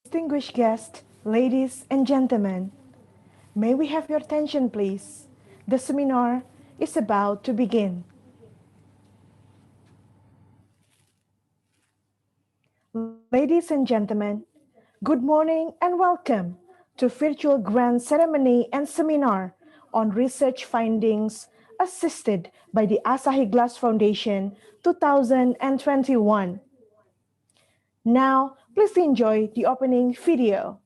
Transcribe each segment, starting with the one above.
Distinguished guests, ladies and gentlemen, may we have your attention please? The seminar is about to begin. Ladies and gentlemen, good morning and welcome to virtual grand ceremony and seminar on research findings assisted by the Asahi Glass Foundation 2021. Now, please enjoy the opening video.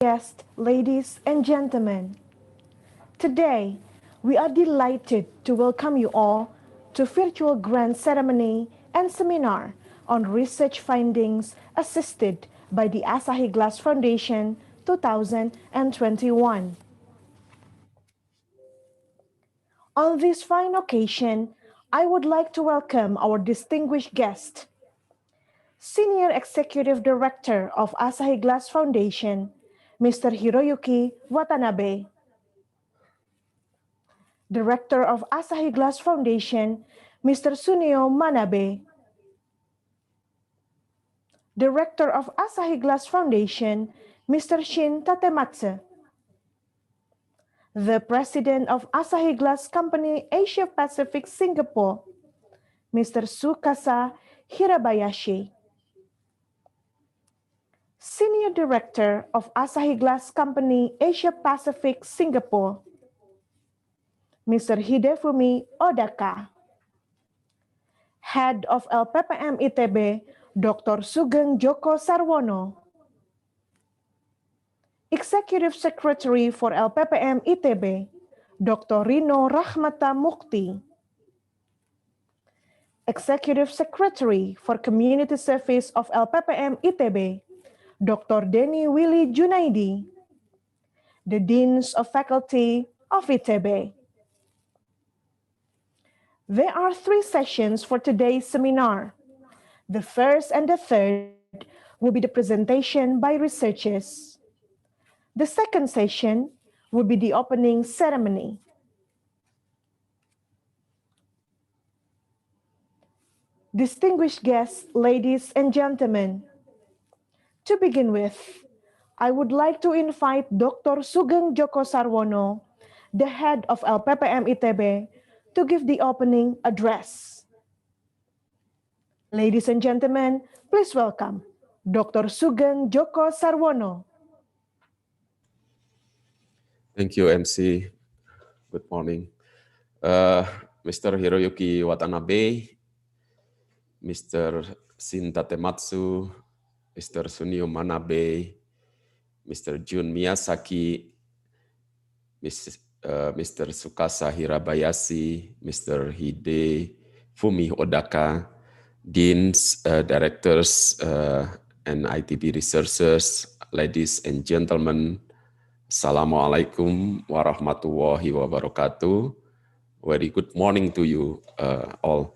Guests, ladies and gentlemen, today we are delighted to welcome you all to virtual grand ceremony and seminar on research findings assisted by the Asahi Glass Foundation 2021. On this fine occasion, I would like to welcome our distinguished guest, Senior Executive Director of Asahi Glass Foundation, Mr. Hiroyuki Watanabe. Director of Asahi Glass Foundation, Mr. Sunio Manabe. Director of Asahi Glass Foundation, Mr. Shin Tatematsu. The President of Asahi Glass Company Asia Pacific Singapore, Mr. Tsukasa Hirabayashi. Senior Director of Asahi Glass Company Asia Pacific Singapore, Mr. Hidefumi Odaka. Head of LPPM ITB, Dr. Sugeng Joko Sarwono. Executive Secretary for LPPM ITB, Dr. Rino Rahmata Mukti. Executive Secretary for Community Service of LPPM ITB, Dr. Denny Willy Junaidi. The Deans of Faculty of ITB. There are 3 sessions for today's seminar. The first and the third will be the presentation by researchers. The second session will be the opening ceremony. Distinguished guests, ladies and gentlemen, to begin with, I would like to invite Dr. Sugeng Joko Sarwono, the head of LPPM ITB, to give the opening address. Ladies and gentlemen, please welcome Dr. Sugeng Joko Sarwono. Thank you, MC. Good morning. Mr. Hiroyuki Watanabe, Mr. Shin Tatematsu, Mr. Sunio Manabe, Mr. Jun Miyazaki, Mr. Tsukasa Hirabayashi, Mr. Hidefumi Odaka, Deans, Directors, and ITB Researchers, ladies and gentlemen, Assalamualaikum warahmatullahi wabarakatuh. Very good morning to you all.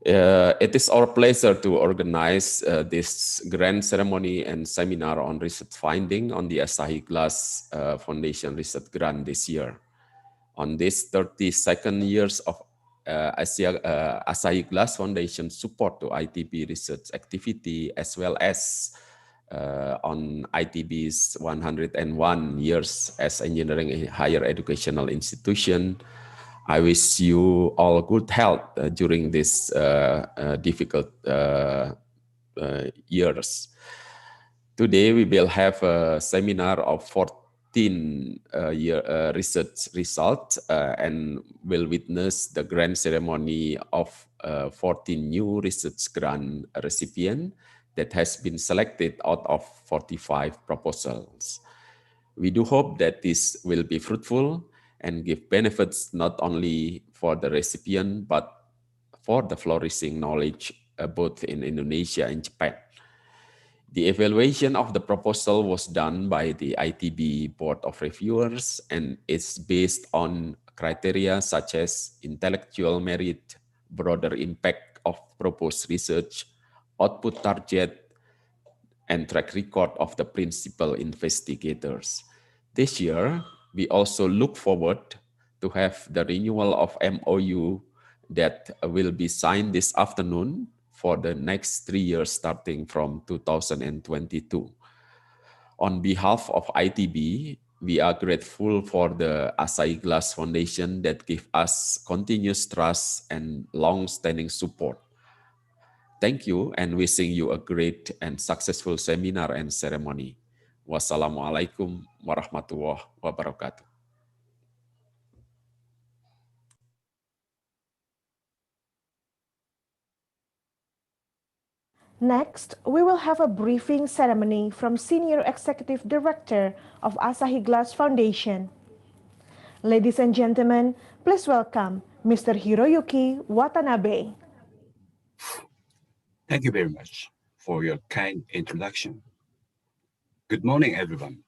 It is our pleasure to organize this grand ceremony and seminar on research finding on the Asahi Glass Foundation Research Grant this year. On this 32nd years of Asahi Glass Foundation support to ITB research activity, as well as on ITB's 101 years as engineering and higher educational institution. I wish you all good health during these difficult years. Today we will have a seminar of 14 research results and will witness the grand ceremony of 14 new research grant recipients that has been selected out of 45 proposals. We do hope that this will be fruitful and give benefits not only for the recipient, but for the flourishing knowledge both in Indonesia and Japan. The evaluation of the proposal was done by the ITB Board of Reviewers and is based on criteria such as intellectual merit, broader impact of proposed research, output target, and track record of the principal investigators. This year, we also look forward to have the renewal of MOU that will be signed this afternoon for the next 3 years starting from 2022. On behalf of ITB, we are grateful for the Asahi Glass Foundation that give us continuous trust and long-standing support. Thank you and wishing you a great and successful seminar and ceremony. Wassalamualaikum warahmatullahi wabarakatuh. Next, we will have a briefing ceremony from Senior Executive Director of Asahi Glass Foundation. Ladies and gentlemen, please welcome Mr. Hiroyuki Watanabe. Thank you very much for your kind introduction. Good morning, everyone.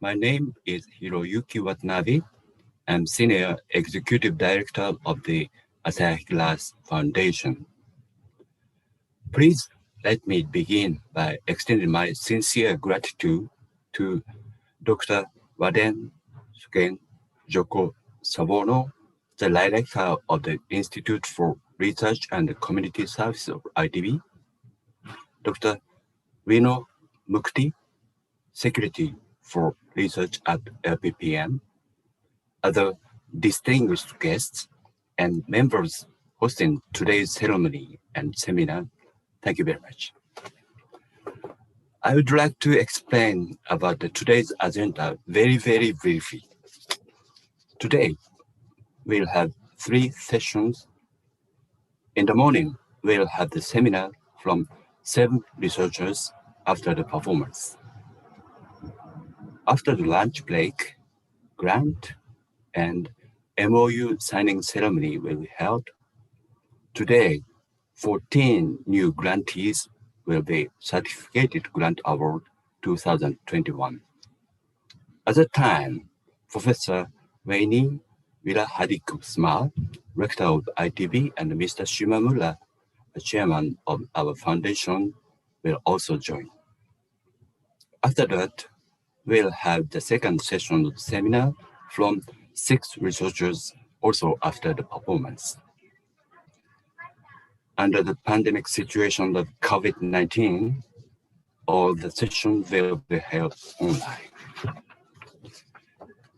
My name is Hiroyuki Watanabe. I'm Senior Executive Director of the Asahi Glass Foundation. Please let me begin by extending my sincere gratitude to Dr. Waden Suken Joko Sabono, the director of the Institute for Research and Community Services of ITB, Dr. Rino Mukti, Secretary for Research at LPPM, other distinguished guests, and members hosting today's ceremony and seminar. Thank you very much. I would like to explain about today's agenda very briefly. Today, we'll have 3 sessions. In the morning, we'll have the seminar from 7 researchers after the performance. After the lunch break, grant and MOU signing ceremony will be held. Today, 14 new grantees will be certificated Grant Award 2021. At the time, Professor Reini Virahadikusma, rector of ITB, and Mr. Shimamura, the chairman of our foundation, will also join. After that, we'll have the second session of the seminar from 6 researchers also after the performance. Under the pandemic situation of COVID-19, all the sessions will be held online.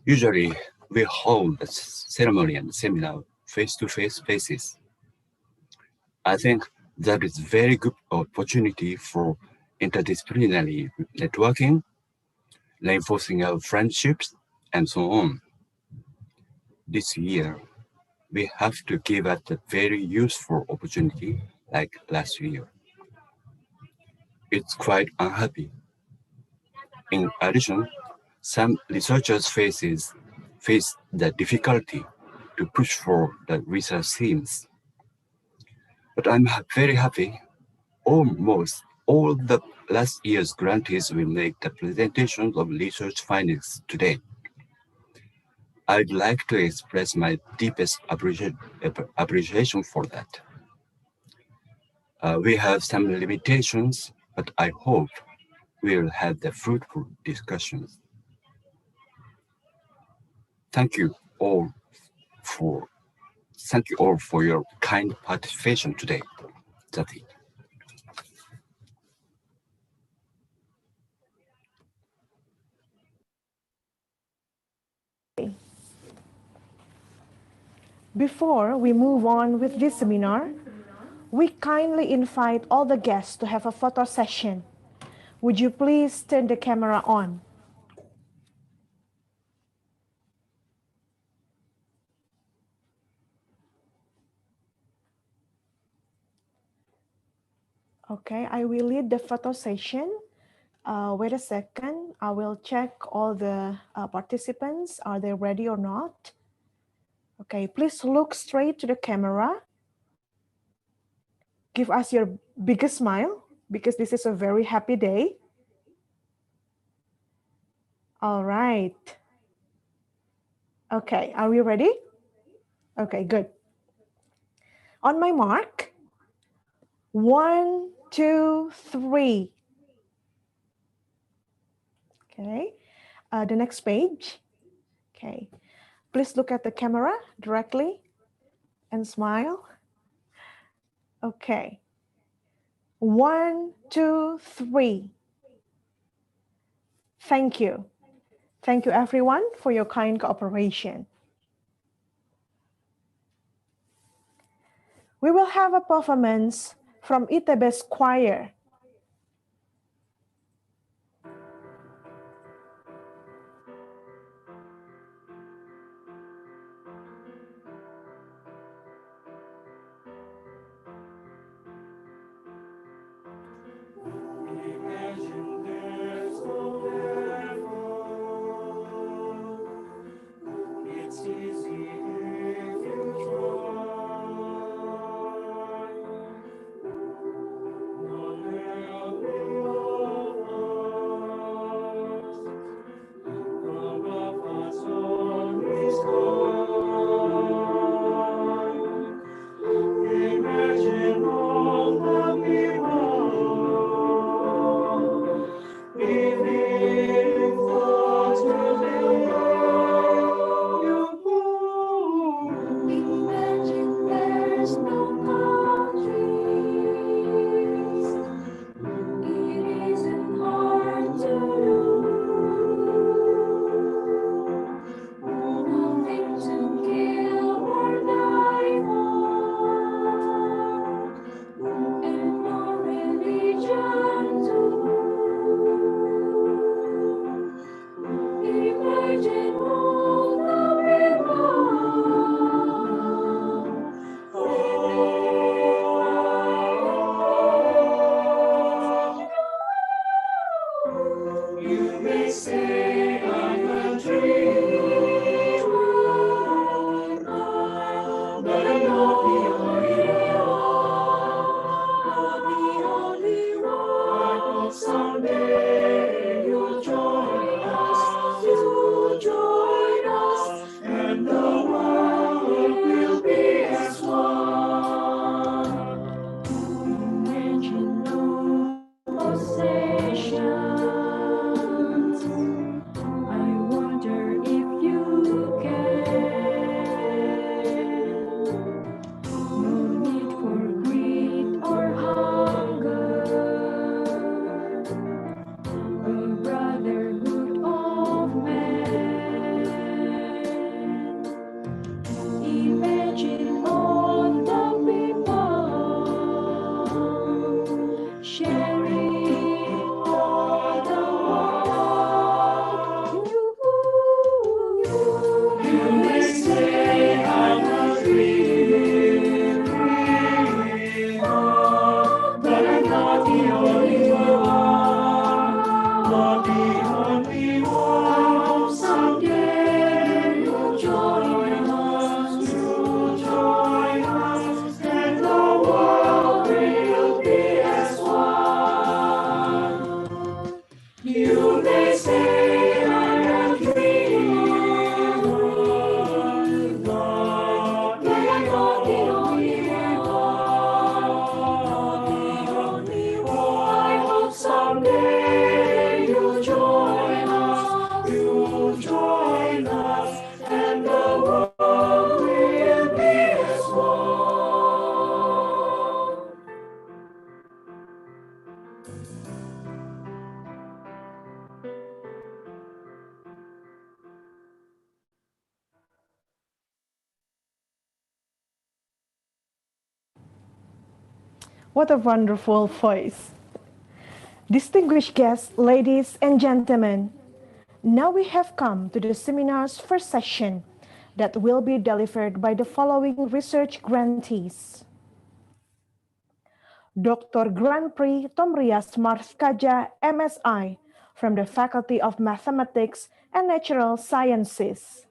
Usually, we hold the ceremony and seminar face-to-face basis. I think that is very good opportunity for interdisciplinary networking, reinforcing our friendships, and so on. This year, we have to give us a very useful opportunity like last year. It's quite unhappy. In addition, some researchers face the difficulty to push for the research themes. But I'm very happy almost all the last year's grantees will make the presentations of research findings today. I'd like to express my deepest appreciation for that. We have some limitations, but I hope we will have the fruitful discussions. Thank you all for your kind participation today. That's it. Before we move on with this seminar, we kindly invite all the guests to have a photo session. Would you please turn the camera on? Okay, I will lead the photo session. Wait a second, I will check all the participants. Are they ready or not? Okay, please look straight to the camera. Give us your biggest smile because this is a very happy day. All right. Okay, are we ready? Okay, good. On my mark, 1, 2, 3. Okay, the next page. Okay, please look at the camera directly and smile. Okay, 1, 2, 3. Thank you. Thank you everyone for your kind cooperation. We will have a performance from ITB's choir. may say I'm a dreamer, but I'm not the only one. I hope someday you'll join us, and the world will be as one. Imagine no possessions. I wonder if you can. No need for greed or hunger. A brotherhood of man. Imagine all the people sharing all the world. You may say I'm a dreamer, but I'm not the only one. Not the only one. I hope someday you'll join us, and the world will be as one. You may say I'm a dreamer, but I'm not the only one. I hope someday you'll join us, and the world will be as one. What a wonderful voice. Distinguished guests, ladies and gentlemen, now we have come to the seminar's first session that will be delivered by the following research grantees. Dr. Grand Prix Tomrias Marskaja, MSI, from the Faculty of Mathematics and Natural Sciences.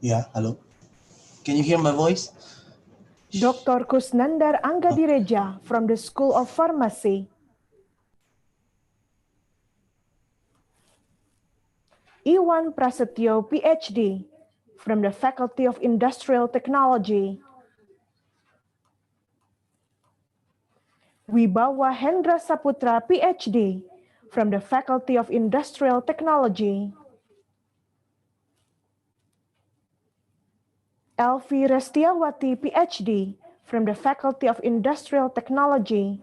Yeah, hello. Can you hear my voice? Dr. Kusnandar Anggadireja from the School of Pharmacy. Iwan Prasetyo, PhD, from the Faculty of Industrial Technology. Wibawa Hendra Saputra, PhD, from the Faculty of Industrial Technology. Elvi Restiawati, PhD, from the Faculty of Industrial Technology.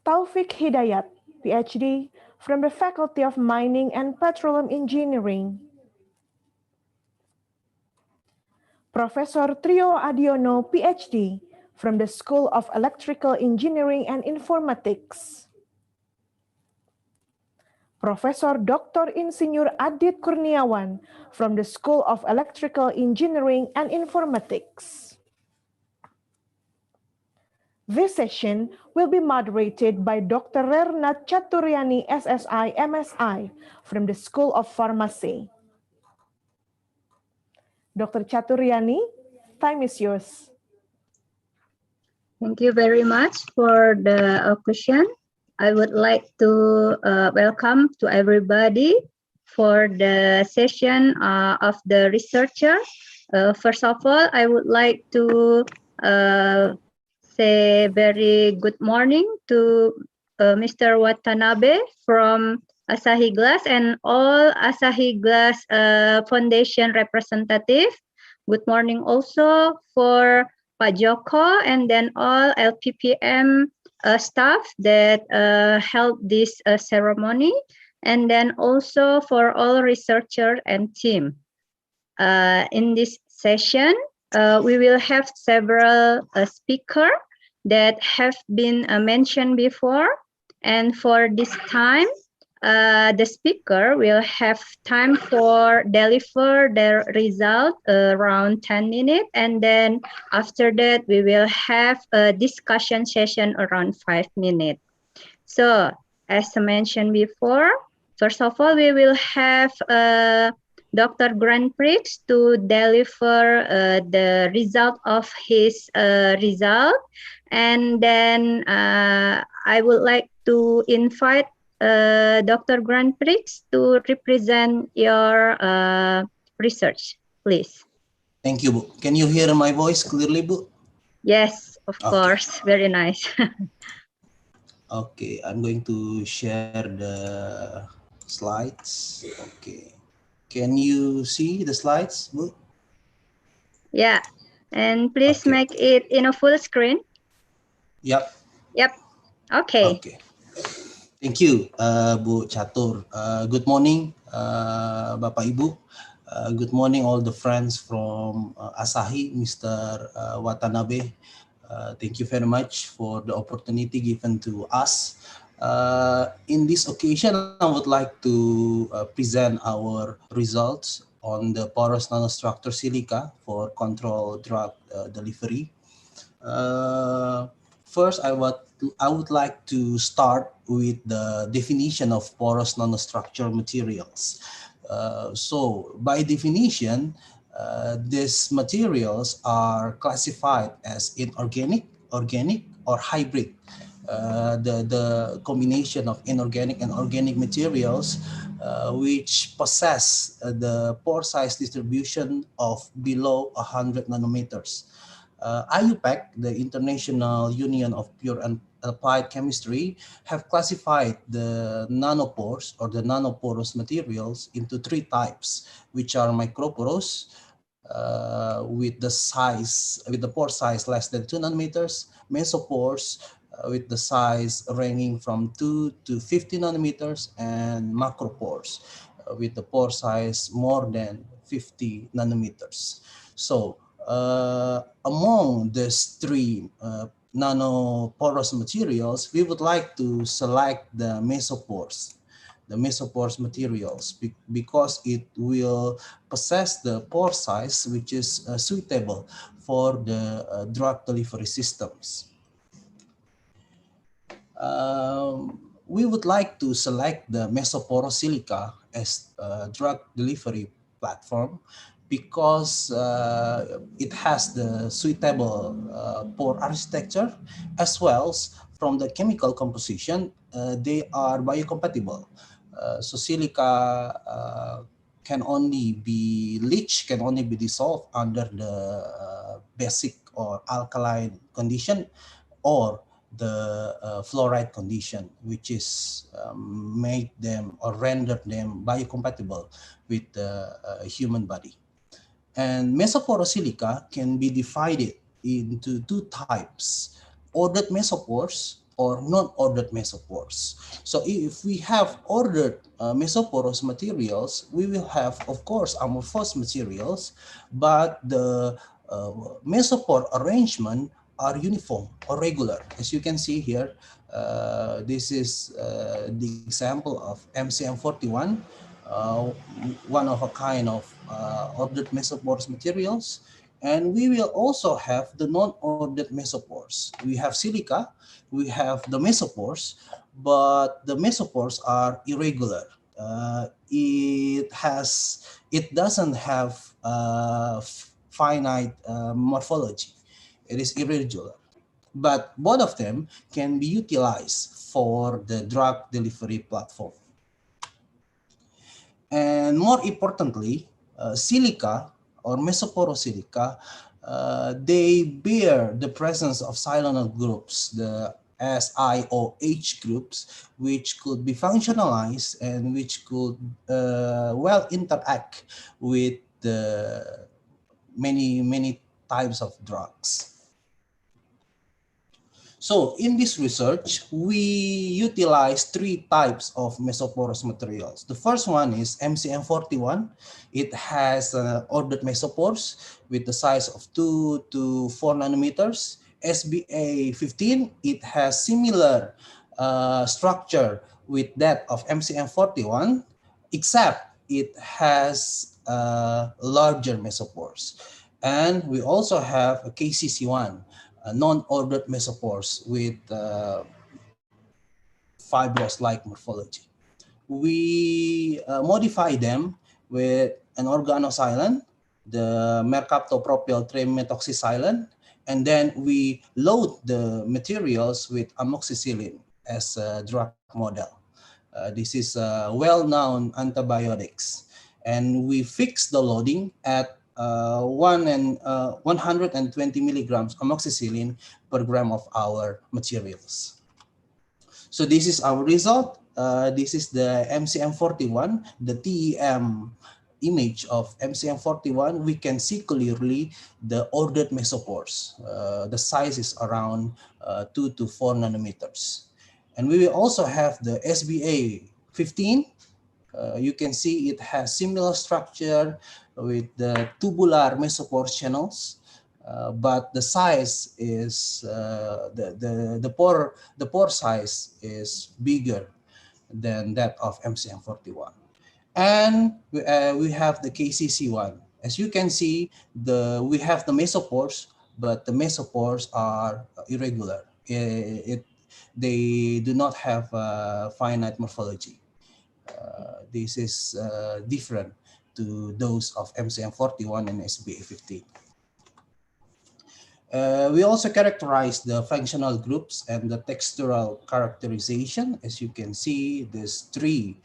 Taufik Hidayat, PhD, from the Faculty of Mining and Petroleum Engineering. Professor Trio Adiono, PhD, from the School of Electrical Engineering and Informatics. Professor Dr. Insinyur Adit Kurniawan from the School of Electrical Engineering and Informatics. This session will be moderated by Dr. Rernat Chaturyani, SSI, MSI, from the School of Pharmacy. Dr. Chaturyani, time is yours. Thank you very much for the question. I would like to welcome to everybody for the session of the researcher. First of all, I would like to say very good morning to Mr. Watanabe from Asahi Glass and all Asahi Glass Foundation representative. Good morning also for Pak Joko and then all LPPM staff that held this ceremony, and then also for all researchers and team. In this session, we will have several speakers that have been mentioned before. And for this time, the speaker will have time for deliver their result around 10 minutes. And then after that, we will have a discussion session around 5 minutes. So as I mentioned before, first of all, we will have Dr. Grand Prix to deliver the result of his result. And then I would like to invite Dr. Grand Prix to represent your research, please. Thank you, Bu. Can you hear my voice clearly, Bu? Yes, of Okay. course. Very nice. Okay, I'm going to share the slides. Okay. Can you see the slides, Bu? Yeah. And please Okay. make it in a full screen. Yep. Yep. Okay. Okay. Thank you, Bu Catur. Good morning, Bapak Ibu. Good morning, all the friends from Asahi, Mr. Watanabe. Thank you very much for the opportunity given to us. In this occasion, I would like to present our results on the porous nanostructure silica for control drug delivery. First, I would like to start with the definition of porous nanostructure materials. So, by definition, these materials are classified as inorganic, organic, or hybrid. The combination of inorganic and organic materials which possess the pore size distribution of below 100 nanometers. IUPAC, the International Union of Pure and Applied Chemistry, have classified the nanopores or the nanoporous materials into three types, which are microporous, with the pore size less than 2 nanometers, mesopores with the size ranging from 2 to 50 nanometers, and macropores with the pore size more than 50 nanometers. So among these three nanoporous materials, we would like to select the mesopores, materials, because it will possess the pore size which is suitable for the drug delivery systems. We would like to select the mesoporous silica as a drug delivery platform because it has the suitable pore architecture, as well as from the chemical composition, they are biocompatible. So silica can only be leached, can only be dissolved under the basic or alkaline condition, or the fluoride condition, which is made them or rendered them biocompatible with the human body. And mesoporous silica can be divided into two types: ordered mesopores or non-ordered mesopores. So if we have ordered mesoporous materials, we will have, of course, amorphous materials, but the mesopore arrangement are uniform or regular. As you can see here, this is the example of MCM41, one of a kind of ordered mesopores materials. And we will also have the non-ordered mesopores. We have silica, we have the mesopores, but the mesopores are irregular. It doesn't have finite morphology. It is irregular. But both of them can be utilized for the drug delivery platform. And more importantly, silica or mesoporous silica, they bear the presence of silanol groups, the SiOH groups, which could be functionalized and which could well interact with the many types of drugs. So in this research, we utilize three types of mesoporous materials. The first one is MCM41. It has ordered mesopores with the size of 2 to 4 nanometers. SBA15, it has similar structure with that of MCM41, except it has larger mesopores. And we also have a KCC1, a non-ordered mesopores with fibrous-like morphology. We modify them with an organosilane, the mercaptopropyl trimmethoxysilane, and then we load the materials with amoxicillin as a drug model. This is well-known antibiotics. And we fix the loading at 120 milligrams amoxicillin per gram of our materials. So this is our result. This is the MCM41, the TEM image of MCM41. We can see clearly the ordered mesopores. The size is around 2 to 4 nanometers. And we will also have the SBA 15. You can see it has similar structure with the tubular mesopore channels. But the size is the pore size is bigger than that of MCM41. And we have the KCC1. As you can see, we have the mesopores, but the mesopores are irregular. They do not have finite morphology. This is different to those of MCM41 and SBA15. We also characterize the functional groups and the textural characterization. As you can see, these three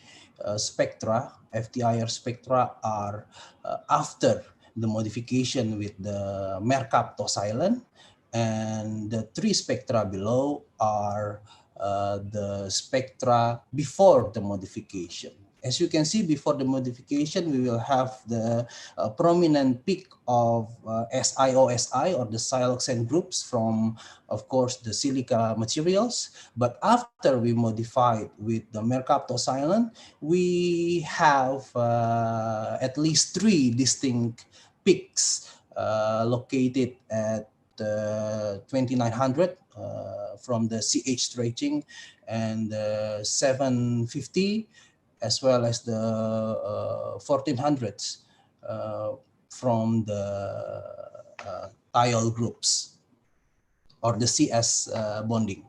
spectra, FTIR spectra, are after the modification with the mercaptopsilane, and the three spectra below are the spectra before the modification. As you can see, before the modification, we will have the prominent peak of SiOSi, or the siloxane groups from, of course, the silica materials. But after we modified with the mercaptopsilane, we have at least three distinct peaks located at 2900 from the CH stretching, and 750, as well as the 1400s from the thiol groups, or the CS bonding.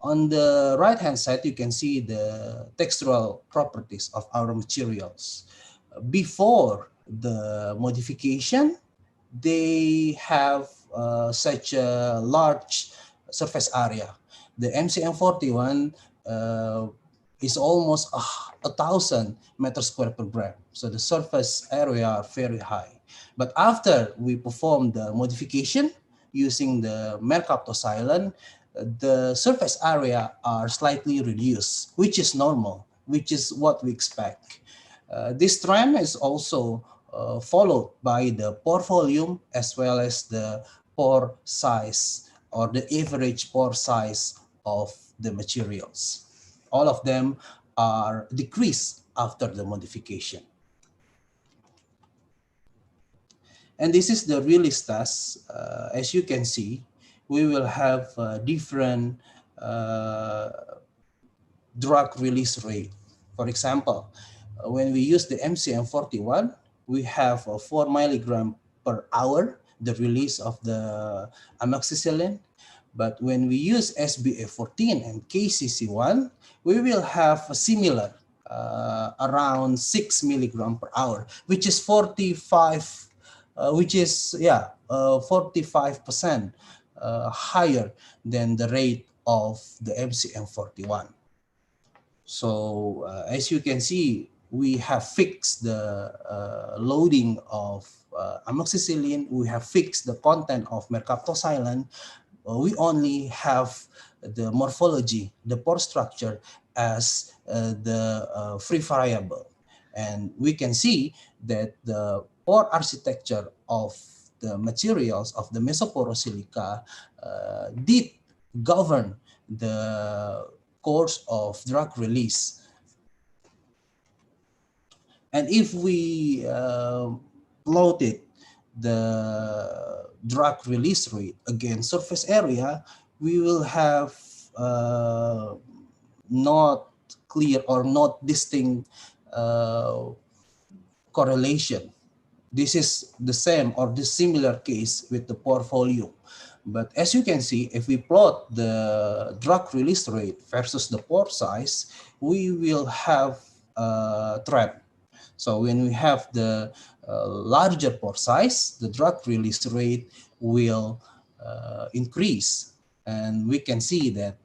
On the right-hand side, you can see the textural properties of our materials. Before the modification, they have such a large surface area. The MCM41 is almost 1,000 meters square per gram. So the surface area are very high. But after we perform the modification using the mercaptopsilane, the surface area are slightly reduced, which is normal, which is what we expect. This trend is also followed by the pore volume as well as the pore size, or the average pore size of the materials. All of them are decreased after the modification. And this is the release test. As you can see, we will have different drug release rate. For example, when we use the MCM41, we have 4 milligram per hour, the release of the amoxicillin. But when we use SBA14 and KCC1, we will have a similar, around 6 milligram per hour, which is 45, 45% higher than the rate of the MCM41. So as you can see, we have fixed the loading of amoxicillin. We have fixed the content of mercaptopsilane. We only have the morphology, the pore structure as the free variable. And we can see that the pore architecture of the materials of the mesoporosilica did govern the course of drug release. And if we plotted the drug release rate against surface area, we will have not clear or not distinct correlation. This is the same or the similar case with the pore volume. But as you can see, if we plot the drug release rate versus the pore size, we will have a trend. So when we have the larger pore size, the drug release rate will increase. And we can see that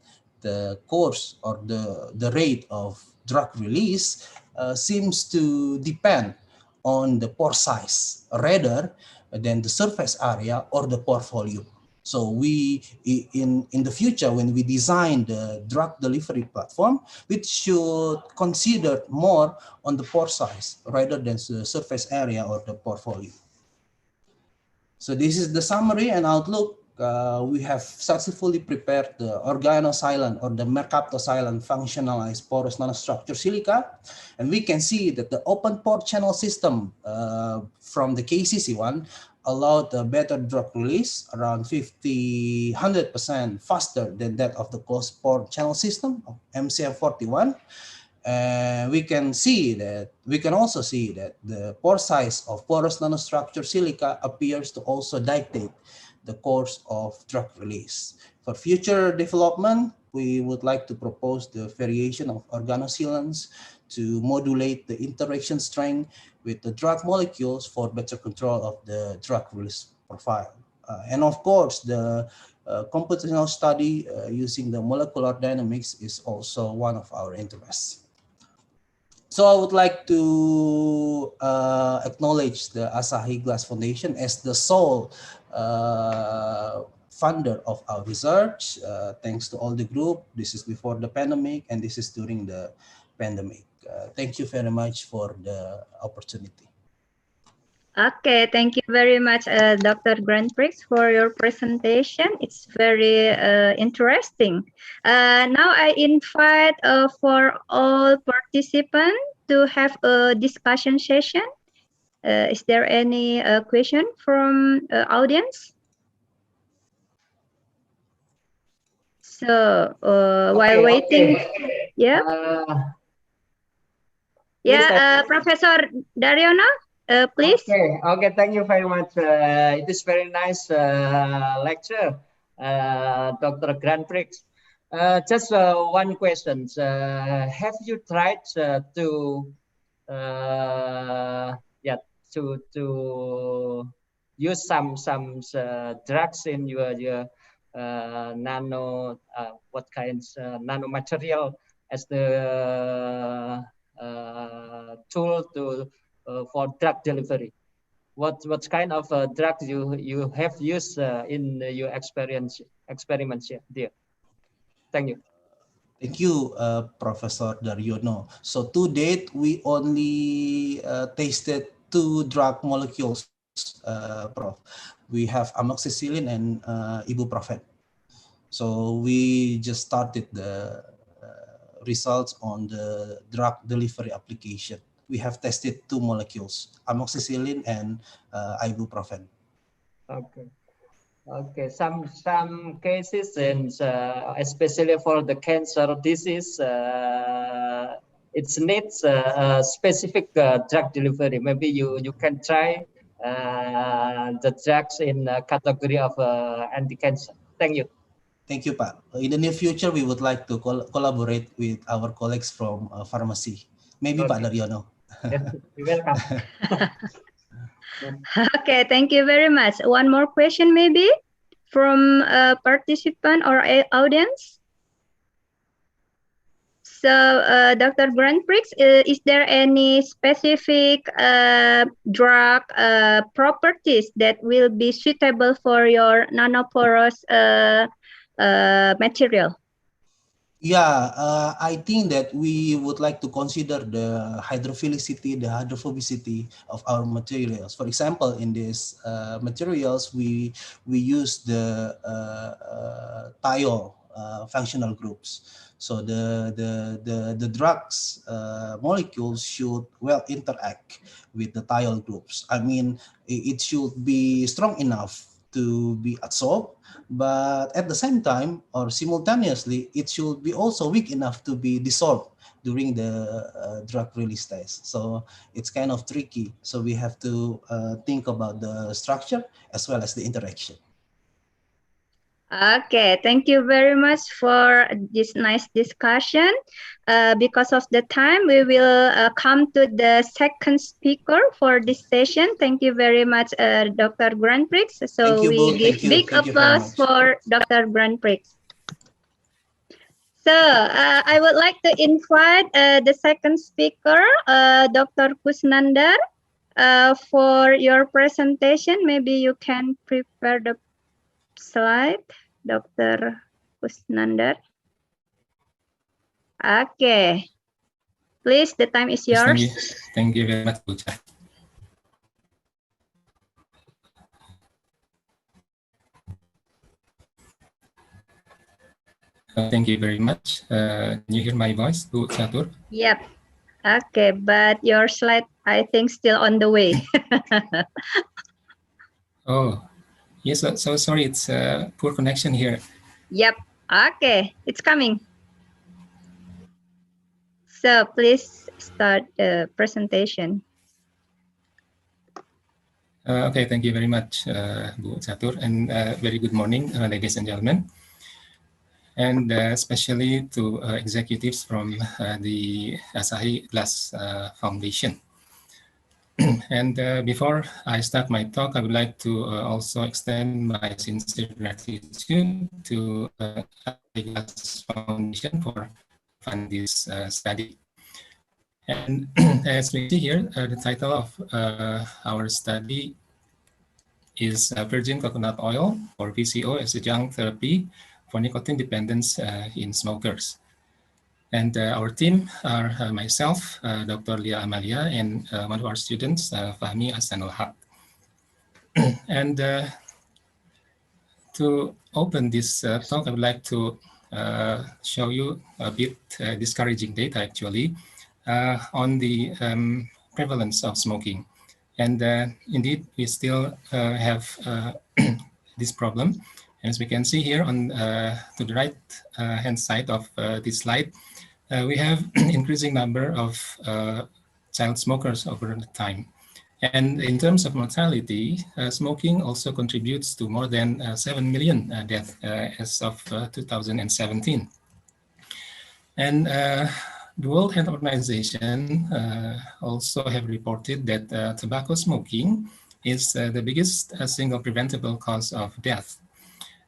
the course or the rate of drug release seems to depend on the pore size rather than the surface area or the pore volume. So we, in the future, when we design the drug delivery platform, we should consider more on the pore size rather than the surface area or the pore volume. So this is the summary and outlook. We have successfully prepared the organosilane or the mercaptosilane functionalized porous nanostructure silica. And we can see that the open pore channel system from the KCC1 allowed a better drug release around 100% faster than that of the closed pore channel system of MCM41. And we can also see that the pore size of porous nanostructure silica appears to also dictate the course of drug release. For future development, we would like to propose the variation of organosilanes to modulate the interaction strength with the drug molecules for better control of the drug release profile. And of course, the computational study using the molecular dynamics is also one of our interests. So I would like to acknowledge the Asahi Glass Foundation as the sole funder of our research. Thanks to all the group. This is before the pandemic and this is during the pandemic. Thank you very much for the opportunity. Okay, thank you very much, Dr. Grandprix, for your presentation. It's very interesting. Now I invite for all participants to have a discussion session. Is there any question from audience? So while waiting, yeah, Professor Daryono. Please. Okay, thank you very much. It is very nice lecture, Dr. Grandprix. Just one question. Have you tried to use some drugs in your nano what kinds nanomaterial as the tool to for drug delivery? What kind of drugs you have used in your experiments here, dear? Thank you. Thank you, Professor Daryono. So to date, we only tasted 2 drug molecules, Prof. We have amoxicillin and ibuprofen. So we just started the results on the drug delivery application. We have tested 2 molecules, amoxicillin and ibuprofen. Okay. Okay. Some cases, and especially for the cancer disease, it needs a specific drug delivery. Maybe you can try the drugs in category of anti-cancer. Thank you. Thank you, Pak. In the near future, we would like to collaborate with our colleagues from pharmacy. Maybe okay. Pak Daryono. You're welcome. Okay, thank you very much. One more question maybe from a participant or a audience. So, Dr. Grandprix, is there any specific drug properties that will be suitable for your nanoporous material? Yeah, I think that we would like to consider the hydrophilicity, the hydrophobicity of our materials. For example, in these materials, we use the thiol functional groups. So the drugs molecules should well interact with the thiol groups. I mean, it should be strong enough to be absorbed, but at the same time or simultaneously, it should be also weak enough to be dissolved during the drug release test. So it's kind of tricky. So we have to think about the structure as well as the interaction. Okay, thank you very much for this nice discussion. Because of the time, we will come to the second speaker for this session. Thank you very much, Dr. Grandprix. Thank So you, we Bo. give big Thank you very applause much. for Dr. Grandprix. So I would like to invite the second speaker, Dr. Kusnandar, for your presentation. Maybe you can prepare the slide, Dr. Kusnandar. Okay. Please, the time is Yes, yours. thank you very much, Bucha. Thank you very much. Can you hear my voice, Bu Catur? Yep. Okay, but your slide, I think, still on the way. Oh, yes. So sorry, it's poor connection here. Yep. Okay, it's coming. So please start the presentation. Okay, thank you very much, Bu Catur, and very good morning, ladies and gentlemen, and especially to executives from the Asahi Glass Foundation. And before I start my talk, I would like to also extend my sincere gratitude to Asahi Glass Foundation for funding this study. And as we see here, the title of our study is Virgin Coconut Oil, or VCO, as a young therapy for nicotine dependence in smokers. And our team are myself, Dr. Lia Amalia, and one of our students, Fahmi Ahsanul Haq. And to open this talk, I would like to show you a bit discouraging data, actually, on the prevalence of smoking. And indeed, we still have this problem. As we can see here on to the right hand side of this slide, we have increasing number of child smokers over the time. And in terms of mortality, smoking also contributes to more than 7 million deaths as of 2017. And the World Health Organization also have reported that tobacco smoking is the biggest single preventable cause of death.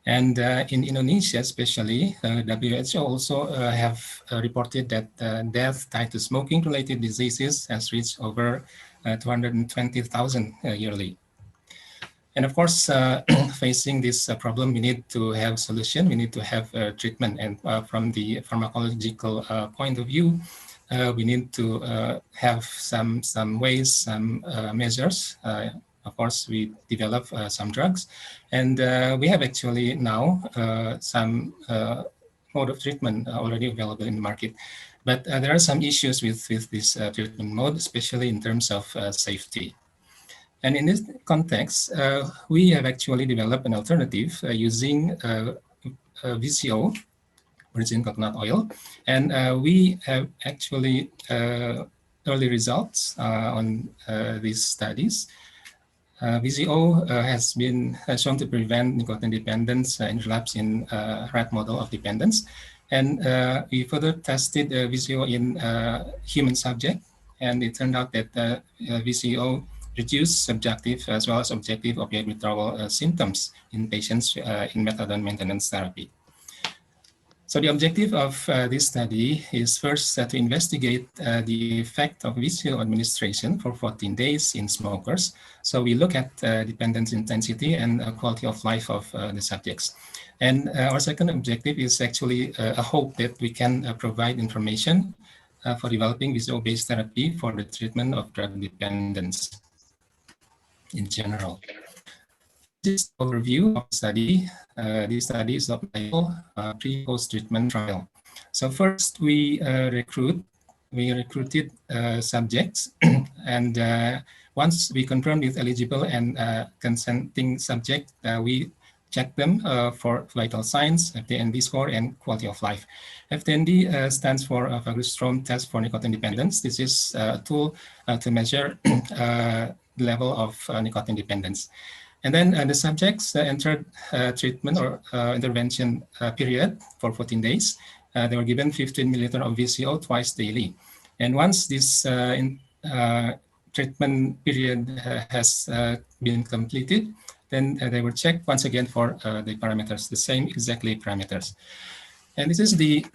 And in Indonesia, especially, WHO also have reported that death tied to smoking-related diseases has reached over 220,000 yearly. And of course, facing this problem, we need to have solution. We need to have treatment. And from the pharmacological point of view, we need to have some ways, some measures. Of course, we develop some drugs, and we have actually now some mode of treatment already available in the market. But there are some issues with this treatment mode, especially in terms of safety. And in this context, we have actually developed an alternative using VCO, virgin coconut oil, and we have actually early results on these studies. VCO has been shown to prevent nicotine dependence and relapse in rat model of dependence. And we further tested VCO in human subject, and it turned out that VCO reduced subjective as well as objective opioid withdrawal symptoms in patients in methadone maintenance therapy. So the objective of this study is first to investigate the effect of VCO administration for 14 days in smokers. So we look at dependence intensity and quality of life of the subjects. And our second objective is actually a hope that we can provide information for developing VCO-based therapy for the treatment of drug dependence in general. This is overview of the study. This study is of pre-post treatment trial. So first we recruited subjects and once we confirm with eligible and consenting subject, we check them for vital signs, FTND score, and quality of life. FTND stands for Fagerstrom Test for Nicotine Dependence. This is a tool to measure the level of nicotine dependence. And then the subjects entered treatment or intervention period for 14 days. They were given 15 milliliter of VCO twice daily. And once this treatment period has been completed, then they were checked once again for the parameters, the same exactly parameters. And this is the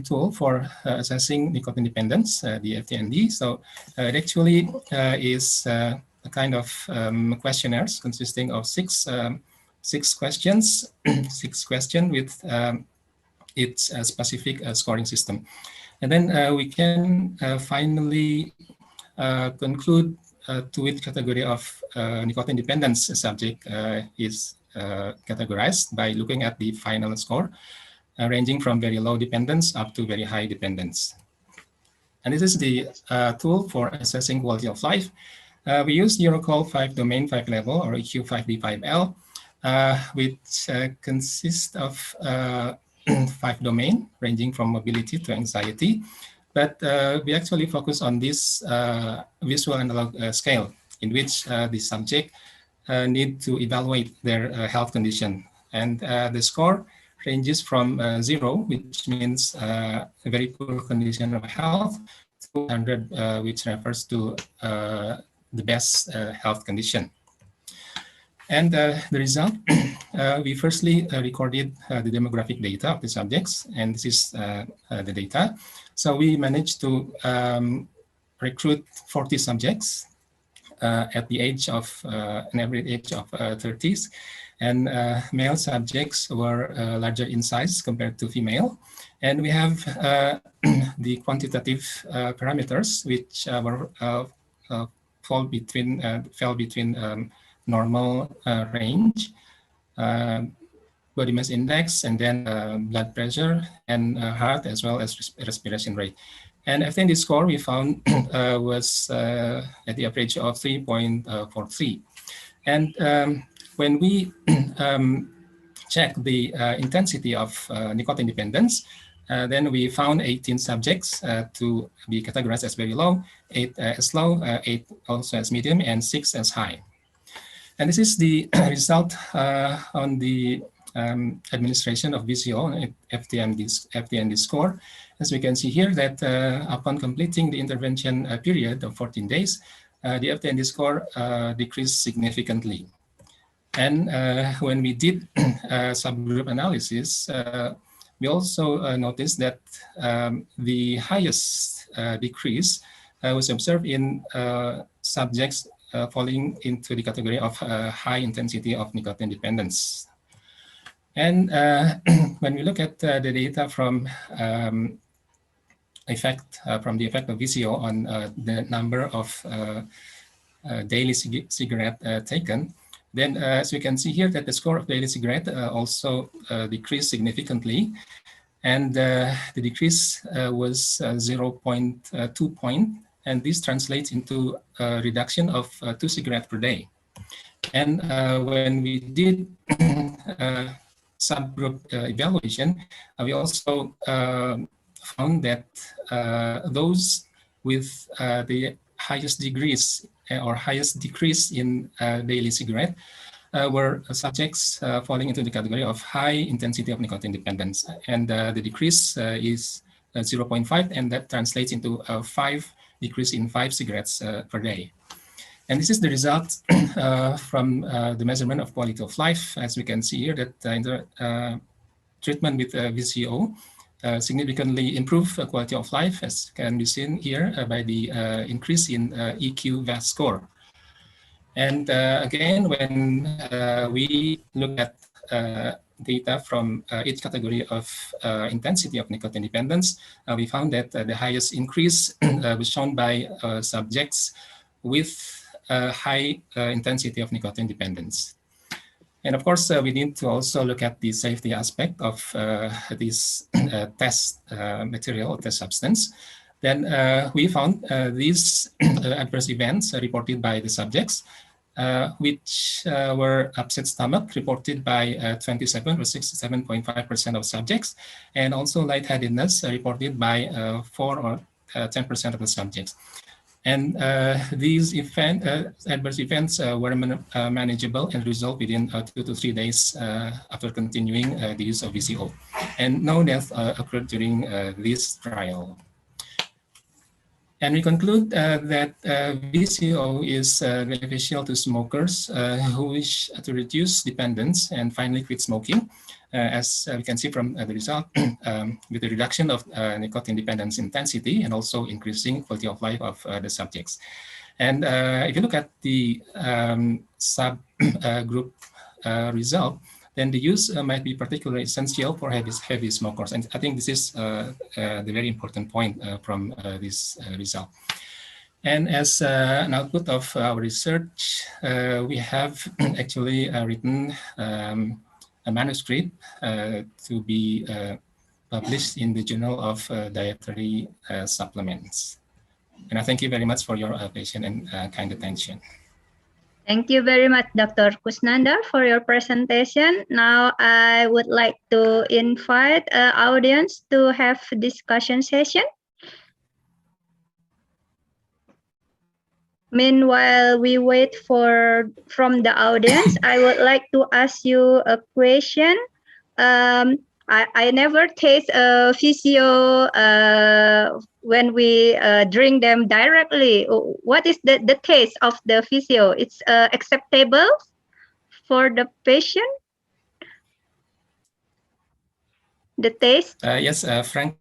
tool for assessing nicotine dependence, the FTND. So it actually is a kind of questionnaires consisting of six questions, six questions with its specific scoring system. And then we can finally conclude to which category of nicotine dependence subject is categorized by looking at the final score, ranging from very low dependence up to very high dependence. And this is the tool for assessing quality of life. We use Eurocall 5 domain 5 level or EQ 5D5L, which consists of 5 domain ranging from mobility to anxiety. But we actually focus on this visual analog scale in which the subject need to evaluate their health condition. And the score ranges from 0, which means a very poor condition of health, to 100, which refers to the best health condition. And the result, we firstly recorded the demographic data of the subjects, and this is the data. So we managed to recruit 40 subjects at the age of, an average age of 30s. And male subjects were larger in size compared to female. And we have the quantitative parameters, which were fell between normal range, body mass index, and then blood pressure and heart, as well as respiration rate. And FTND score we found was at the average of 3.43. And when we check the intensity of nicotine dependence, then we found 18 subjects to be categorized as very low, 8 as low, 8 also as medium, and 6 as high. And this is the result on the administration of VCO, FTND score. As we can see here that upon completing the intervention period of 14 days, the FTND score decreased significantly. And when we did subgroup analysis, we also noticed that the highest decrease was observed in subjects falling into the category of high intensity of nicotine dependence. And when we look at the data from the effect of VCO on the number of daily cigarette taken, then as we can see here that the score of daily cigarette also decreased significantly. And the decrease was 0.2 point. And this translates into a reduction of 2 cigarettes per day. And when we did subgroup evaluation, we also found that those with the highest degrees or highest decrease in daily cigarette were subjects falling into the category of high intensity of nicotine dependence. And the decrease is 0.5, and that translates into a 5 decrease in 5 cigarettes per day. And this is the result from the measurement of quality of life. As we can see here that in the treatment with VCO significantly improve quality of life, as can be seen here by the increase in EQ VAS score. And again, when we look at data from each category of intensity of nicotine dependence, we found that the highest increase was shown by subjects with high intensity of nicotine dependence. And of course, we need to also look at the safety aspect of this test material, test substance. Then we found these adverse events reported by the subjects, which were upset stomach reported by 27 or 67.5% of subjects, and also lightheadedness reported by 4 or 10% of the subjects. And these adverse events were manageable and resolved within 2 to 3 days after continuing the use of VCO. And no death occurred during this trial. And we conclude that VCO is beneficial to smokers who wish to reduce dependence and finally quit smoking, as we can see from the result, with the reduction of nicotine dependence intensity and also increasing quality of life of the subjects. And if you look at the subgroup result, then the use might be particularly essential for heavy smokers. And I think this is the very important point from this result. And as an output of our research, we have actually written a manuscript to be published in the Journal of Dietary Supplements. And I thank you very much for your patience and kind attention. Thank you very much, Dr. Kusnandar, for your presentation. Now, I would like to invite audience to have a discussion session. Meanwhile, we wait from the audience. I would like to ask you a question. I never taste physio when we drink them directly. What is the taste of the physio? It's acceptable for the patient? The taste? Yes, Frank.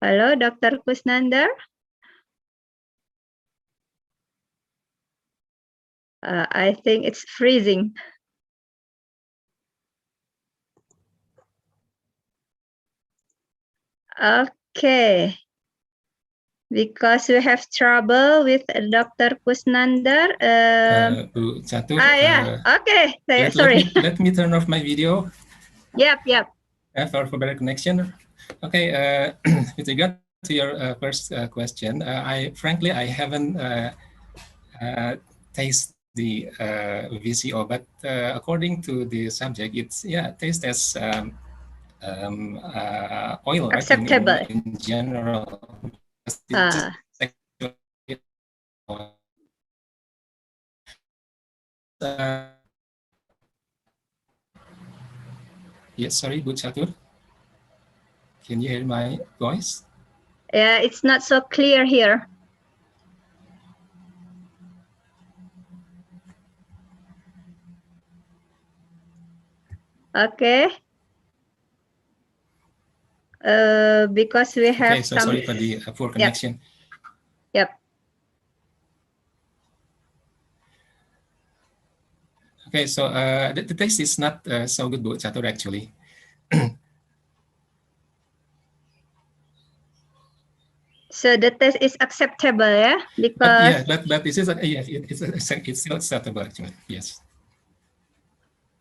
Hello, Dr. Kusnandar. I think it's freezing. Okay. Because we have trouble with Dr. Kusnandar. Bu Catur, yeah. Okay. Sorry. Let me turn off my video. Yep. For better connection. Okay. With regard to your first question, frankly I haven't tasted the VCO, but according to the subject, it's tastes as oil, acceptable, right? In general. Yes, sorry, Bu Catur. Can you hear my voice? Yeah, it's not so clear here. Okay. Because we have some... sorry for the poor connection. Yep. Okay, so the taste is not so good, Bu Catur, actually. So the taste is acceptable, yeah? Because but this is it's still acceptable, actually. Yes.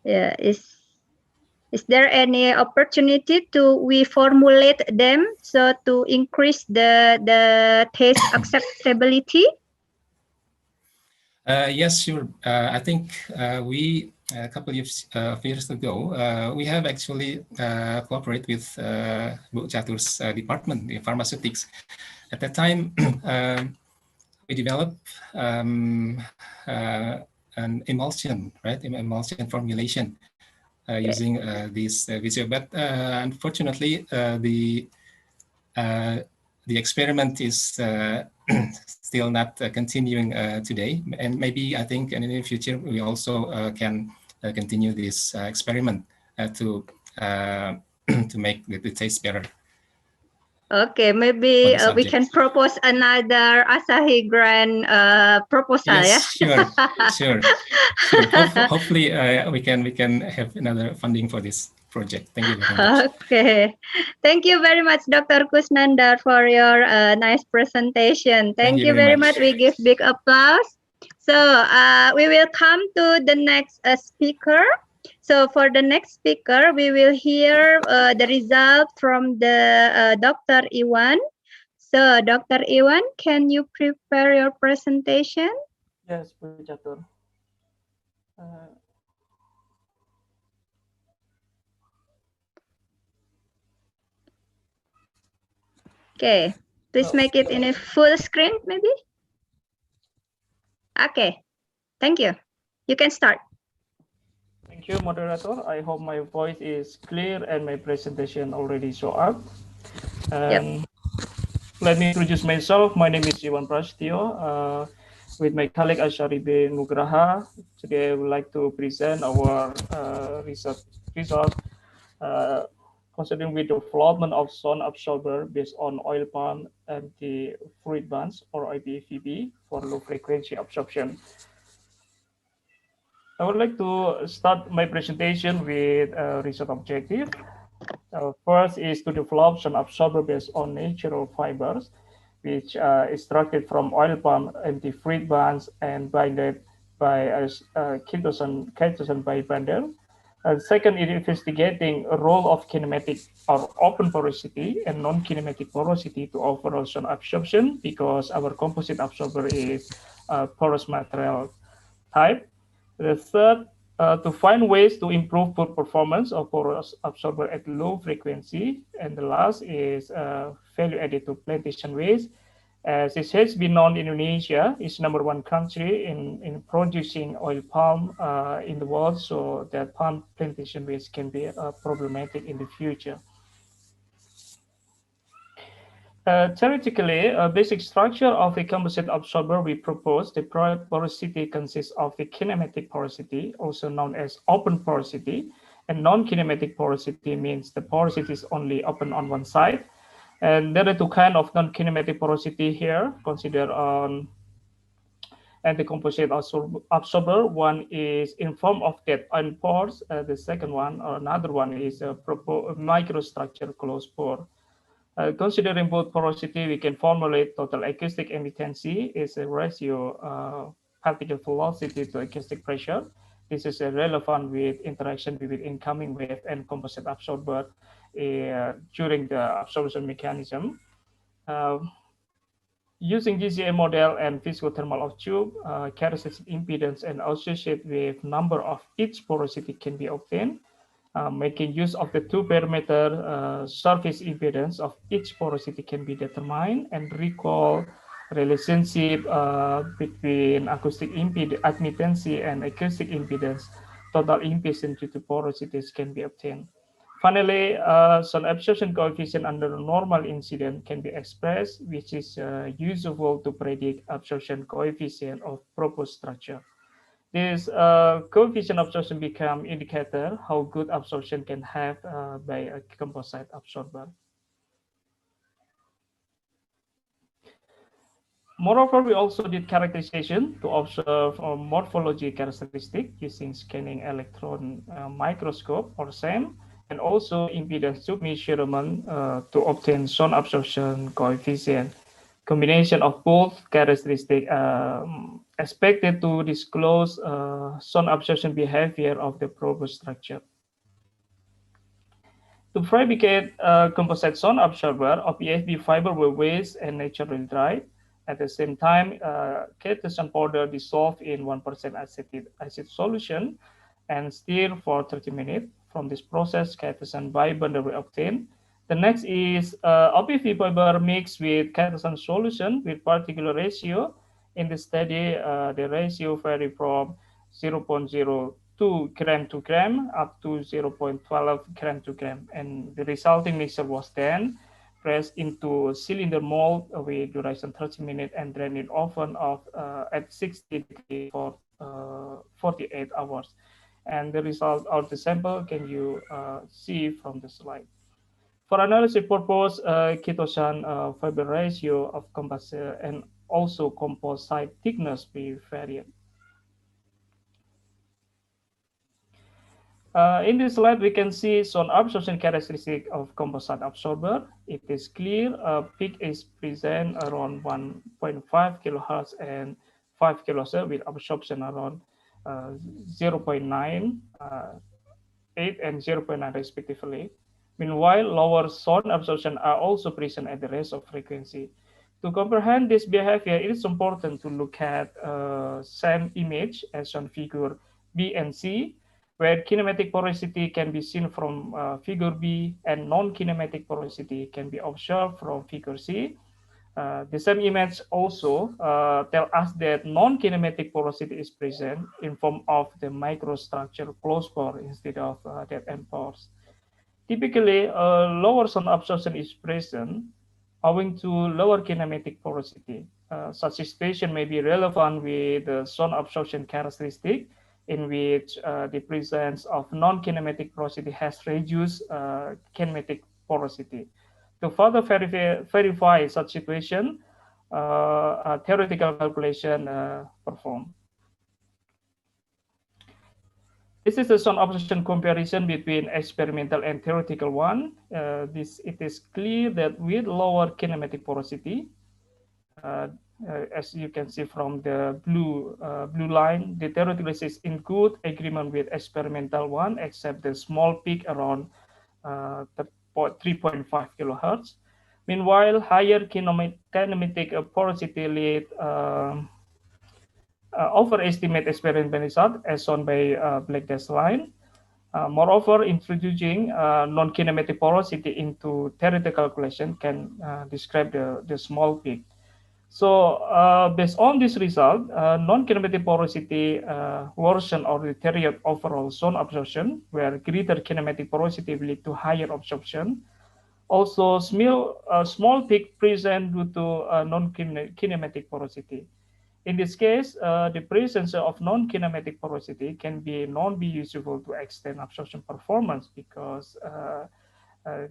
Yeah. Is there any opportunity to reformulate them so to increase the taste acceptability? Yes, sure. I think we a couple of years ago we have actually cooperated with Bu Catur's department, the pharmaceutics. At that time, we developed an emulsion, right? Emulsion formulation using this VCO. But unfortunately, the experiment is still not continuing today. And maybe I think in the future we also can continue this experiment to make the taste better. Okay, maybe we can propose another Asahi grant proposal. Yes, yeah? sure. Hopefully, we can have another funding for this project. Thank you very much. Okay, thank you very much, Dr. Kusnandar, for your nice presentation. Thank you very much. We give big applause. So we will come to the next speaker. So for the next speaker, we will hear the result from the Dr. Iwan. So Dr. Iwan, can you prepare your presentation? Yes, Bu Catur. Uh, Okay, please so, make it in a full screen, maybe. Okay, thank you. You can start. thank you, moderator. I hope my voice is clear and my presentation already show up. And let me introduce myself. My name is Iwan Prastio. With my colleague Ashari B. Nugraha, today I would like to present our research result uh, considering with development of sound absorber based on oil palm anti-fluid bands or IPFB for low frequency absorption. I would like to start my presentation with a research objective. First is to develop some absorber based on natural fibers, which is extracted from oil palm anti-fluid bands and binded by a ketone by bundle. Second is investigating a role of kinematic or open porosity and non-kinematic porosity to overall sound absorption because our composite absorber is porous material type. The third, to find ways to improve performance of porous absorber at low frequency. And the last is value added to plantation waste. As it has been known, Indonesia is #1 country in producing oil palm in the world, so that palm plantation waste can be problematic in the future. Theoretically, a basic structure of the composite absorber we propose, the porosity consists of the kinematic porosity, also known as open porosity, and non-kinematic porosity means the porosity is only open on one side. And there are two kinds of non-kinematic porosity here considered on and the composite absorber. One is in form of dead end pores. The second one or another one is a microstructure closed pore. Considering both porosity, we can formulate total acoustic emittancy is a ratio particle velocity to acoustic pressure. This is relevant with interaction between incoming wave and composite absorber during the absorption mechanism. Uh, Using GCA model and physical thermal of tube, characteristic impedance and associated with number of each porosity can be obtained. Making use of the two parameter surface impedance of each porosity can be determined and recall relationship between acoustic admittancy and acoustic impedance. Total impedance due to porosities can be obtained. Finally, some absorption coefficient under a normal incident can be expressed, which is useful to predict absorption coefficient of proposed structure. This coefficient absorption become indicator how good absorption can have by a composite absorber. Moreover, we also did characterization to observe morphology characteristic using scanning electron microscope or SEM, and also impedance tube measurement to obtain sound absorption coefficient. Combination of both characteristics expected to disclose sound absorption behavior of the proposed structure. To fabricate a composite sound absorber of EFB fiber will waste and naturally dry. At the same time, ketone powder dissolved in 1% acetic acid solution and stir for 30 minutes. From this process, ketone bibonder will obtain. The next is OPV fiber mixed with ketone solution with particular ratio. In the study, the ratio vary from 0.02 gram to gram up to 0.12 gram to gram. And the resulting mixture was then pressed into a cylinder mold with duration 30 minutes and drained in oven at 60 degrees for 48 hours. And the result of the sample can you see from the slide. For analysis purpose, ketone fiber ratio of composite and also composite thickness be varied. In this slide, we can see some absorption characteristic of composite absorber. It is clear peak is present around 1.5 kilohertz and 5 kilohertz with absorption around 0.9 0.8 and 0.9 respectively. Meanwhile, lower sound absorption are also present at the rest of frequency. To comprehend this behavior, it is important to look at same image as on figure B and C, where kinematic porosity can be seen from figure B and non-kinematic porosity can be observed from figure C. The same image also tell us that non-kinematic porosity is present in form of the microstructure closed pore instead of dead-end pores. Typically, lower sound absorption is present owing to lower kinematic porosity. Such situation may be relevant with the sound absorption characteristic in which the presence of non-kinematic porosity has reduced kinematic porosity. To further verify such situation, a theoretical calculation performed. This is a sound absorption comparison between experimental and theoretical one. It is clear that with lower kinematic porosity, as you can see from the blue line, the theoretical is in good agreement with experimental one, except the small peak around 3.5 kilohertz. Meanwhile, higher kinematic porosity lead overestimate experimental result as shown by black dash line. Moreover, introducing non-kinematic porosity into theoretical calculation can describe the small peak. So based on this result, non-kinematic porosity worsen or deteriorate overall zone absorption, where greater kinematic porosity will lead to higher absorption. Also, small peak present due to non-kinematic porosity. In this case, the presence of non-kinematic porosity can be useful to extend absorption performance because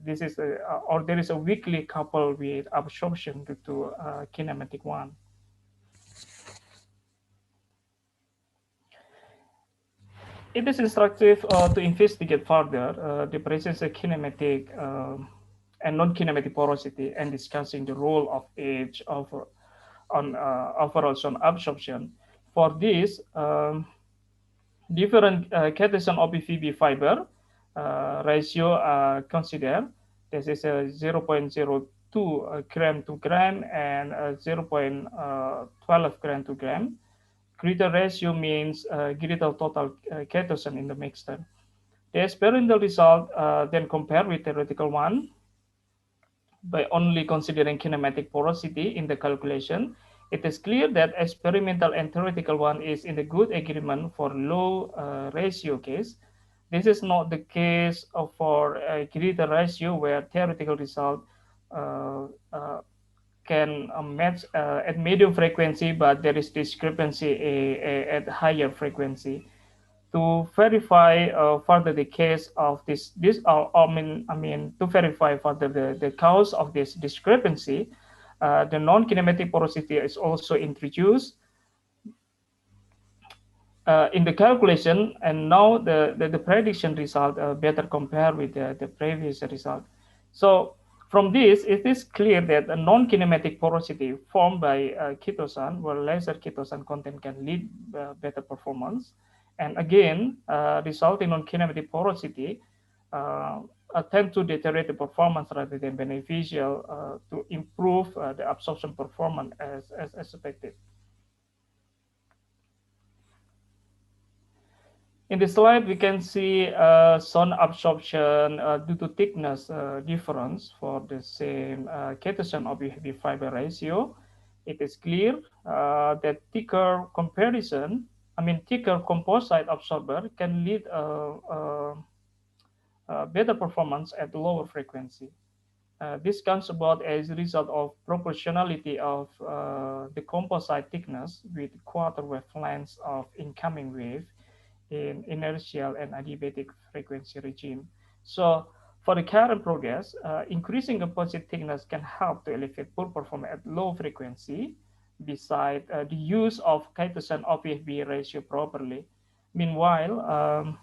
this is or there is a weakly coupled with absorption due to kinematic one. It is instructive to investigate further the presence of kinematic and non-kinematic porosity and discussing the role of each on overall zone absorption. For this, different cation OPVB fiber ratio considered. This is a 0.02 gram to gram and 0.12 gram to gram. Greater ratio means greater total cation in the mixture. The experimental result then compared with theoretical one by only considering kinematic porosity in the calculation. It is clear that experimental and theoretical one is in the good agreement for low ratio case. This is not the case for a greater ratio where theoretical result uh, uh, can match at medium frequency, but there is discrepancy at higher frequency. To verify further the case of to verify further the cause of this discrepancy, the non-kinematic porosity is also introduced in the calculation, and now the prediction result better compare with the previous result. So from this, it is clear that a non-kinematic porosity formed by chitosan, where lesser chitosan content can lead better performance. And again, resulting non-kinematic porosity tend to deteriorate the performance rather than beneficial to improve the absorption performance as expected. In this slide, we can see sound absorption due to thickness difference for the same cation OPV fiber ratio. It is clear that thicker thicker composite absorber can lead better performance at lower frequency. This comes about as a result of proportionality of the composite thickness with quarter wavelengths of incoming wave in inertial and adiabatic frequency regime. So for the current progress, increasing composite thickness can help to elevate poor performance at low frequency beside the use of Kitasan OPFB ratio properly. Meanwhile,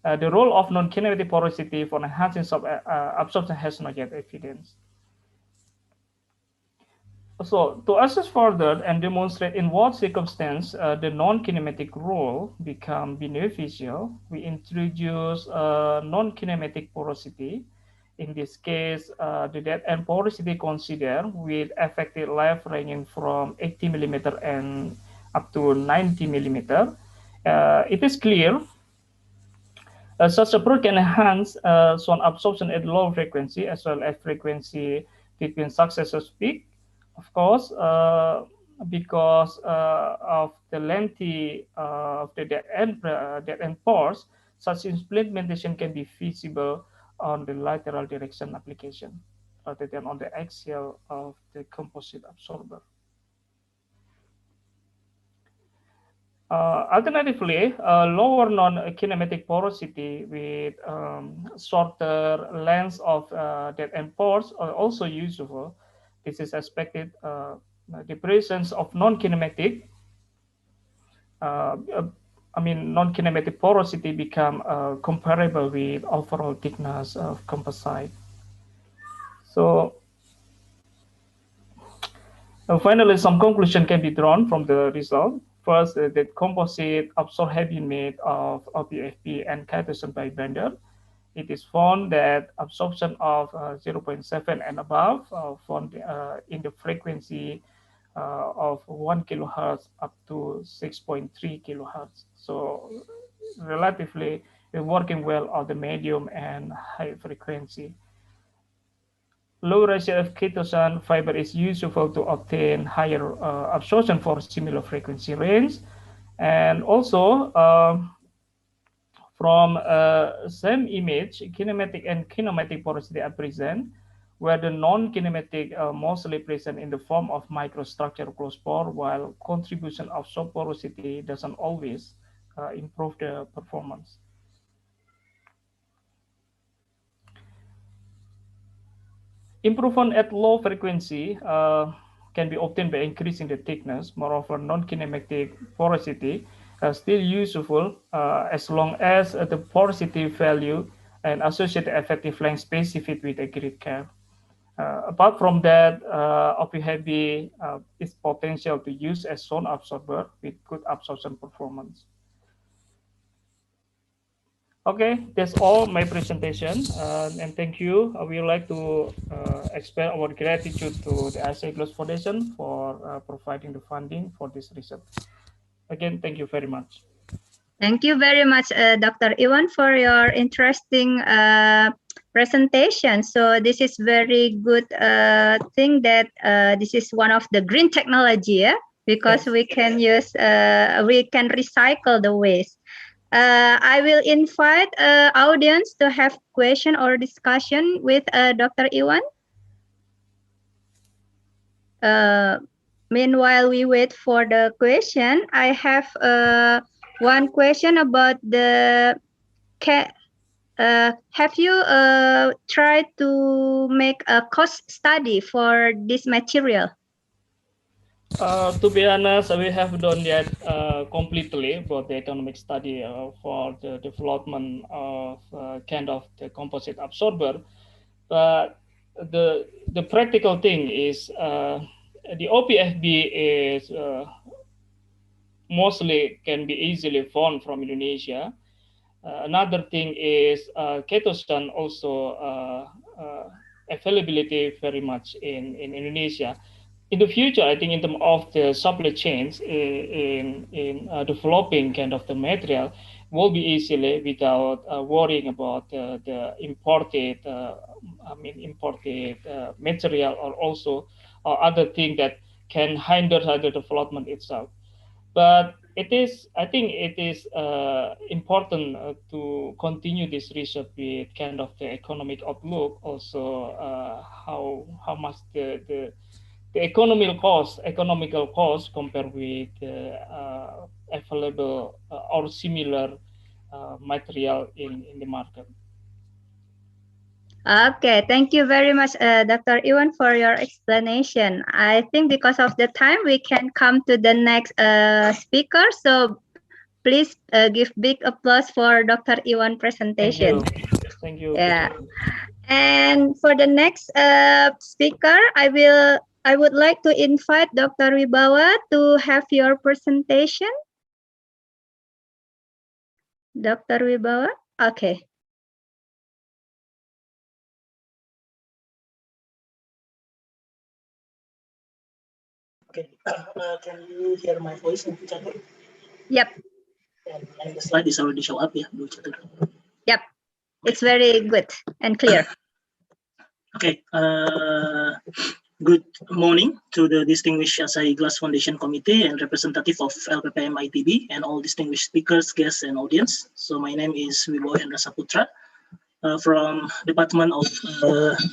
the role of non-kinetic porosity for enhancing absorption has not yet evidence. So to assess further and demonstrate in what circumstance the non-kinematic rule become beneficial, we introduce non-kinematic porosity. In this case, the dead end porosity considered with effective life ranging from 80 millimeter and up to 90 millimeter. It is clear such approach can enhance sound absorption at low frequency as well as frequency between successive peak. Of course, because of the lengthy of the dead end pores, such implementation can be feasible on the lateral direction application rather than on the axial of the composite absorber. Alternatively, lower non-kinematic porosity with shorter lengths of dead end pores are also useful. This is expected. The presence of non-kinematic, uh, uh, non-kinematic porosity become comparable with overall thickness of composite. So finally, some conclusion can be drawn from the result. First, the composite absorber have been made of OPFP and chitosan by blender. It is found that absorption of 0.7 and above found in the frequency of 1 kilohertz up to 6.3 kilohertz. So relatively working well on the medium and high frequency. Low ratio of chitosan fiber is useful to obtain higher absorption for similar frequency range. And also, from same image, kinematic and kinematic porosity are present, where the non-kinematic mostly present in the form of microstructure closed pore, while contribution of soft porosity doesn't always improve the performance. Improvement at low frequency can be obtained by increasing the thickness. Moreover, non-kinematic porosity still useful as long as the porosity value and associated effective length specified with a great care. Apart from that, OPHB is potential to use as sound absorber with good absorption performance. Okay, that's all my presentation, and thank you. We would like to express our gratitude to the Asahi Glass Foundation for providing the funding for this research. Again, thank you very much. Thank you very much, Dr. Iwan, for your interesting presentation. So this is very good thing that this is one of the green technology, yeah? Because Yes. we can use, we can recycle the waste. I will invite audience to have question or discussion with Dr. Iwan. Meanwhile, we wait for the question. I have one question about the have you tried to make a cost study for this material? To be honest, we have done that completely about the economic study for the development of kind of the composite absorber. But the practical thing is the OPFB is mostly can be easily found from Indonesia. Another thing is chitosan also availability very much in Indonesia. In the future, I think in terms of the supply chains in developing kind of the material will be easily without worrying about the imported, imported material or also other thing that can hinder the development itself. But it is, I think it is important to continue this research with kind of the economic outlook, also how much the economical cost compared with available or similar material in the market. Okay, thank you very much, Dr. Iwan, for your explanation. I think because of the time, we can come to the next speaker. So please give big applause for Dr. Iwan presentation. Thank you. Yeah. And for the next speaker, I I would like to invite Dr. Wibawa to have your presentation. Dr. Wibawa? Okay. Okay, can you hear my voice, Bu Catur? Yep. And the slide is already show up, yeah, Bu Catur? Yep, it's very good and clear. Okay, good morning to the distinguished Asahi Glass Foundation Committee and representative of LPPM ITB and all distinguished speakers, guests, and audience. So my name is Wibawa Hendra Saputra from Department of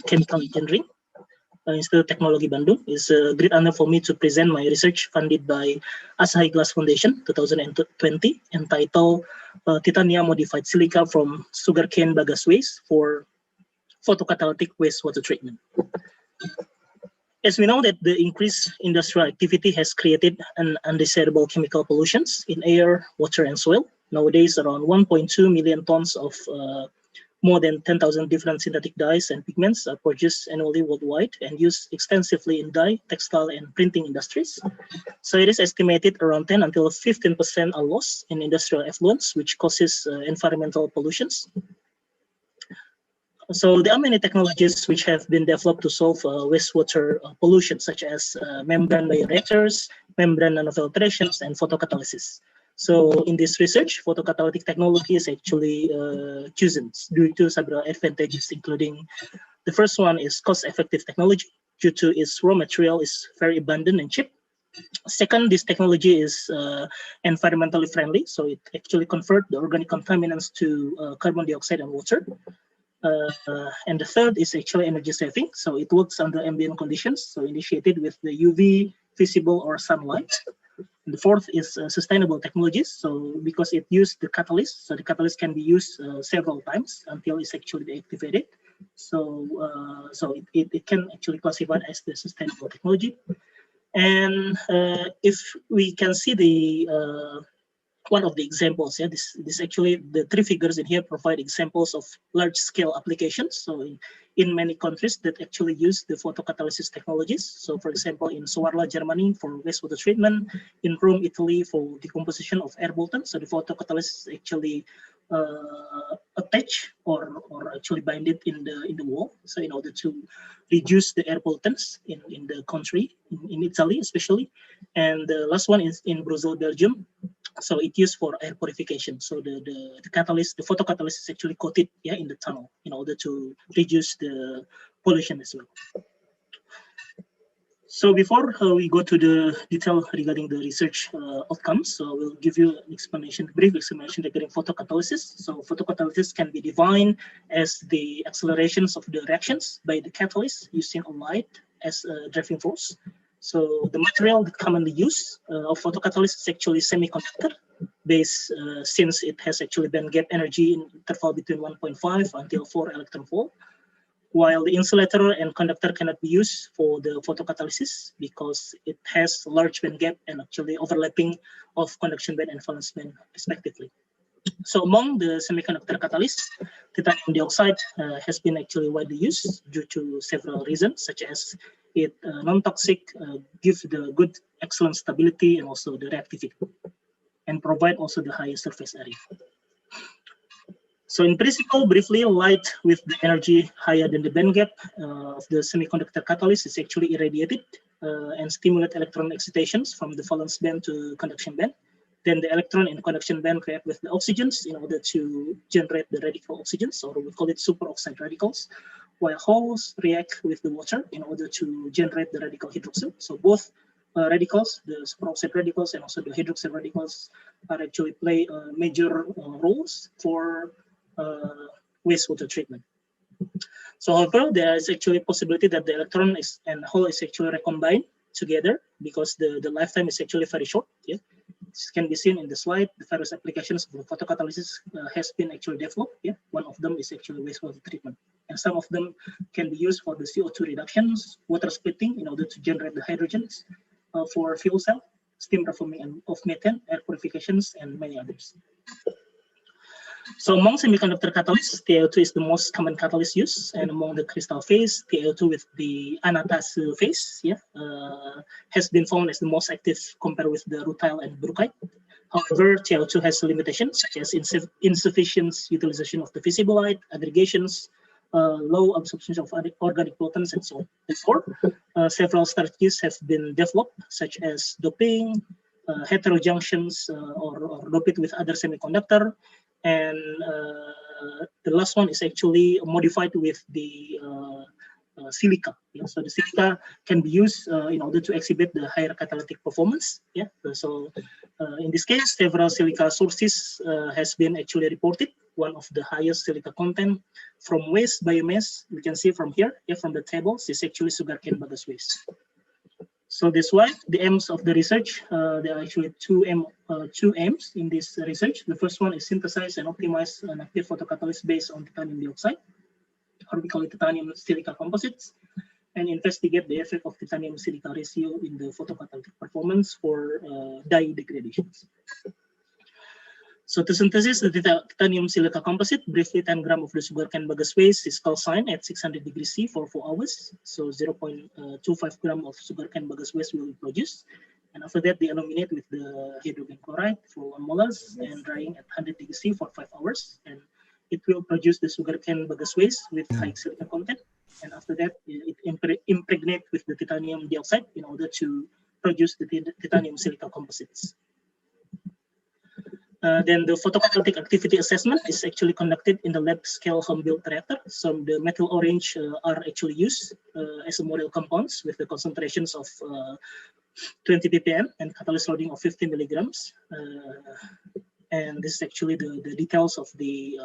Chemical Engineering, Institute of Technology Bandung. It's a great honor for me to present my research funded by Asahi Glass Foundation 2020 entitled Titanium Modified Silica from Sugarcane Bagasse Waste for Photocatalytic Wastewater Treatment. As we know that the increased industrial activity has created an undesirable chemical pollutions in air, water, and soil. Nowadays, around 1.2 million tons of more than 10,000 different synthetic dyes and pigments are produced annually worldwide and used extensively in dye, textile, and printing industries. So it is estimated around 10 until 15% are lost in industrial effluents, which causes environmental pollutions. So there are many technologies which have been developed to solve wastewater pollution, such as membrane bioreactors, membrane nanofiltrations, and photocatalysis. So in this research, photocatalytic technology is actually chosen due to several advantages, including the first one is cost-effective technology due to its raw material is very abundant and cheap. Second, this technology is environmentally friendly, so it actually converts the organic contaminants to carbon dioxide and water. And the third is actually energy saving. So it works under ambient conditions, so initiated with the UV, visible, or sunlight. And the fourth is sustainable technologies. So because it used the catalyst, so the catalyst can be used several times until it's actually deactivated. So it can actually classified as the sustainable technology. And if we can see the one of the examples, yeah, this actually the three figures in here provide examples of large scale applications. So in many countries that actually use the photocatalysis technologies. So for example, in Sawarla, Germany for wastewater treatment, in Rome, Italy for decomposition of air pollutants. So the photocatalysis actually attach or actually bind it in the wall. So in order to reduce the air pollutants in the country, in Italy especially. And the last one is in Brussels, Belgium. So it used for air purification. So the catalyst, the photocatalyst is actually coated in the tunnel in order to reduce the pollution as well. So before we go to the detail regarding the research outcomes, so we'll give you an explanation, brief explanation regarding photocatalysis. So photocatalysis can be defined as the accelerations of the reactions by the catalyst using a light as a driving force. So the material that commonly used of photocatalyst is actually semiconductor based since it has actually band gap energy in interval between 1.5 until 4 electron volt. While the insulator and conductor cannot be used for the photocatalysis because it has large band gap and actually overlapping of conduction band and valence band respectively. So among the semiconductor catalysts, titanium dioxide has been actually widely used due to several reasons, such as it non-toxic, gives the good excellent stability and also the reactivity, and provide also the highest surface area. So in principle, briefly, light with the energy higher than the band gap of the semiconductor catalyst is actually irradiated and stimulate electron excitations from the valence band to conduction band. Then the electron in conduction band react with the oxygens in order to generate the radical oxygens, or we call it superoxide radicals, while holes react with the water in order to generate the radical hydroxyl. So both radicals, the superoxide radicals and also the hydroxyl radicals, are actually play major roles for wastewater treatment. So however, there is actually a possibility that the electron and hole is actually recombined together because the lifetime is actually very short. Yeah, this can be seen in the slide. The various applications of photocatalysis has been actually developed. Yeah, one of them is actually wastewater treatment, and some of them can be used for the CO2 reductions, water splitting in order to generate the hydrogens for fuel cell, steam reforming of methane, air purifications, and many others. So among semiconductor catalysts, TiO2 is the most common catalyst used, and among the crystal phase, TiO2 with the anatase phase, has been found as the most active compared with the rutile and brucite. However, TiO2 has limitations such as insufficient utilization of the visible light, aggregations, low absorption of organic pollutants, and so on. Therefore, several strategies have been developed, such as doping, heterojunctions, or dope it with other semiconductor, and the last one is actually modified with the silica. So the silica can be used in order to exhibit the higher catalytic performance. So in this case, several silica sources has been actually reported. One of the highest silica content from waste biomass, we can see from here, from the tables, is actually sugarcane bagasse waste. So that's why the aims of the research, there are actually two aims in this research. The first one is synthesize and optimize an active photocatalyst based on titanium dioxide, or we call it titanium silica composites, and investigate the effect of titanium silica ratio in the photocatalytic performance for dye degradations. So to synthesis the titanium silica composite, briefly 10 grams of the sugarcane bagasse waste is calcined at 600 degrees C for 4 hours. So 0.25 grams of sugarcane bagasse waste will be produced. And after that, they illuminate with the hydrogen chloride for 1 molar and drying at 100 degrees C for 5 hours. And it will produce the sugarcane bagasse waste with high silica content. And after that, it impregnate with the titanium dioxide in order to produce the titanium silica composites. Then the photocatalytic activity assessment is actually conducted in the lab scale home built reactor. So the metal orange are actually used as a model compounds with the concentrations of 20 ppm and catalyst loading of 50 milligrams. And this is actually the details of the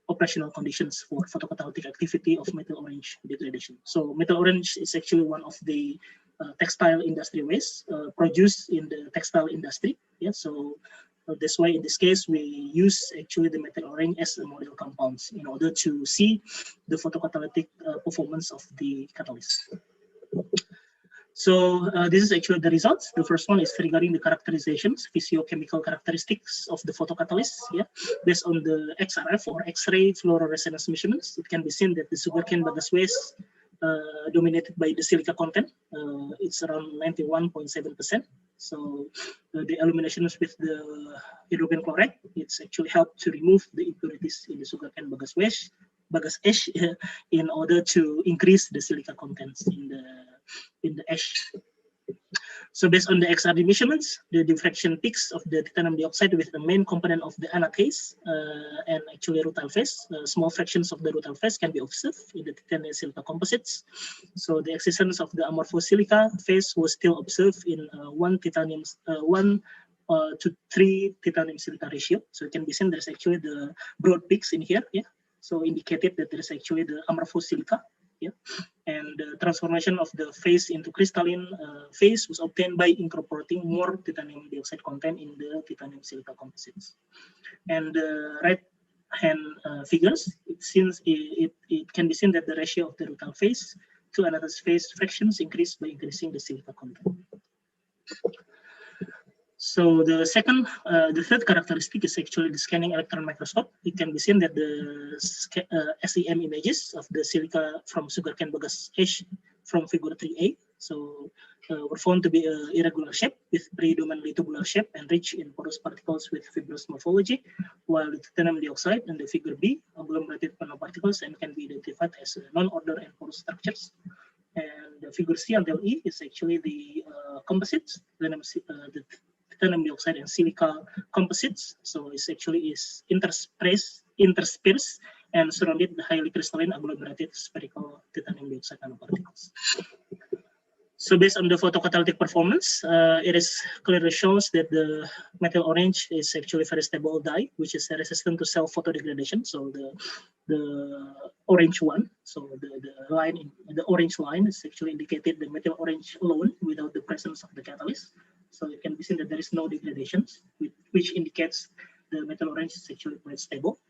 operational conditions for photocatalytic activity of metal orange degradation. So metal orange is actually one of the textile industry waste produced in the textile industry. So that's why in this case we use actually the metal orange as a model compounds in order to see the photocatalytic performance of the catalyst. So this is actually the results. The first one is regarding the characterizations, physiochemical characteristics of the photocatalyst. Based on the XRF or X-ray fluorescence measurements, it can be seen that the sugarcane bagasse waste dominated by the silica content. It's around 91.7%. So the illuminations with the hydrogen chloride, it's actually helped to remove the impurities in the sugarcane bagasse ash in order to increase the silica contents in the ash. So based on the XRD measurements, the diffraction peaks of the titanium dioxide with the main component of the anatase and actually rutile phase, small fractions of the rutile phase can be observed in the titanium silica composites. So the existence of the amorphous silica phase was still observed in 1 to 3 titanium silica ratio. So it can be seen there's actually the broad peaks in here. So indicated that there is actually the amorphous silica. And the transformation of the phase into crystalline phase was obtained by incorporating more titanium dioxide content in the titanium silica composites. And the right hand figures, it can be seen that the ratio of the rutile phase to anatase phase fractions increased by increasing the silica content. So the third characteristic is actually the scanning electron microscope. It can be seen that the SEM images of the silica from sugarcane bagasse ash from figure 3A. So were found to be an irregular shape with predominantly tubular shape and rich in porous particles with fibrous morphology, while the titanium dioxide in the figure B agglomerated nanoparticles and can be identified as non-order and porous structures. And the figure C until E is actually the composites, the titanium dioxide and silica composites. So it's actually interspersed and surrounded the highly crystalline agglomerated spherical titanium dioxide nanoparticles. So based on the photocatalytic performance, it is clearly shows that the metal orange is actually very stable dye, which is resistant to self photodegradation. So the orange one, so the orange line is actually indicated the metal orange alone without the presence of the catalyst. So it can be seen that there is no degradations, which indicates the metal orange is actually quite stable.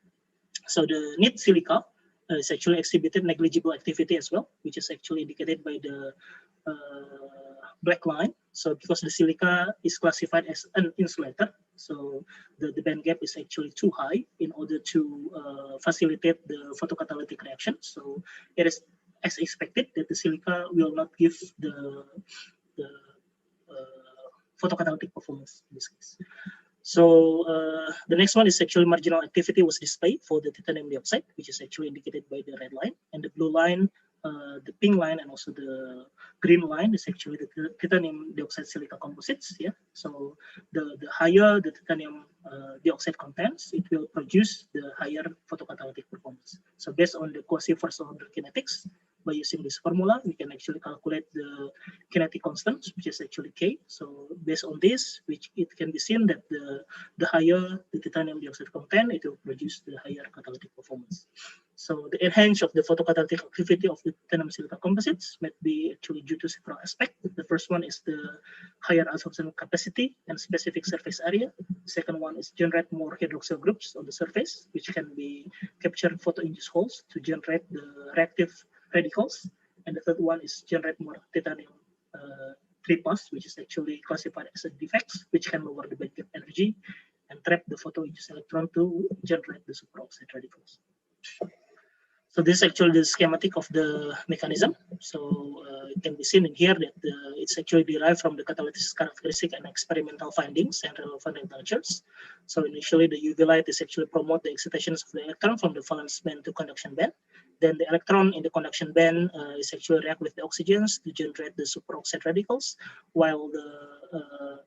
So the neat silica is actually exhibited negligible activity as well, which is actually indicated by the black line So because the silica is classified as an insulator, so the band gap is actually too high in order to facilitate the photocatalytic reaction. So it is as expected that the silica will not give the photocatalytic performance in this case. So the next one is actually marginal activity was displayed for the titanium dioxide, which is actually indicated by the red line, and the blue line, the pink line, and also the green line is actually the titanium dioxide silica composites. Yeah. So the higher the titanium dioxide contents, it will produce the higher photocatalytic performance. So based on the quasi first order kinetics, by using this formula, we can actually calculate the kinetic constant, which is actually K. So based on this, which it can be seen that the higher the titanium dioxide content, it will produce the higher catalytic performance. So the enhance of the photocatalytic activity of the titanium silica composites might be actually due to several aspects. The first one is the higher absorption capacity and specific surface area. The second one is generate more hydroxyl groups on the surface, which can be captured photo-induced holes to generate the reactive radicals, and the third one is generate more titanium 3+, which is actually classified as a defects, which can lower the band gap energy and trap the photo-induced electron to generate the superoxide radicals. So this is actually the schematic of the mechanism. So it can be seen in here that it's actually derived from the catalysis characteristic and experimental findings and relevant literatures. So initially the UV light is actually promote the excitations of the electron from the valence band to conduction band. Then the electron in the conduction band is actually react with the oxygens to generate the superoxide radicals, while the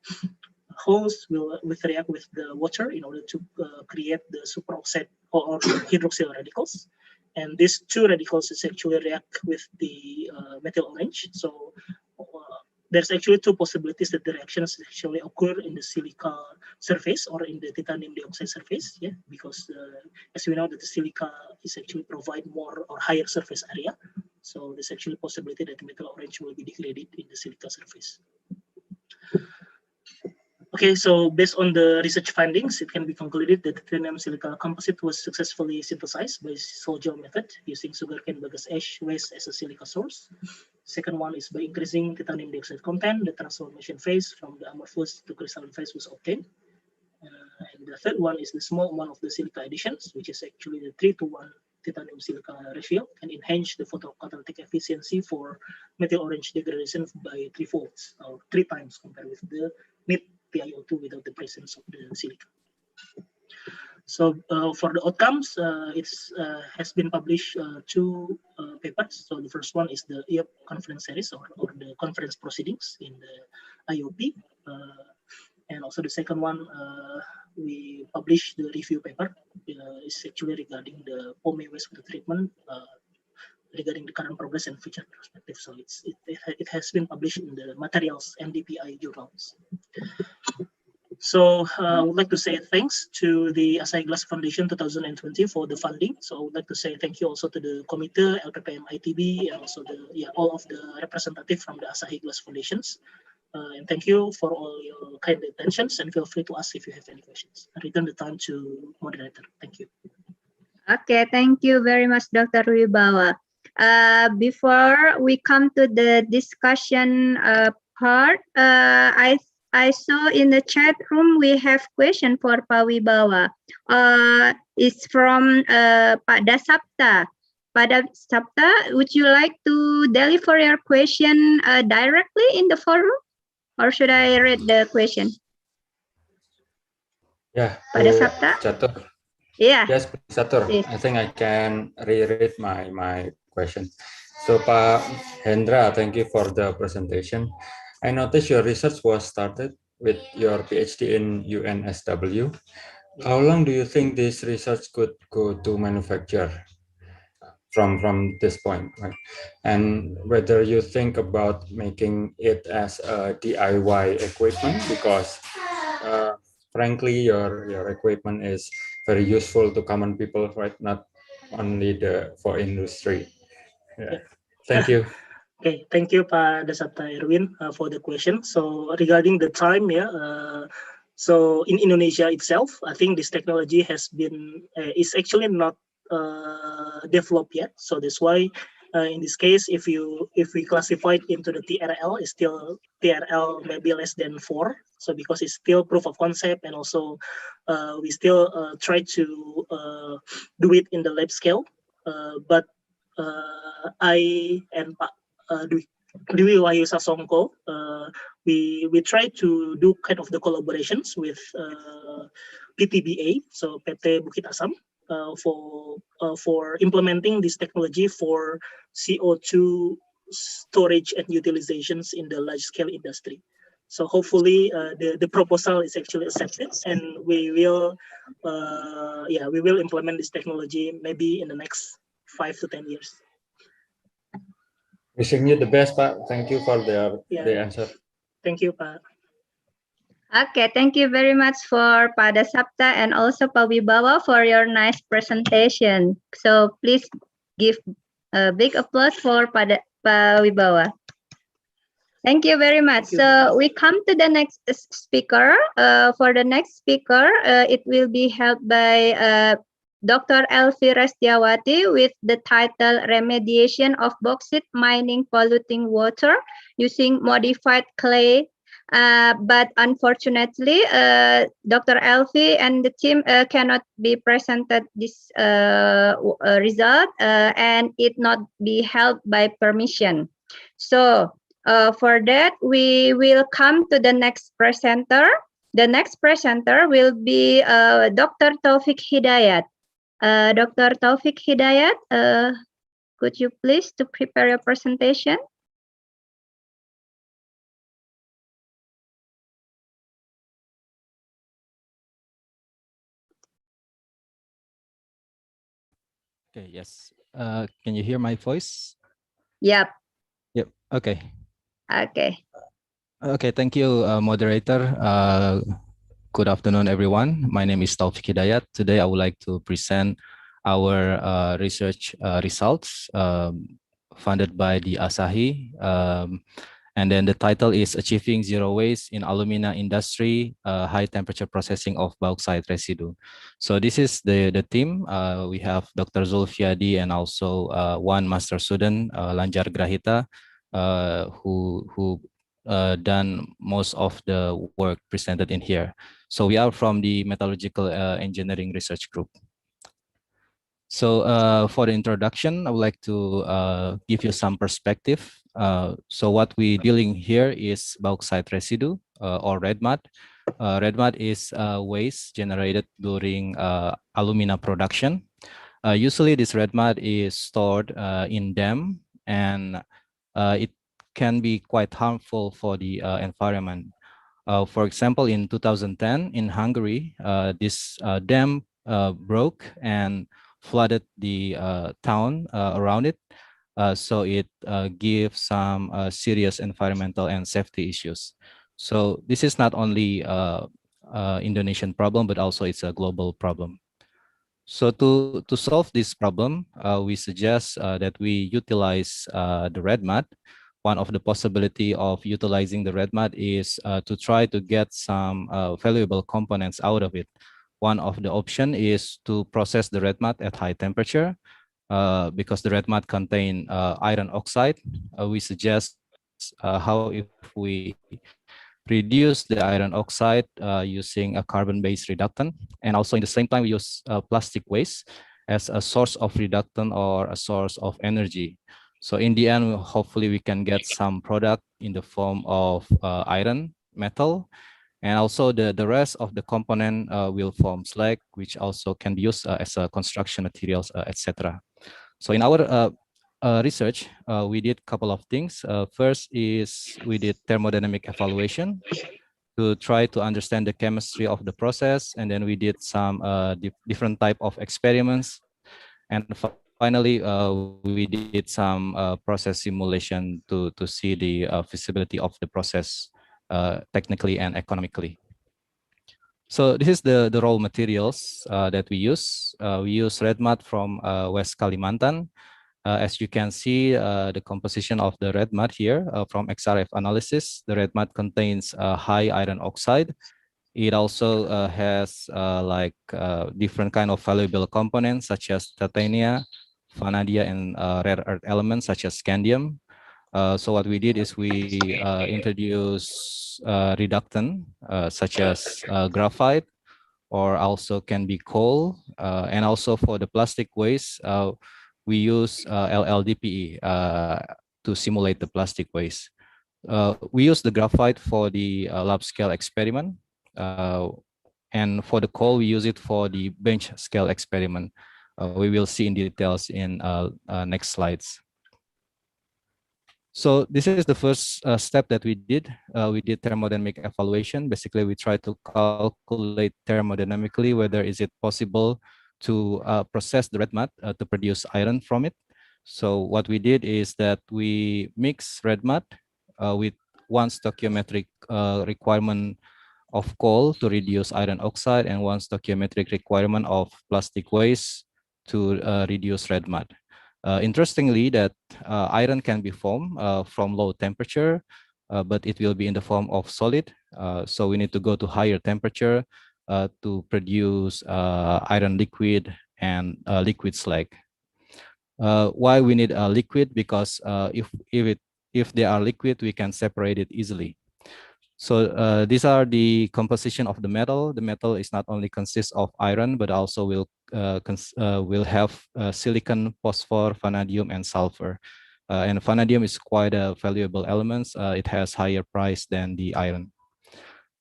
holes will react with the water in order to create the superoxide or hydroxyl radicals. And these two radicals is actually react with the methyl orange. So there's actually two possibilities that the reactions actually occur in the silica surface or in the titanium dioxide surface. Yeah, because as we know that the silica is actually provide more or higher surface area. So there's actually a possibility that the methyl orange will be degraded in the silica surface. Okay, so based on the research findings, it can be concluded that the titanium silica composite was successfully synthesized by Sol-Gel method using sugarcane bagasse ash waste as a silica source. Second one is by increasing titanium dioxide content, the transformation phase from the amorphous to crystalline phase was obtained. And the third one is the small amount of the silica additions, which is actually the 3:1 titanium silica ratio, can enhance the photocatalytic efficiency for methyl orange degradation by 3-fold or 3 times compared with the mid PiO2 without the presence of the silica. So for the outcomes, it has been published 2 papers. So the first one is the IOP conference series or the conference proceedings in the IOP. And also the second one, we published the review paper. It's actually regarding the POME wastewater treatment, regarding the current progress and future perspective. So it has been published in the materials MDPI journals. So I would like to say thanks to the Asahi Glass Foundation 2020 for the funding. So I would like to say thank you also to the committee, LPPM ITB, and also all of the representatives from the Asahi Glass Foundations. And thank you for all your kind attentions, and feel free to ask if you have any questions. I return the time to moderator. Thank you. Okay, thank you very much, Dr. Wibawa. Before we come to the discussion part, I saw in the chat room we have question for Pak Wibawa. It's from Pak Dasapta. Pak Dasapta, would you like to deliver your question directly in the forum? Or should I read the question? Yeah, Pada Sabta? Catur. Yeah. Yes, Catur. Yes. I think I can reread my question. So, Pak Hendra, thank you for the presentation. I noticed your research was started with your PhD in UNSW. How long do you think this research could go to manufacture from this point, right? And whether you think about making it as a DIY equipment, because frankly your equipment is very useful to common people, right? Not only for industry. Yeah. Thank you. Okay, thank you, Pak Dasapta Erwin, for the question. So regarding the time, so in Indonesia itself, I think this technology has been is actually not developed yet. So that's why In this case, if we classify it into the TRL, it's still TRL maybe less than 4. So because it's still proof of concept, and also we still try to do it in the lab scale. But I and Pak Dwi Wahyu Sasongko, we try to do kind of the collaborations with PTBA, so PT Bukit Asam, for implementing this technology for CO2 storage and utilizations in the large scale industry. So hopefully the proposal is actually accepted, and we will implement this technology maybe in the next 5 to 10 years. Wishing you the best, Pak. Thank you for the answer. Thank you, Pak. Okay, thank you very much for Pak Sapta and also Pak Wibawa for your nice presentation. So please give a big applause for Pak Wibawa. Thank you very much. So we come to the next speaker. For the next speaker, it will be held by Dr. Elvi Restiawati with the title Remediation of Bauxite Mining Polluting Water Using Modified Clay. But unfortunately, Dr. Elvi and the team cannot be presented this result and it not be held by permission. So for that, we will come to the next presenter. The next presenter will be Dr. Taufik Hidayat. Dr. Taufik Hidayat, could you please to prepare your presentation? Okay, yes. Can you hear my voice? Yep. Yep, okay. Okay. Okay, thank you, moderator. Good afternoon, everyone. My name is Taufik Hidayat. Today, I would like to present our research results funded by the Asahi. And then the title is Achieving Zero Waste in Alumina Industry, High Temperature Processing of Bauxite Residue. So this is the team. We have Dr. Zulfiadi and also one master student, Lanjar Grahita, who done most of the work presented in here. So we are from the Metallurgical Engineering Research Group. So for the introduction, I would like to give you some perspective. So what we're dealing here is bauxite residue or red mud. Red mud is waste generated during alumina production. Usually this red mud is stored in dam, and it can be quite harmful for the environment. For example, in 2010 in Hungary, this dam broke and flooded the town around it. So it gives some serious environmental and safety issues. So this is not only Indonesian problem, but also it's a global problem. So to solve this problem, we suggest that we utilize the red mud. One of the possibility of utilizing the red mud is to try to get some valuable components out of it. One of the option is to process the red mud at high temperature because the red mud contain iron oxide. We suggest how if we reduce the iron oxide using a carbon-based reductant, and also in the same time we use plastic waste as a source of reductant or a source of energy. So in the end, hopefully we can get some product in the form of iron, metal, and also the rest of the component will form slag, which also can be used as a construction materials, etc. So in our research, we did a couple of things. First is we did thermodynamic evaluation to try to understand the chemistry of the process, and then we did some different type of experiments, and finally we did some process simulation to see the feasibility of the process technically and economically. So this is the raw materials that we use. We use red mud from West Kalimantan. As you can see, the composition of the red mud here from XRF analysis, the red mud contains high iron oxide. It also has different kind of valuable components such as titania, vanadium and rare earth elements such as scandium. So what we did is we introduce reductant such as graphite, or also can be coal. And also for the plastic waste, we use LLDPE to simulate the plastic waste. We use the graphite for the lab scale experiment. And for the coal, we use it for the bench scale experiment. We will see in details in next slides. So this is the first step that we did. We did thermodynamic evaluation. Basically, we try to calculate thermodynamically whether is it possible to process the red mud to produce iron from it. So what we did is that we mix red mud with one stoichiometric requirement of coal to reduce iron oxide and one stoichiometric requirement of plastic waste to reduce red mud. Interestingly, that iron can be formed from low temperature, but it will be in the form of solid. So we need to go to higher temperature to produce iron liquid and liquid slag. Why we need a liquid? Because if they are liquid, we can separate it easily. So these are the composition of the metal. The metal is not only consists of iron, but also will have silicon, phosphor, vanadium, and sulfur. And vanadium is quite a valuable element. It has higher price than the iron.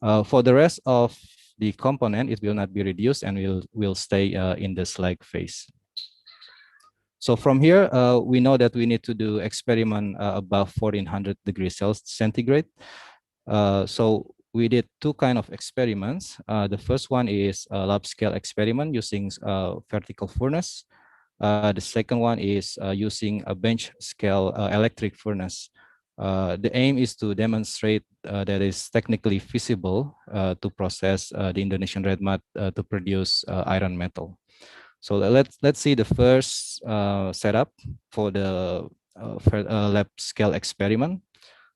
For the rest of the component, it will not be reduced and will stay in the slag phase. So from here, we know that we need to do experiment above 1400 degrees centigrade. So we did two kind of experiments. The first one is a lab scale experiment using vertical furnace. The second one is using a bench scale electric furnace. The aim is to demonstrate that it's technically feasible to process the Indonesian red mud to produce iron metal. So let's see the first setup for the lab scale experiment.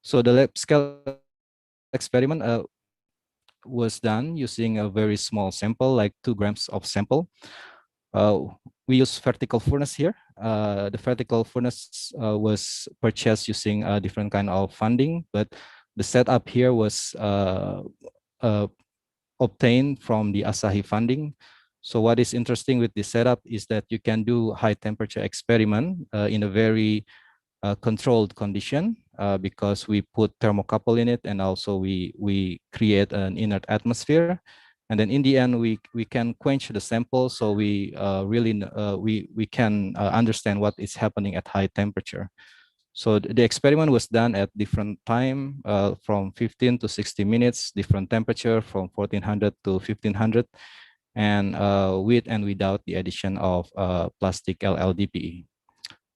So the lab scale experiment was done using a very small sample, like 2 grams of sample. We use vertical furnace here. The vertical furnace was purchased using a different kind of funding, but the setup here was obtained from the Asahi funding. So what is interesting with this setup is that you can do high temperature experiment in a very controlled condition because we put thermocouple in it, and also we create an inert atmosphere. And then in the end, we can quench the sample, so we we can understand what is happening at high temperature. So the experiment was done at different time, from 15 to 60 minutes, different temperature from 1400 to 1500, and with and without the addition of plastic LLDPE.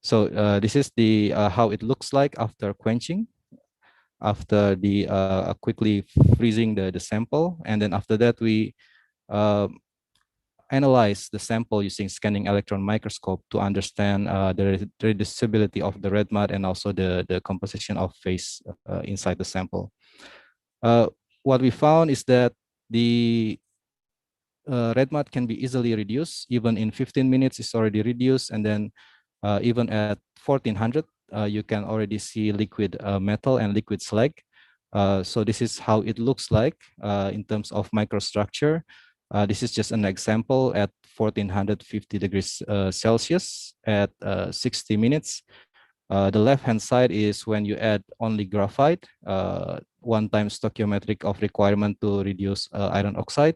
So this is the how it looks like after quenching, after the quickly freezing the sample, and then after that we analyze the sample using scanning electron microscope to understand the reducibility of the red mud and also the composition of phase inside the sample. What we found is that the red mud can be easily reduced. Even in 15 minutes, it's already reduced, and then even at 1400, you can already see liquid metal and liquid slag. So this is how it looks like in terms of microstructure. This is just an example at 1450 degrees Celsius at 60 minutes. The left-hand side is when you add only graphite, 1 time stoichiometric of requirement to reduce iron oxide.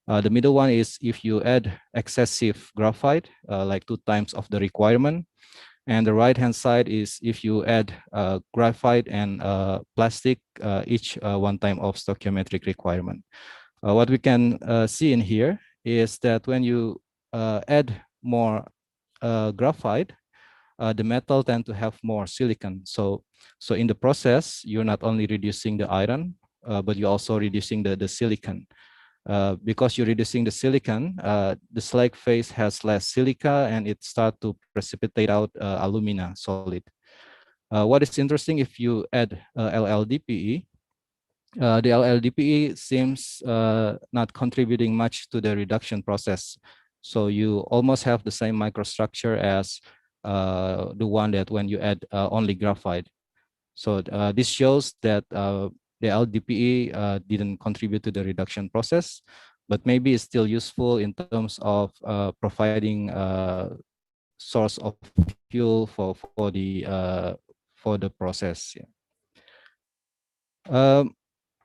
The middle one is if you add excessive graphite, like 2 times of the requirement. And the right-hand side is if you add graphite and plastic, each 1 time of stoichiometric requirement. What we can see in here is that when you add more graphite, the metal tend to have more silicon. So in the process, you're not only reducing the iron, but you're also reducing the silicon. Because you're reducing the silicon, the slag phase has less silica and it starts to precipitate out alumina solid. What is interesting, if you add LLDPE, the LLDPE seems not contributing much to the reduction process. So you almost have the same microstructure as the one that when you add only graphite. So this shows that the LDPE didn't contribute to the reduction process, but maybe it's still useful in terms of providing source of fuel for the process. Yeah.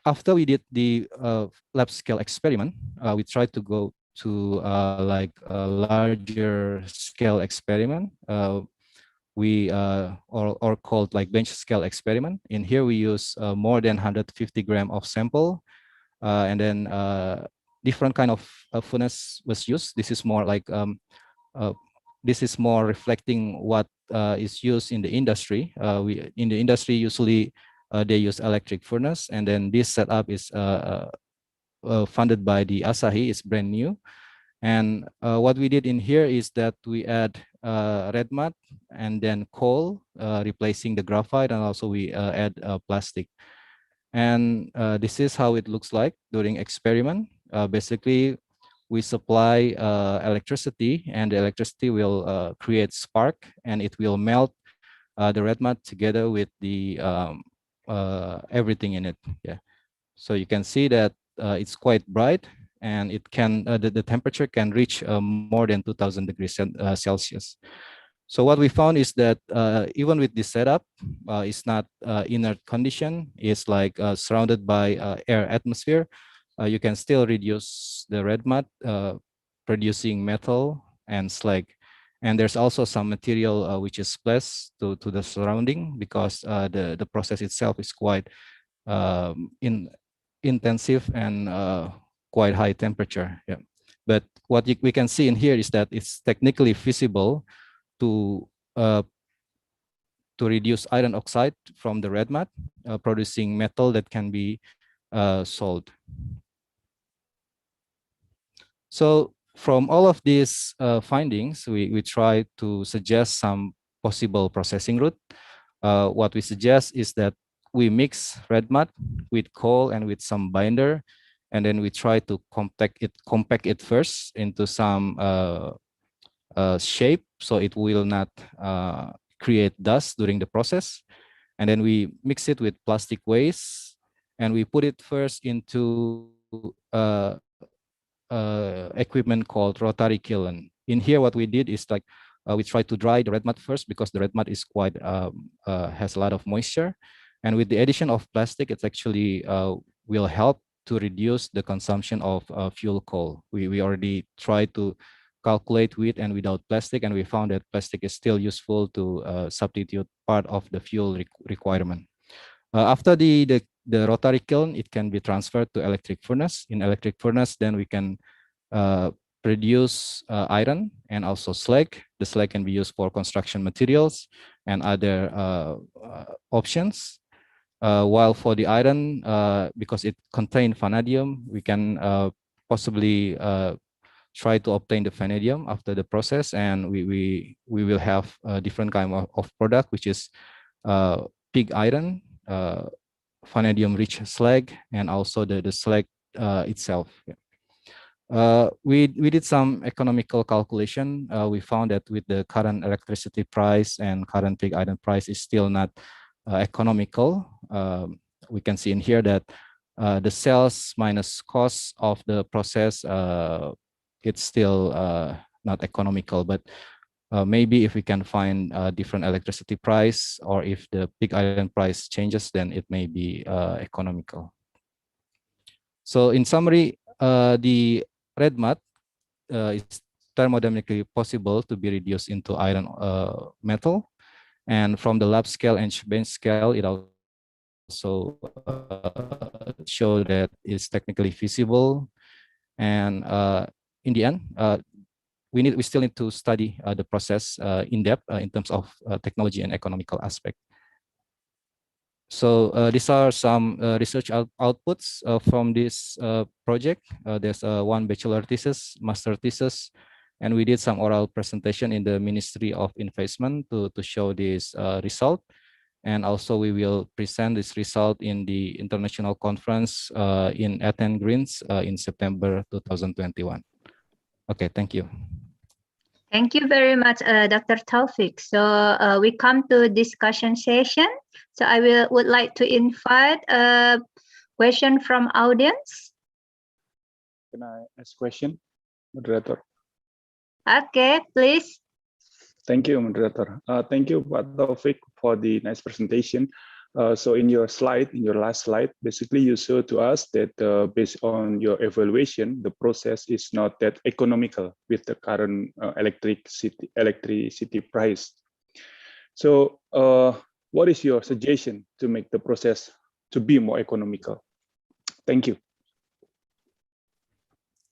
After we did the lab scale experiment, we tried to go to like a larger scale experiment. We or called like bench scale experiment. In here, we use more than 150 gram of sample, and then different kind of furnace was used. This is more like this is more reflecting what is used in the industry. We in the industry usually they use electric furnace, and then this setup is funded by the Asahi. It's brand new. And what we did in here is that we add red mud and then coal, replacing the graphite, and also we add plastic. And this is how it looks like during experiment. Basically, we supply electricity, and the electricity will create spark, and it will melt the red mud together with the everything in it. Yeah. So you can see that it's quite bright, and it can the temperature can reach more than 2000 degrees Celsius. So what we found is that even with this setup, it's not inert condition. It's like surrounded by air atmosphere. You can still reduce the red mud, producing metal and slag. And there's also some material which is splashed to the surrounding, because the process itself is quite intensive and quite high temperature. Yeah. But what we can see in here is that it's technically feasible to reduce iron oxide from the red mud, producing metal that can be sold. So from all of these findings, we try to suggest some possible processing route. What we suggest is that we mix red mud with coal and with some binder, and then we try to compact it first into some shape, so it will not create dust during the process. And then we mix it with plastic waste, and we put it first into equipment called rotary kiln. In here, what we did is like we tried to dry the red mud first, because the red mud is quite has a lot of moisture, and with the addition of plastic, it's actually will help to reduce the consumption of fuel coal. We already tried to calculate with and without plastic, and we found that plastic is still useful to substitute part of the fuel requirement. After the rotary kiln, it can be transferred to electric furnace. In electric furnace, then we can produce iron and also slag. The slag can be used for construction materials and other options. While for the iron, because it contains vanadium, we can possibly try to obtain the vanadium after the process, and we will have a different kind of product, which is pig iron, vanadium-rich slag, and also the slag itself. We did some economical calculation. We found that with the current electricity price and current pig iron price is still not economical. We can see in here that the sales minus cost of the process, it's still not economical, but maybe if we can find a different electricity price, or if the pig iron price changes, then it may be economical. So in summary, the red mud is thermodynamically possible to be reduced into iron metal. And from the lab scale and bench scale, it also show that it's technically feasible. And in the end, we still need to study the process in depth in terms of technology and economical aspect. So these are some research outputs from this project. There's one bachelor thesis, master thesis, and we did some oral presentation in the Ministry of Investment to show this result. And also we will present this result in the international conference in Athens, Greece in September 2021. Okay, thank you. Thank you very much, Dr. Taufik. So we come to discussion session. So I would like to invite a question from audience. Can I ask question, moderator? Okay, please. Thank you, moderator. Thank you, Pak Taufik, for the nice presentation. So in your slide, in your last slide, basically you show to us that based on your evaluation, the process is not that economical with the current electricity price. So what is your suggestion to make the process to be more economical? Thank you.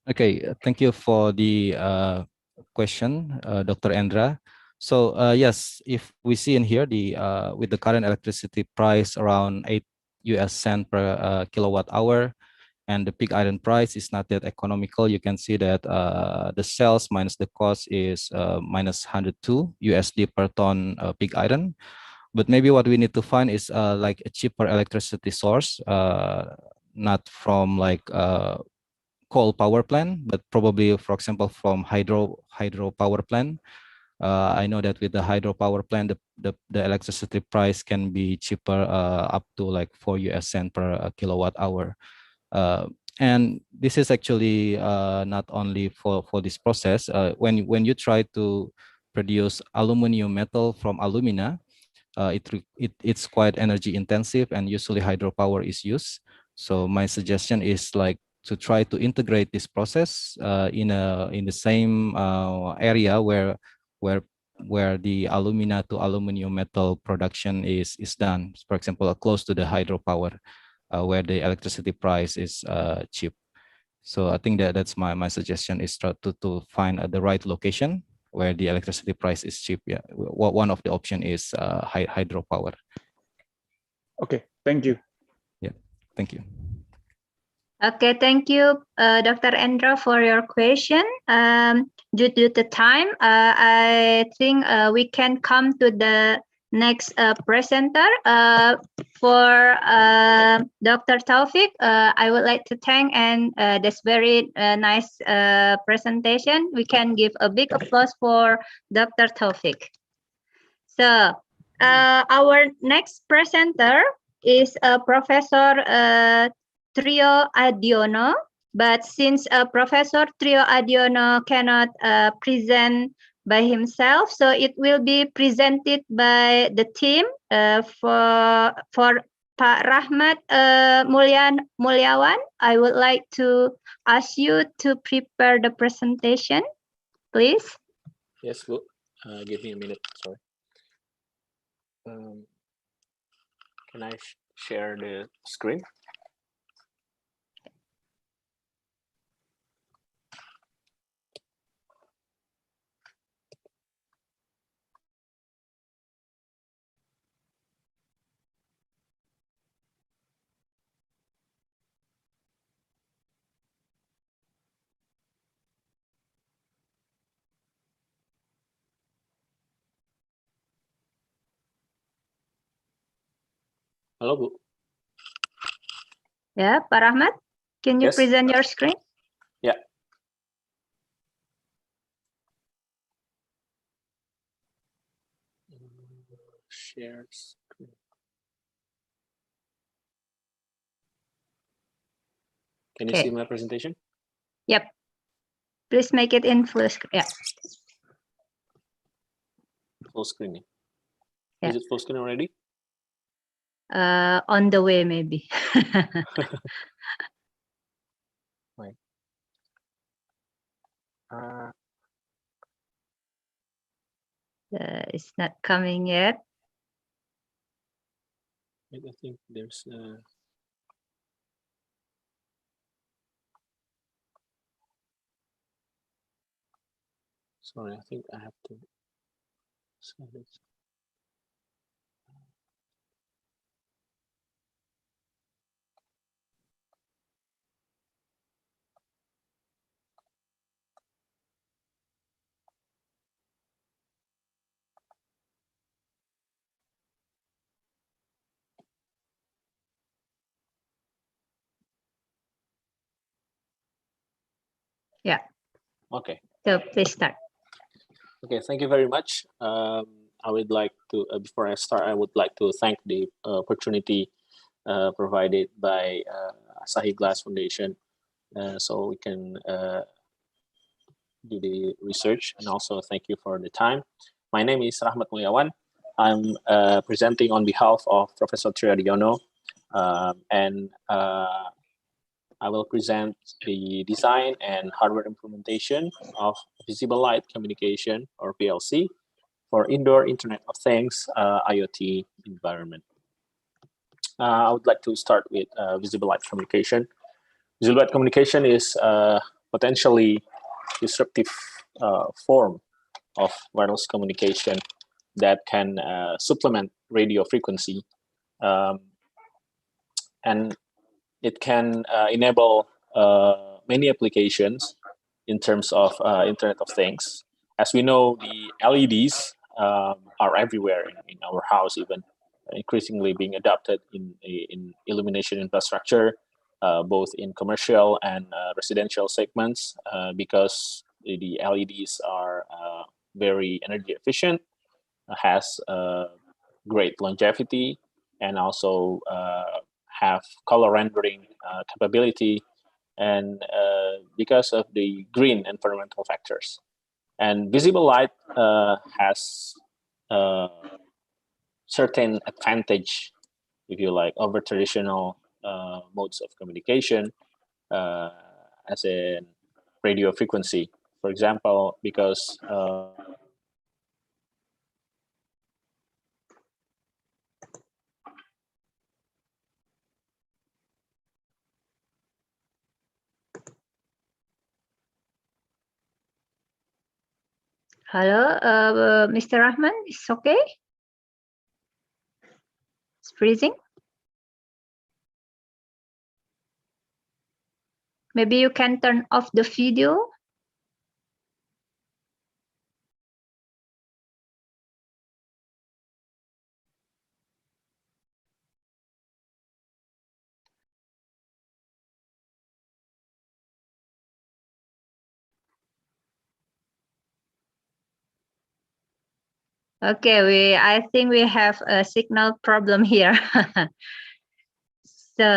Okay, thank you for the question, Dr. Endra. So yes, if we see in here the with the current electricity price around 8 US cent per kilowatt hour, and the pig iron price is not that economical, you can see that the sales minus the cost is minus 102 USD per ton pig iron. But maybe what we need to find is like a cheaper electricity source, not from like coal power plant, but probably, for example, from hydro power plant. I know that with the hydro power plant, the electricity price can be cheaper, up to like 4 US cent per kilowatt hour. And this is actually not only for this process. When you try to produce aluminum metal from alumina, it's quite energy intensive, and usually hydropower is used. So my suggestion is like to try to integrate this process in the same area where the alumina to aluminum metal production is done. For example, close to the hydropower, where the electricity price is cheap. So I think that's my suggestion, is to find the right location where the electricity price is cheap. Yeah, one of the option is hydropower. Okay, thank you. Yeah, thank you. Okay, thank you, Dr. Endra, for your question. Due to the time, I think we can come to the next presenter. For Dr. Taufik, I would like to thank, and this very nice presentation. We can give a big applause for Dr. Taufik. So our next presenter is Professor Trio Adiono, but since Professor Trio Adiono cannot present by himself, so it will be presented by the team for Pak Rahmat Mulyawan. I would like to ask you to prepare the presentation, please. Yes, Bu. Give me a minute, sorry. Can I share the screen? Hello, Bu. Yeah, Pak Rahmat, can you Yes. present your screen? Yeah. Share screen. Can you Okay. see my presentation? Yep. Please make it in full screen. Yeah. Full screen. Yeah. Is it full screen already? On the way, maybe. Wait. It's not coming yet. I think there's sorry, I think I have to send it. Yeah. Okay. So please start. Okay, thank you very much. I would like to, before I start, I would like to thank the opportunity provided by Asahi Glass Foundation, so we can do the research, and also thank you for the time. My name is Rahmat Mulyawan. I'm presenting on behalf of Professor Triadiono, and I will present the design and hardware implementation of visible light communication, or PLC, for indoor Internet of Things IoT environment. I would like to start with visible light communication. Visible light communication is a potentially disruptive form of wireless communication that can supplement radio frequency, and it can enable many applications in terms of Internet of Things. As we know, the LEDs are everywhere in our house, even increasingly being adopted in illumination infrastructure, both in commercial and residential segments, because the LEDs are very energy efficient, has great longevity, and also have color rendering capability, and because of the green environmental factors. And visible light has certain advantage, if you like, over traditional modes of communication, as in radio frequency. For example, because Hello, Mr. Rahman, it's okay? It's freezing. Maybe you can turn off the video. Okay, I think we have a signal problem here. So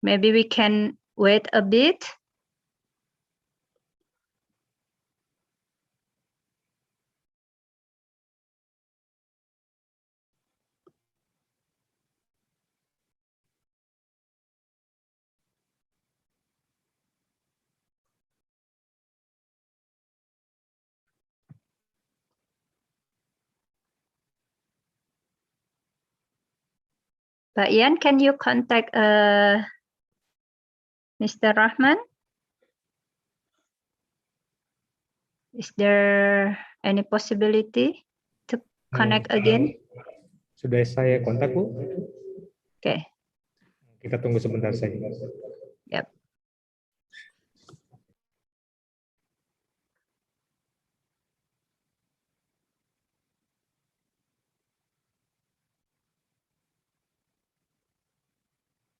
maybe we can wait a bit. Pak Ian, can you contact Mr. Rahman? Is there any possibility to connect again? Sudah saya kontak, Bu. Okay. Kita tunggu sebentar saja. Yep.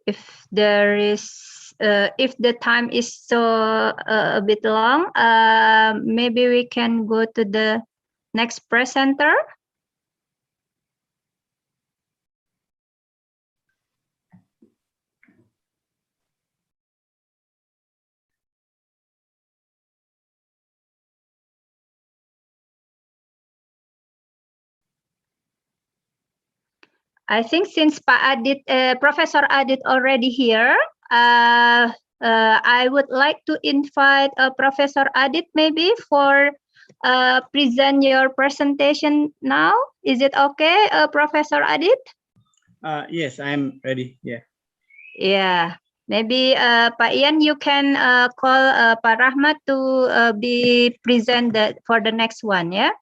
If there is, if the time is so a bit long, maybe we can go to the next presenter. I think since Professor Adit already here, I would like to invite Professor Adit maybe for present your presentation now. Is it okay, Professor Adit? Yes, I'm ready. Yeah. Yeah. Maybe Pak Ian, you can call Pak Rahmat to be present for the next one. Yeah.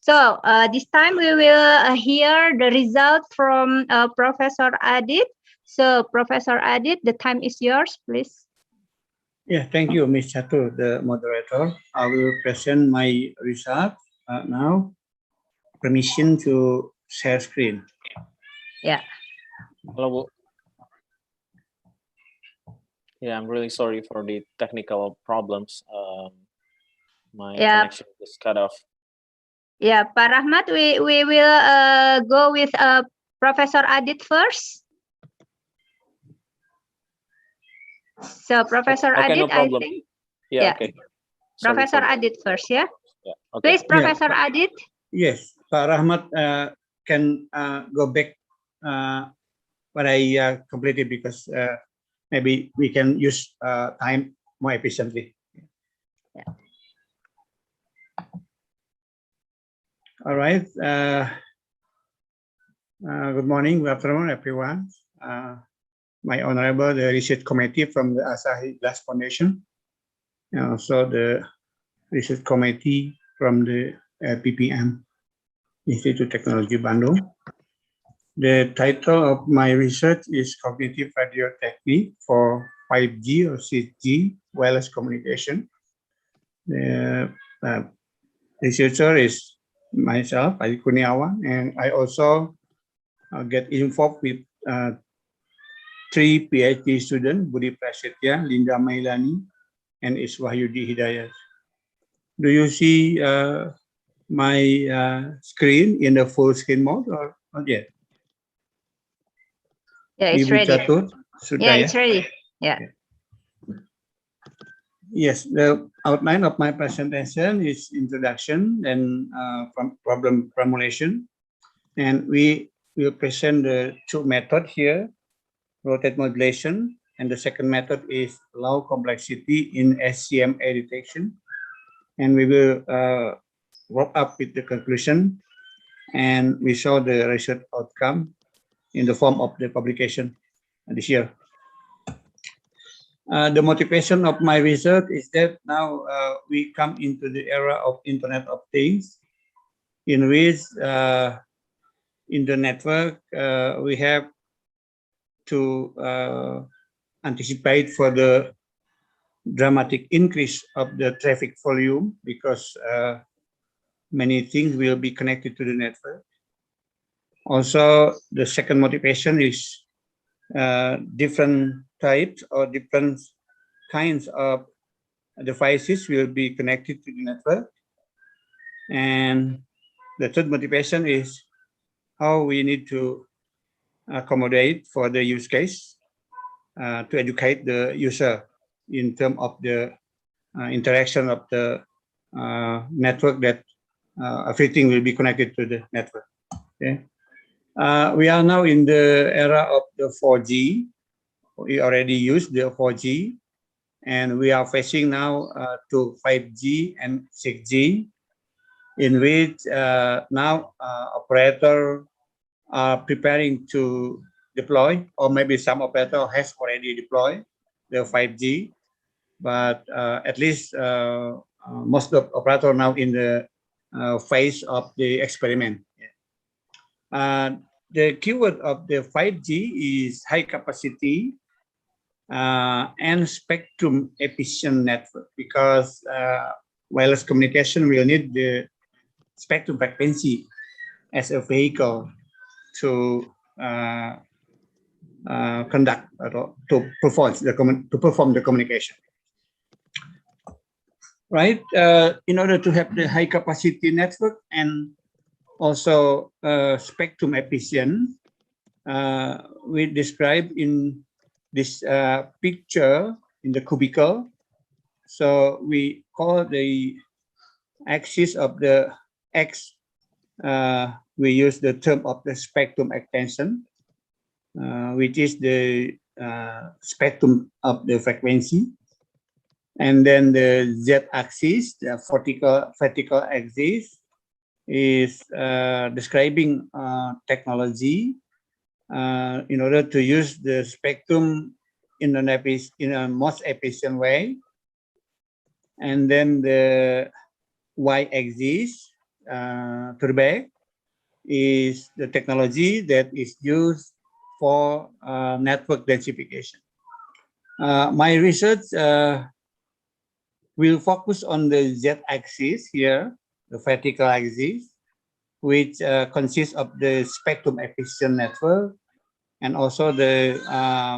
So this time we will hear the result from Professor Adit. So Professor Adit, the time is yours, please. Yeah, thank you, Ms. Chatur, the moderator. I will present my result now. Permission to share screen. Yeah. hello. Yeah, I'm really sorry for the technical problems. My Yeah. connection is cut off. Yeah, Pak Rahmat, we will go with Professor Adit first. So Professor Okay, Adit, no problem. I think. Yeah, okay. Sorry Professor for that. Adit first, yeah. Yeah, okay. Please, Professor Adit. Yes, Pak Rahmat can go back what I completed because maybe we can use time more efficiently. Yeah. All right. Good morning, good afternoon, everyone. My honorable the research committee from the Asahi Glass Foundation, and also the research committee from the PPM Institute Technology Bandung. The title of my research is Cognitive Radio Technique for 5G or 6G wireless communication. The researcher is myself, Adi Kurniawan, and I also get involved with 3 PhD students, Budi Prasetya, Linda Mailani, and Iswahyudi Hidayat. Do you see my screen in the full screen mode or not yet? Yeah, it's Ibu ready. Catur, Yeah, sudah it's ready. Yeah. Yes, the outline of my presentation is introduction and problem formulation. And we will present the 2 methods here, rotate modulation, and the second method is low complexity in SCMA detection. And we will wrap up with the conclusion, and we show the research outcome in the form of the publication this year. The motivation of my research is that now we come into the era of Internet of Things, in which in the network we have to anticipate for the dramatic increase of the traffic volume because many things will be connected to the network. Also, the second motivation is different types or different kinds of devices will be connected to the network. And the third motivation is how we need to accommodate for the use case to educate the user in terms of the interaction of the network that everything will be connected to the network. Okay. We are now in the era of the 4G. We already used the 4G, and we are facing now to 5G and 6G, in which now operator are preparing to deploy, or maybe some operator has already deployed the 5G, but at least most of operator now in the phase of the experiment. The keyword of the 5G is high capacity and spectrum efficient network, because wireless communication will need the spectrum frequency as a vehicle to conduct or to perform the communication. Right? In order to have the high capacity network and also spectrum efficient, we describe in this picture in the cubicle. So we call the axis of the X, we use the term of the spectrum extension, which is the spectrum of the frequency. And then the Z-axis, the vertical axis, is describing technology in order to use the spectrum in a most efficient way. And then the Y-axis to the back is the technology that is used for network densification. My research will focus on the Z-axis here, the vertical axis, which consists of the spectrum efficient network and also the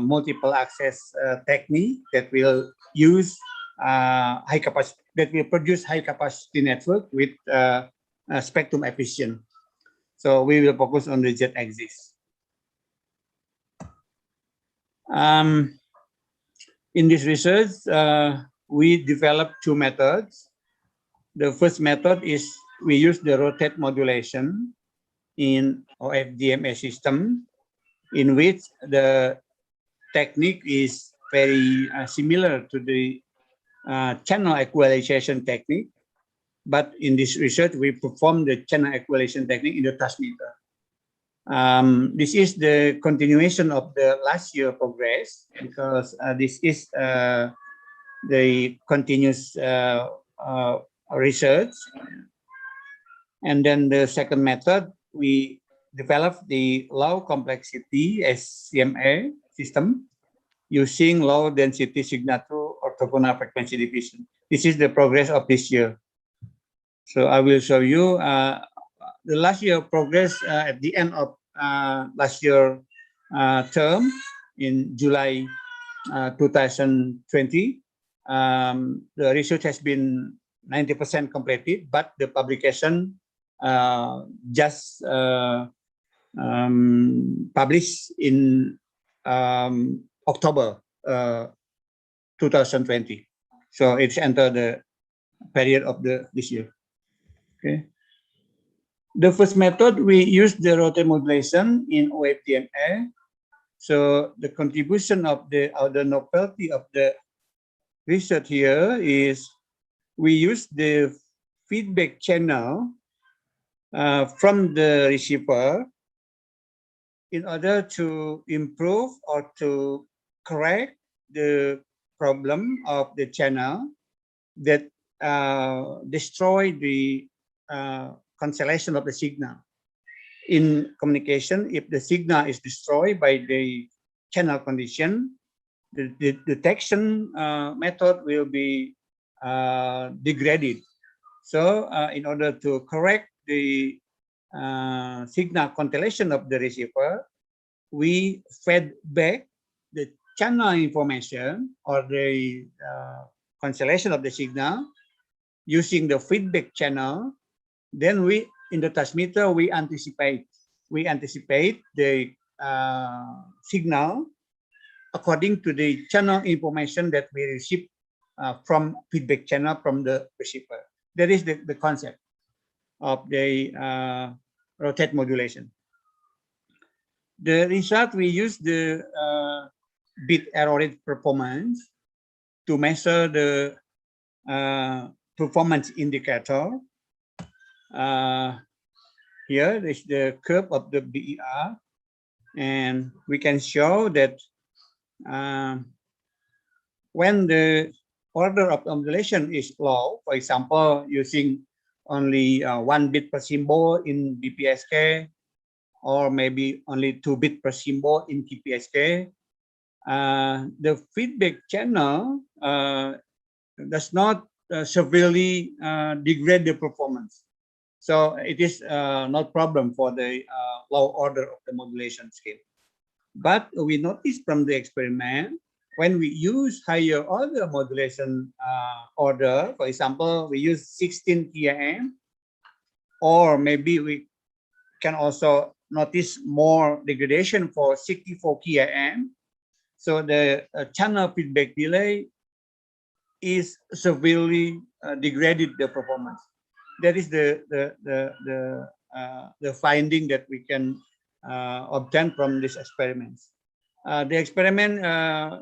multiple access technique that will use high capacity, that will produce high capacity network with spectrum efficient. So we will focus on the Z-axis. In this research, we developed two methods. The first method is we use the rotate modulation in OFDMA system, in which the technique is very similar to the channel equalization technique. But in this research, we perform the channel equalization technique in the transmitter. This is the continuation of the last year progress, because this is the continuous research. And then the second method, we developed the low complexity SCMA system using low density signature orthogonal frequency division. This is the progress of this year. So I will show you the last year progress at the end of last year term in July 2020. The research has been 90% completed, but the publication just published in October 2020. So it's entered the period of this year. Okay. The first method, we use the rotate modulation in OFDMA. So the contribution of the novelty of the research here is we use the feedback channel from the receiver in order to improve or to correct the problem of the channel that destroy the cancellation of the signal. In communication, if the signal is destroyed by the channel condition, the detection method will be degraded. So in order to correct the signal cancellation of the receiver, we fed back the channel information or the cancellation of the signal using the feedback channel. Then we, in the transmitter, we anticipate the signal according to the channel information that we receive from feedback channel from the receiver. That is the concept of the rotate modulation. The result, we use the bit error rate performance to measure the performance indicator. Here is the curve of the BER, and we can show that when the order of modulation is low, for example, using only 1 bit per symbol in BPSK, or maybe only 2 bit per symbol in TPSK, the feedback channel does not severely degrade the performance. So it is not problem for the low order of the modulation scale. But we noticed from the experiment, when we use higher order modulation order, for example, we use 16 km, or maybe we can also notice more degradation for 64 km. So the channel feedback delay is severely degraded the performance. That is the finding that we can obtain from these experiments. The experiment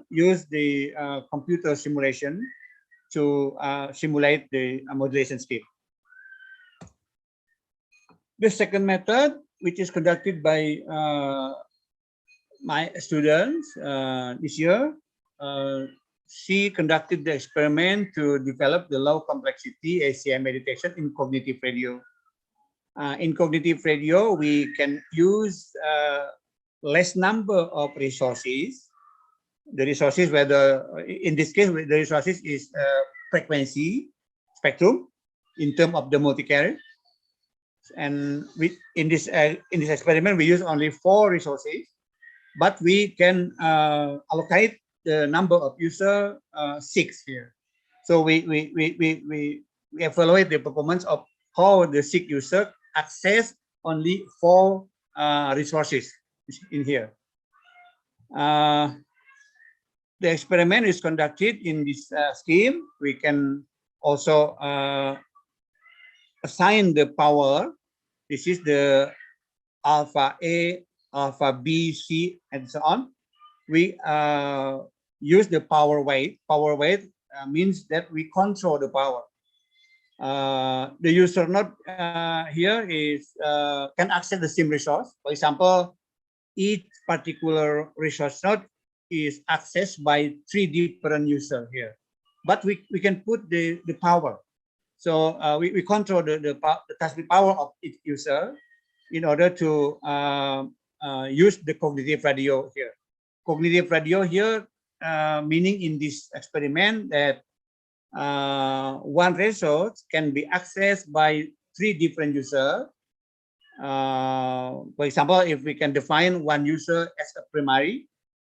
used the computer simulation to simulate the modulation scale. The second method, which is conducted by my students this year, she conducted the experiment to develop the low complexity ACMA detection in cognitive radio. In cognitive radio, we can use less number of resources. The resources, whether in this case, the resources is frequency spectrum in terms of the multi-carrier. And in this experiment, we use only 4 resources, but we can allocate the number of user 6 here. So we evaluate the performance of how the sick user access only 4 resources in here. The experiment is conducted in this scheme. We can also assign the power. This is the alpha A, alpha B, C, and so on. We use the power weight. Power weight means that we control the power. The user node here is can access the same resource. For example, each particular resource node is accessed by 3 different users here, but we can put the power. So we control the transmit power of each user in order to use the cognitive radio here. Cognitive radio here meaning in this experiment that one resource can be accessed by 3 different users. For example, if we can define one user as a primary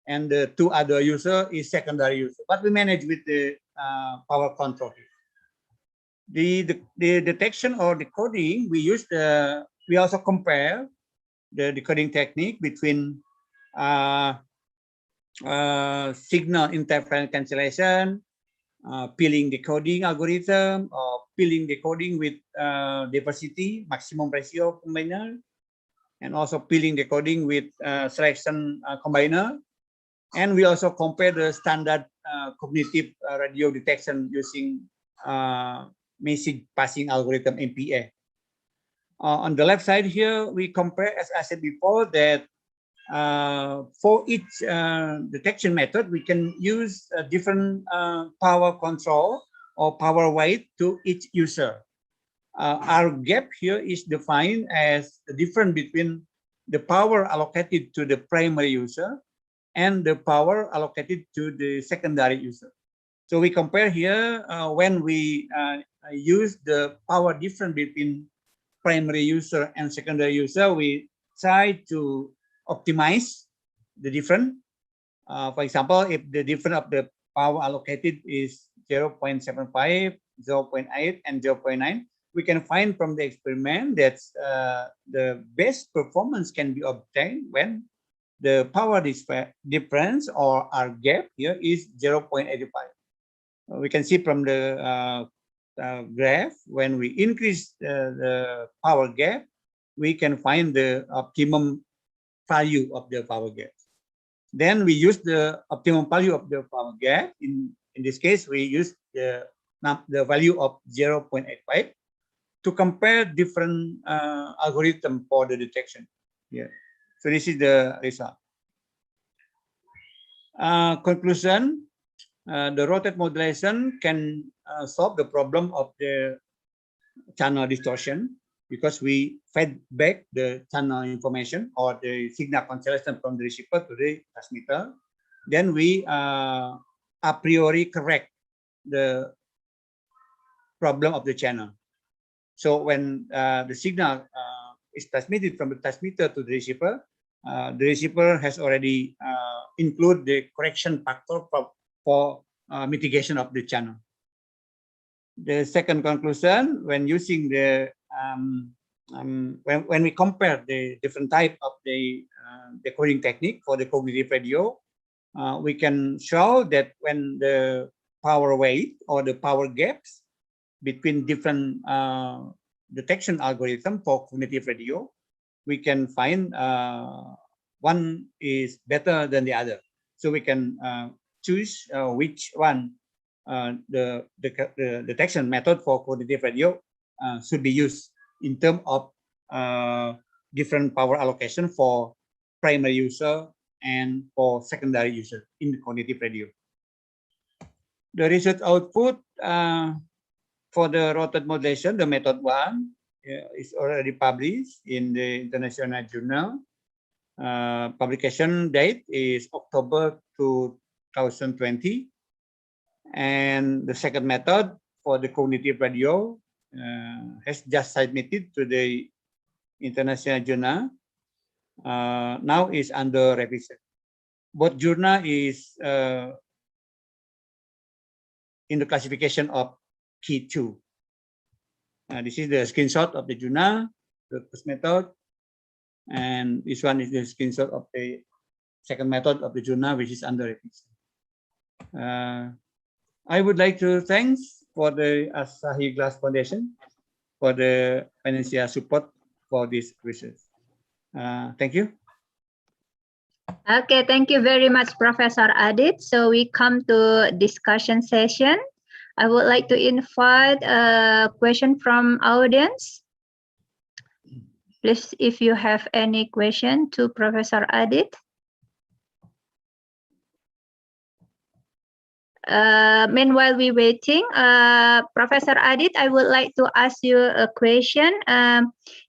and the 2 other user is secondary user, but we manage with the power control. The detection or decoding, we use we also compare the decoding technique between signal interference cancellation, peeling decoding algorithm, or peeling decoding with diversity, maximum ratio combiner, and also peeling decoding with selection combiner. And we also compare the standard cognitive radio detection using message passing algorithm MPA. On the left side here, we compare, as I said before, that for each detection method, we can use a different power control or power weight to each user. Our gap here is defined as the difference between the power allocated to the primary user and the power allocated to the secondary user. So we compare here when we use the power difference between primary user and secondary user, we try to optimize the difference. For example, if the difference of the power allocated is 0.75, 0.8, and 0.9, we can find from the experiment that the best performance can be obtained when the power difference or our gap here is 0.85. We can see from the graph, when we increase the power gap, we can find the optimum value of the power gap. Then we use the optimum value of the power gap. In this case, we use the value of 0.85 to compare different algorithm for the detection. Yeah. So this is the result. Conclusion, the rotate modulation can solve the problem of the channel distortion because we fed back the channel information or the signal cancellation from the receiver to the transmitter. Then we a priori correct the problem of the channel. So when the signal is transmitted from the transmitter to the receiver has already include the correction factor for mitigation of the channel. The second conclusion, when using the when we compare the different type of the decoding technique for the cognitive radio, we can show that when the power weight or the power gaps between different detection algorithm for cognitive radio, we can find one is better than the other. So we can choose which one the detection method for cognitive radio should be used in terms of different power allocation for primary user and for secondary user in the cognitive radio. The research output for the rotate modulation, the method 1 is already published in the international journal. Publication date is October 2020. And the second method for the cognitive radio has just submitted to the international journal. Now is under revision. Both journal is in the classification of key 2. This is the screenshot of the Juna, the first method, and this one is the screenshot of the second method of the Juna, which is under revision. I would like to thank for the Asahi Glass Foundation for the financial support for this research. Thank you. Okay, thank you very much, Professor Adit. So we come to discussion session. I would like to invite a question from audience. Please, if you have any question to Professor Adit. Meanwhile, we're waiting. Professor Adit, I would like to ask you a question.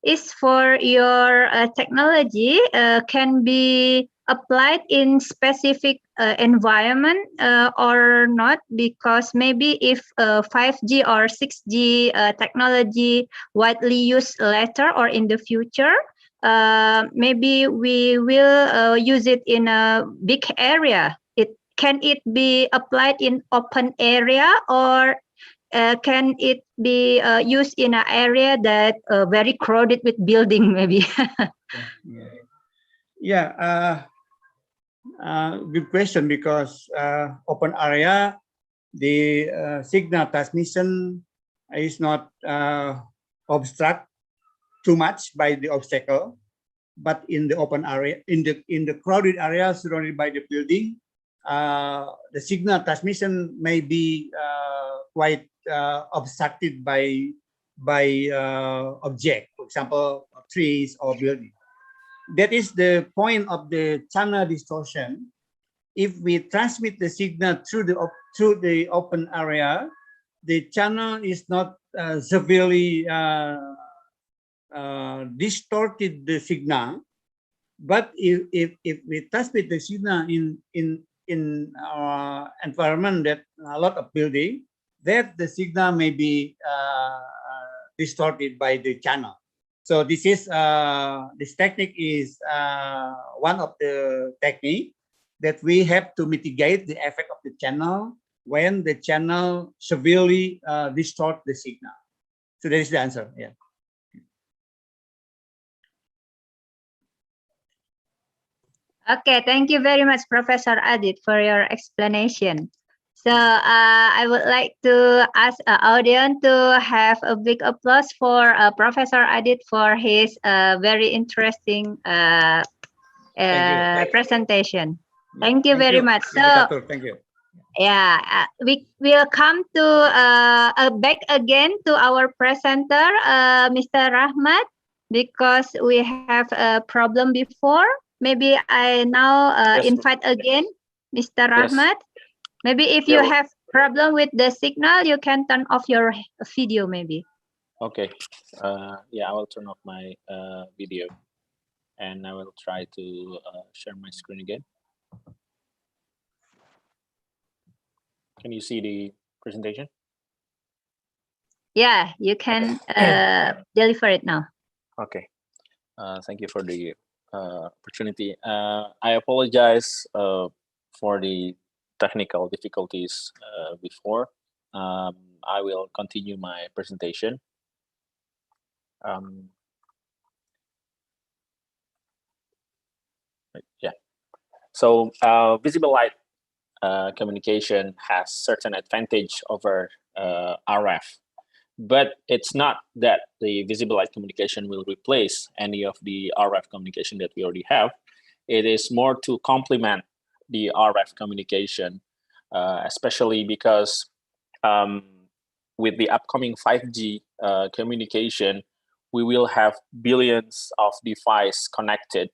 Is for your technology can be applied in specific environment or not? Because maybe if 5G or 6G technology widely used later or in the future, maybe we will use it in a big area. Can it be applied in open area, or can it be used in an area that very crowded with building maybe? Good question, because open area, the signal transmission is not obstruct too much by the obstacle, but in the open area, in the crowded area surrounded by the building, the signal transmission may be quite obstructed by object, for example, trees or building. That is the point of the channel distortion. If we transmit the signal through the open area, the channel is not severely distorted the signal. But if we transmit the signal in our environment that a lot of building, that the signal may be distorted by the channel. So this is this technique is one of the technique that we have to mitigate the effect of the channel when the channel severely distort the signal. So that is the answer. Yeah. Okay, thank you very much, Professor Adit, for your explanation. So I would like to ask our audience to have a big applause for Professor Adit for his very interesting presentation. Thank you very much. So, thank you. Yeah, we will come to back again to our presenter, Mr. Rahmat, because we have a problem before. Maybe I now invite again Mr. Rahmat. Maybe if you have problem with the signal, you can turn off your video maybe. Okay. Yeah, I will turn off my video, and I will try to share my screen again. Can you see the presentation? Yeah, you can deliver it now. Okay. Thank you for the opportunity. I apologize for the technical difficulties before. I will continue my presentation. Yeah. So visible light communication has certain advantage over RF, but it's not that the visible light communication will replace any of the RF communication that we already have. It is more to complement the RF communication, especially because with the upcoming 5G communication, we will have billions of devices connected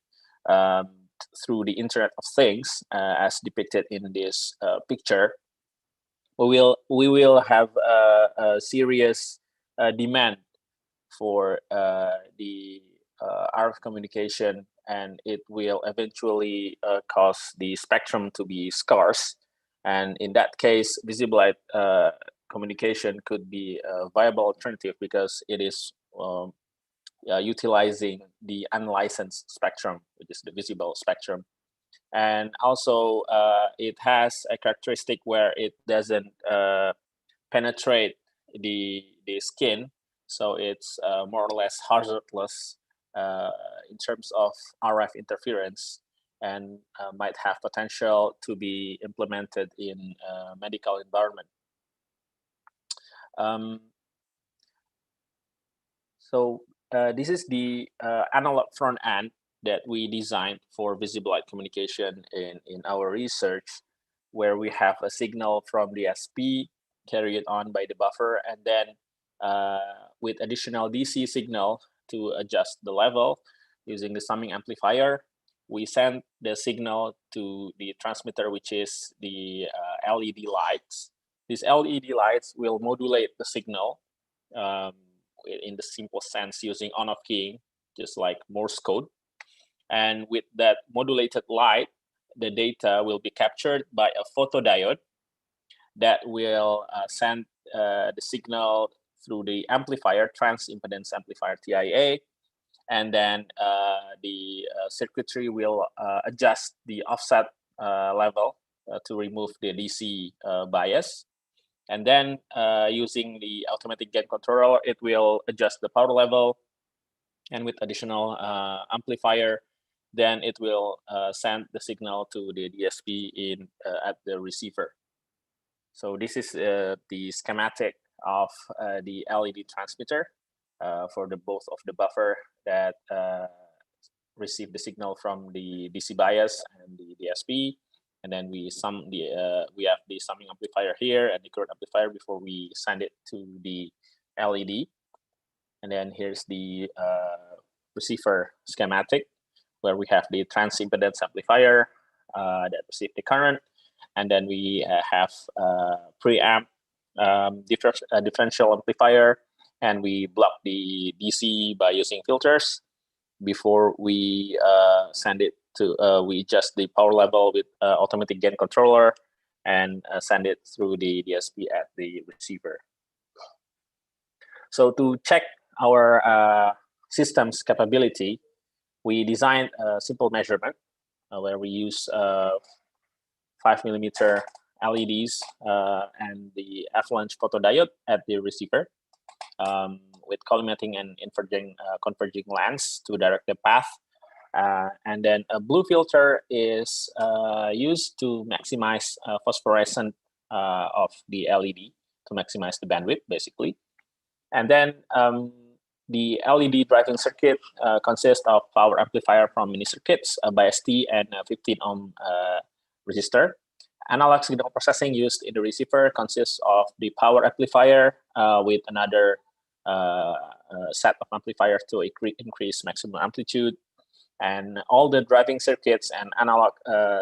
through the Internet of Things, as depicted in this picture. We will have a serious demand for the RF communication, and it will eventually cause the spectrum to be scarce. And in that case, visible light communication could be a viable alternative because it is utilizing the unlicensed spectrum, which is the visible spectrum. And also it has a characteristic where it doesn't penetrate the skin, so it's more or less hazardless in terms of RF interference, and might have potential to be implemented in medical environment. So this is the analog front end that we designed for visible light communication in our research, where we have a signal from the SP carried on by the buffer, and then with additional DC signal to adjust the level using the summing amplifier, we send the signal to the transmitter, which is the LED lights. These LED lights will modulate the signal in the simple sense using on-off keying, just like Morse code. And with that modulated light, the data will be captured by a photodiode that will send the signal through the amplifier, trans-impedance amplifier TIA, and then the circuitry will adjust the offset level to remove the DC bias. And then using the automatic gain controller, it will adjust the power level, and with additional amplifier, then it will send the signal to the DSP in at the receiver. So this is the schematic of the LED transmitter for the both of the buffer that receive the signal from the DC bias and the DSP, and then we have the summing amplifier here and the current amplifier before we send it to the LED. And then here's the receiver schematic, where we have the trans-impedance amplifier that receive the current, and then we have preamp differential amplifier, and we block the DC by using filters before we send it to, we adjust the power level with automatic gain controller and send it through the DSP at the receiver. So to check our system's capability, we designed a simple measurement where we use 5mm LEDs and the avalanche photodiode at the receiver with collimating and converging lens to direct the path. And then a blue filter is used to maximize phosphorescence of the LED, to maximize the bandwidth, basically. And then the LED driving circuit consists of power amplifier from mini circuits, a bias T, and a 15 ohm resistor. Analog signal processing used in the receiver consists of the power amplifier with another set of amplifiers to increase maximum amplitude. And all the driving circuits and analog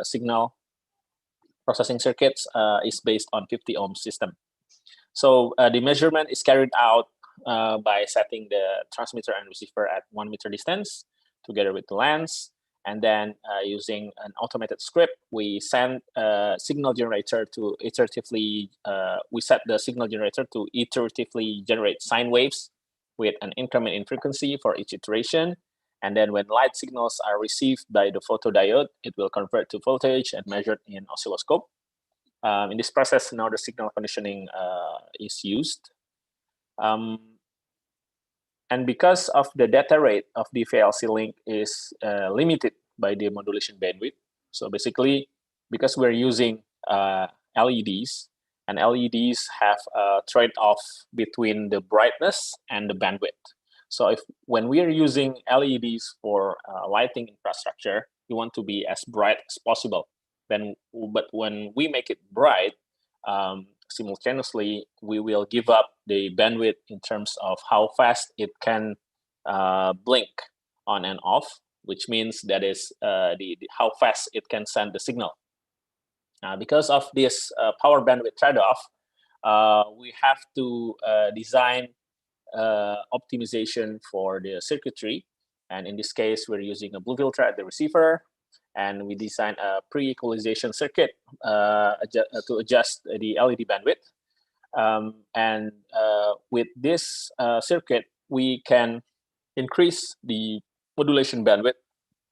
signal processing circuits is based on 50 ohm system. So the measurement is carried out by setting the transmitter and receiver at 1 meter distance together with the lens. And then using an automated script, we send a signal generator to iteratively, we set the signal generator to iteratively generate sine waves with an increment in frequency for each iteration. And then when light signals are received by the photodiode, it will convert to voltage and measured in oscilloscope. In this process, now the signal conditioning is used. And because of the data rate of the VLC link is limited by the modulation bandwidth, so basically, because we're using LEDs, and LEDs have a trade-off between the brightness and the bandwidth. So when we are using LEDs for lighting infrastructure, we want to be as bright as possible. But when we make it bright, simultaneously, we will give up the bandwidth in terms of how fast it can blink on and off, which means that is how fast it can send the signal. Because of this power bandwidth trade-off, we have to design optimization for the circuitry. And in this case, we're using a blue filter at the receiver, and we design a pre-equalization circuit to adjust the LED bandwidth. And with this circuit, we can increase the modulation bandwidth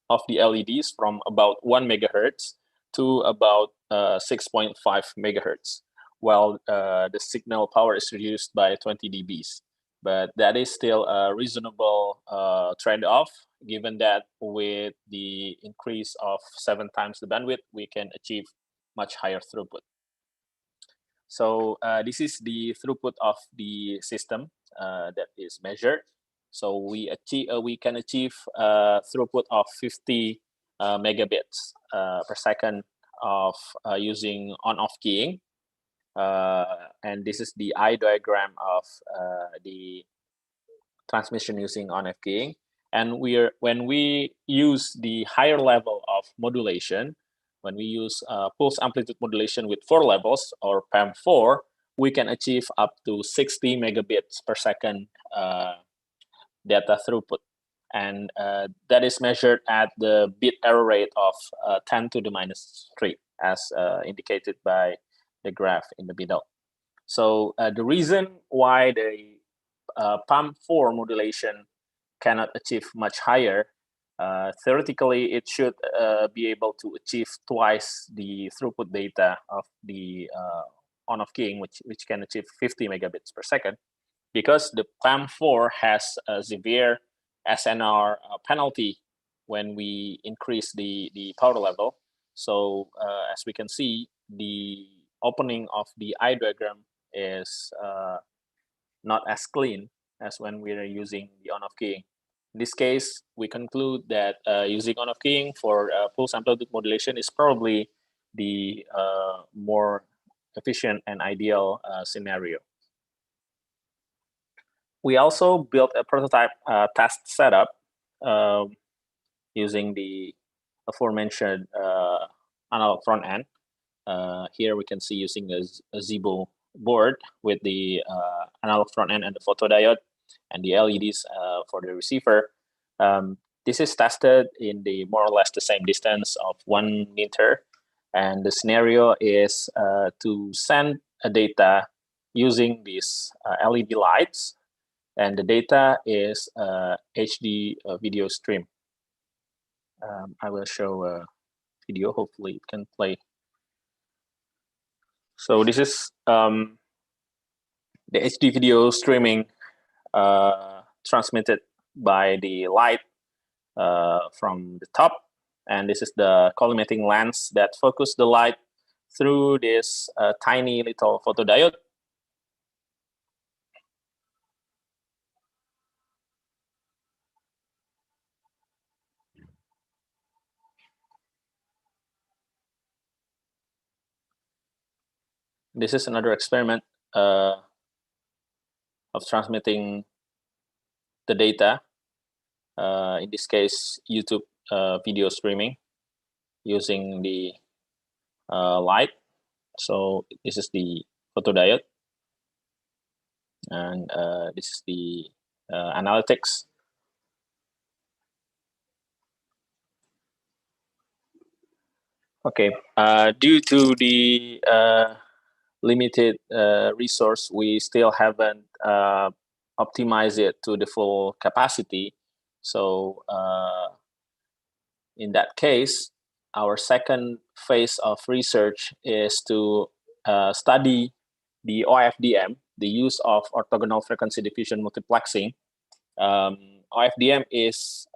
of the LEDs from about 1 megahertz to about 6.5 megahertz, while the signal power is reduced by 20 dBs. But that is still a reasonable trade-off, given that with the increase of 7 times the bandwidth, we can achieve much higher throughput. So this is the throughput of the system that is measured. So we can achieve throughput of 50 megabits per second of using on-off keying. And this is the eye diagram of the transmission using on-off keying. And when we use the higher level of modulation, when we use pulse amplitude modulation with 4 levels or PAM4, we can achieve up to 60 megabits per second data throughput. And that is measured at the bit error rate of 10 to the minus 3, as indicated by the graph in the middle. So the reason why the PAM4 modulation cannot achieve much higher, theoretically, it should be able to achieve twice the throughput data of the on-off keying, which can achieve 50 megabits per second, because the PAM4 has a severe SNR penalty when we increase the power level. So as we can see, the opening of the eye diagram is not as clean as when we are using the on-off keying. In this case, we conclude that using on-off keying for pulse amplitude modulation is probably the more efficient and ideal scenario. We also built a prototype test setup using the aforementioned analog front end. Here we can see using a Zibo board with the analog front end and the photodiode and the LEDs for the receiver. This is tested in the more or less the same distance of 1 meter. And the scenario is to send a data using these LED lights. And the data is HD video stream. I will show a video, hopefully it can play. So this is the HD video streaming transmitted by the light from the top. And this is the collimating lens that focuses the light through this tiny little photodiode. This is another experiment of transmitting the data, in this case, YouTube video streaming using the light. So this is the photodiode, and this is the analytics. Okay, due to the limited resource, we still haven't optimized it to the full capacity. So in that case, our second phase of research is to study the OFDM, the use of orthogonal frequency diffusion multiplexing. OFDM is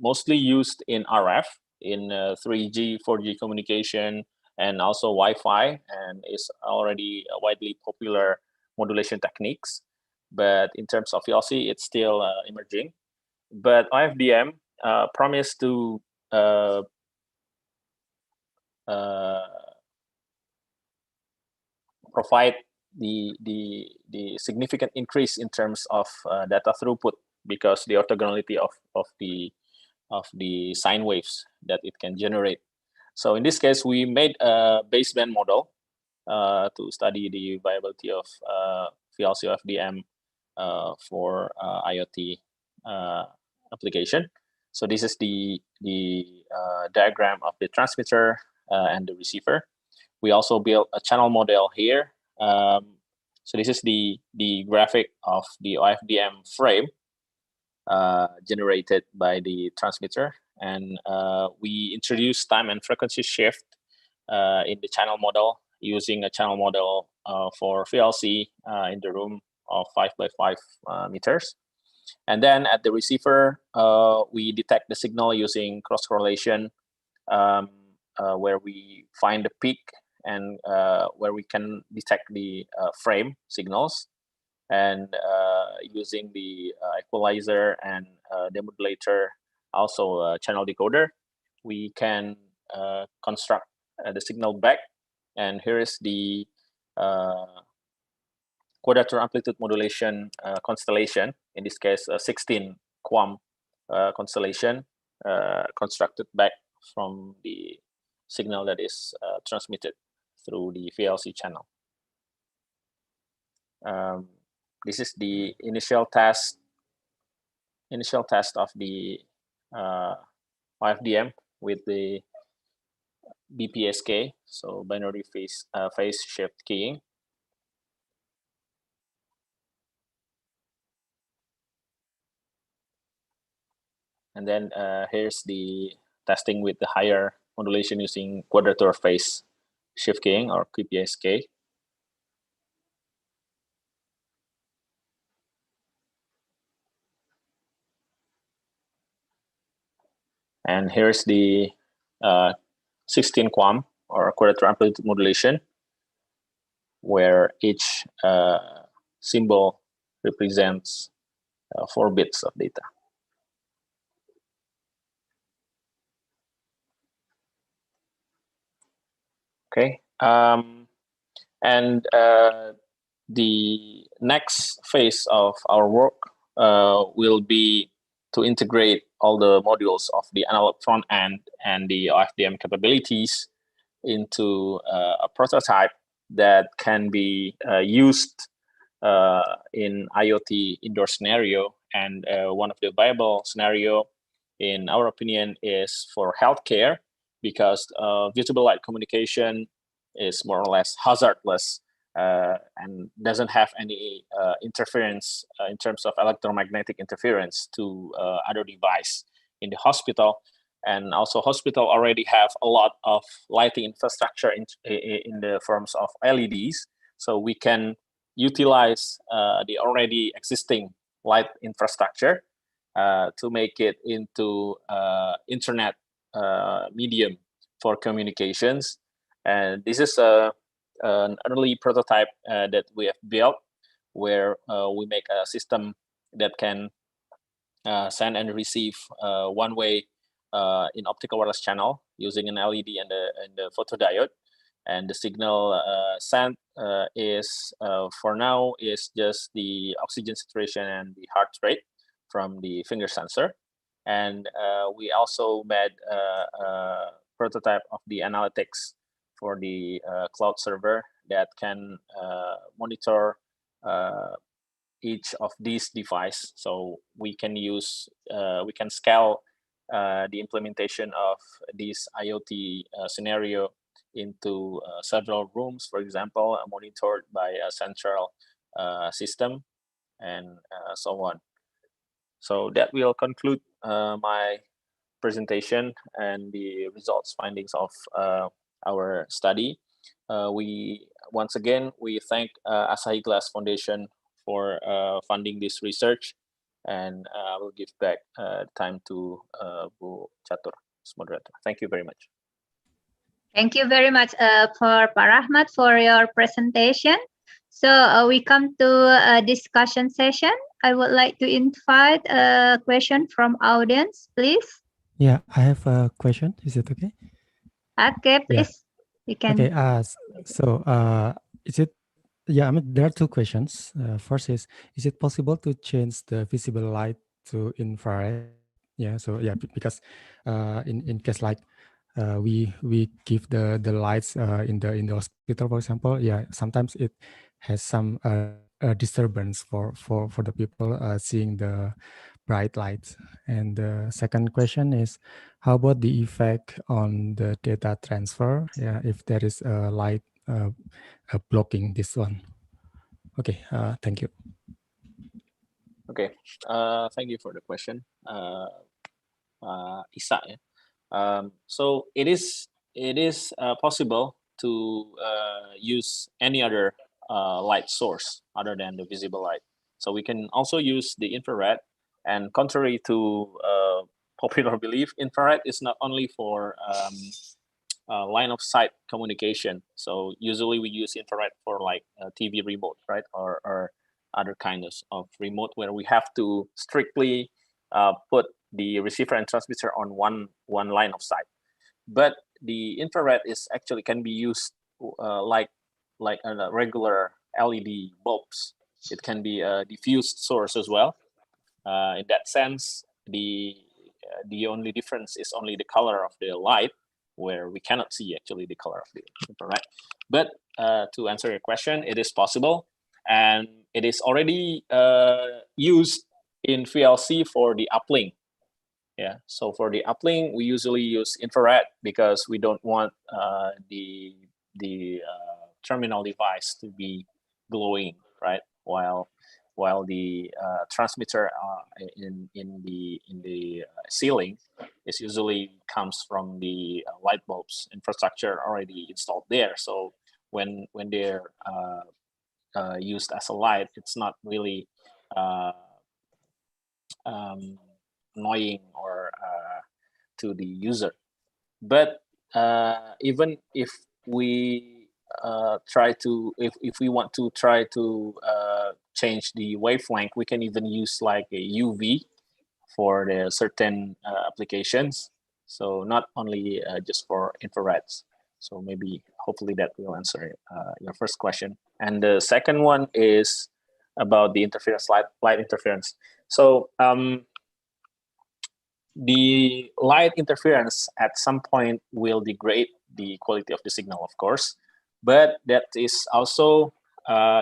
mostly used in RF, in 3G, 4G communication, and also Wi-Fi, and is already a widely popular modulation techniques. But in terms of VLC, it's still emerging. But OFDM promised to provide the significant increase in terms of data throughput, because the orthogonality of the sine waves that it can generate. So in this case, we made a baseband model to study the viability of VLC OFDM for IoT application. So this is the diagram of the transmitter and the receiver. We also built a channel model here. So this is the graphic of the OFDM frame generated by the transmitter. And we introduced time and frequency shift in the channel model using a channel model for VLC in the room of 5 by 5 meters. And then at the receiver, we detect the signal using cross correlation, where we find the peak and where we can detect the frame signals. And using the equalizer and demodulator, also a channel decoder, we can construct the signal back. And here is the quadrature amplitude modulation constellation, in this case a 16 QAM constellation constructed back from the signal that is transmitted through the VLC channel. This is the initial test of the FDM with the BPSK, so binary phase shift keying. And then here's the testing with the higher modulation using quadrature phase shift keying, or QPSK. And here's the 16 QAM, or quadrature amplitude modulation, where each symbol represents 4 bits of data. Okay, and the next phase of our work will be to integrate all the modules of the analog front end and the OFDM capabilities into a prototype that can be used in IoT indoor scenario. And one of the viable scenario, in our opinion, is for healthcare, because visible light communication is more or less hazardless and doesn't have any interference in terms of electromagnetic interference to other device in the hospital. And also hospital already have a lot of lighting infrastructure in the forms of LEDs. So we can utilize the already existing light infrastructure to make it into internet medium for communications. And this is an early prototype that we have built, where we make a system that can send and receive one-way in optical wireless channel using an LED and the photodiode. And the signal sent is, for now, is just the oxygen saturation and the heart rate from the finger sensor. And we also made a prototype of the analytics for the cloud server that can monitor each of these devices. So we can use, we can scale the implementation of this IoT scenario into several rooms, for example, monitored by a central system, and so on. So that will conclude my presentation and the results findings of our study. Once again, we thank Asahi Glass Foundation for funding this research, and I will give back time to Bu Catur, as moderator. Thank you very much. Thank you very much for Pak Rahmat for your presentation. So we come to a discussion session. I would like to invite a question from audience, please. Yeah, I have a question. Is it okay? Okay, please. You can. Okay. So is it? Yeah, I mean there are two questions. First is it possible to change the visible light to infrared? Yeah. So yeah, because in case like we give the lights in the hospital, for example, yeah, sometimes it has some disturbance for the people seeing the bright lights. And the second question is, how about the effect on the data transfer? Yeah, if there is a light blocking this one. Okay, thank you. Okay, thank you for the question, Isa. So it is possible to use any other light source other than the visible light. So we can also use the infrared, and contrary to popular belief, infrared is not only for line of sight communication. So usually we use infrared for like a TV remote, right? Or other kinds of remote where we have to strictly put the receiver and transmitter on one line of sight. But the infrared is actually can be used like a regular LED bulbs. It can be a diffused source as well. In that sense, the only difference is only the color of the light, where we cannot see actually the color of the infrared. But to answer your question, it is possible, and it is already used in VLC for the uplink. Yeah, so for the uplink, we usually use infrared because we don't want the terminal device to be glowing, right? While the transmitter in the ceiling is usually comes from the light bulbs infrastructure already installed there. So when they're used as a light, it's not really annoying or to the user. But even if we if we want to try to change the wavelength, we can even use like a UV for the certain applications. So not only just for infrareds. So maybe hopefully that will answer your first question. And the second one is about the interference, light interference. So the light interference at some point will degrade the quality of the signal, of course, but that is also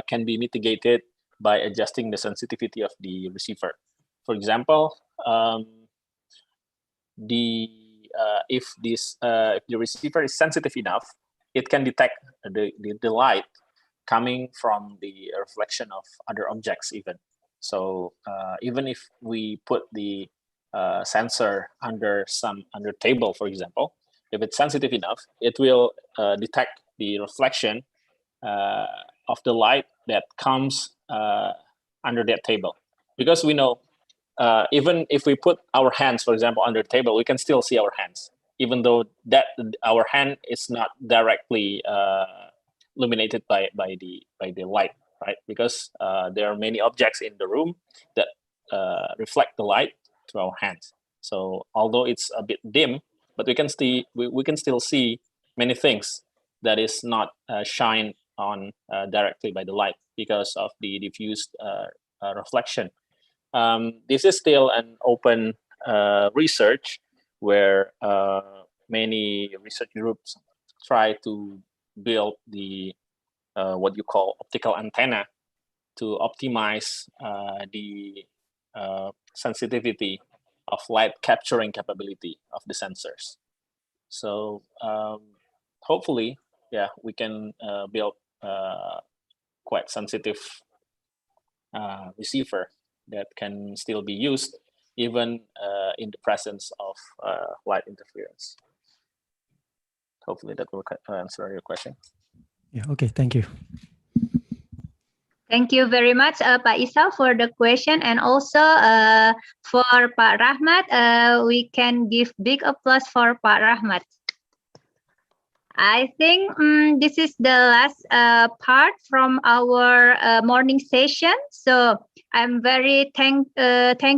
can be mitigated by adjusting the sensitivity of the receiver. For example, if the receiver is sensitive enough, it can detect the light coming from the reflection of other objects even. So even if we put the sensor under table, for example, if it's sensitive enough, it will detect the reflection of the light that comes under that table. Because we know even if we put our hands, for example, under the table, we can still see our hands, even though that our hand is not directly illuminated by the light, right? Because there are many objects in the room that reflect the light to our hands. So although it's a bit dim, but we can still see many things that is not shined on directly by the light because of the diffused reflection. This is still an open research where many research groups try to build the what you call optical antenna to optimize the sensitivity of light capturing capability of the sensors. So hopefully, yeah, we can build quite sensitive receiver that can still be used even in the presence of light interference. Hopefully that will answer your question. Yeah, okay, thank you. Thank you very much, Pak Isal, for the question. And also for Pak Rahmat, we can give big applause for Pak Rahmat. I think this is the last part from our morning session. So I'm very thank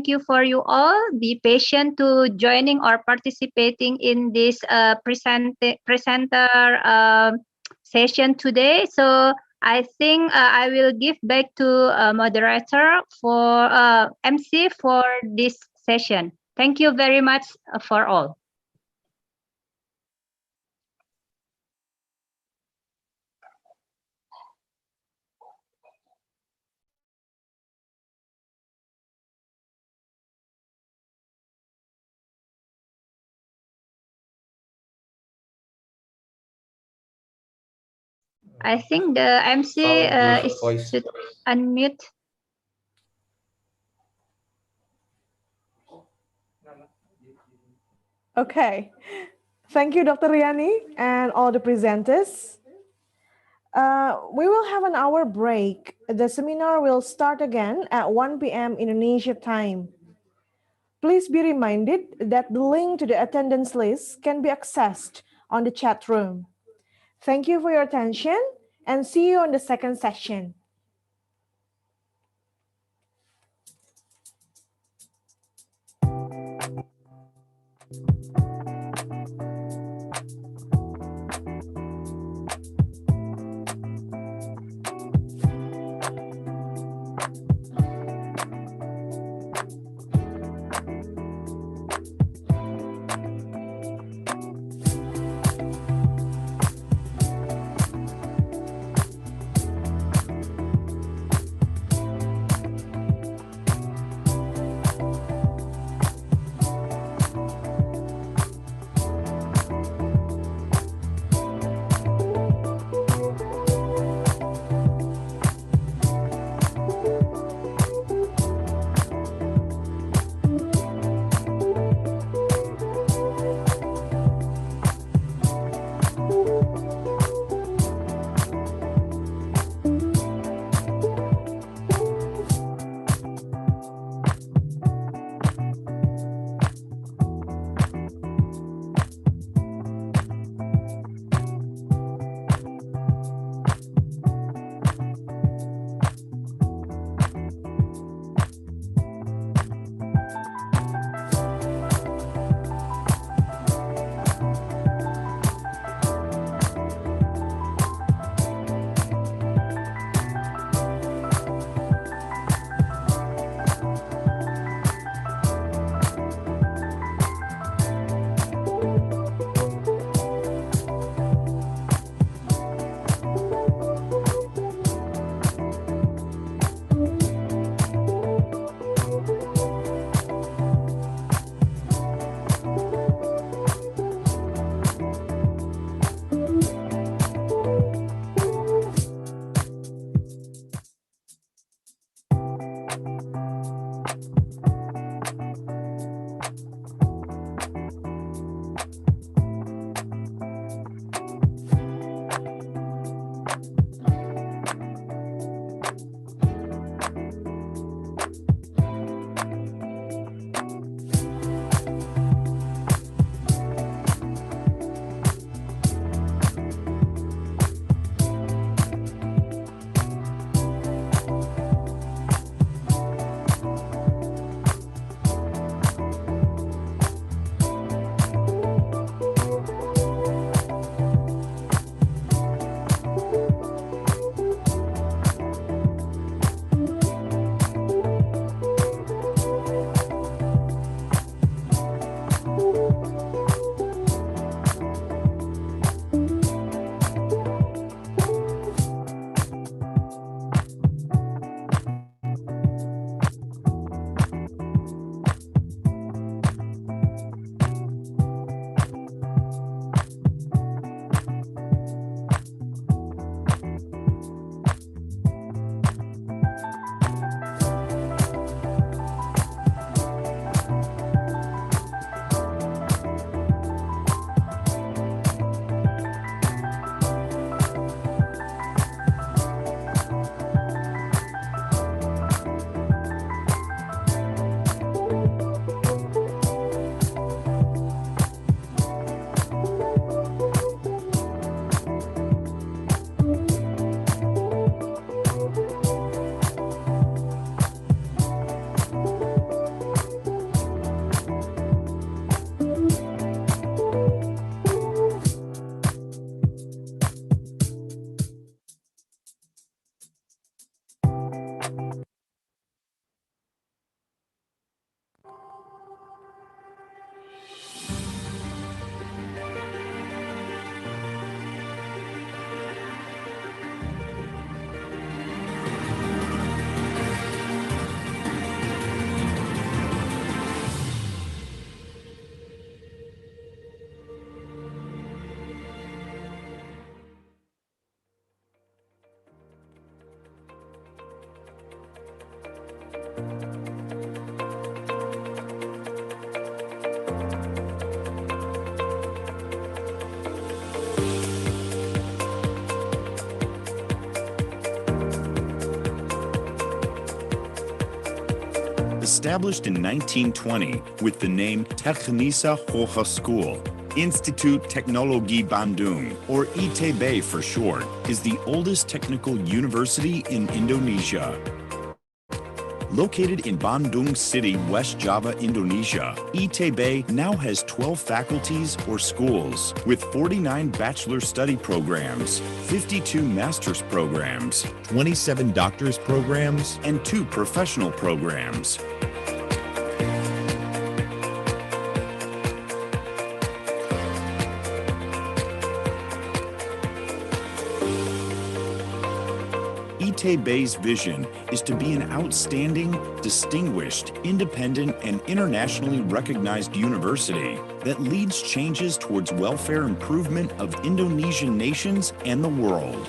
you for you all. Be patient to joining or participating in this presenter session today. So I think I will give back to moderator for MC for this session. Thank you very much for all. I think the MC should unmute. Okay. Thank you, Dr. Riani and all the presenters. We will have an hour break. The seminar will start again at 1 p.m. Indonesia time. Please be reminded that the link to the attendance list can be accessed on the chat room. Thank you for your attention and see you on the second session. Established in 1920 with the name Teknisa Hogeschool, Institut Teknologi Bandung, or ITB for short, is the oldest technical university in Indonesia. Located in Bandung City, West Java, Indonesia, ITB now has 12 faculties or schools with 49 bachelor study programs, 52 master's programs, 27 doctor's programs, and 2 professional programs. ITB's vision is to be an outstanding, distinguished, independent, and internationally recognized university that leads changes towards welfare improvement of Indonesian nations and the world.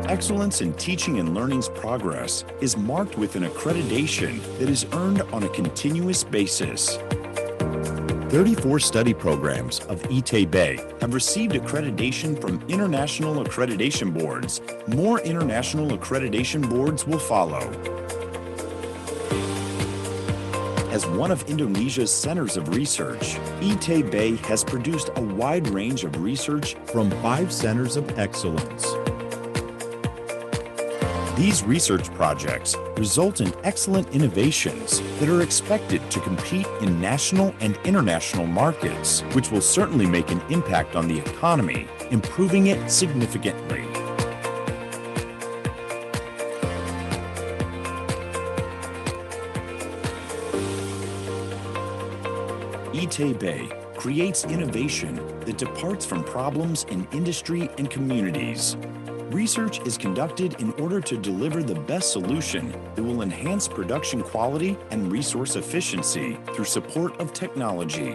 Excellence in teaching and learning's progress is marked with an accreditation that is earned on a continuous basis. 34 study programs of ITB have received accreditation from international accreditation boards. More international accreditation boards will follow. As one of Indonesia's centers of research, ITB has produced a wide range of research from 5 centers of excellence. These research projects result in excellent innovations that are expected to compete in national and international markets, which will certainly make an impact on the economy, improving it significantly. ITB creates innovation that departs from problems in industry and communities. Research is conducted in order to deliver the best solution that will enhance production quality and resource efficiency through support of technology.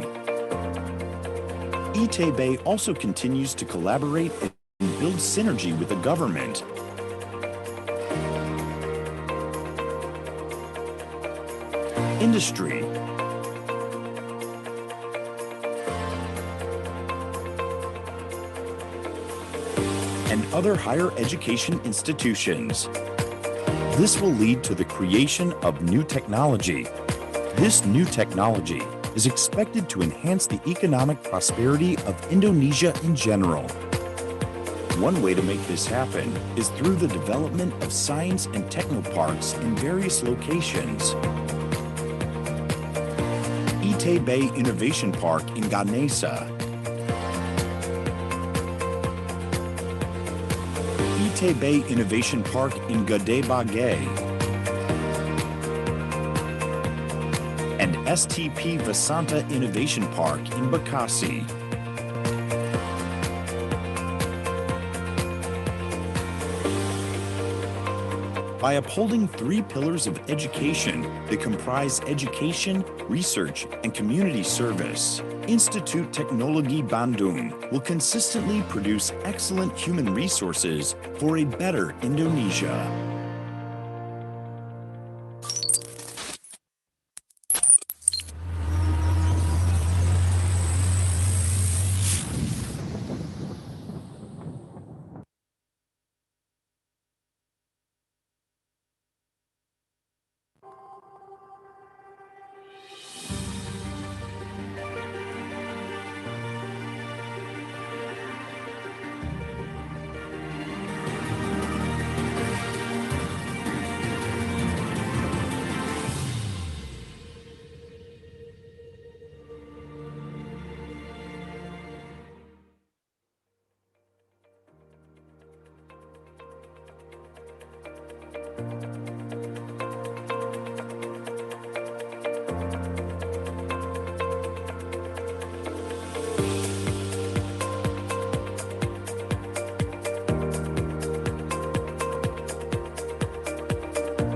ITB also continues to collaborate and build synergy with the government. Industry, and other higher education institutions. This will lead to the creation of new technology. This new technology is expected to enhance the economic prosperity of Indonesia in general. One way to make this happen is through the development of science and technoparks in various locations. ITB Innovation Park in Ganesha, ITB Innovation Park in Gede Bage, and STP Vasanta Innovation Park in Bekasi. By upholding 3 pillars of education that comprise education, research, and community service, Institut Teknologi Bandung will consistently produce excellent human resources for a better Indonesia.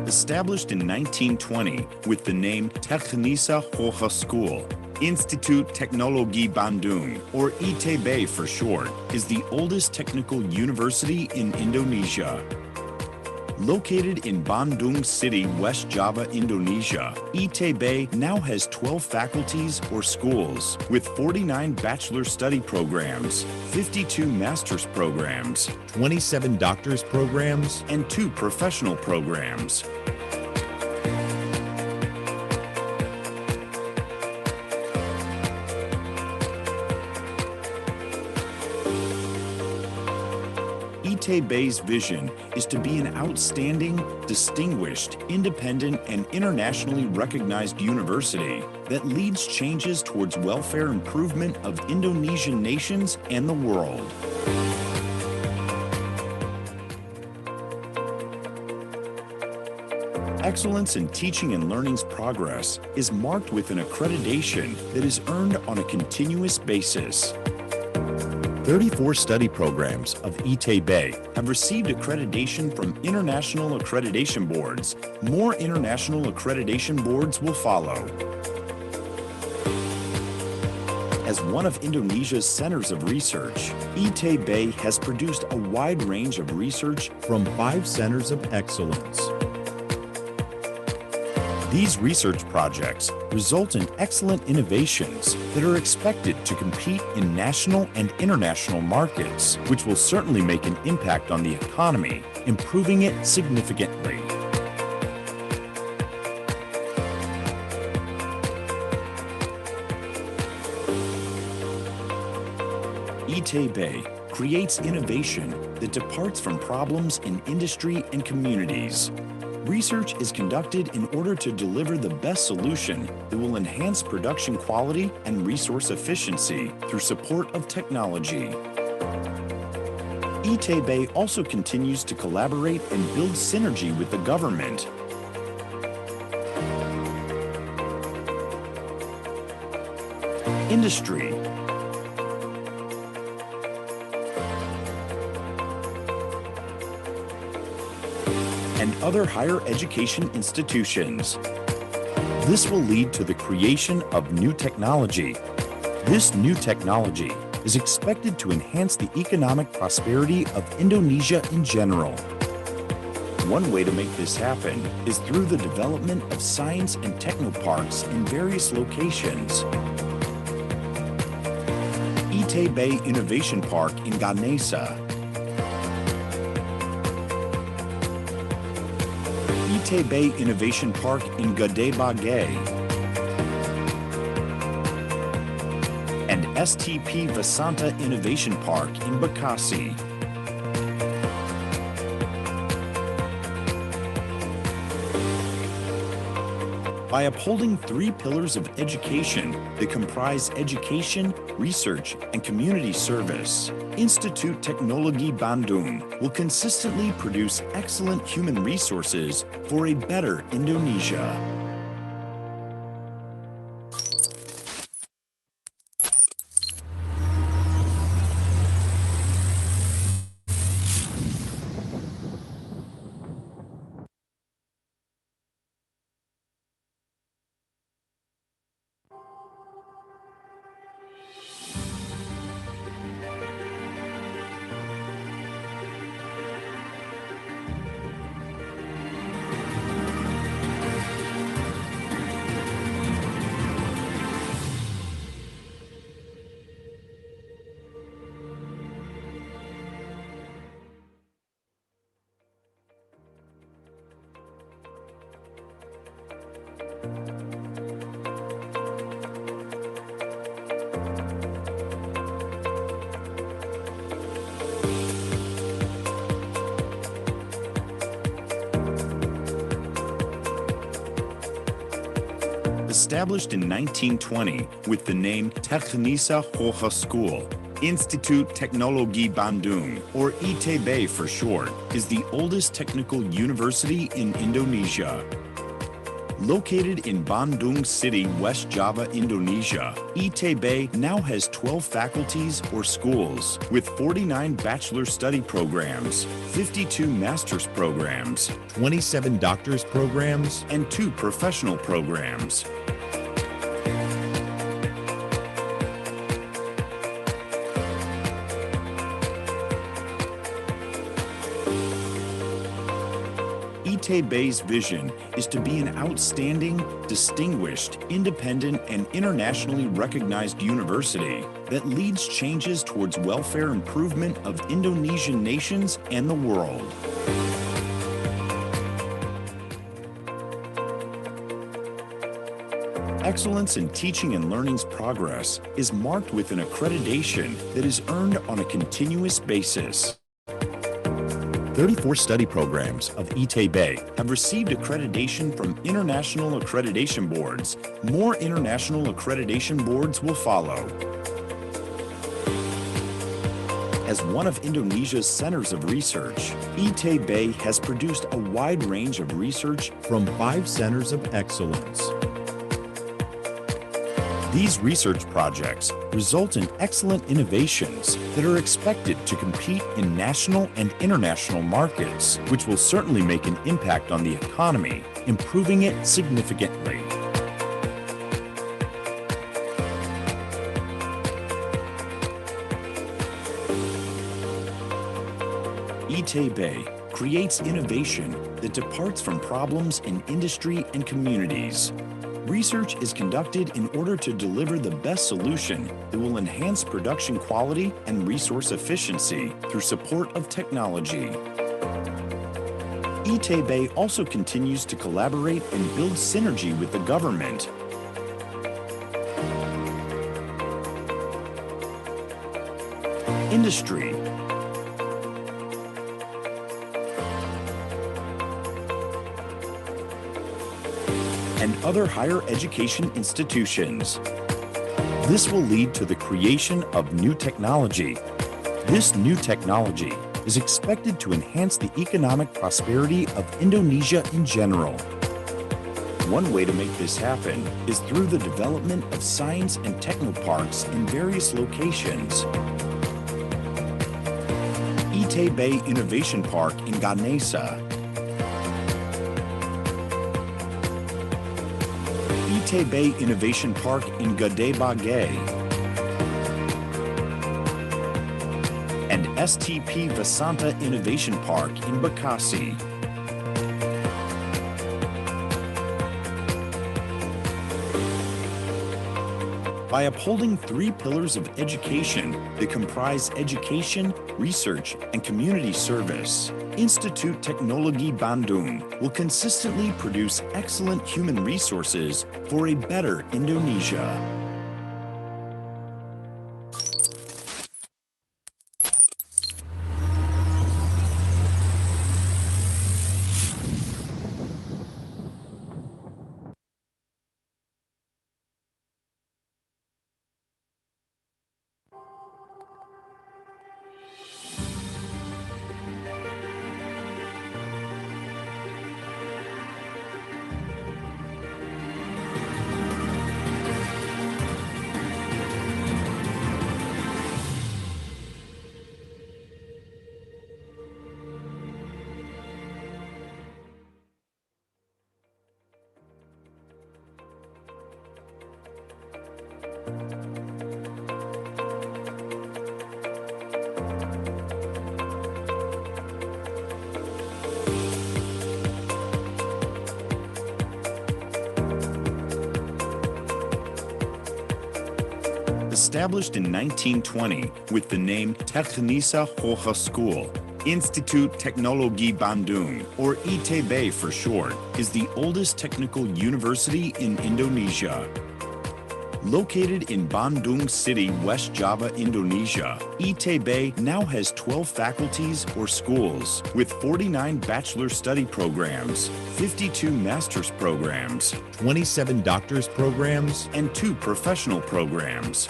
Established in 1920 with the name Teknisa Hogeschool, Institut Teknologi Bandung, or ITB for short, is the oldest technical university in Indonesia. Located in Bandung City, West Java, Indonesia, ITB now has 12 faculties or schools with 49 bachelor study programs, 52 master's programs, 27 doctor's programs, and 2 professional programs. ITB's vision is to be an outstanding, distinguished, independent, and internationally recognized university that leads changes towards welfare improvement of Indonesian nations and the world. Excellence in teaching and learning's progress is marked with an accreditation that is earned on a continuous basis. 34 study programs of ITB have received accreditation from international accreditation boards. More international accreditation boards will follow. As one of Indonesia's centers of research, ITB has produced a wide range of research from 5 centers of excellence. These research projects result in excellent innovations that are expected to compete in national and international markets, which will certainly make an impact on the economy, improving it significantly. ITB creates innovation that departs from problems in industry and communities. Research is conducted in order to deliver the best solution that will enhance production quality and resource efficiency through support of technology. ITB also continues to collaborate and build synergy with the government. Industry, and other higher education institutions. This will lead to the creation of new technology. This new technology is expected to enhance the economic prosperity of Indonesia in general. One way to make this happen is through the development of science and technoparks in various locations. ITB Innovation Park in Ganesha, ITB Innovation Park in Gede Bage, and STP Vasanta Innovation Park in Bekasi. By upholding 3 pillars of education that comprise education, research, and community service, Institut Teknologi Bandung will consistently produce excellent human resources for a better Indonesia. Established in 1920 with the name Technische Hogeschool, Institut Teknologi Bandung, or ITB for short, is the oldest technical university in Indonesia. Located in Bandung City, West Java, Indonesia, ITB now has 12 faculties or schools with 49 bachelor study programs, 52 master's programs, 27 doctor's programs, and 2 professional programs. ITB's vision is to be an outstanding, distinguished, independent, and internationally recognized university that leads changes towards welfare improvement of Indonesian nations and the world. Excellence in teaching and learning's progress is marked with an accreditation that is earned on a continuous basis. 34 study programs of ITB have received accreditation from international accreditation boards. More international accreditation boards will follow. As one of Indonesia's centers of research, ITB has produced a wide range of research from 5 centers of excellence. These research projects result in excellent innovations that are expected to compete in national and international markets, which will certainly make an impact on the economy, improving it significantly. ITB creates innovation that departs from problems in industry and communities. Research is conducted in order to deliver the best solution that will enhance production quality and resource efficiency through support of technology. ITB also continues to collaborate and build synergy with the government. Industry, and other higher education institutions. This will lead to the creation of new technology. This new technology is expected to enhance the economic prosperity of Indonesia in general. One way to make this happen is through the development of science and technoparks in various locations. ITB Innovation Park in Ganesha, ITB Innovation Park in Gede Bage, and STP Vasanta Innovation Park in Bekasi. By upholding 3 pillars of education that comprise education, research, and community service, Institut Teknologi Bandung will consistently produce excellent human resources for a better Indonesia. Established in 1920 with the name Technische Hogeschool, Institut Teknologi Bandung, or ITB for short, is the oldest technical university in Indonesia. Located in Bandung City, West Java, Indonesia, ITB now has 12 faculties or schools with 49 bachelor study programs, 52 master's programs, 27 doctor's programs, and 2 professional programs.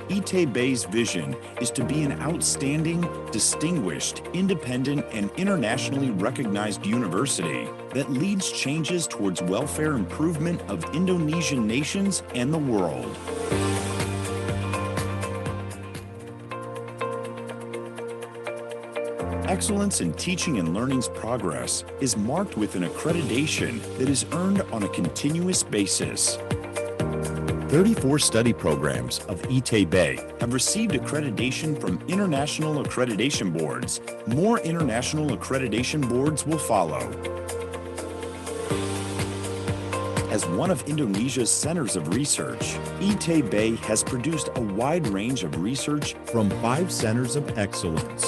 ITB's vision is to be an outstanding, distinguished, independent, and internationally recognized university that leads changes towards welfare improvement of Indonesian nations and the world. Excellence in teaching and learning's progress is marked with an accreditation that is earned on a continuous basis. 34 study programs of ITB have received accreditation from international accreditation boards. More international accreditation boards will follow. As one of Indonesia's centers of research, ITB has produced a wide range of research from 5 centers of excellence.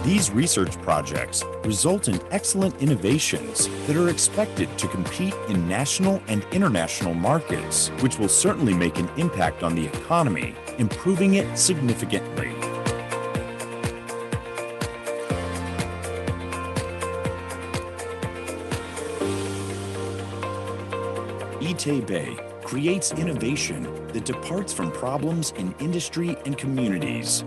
These research projects result in excellent innovations that are expected to compete in national and international markets, which will certainly make an impact on the economy, improving it significantly. ITB creates innovation that departs from problems in industry and communities.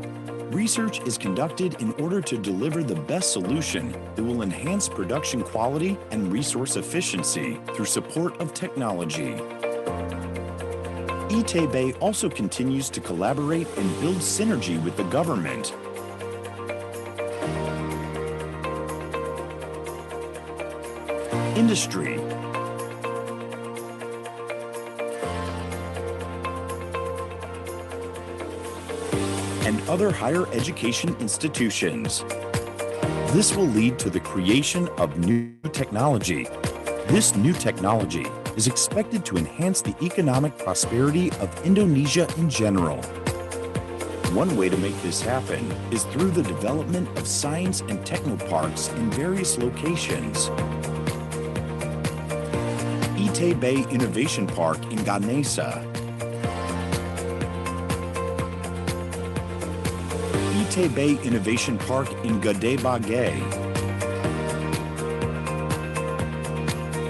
Research is conducted in order to deliver the best solution that will enhance production quality and resource efficiency through support of technology. ITB also continues to collaborate and build synergy with the government. Industry, and other higher education institutions. This will lead to the creation of new technology. This new technology is expected to enhance the economic prosperity of Indonesia in general. One way to make this happen is through the development of science and technoparks in various locations. ITB Innovation Park in Ganesha, ITB Innovation Park in Gede Bage,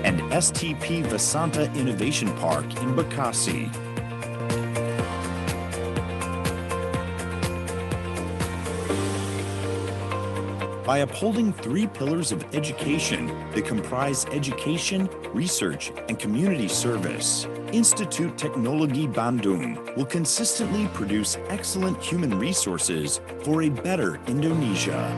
and STP Vasanta Innovation Park in Bekasi. By upholding 3 pillars of education that comprise education, research, and community service, Institut Teknologi Bandung will consistently produce excellent human resources for a better Indonesia.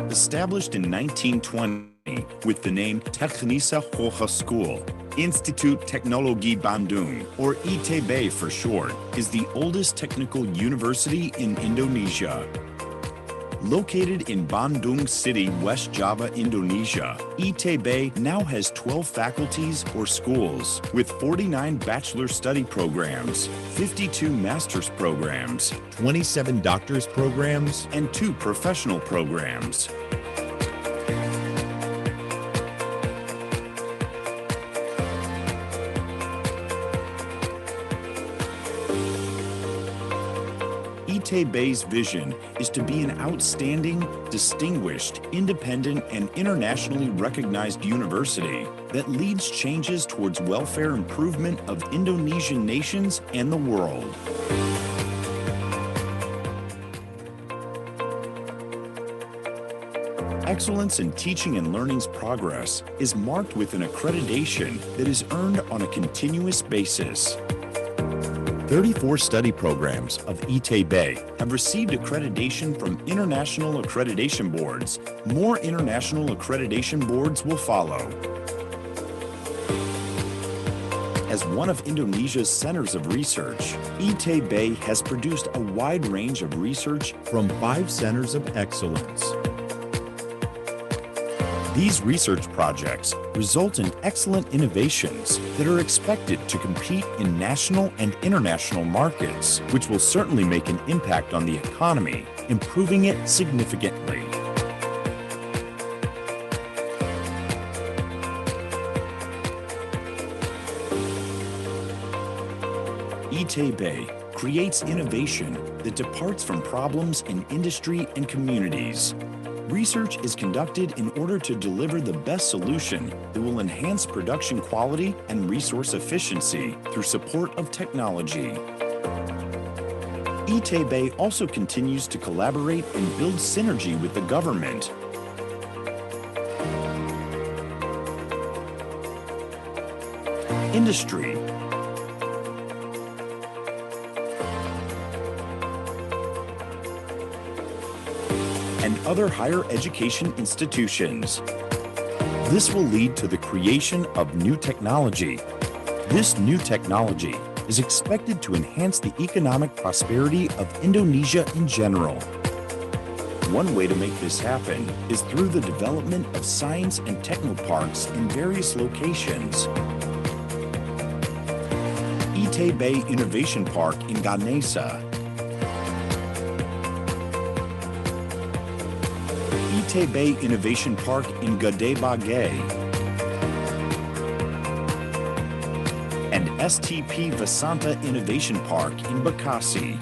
Established in 1920 with the name Technische Hogeschool, Institut Teknologi Bandung, or ITB for short, is the oldest technical university in Indonesia. Located in Bandung City, West Java, Indonesia, ITB now has 12 faculties or schools with 49 bachelor study programs, 52 master's programs, 27 doctor's programs, and 2 professional programs. ITB's vision is to be an outstanding, distinguished, independent, and internationally recognized university that leads changes towards welfare improvement of Indonesian nations and the world. Excellence in teaching and learning's progress is marked with an accreditation that is earned on a continuous basis. 34 study programs of ITB have received accreditation from international accreditation boards. More international accreditation boards will follow. As one of Indonesia's centers of research, ITB has produced a wide range of research from 5 centers of excellence. These research projects result in excellent innovations that are expected to compete in national and international markets, which will certainly make an impact on the economy, improving it significantly. Itebe creates innovation that departs from problems in industry and communities. Research is conducted in order to deliver the best solution that will enhance production quality and resource efficiency through support of technology. Itebe also continues to collaborate and build synergy with the government. Industry, and other higher education institutions. This will lead to the creation of new technology. This new technology is expected to enhance the economic prosperity of Indonesia in general. One way to make this happen is through the development of science and technoparks in various locations. Itebe Innovation Park in Ganesha, Itebe Innovation Park in Gede Bagay, and STP Vasanta Innovation Park in Bekasi.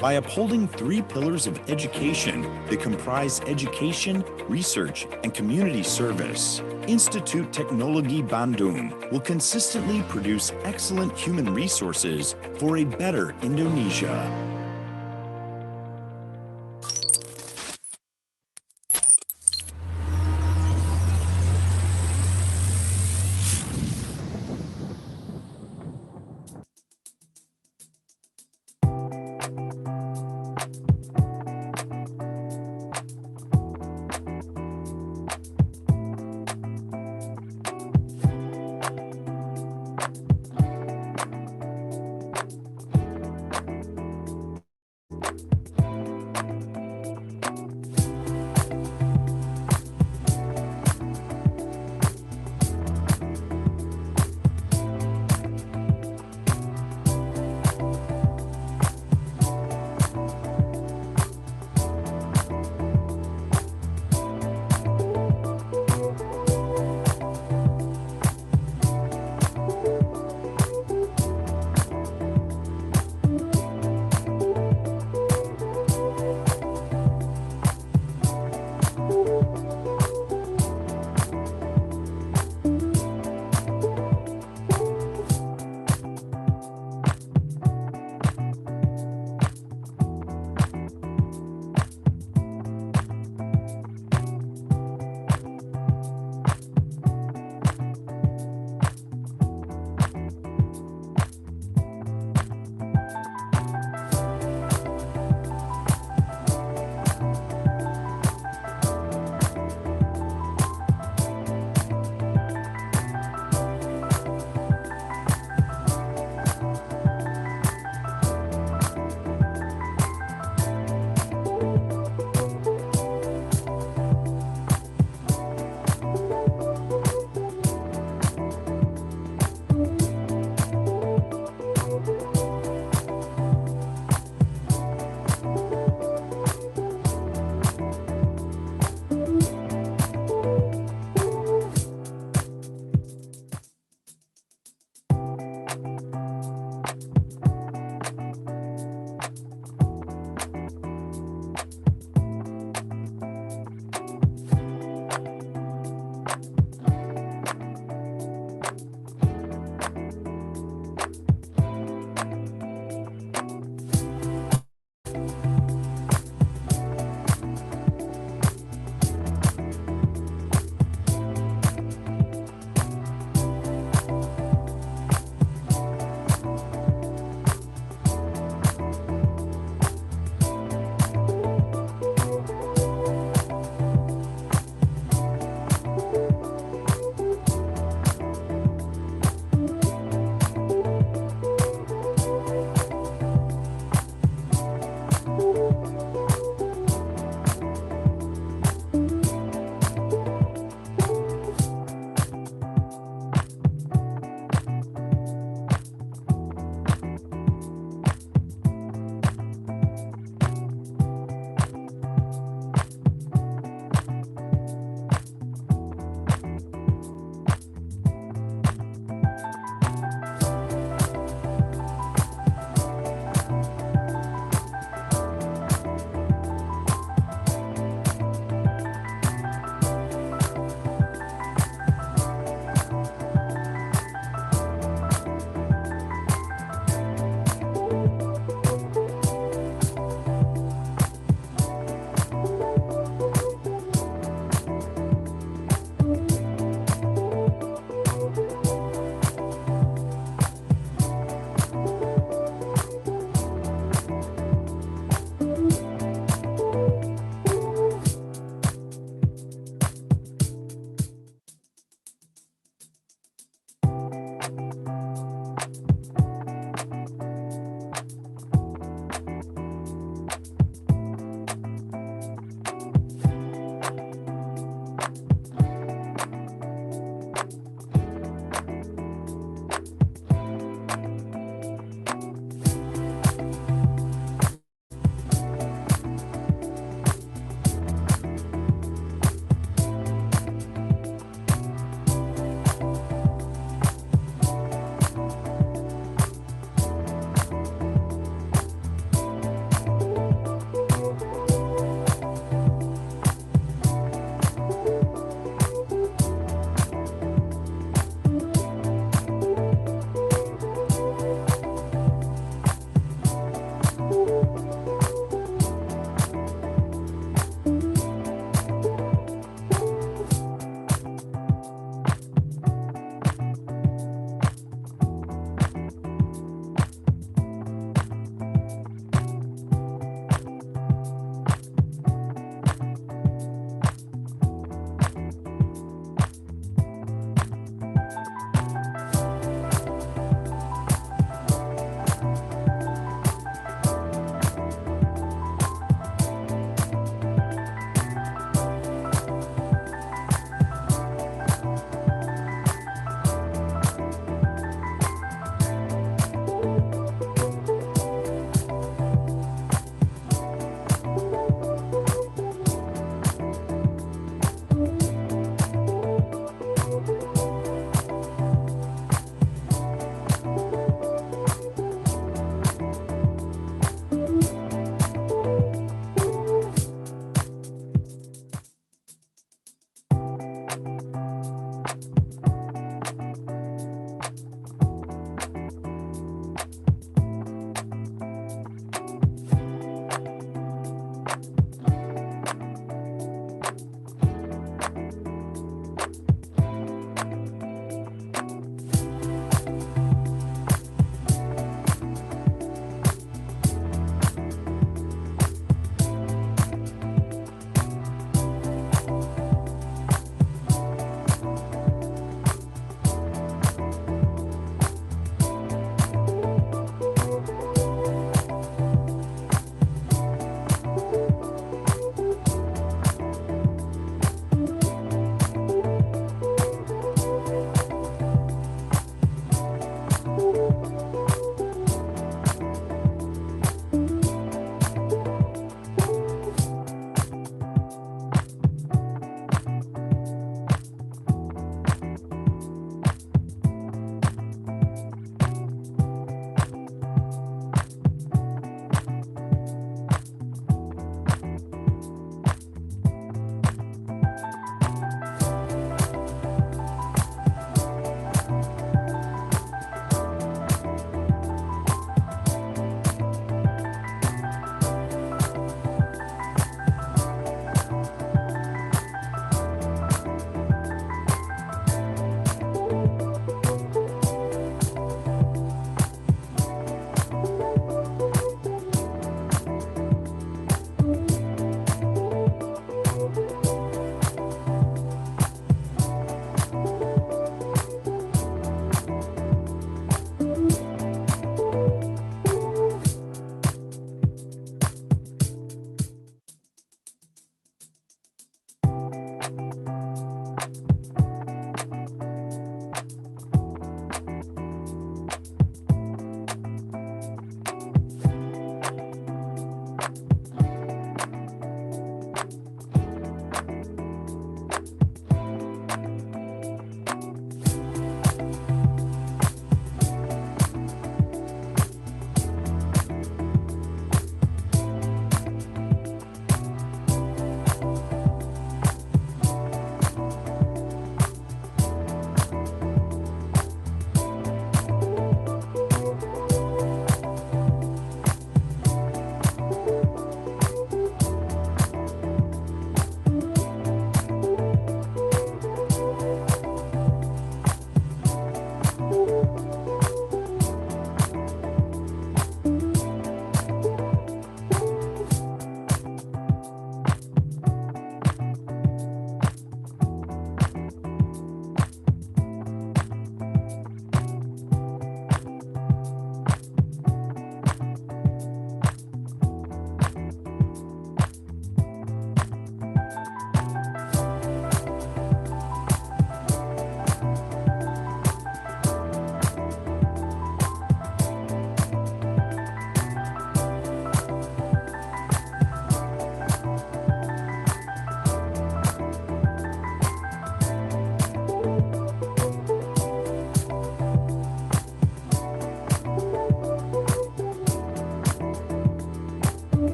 By upholding 3 pillars of education that comprise education, research, and community service, Institut Teknologi Bandung will consistently produce excellent human resources for a better Indonesia.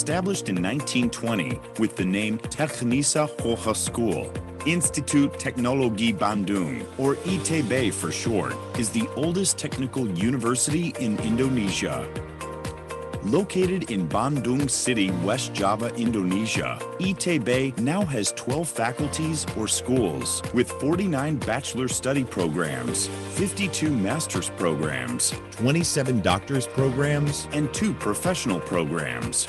Established in 1920 with the name Teknisa Hogeschool, Institut Teknologi Bandung, or ITB for short, is the oldest technical university in Indonesia. Located in Bandung City, West Java, Indonesia, ITB now has 12 faculties or schools with 49 bachelor study programs, 52 master's programs, 27 doctor's programs, and 2 professional programs.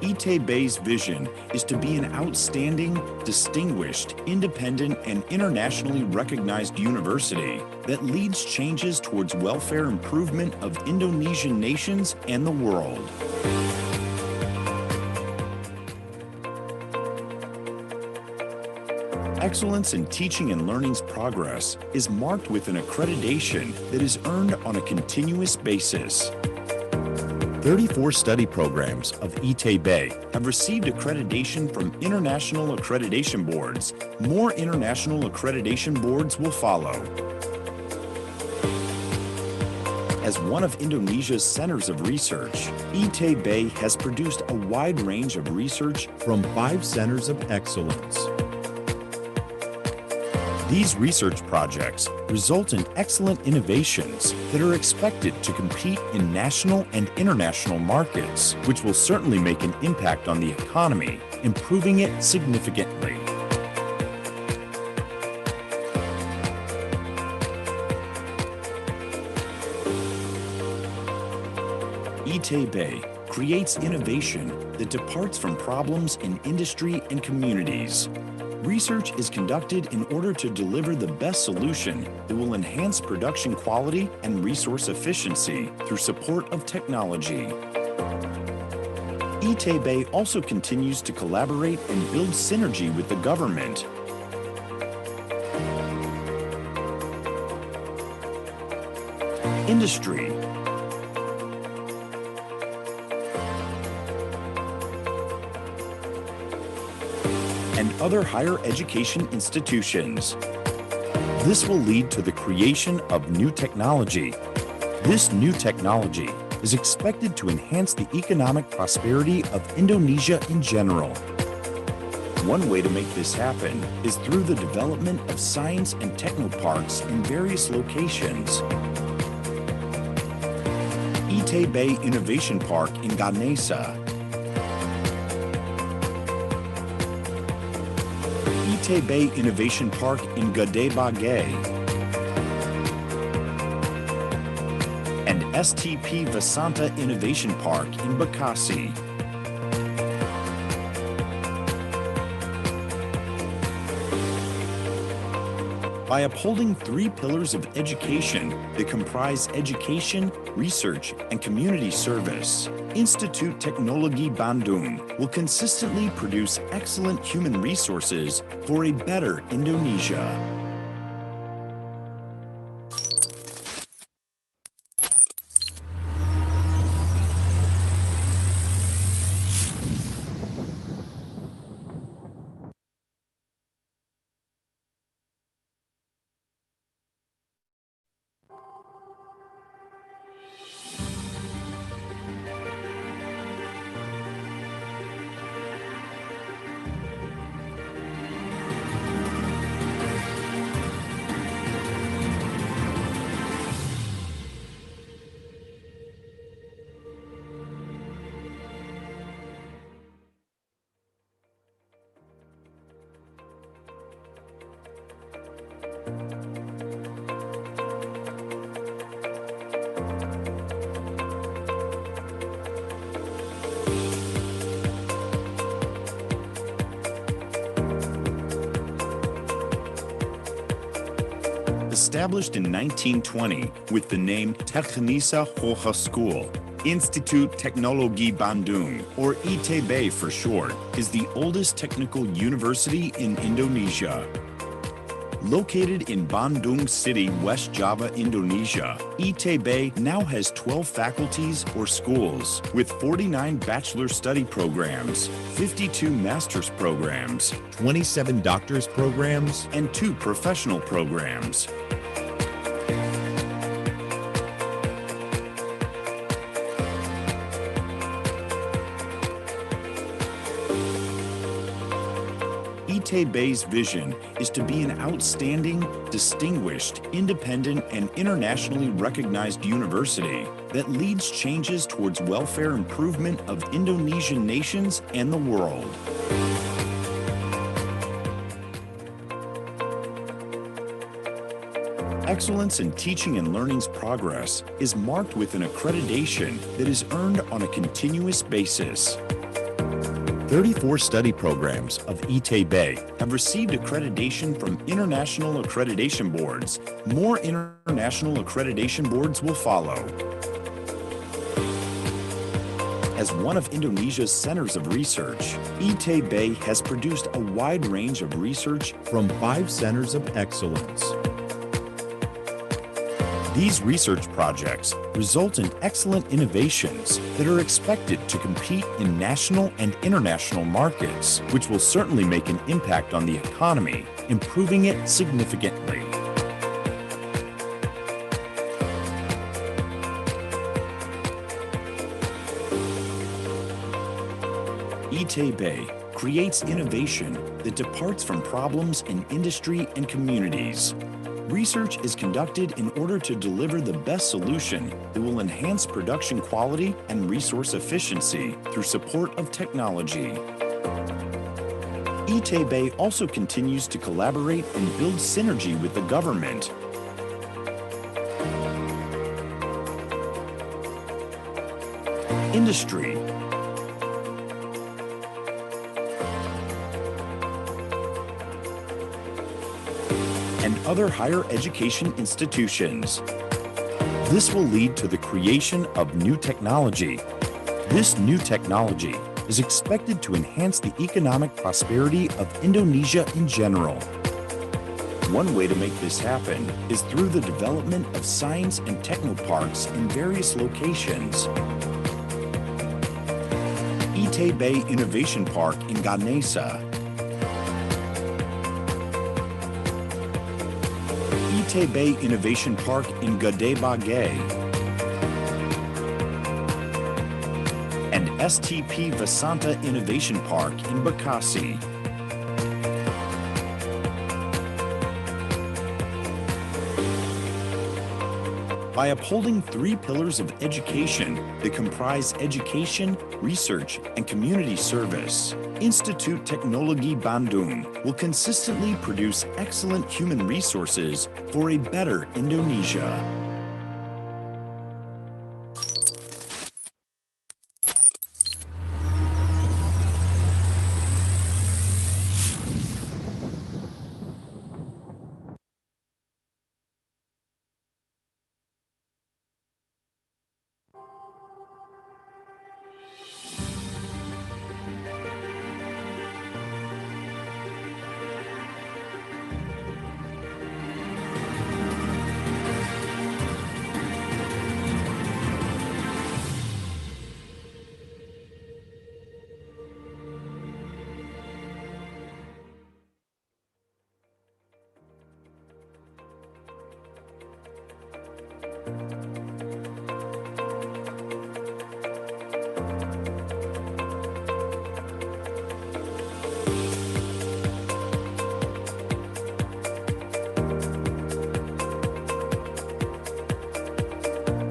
ITB's vision is to be an outstanding, distinguished, independent, and internationally recognized university that leads changes towards welfare improvement of Indonesian nations and the world. Excellence in teaching and learning's progress is marked with an accreditation that is earned on a continuous basis. 34 study programs of ITB have received accreditation from international accreditation boards. More international accreditation boards will follow. As one of Indonesia's centers of research, ITB has produced a wide range of research from 5 centers of excellence. These research projects result in excellent innovations that are expected to compete in national and international markets, which will certainly make an impact on the economy, improving it significantly. ITB creates innovation that departs from problems in industry and communities. Research is conducted in order to deliver the best solution that will enhance production quality and resource efficiency through support of technology. ITB also continues to collaborate and build synergy with the government. Industry, and other higher education institutions. This will lead to the creation of new technology. This new technology is expected to enhance the economic prosperity of Indonesia in general. One way to make this happen is through the development of science and technoparks in various locations. ITB Innovation Park in Ganesha, ITB Innovation Park in Gede Bage, and STP Vasanta Innovation Park in Bekasi. By upholding 3 pillars of education that comprise education, research, and community service, Institut Teknologi Bandung will consistently produce excellent human resources for a better Indonesia. Established in 1920 with the name Teknisa Hogeschool, Institut Teknologi Bandung, or ITB for short, is the oldest technical university in Indonesia. Located in Bandung City, West Java, Indonesia, ITB now has 12 faculties or schools with 49 bachelor study programs, 52 master's programs, 27 doctor's programs, and 2 professional programs. ITB's vision is to be an outstanding, distinguished, independent, and internationally recognized university that leads changes towards welfare improvement of Indonesian nations and the world. Excellence in teaching and learning's progress is marked with an accreditation that is earned on a continuous basis. 34 study programs of ITB have received accreditation from international accreditation boards. More international accreditation boards will follow. As one of Indonesia's centers of research, ITB has produced a wide range of research from 5 centers of excellence. These research projects result in excellent innovations that are expected to compete in national and international markets, which will certainly make an impact on the economy, improving it significantly. ITB creates innovation that departs from problems in industry and communities. Research is conducted in order to deliver the best solution that will enhance production quality and resource efficiency through support of technology. ITB also continues to collaborate and build synergy with the government. Industry, and other higher education institutions. This will lead to the creation of new technology. This new technology is expected to enhance the economic prosperity of Indonesia in general. One way to make this happen is through the development of science and technoparks in various locations. ITB Innovation Park in Ganesha, ITB Innovation Park in Gede Bage, and STP Vasanta Innovation Park in Bekasi. By upholding 3 pillars of education that comprise education, research, and community service, Institut Teknologi Bandung will consistently produce excellent human resources for a better Indonesia.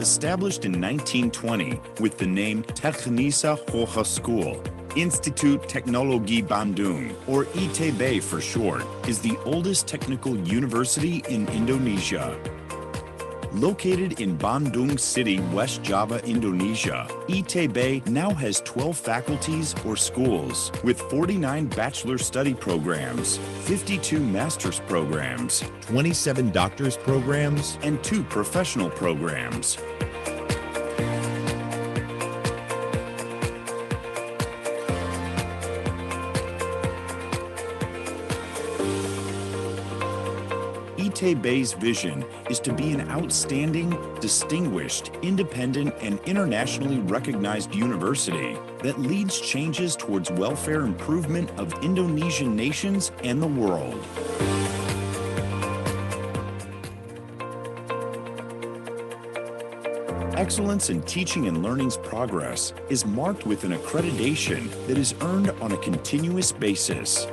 Established in 1920 with the name Technische Hogeschool, Institut Teknologi Bandung, or ITB for short, is the oldest technical university in Indonesia. Located in Bandung City, West Java, Indonesia, ITB now has 12 faculties or schools with 49 bachelor study programs, 52 master's programs, 27 doctor's programs, and 2 professional programs. ITB's vision is to be an outstanding, distinguished, independent, and internationally recognized university that leads changes towards welfare improvement of Indonesian nations and the world. Excellence in teaching and learning's progress is marked with an accreditation that is earned on a continuous basis.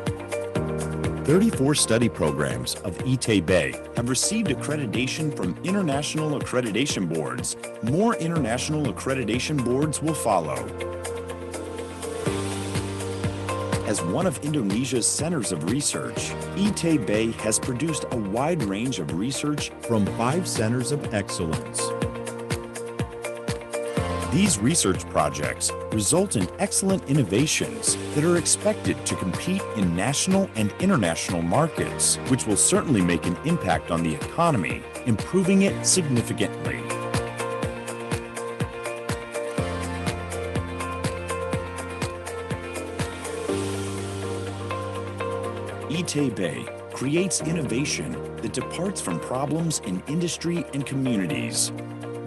34 study programs of ITB have received accreditation from international accreditation boards. More international accreditation boards will follow. As one of Indonesia's centers of research, ITB has produced a wide range of research from 5 centers of excellence. These research projects result in excellent innovations that are expected to compete in national and international markets, which will certainly make an impact on the economy, improving it significantly. ITB creates innovation that departs from problems in industry and communities.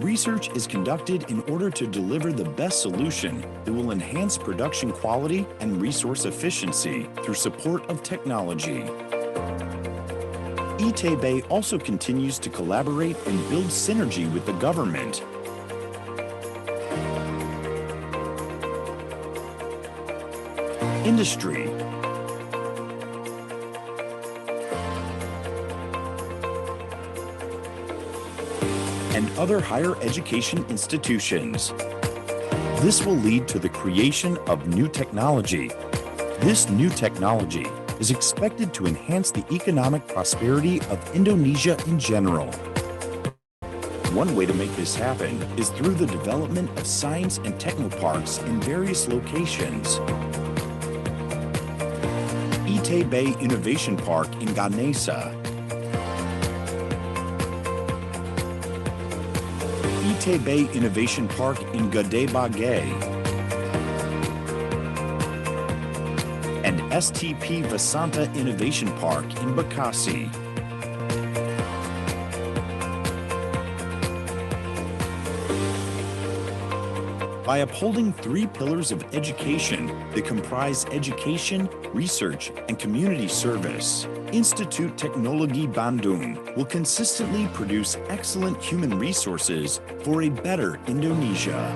Research is conducted in order to deliver the best solution that will enhance production quality and resource efficiency through support of technology. ITB also continues to collaborate and build synergy with the government. Industry, and other higher education institutions. This will lead to the creation of new technology. This new technology is expected to enhance the economic prosperity of Indonesia in general. One way to make this happen is through the development of science and technoparks in various locations. ITB Innovation Park in Ganesha, ITB Innovation Park in Gede Bage, and STP Vasanta Innovation Park in Bekasi. By upholding 3 pillars of education that comprise education, research, and community service, Institut Teknologi Bandung will consistently produce excellent human resources for a better Indonesia.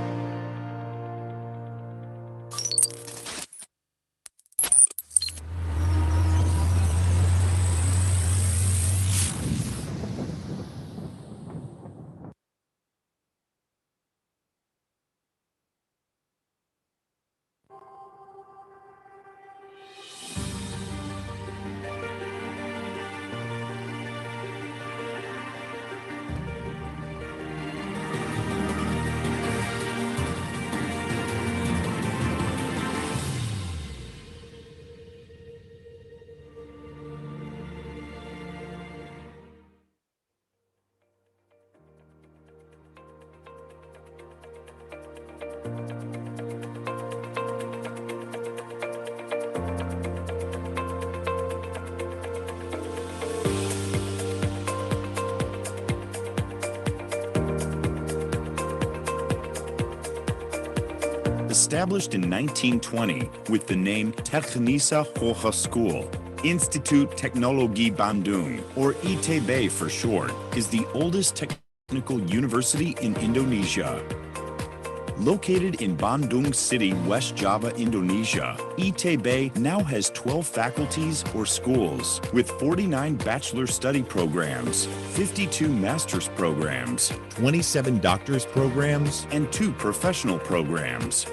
Established in 1920 with the name Technische Hogeschool, Institut Teknologi Bandung, or ITB for short, is the oldest technical university in Indonesia. Located in Bandung City, West Java, Indonesia, ITB now has 12 faculties or schools with 49 bachelor study programs, 52 master's programs, 27 doctor's programs, and 2 professional programs.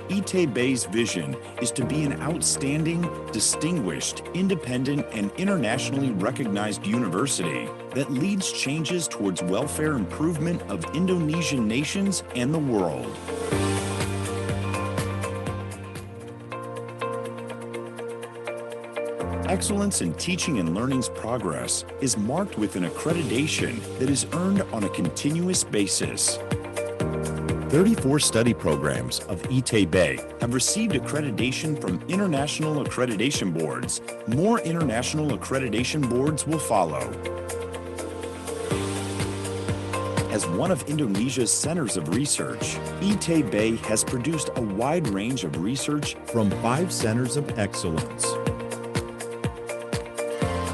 ITB's vision is to be an outstanding, distinguished, independent, and internationally recognized university that leads changes towards welfare improvement of Indonesian nations and the world. Excellence in teaching and learning's progress is marked with an accreditation that is earned on a continuous basis. 34 study programs of ITB have received accreditation from international accreditation boards. More international accreditation boards will follow. As one of Indonesia's centers of research, ITB has produced a wide range of research from 5 centers of excellence.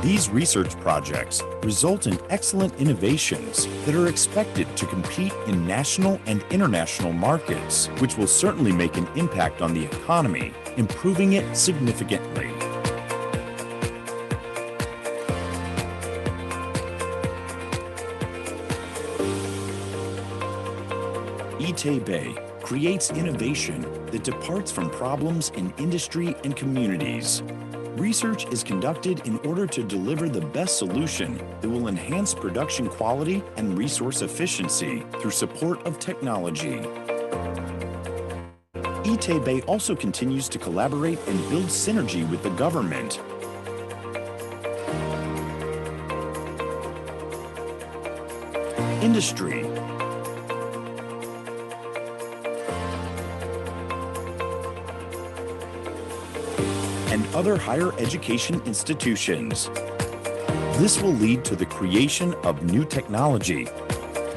These research projects result in excellent innovations that are expected to compete in national and international markets, which will certainly make an impact on the economy, improving it significantly. ITB creates innovation that departs from problems in industry and communities. Research is conducted in order to deliver the best solution that will enhance production quality and resource efficiency through support of technology. ITB also continues to collaborate and build synergy with the government. Industry, and other higher education institutions. This will lead to the creation of new technology.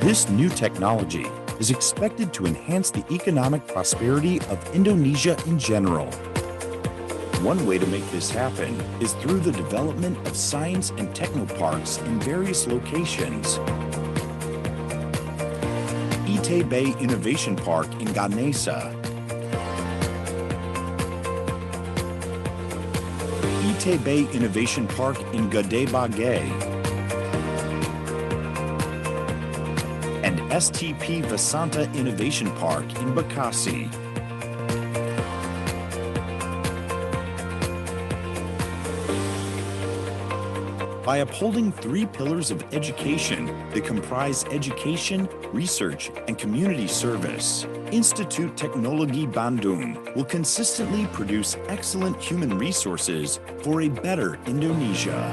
This new technology is expected to enhance the economic prosperity of Indonesia in general. One way to make this happen is through the development of science and technoparks in various locations. ITB Innovation Park in Ganesha, ITB Innovation Park in Gede Bage, and STP Vasanta Innovation Park in Bekasi. By upholding 3 pillars of education that comprise education, research, and community service, Institut Teknologi Bandung will consistently produce excellent human resources for a better Indonesia.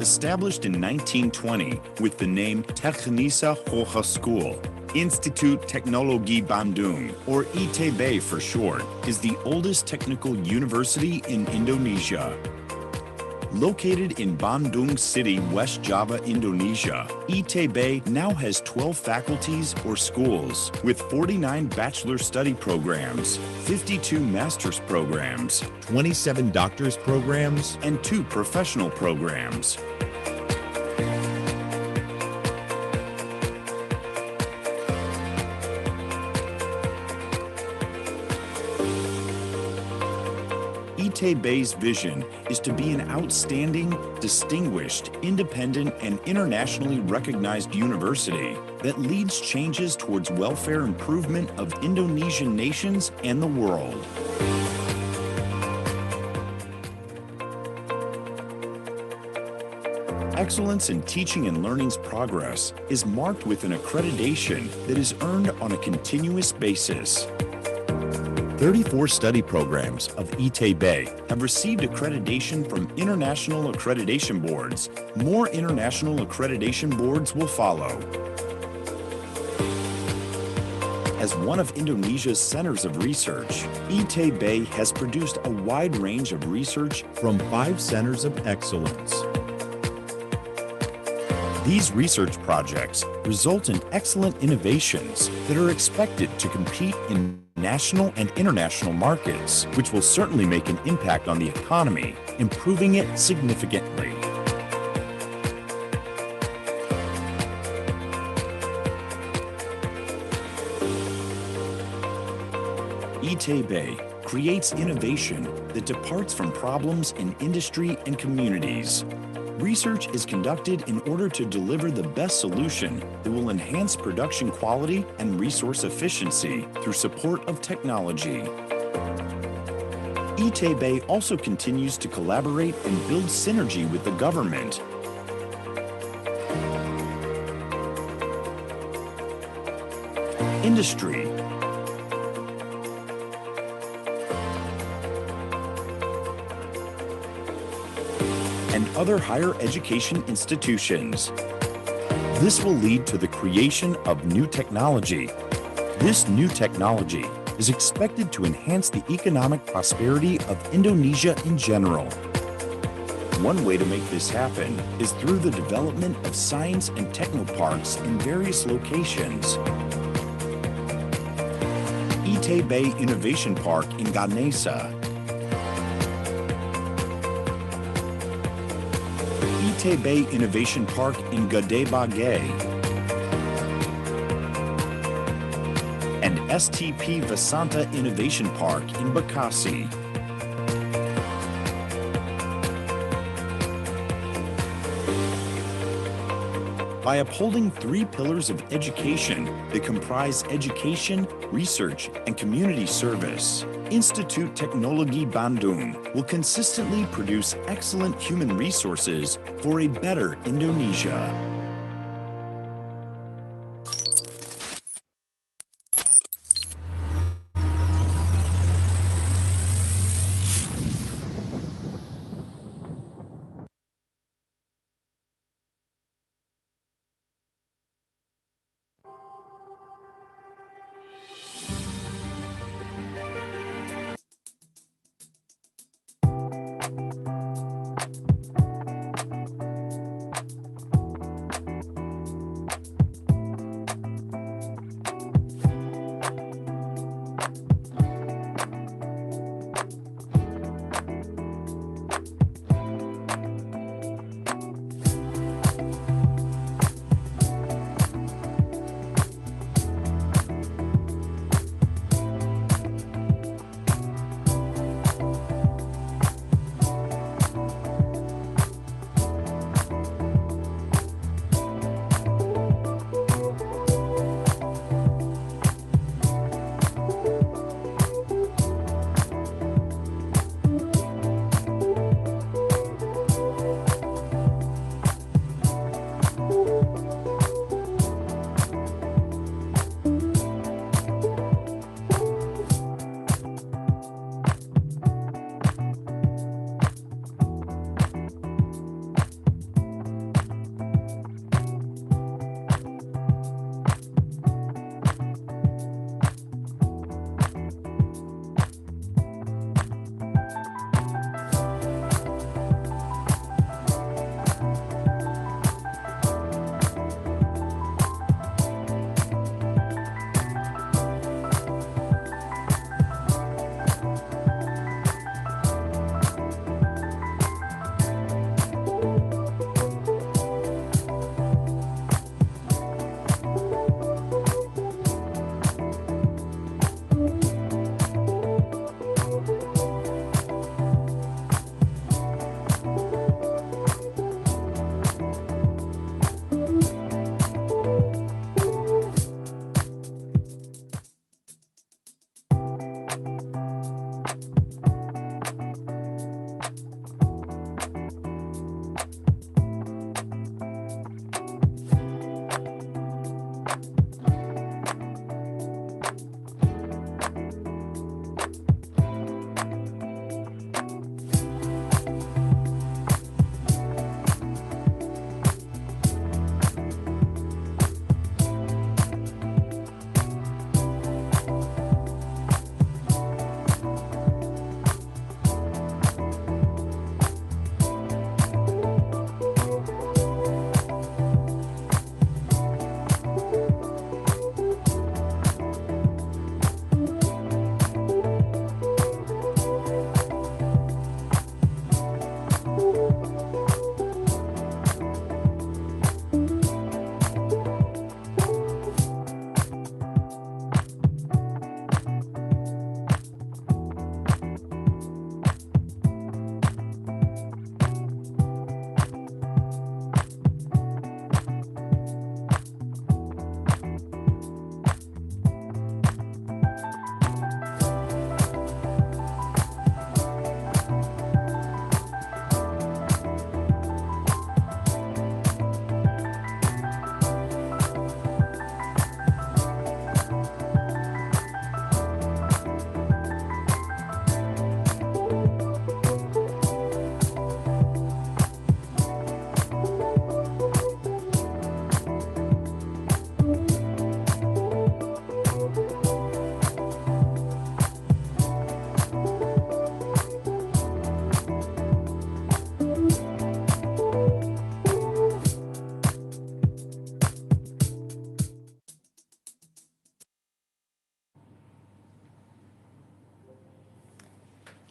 Established in 1920 with the name Technische Hogeschool, Institut Teknologi Bandung, or ITB for short, is the oldest technical university in Indonesia. Located in Bandung City, West Java, Indonesia, ITB now has 12 faculties or schools with 49 bachelor study programs, 52 master's programs, 27 doctor's programs, and 2 professional programs. ITB's vision is to be an outstanding, distinguished, independent, and internationally recognized university that leads changes towards welfare improvement of Indonesian nations and the world. Excellence in teaching and learning's progress is marked with an accreditation that is earned on a continuous basis. 34 study programs of ITB have received accreditation from international accreditation boards. More international accreditation boards will follow. As one of Indonesia's centers of research, ITB has produced a wide range of research from 5 centers of excellence. These research projects result in excellent innovations that are expected to compete in national and international markets, which will certainly make an impact on the economy, improving it significantly. ITB creates innovation that departs from problems in industry and communities. Research is conducted in order to deliver the best solution that will enhance production quality and resource efficiency through support of technology. ITB also continues to collaborate and build synergy with the government. Industry, and other higher education institutions. This will lead to the creation of new technology. This new technology is expected to enhance the economic prosperity of Indonesia in general. One way to make this happen is through the development of science and technoparks in various locations. ITB Innovation Park in Ganesha, ITB Innovation Park in Gede Bage, and STP Vasanta Innovation Park in Bekasi. By upholding 3 pillars of education that comprise education, research, and community service, Institut Teknologi Bandung will consistently produce excellent human resources for a better Indonesia.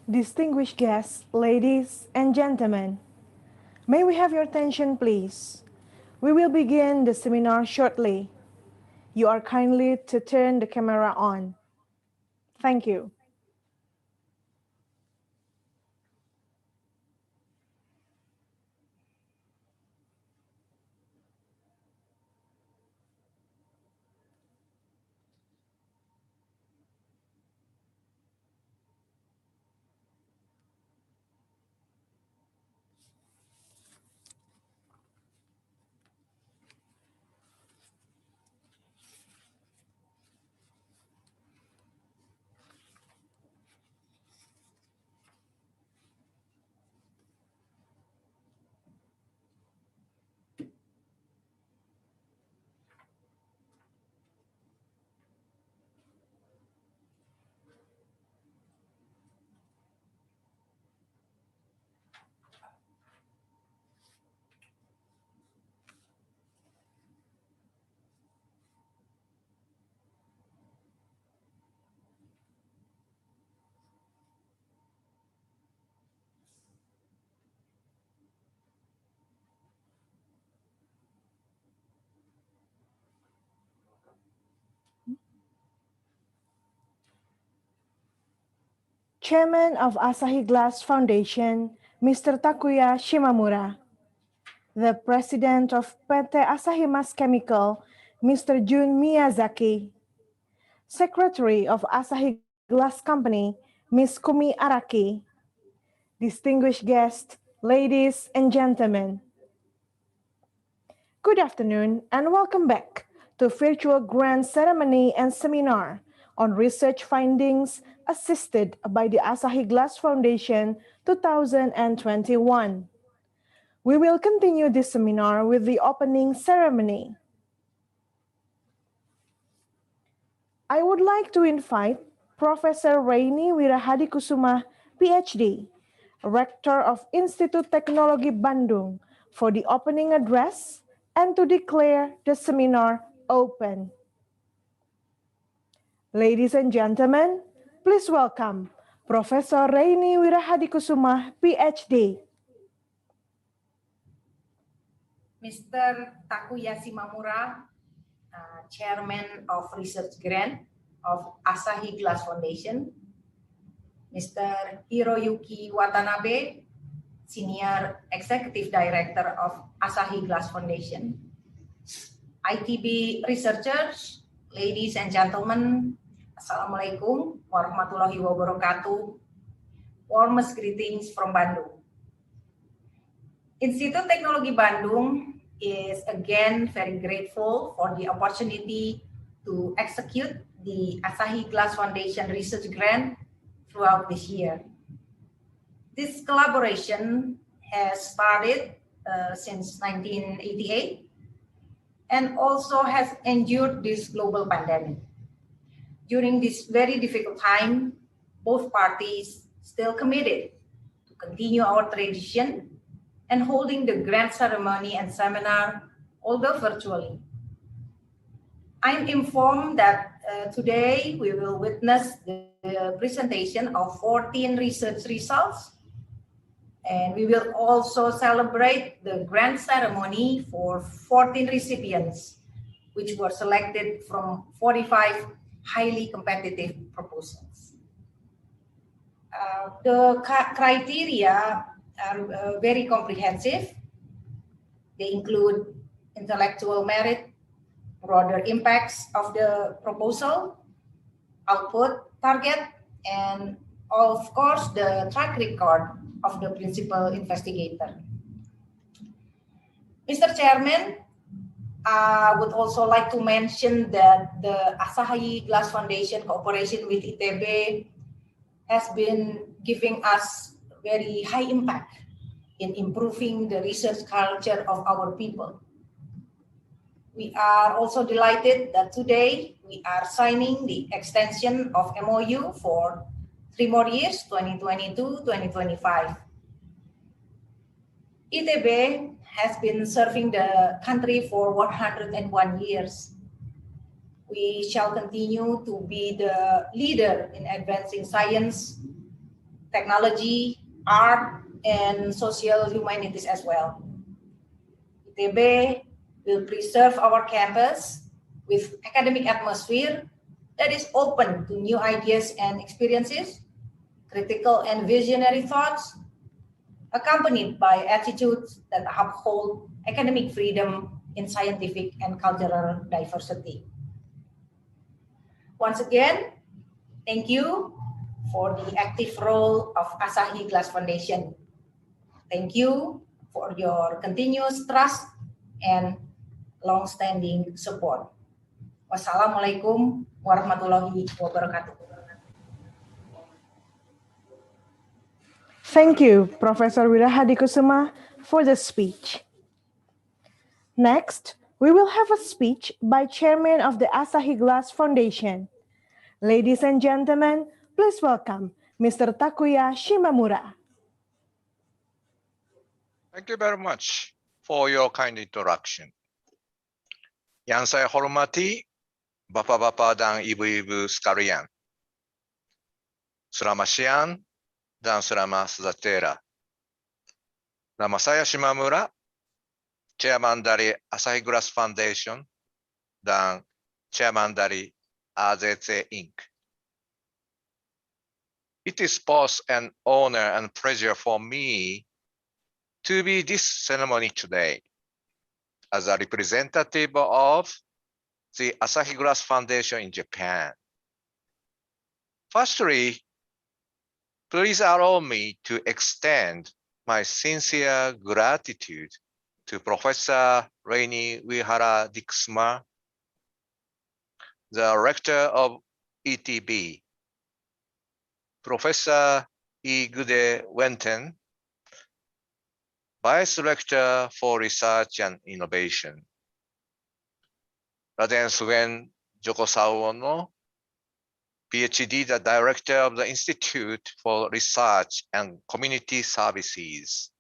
Distinguished guests, ladies and gentlemen, may we have your attention please? We will begin the seminar shortly. You are kindly to turn the camera on. Thank you. Chairman of Asahi Glass Foundation, Mr. Takuya Shimamura. The President of PT Asahi Mas Chemical, Mr. Jun Miyazaki. Secretary of Asahi Glass Company, Ms. Kumi Araki. Distinguished guests, ladies and gentlemen. Good afternoon and welcome back to virtual grand ceremony and seminar on research findings assisted by the Asahi Glass Foundation 2021. We will continue this seminar with the opening ceremony. I would like to invite Professor Raini Wirahadikusuma, PhD, Rector of Institut Teknologi Bandung, for the opening address and to declare the seminar open. Ladies and gentlemen, please welcome Professor Raini Wirahadikusuma, PhD. Mr. Takuya Shimamura, Chairman of Research Grant of Asahi Glass Foundation, Mr. Hiroyuki Watanabe, Senior Executive Director of Asahi Glass Foundation, ITB researchers, ladies and gentlemen, Assalamualaikum warahmatullahi wabarakatuh. Warmest greetings from Bandung. Institut Teknologi Bandung is again very grateful for the opportunity to execute the Asahi Glass Foundation Research Grant throughout this year. This collaboration has started since 1988 and also has endured this global pandemic. During this very difficult time, both parties still committed to continue our tradition and holding the grant ceremony and seminar, although virtually. I'm informed that today we will witness the presentation of 14 research results, and we will also celebrate the grant ceremony for 14 recipients, which were selected from 45 highly competitive proposals. The criteria are very comprehensive. They include intellectual merit, broader impacts of the proposal, output target, and of course the track record of the principal investigator. Mr. Chairman, I would also like to mention that the Asahi Glass Foundation cooperation with ITB has been giving us very high impact in improving the research culture of our people. We are also delighted that today we are signing the extension of MOU for 3 more years, 2022-2025. ITB has been serving the country for 101 years. We shall continue to be the leader in advancing science, technology, art, and social humanities as well. ITB will preserve our campus with academic atmosphere that is open to new ideas and experiences, critical and visionary thoughts, accompanied by attitudes that uphold academic freedom in scientific and cultural diversity. Once again, thank you for the active role of Asahi Glass Foundation. Thank you for your continuous trust and long-standing support. Wassalamualaikum warahmatullahi wabarakatuh. Thank you, Professor Wirahadi Kusuma, for the speech. Next, we will have a speech by Chairman of the Asahi Glass Foundation. Ladies and gentlemen, please welcome Mr. Takuya Shimamura. Thank you very much for your kind introduction. Yang saya hormati Bapak-Bapak dan Ibu-Ibu sekalian. Selamat siang dan selamat sejahtera. Nama saya Shimamura, Chairman dari Asahi Glass Foundation dan Chairman dari AZC Inc. It is both an honor and pleasure for me to be this ceremony today as a representative of the Asahi Glass Foundation in Japan. Firstly, please allow me to extend my sincere gratitude to Professor Reini Wihara Diksma, the rector of ETB, Professor Igude Wenten, Vice Rector for Research and Innovation, Raden Suen Jokosawa, PhD, the Director of the Institute for Research and Community Services,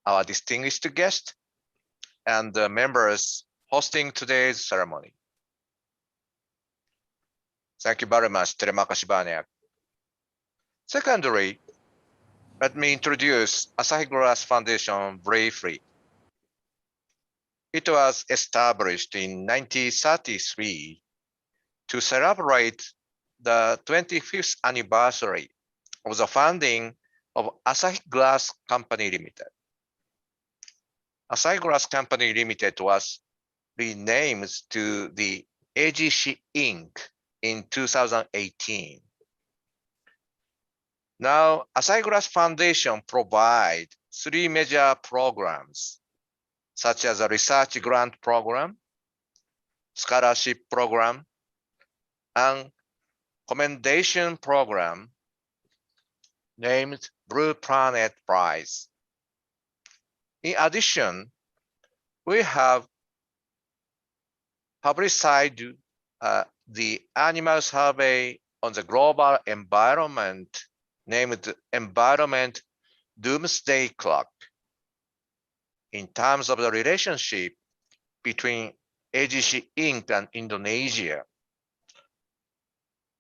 our distinguished guest, and the members hosting today's ceremony. Thank you very much. Terima kasih banyak. Secondly, let me introduce Asahi Glass Foundation briefly. It was established in 1933 to celebrate the 25th anniversary of the founding of Asahi Glass Company Limited. Asahi Glass Company Limited was renamed to the AGC Inc. in 2018. Now, Asahi Glass Foundation provides three major programs, such as a research grant program, scholarship program, and commendation program named Blue Planet Prize. In addition, we have publicized the annual survey on the global environment named Environment Doomsday Clock in terms of the relationship between AGC Inc. and Indonesia.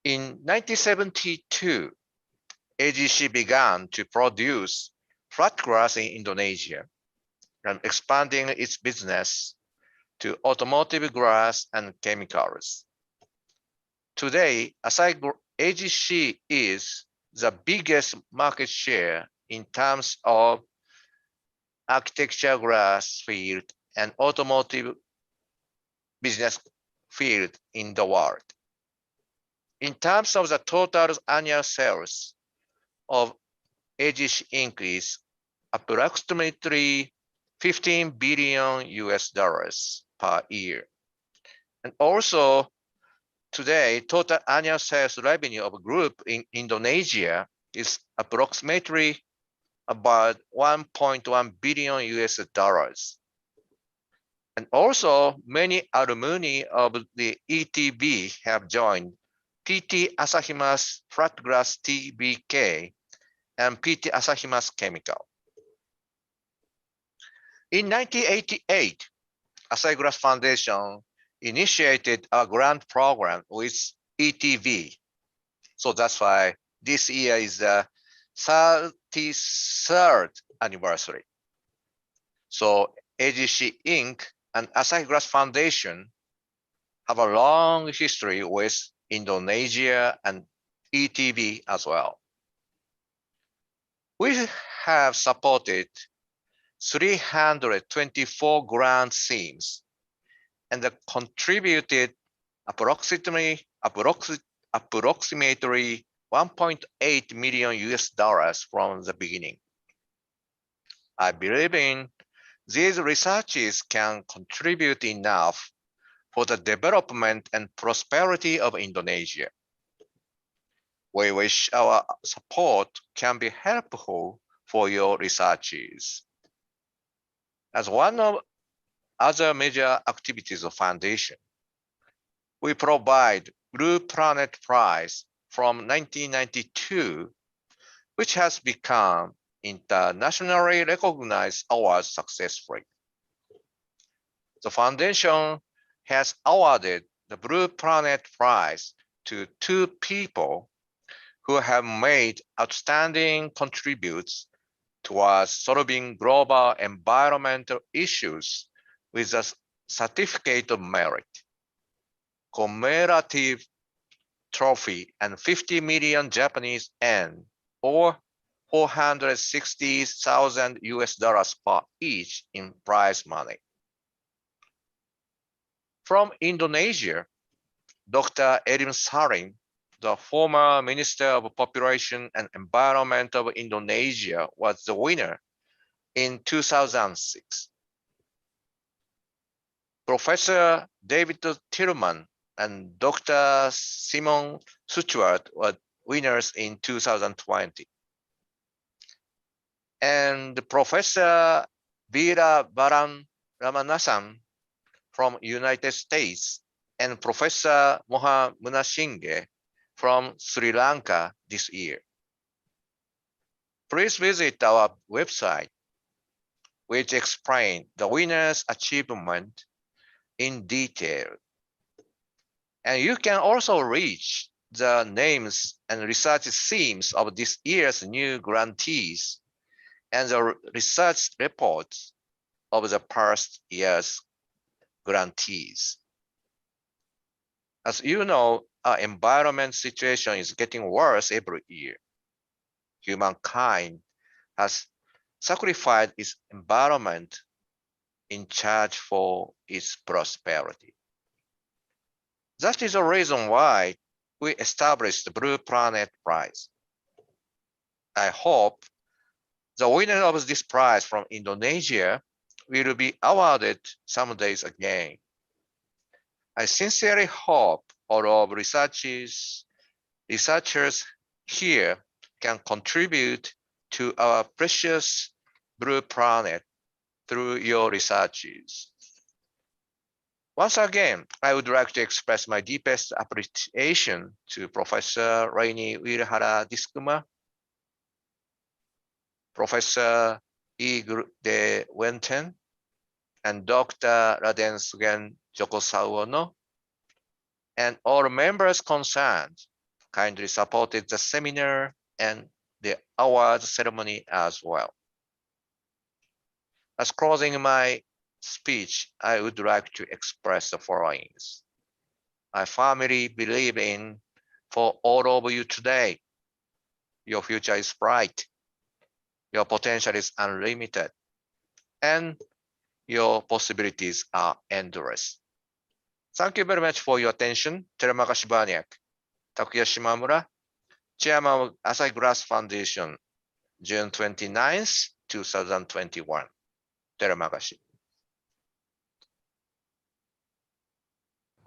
In 1972, AGC began to produce flat glass in Indonesia and expanding its business to automotive glass and chemicals. Today, AGC is the biggest market share in terms of architecture glass field and automotive business field in the world. In terms of the total annual sales of AGC Inc. is approximately 15 billion US dollars per year. And also, today, total annual sales revenue of a group in Indonesia is approximately about 1.1 billion US dollars. And also, many alumni of the ETB have joined PT Asahima's Flat Glass TBK and PT Asahima's Chemical. In 1988, Asahi Glass Foundation initiated a grant program with ETV. So that's why this year is the 33rd anniversary. So AGC Inc. and Asahi Glass Foundation have a long history with Indonesia and ETB as well. We have supported 324 grant schemes and contributed approximately 1.8 million US dollars from the beginning. I believe in these researches can contribute enough for the development and prosperity of Indonesia. We wish our support can be helpful for your researches. As one of other major activities of foundation, we provide Blue Planet Prize from 1992, which has become internationally recognized award successfully. The foundation has awarded the Blue Planet Prize to 2 people who have made outstanding contributions towards solving global environmental issues with a certificate of merit, commemorative trophy, and 50 million Japanese yen, or 460,000 US dollars per each in prize money. From Indonesia, Dr. Erim Sarin, the former Minister of Population and Environment of Indonesia, was the winner in 2006. Professor David Tillman and Dr. Simon Stewart were winners in 2020. And Professor Veera Baran Ramanathan from United States and Professor Moha Munasinghe from Sri Lanka this year. Please visit our website, which explains the winner's achievement in detail. And you can also reach the names and research themes of this year's new grantees and the research reports of the past year's grantees. As you know, our environment situation is getting worse every year. Humankind has sacrificed its environment in charge for its prosperity. That is the reason why we established the Blue Planet Prize. I hope the winner of this prize from Indonesia will be awarded some days again. I sincerely hope all of researchers here can contribute to our precious blue planet through your researches. Once again, I would like to express my deepest appreciation to Professor Raini Wirhara Diskuma, Professor E. De Wenten, and Dr. Raden Sugen Joko Sauono, and all members concerned kindly supported the seminar and the award ceremony as well. As closing my speech, I would like to express the following. I firmly believe in, for all of you today, your future is bright, your potential is unlimited, and your possibilities are endless. Thank you very much for your attention. Terima kasih banyak. Takuya Shimamura, Chairman of Asahi Glass Foundation, June 29th, 2021. Terima kasih.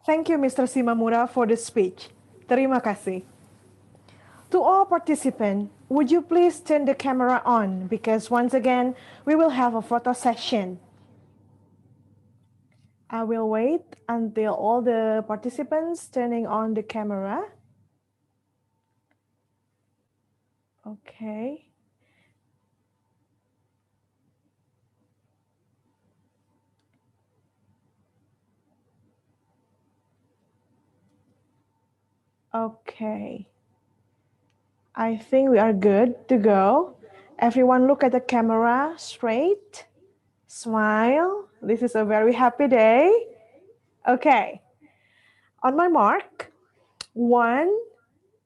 Thank you, Mr. Simamura, for the speech. Terima kasih. To all participants, would you please turn the camera on, because once again, we will have a photo session. I will wait until all the participants turning on the camera. Okay. Okay. I think we are good to go. Everyone look at the camera straight. Smile. This is a very happy day. Okay. On my mark. 1,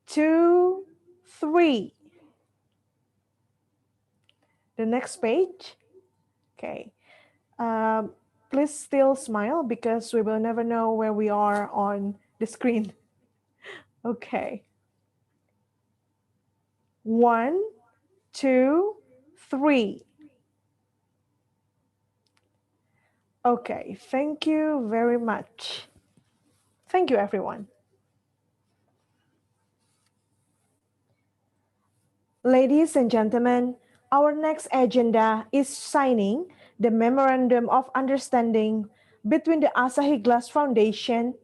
2, 3. The next page. Okay. Please still smile because we will never know where we are on the screen. Okay. 1, 2, 3. Okay, thank you very much. Thank you, everyone. Ladies and gentlemen, our next agenda is signing the Memorandum of Understanding between the Asahi Glass Foundation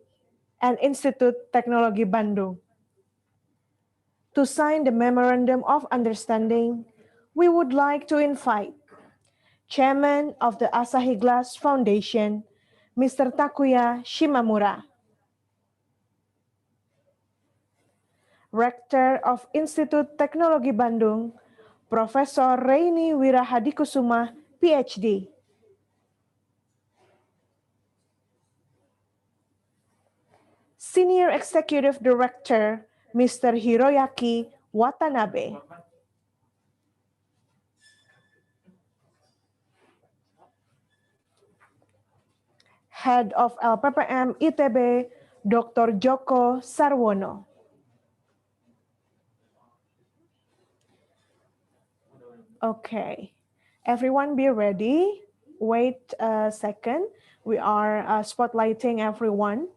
and Institut Teknologi Bandung. To sign the Memorandum of Understanding, we would like to invite Chairman of the Asahi Glass Foundation, Mr. Takuya Shimamura, Rector of Institut Teknologi Bandung, Profesor Reini Wirahadikusuma, PhD, Senior Executive Director, Mr. Hiroyaki Watanabe, Head of LPPM ITB, Dr. Joko Sarwono. Okay, everyone be ready. Wait a second. We are spotlighting everyone.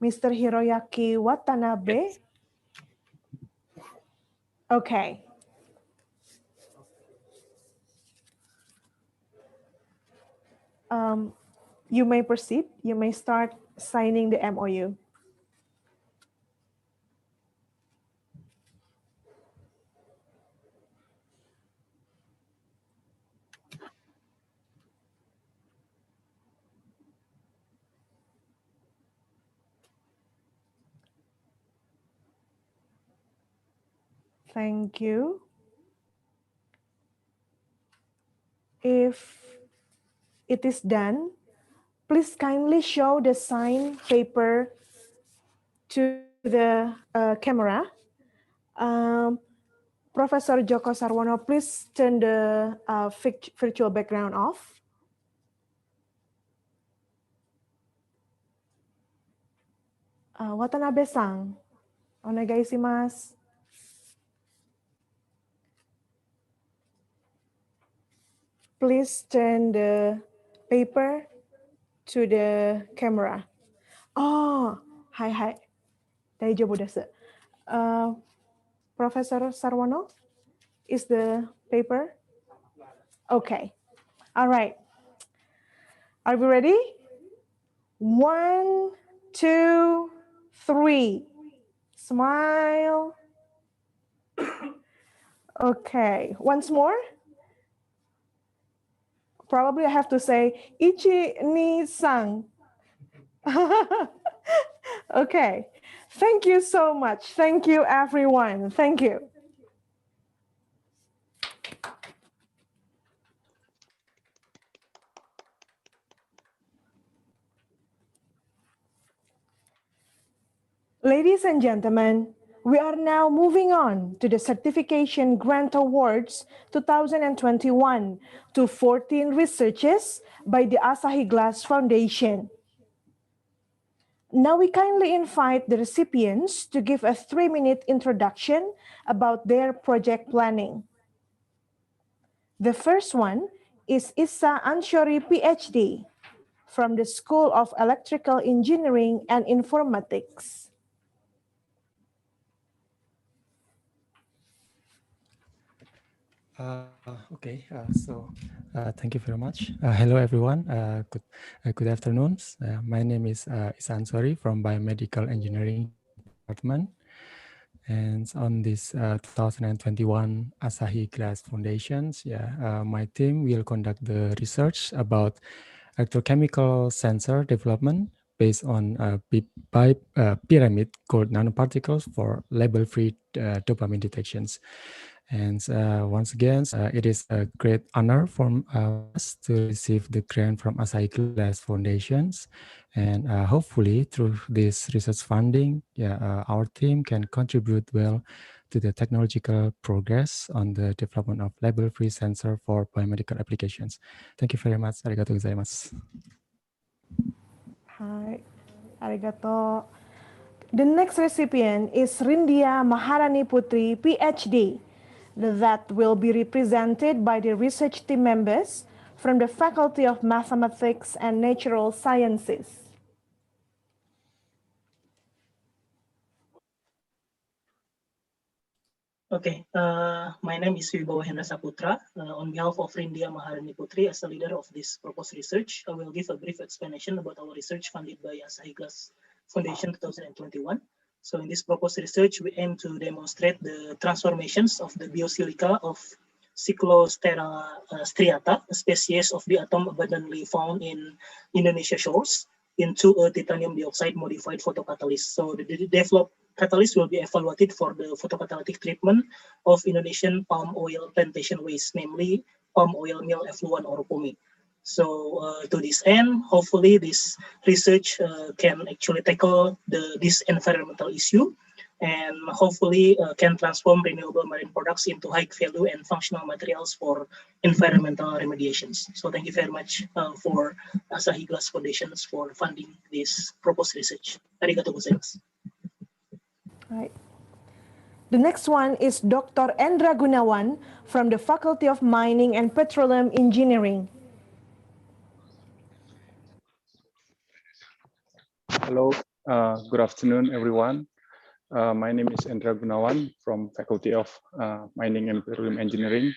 Mr. Hiroyaki Watanabe. Okay. You may proceed. You may start signing the MOU. Thank you. If it is done, please kindly show the signed paper to the camera. Professor Joko Sarwono, please turn the virtual background off. Watanabe-san, onegai shimasu. Please turn the paper to the camera. Oh, hi. Daijoubu desu. Professor Sarwono, is the paper? Okay. All right. Are we ready? 1, 2, 3. Smile. Okay. Once more. Probably I have to say ichi, ni, san. Okay. Thank you so much. Thank you, everyone. Thank you. Ladies and gentlemen, we are now moving on to the Certification Grant Awards 2021 to 14 researches by the Asahi Glass Foundation. Now we kindly invite the recipients to give a 3-minute introduction about their project planning. The first one is Issa Anshori, PhD, from the School of Electrical Engineering and Informatics. Thank you very much. Hello, everyone. Good afternoon. My name is Isan Sori from Biomedical Engineering Department. And on this 2021 Asahi Glass Foundations, my team will conduct the research about electrochemical sensor development based on pyramid called nanoparticles for label-free dopamine detections. And once again, it is a great honor for us to receive the grant from Asahi Glass Foundations. And hopefully through this research funding, our team can contribute well to the technological progress on the development of label-free sensor for biomedical applications. Thank you very much. Arigatou gozaimasu. Hi, arigato. The next recipient is Rindia Maharani Putri, PhD, that will be represented by the research team members from the Faculty of Mathematics and Natural Sciences. Okay, my name is Wibawa Hendra Saputra. On behalf of Rindia Maharani Putri, as the leader of this proposed research, I will give a brief explanation about our research funded by Asahi Glass Foundation 2021. So in this proposed research, we aim to demonstrate the transformations of the biosilica of Cyclostera striata, a species of the atom abundantly found in Indonesia shores, into a titanium dioxide modified photocatalyst. So the developed catalyst will be evaluated for the photocatalytic treatment of Indonesian palm oil plantation waste, namely palm oil mill effluent or POMI. So to this end, hopefully this research can actually tackle this environmental issue and hopefully can transform renewable marine products into high value and functional materials for environmental remediations. So thank you very much for Asahi Glass Foundations for funding this proposed research. Arigatou gozaimasu. Right. The next one is Dr. Endra Gunawan from the Faculty of Mining and Petroleum Engineering. Hello, good afternoon, everyone. My name is Endra Gunawan from Faculty of Mining and Petroleum Engineering.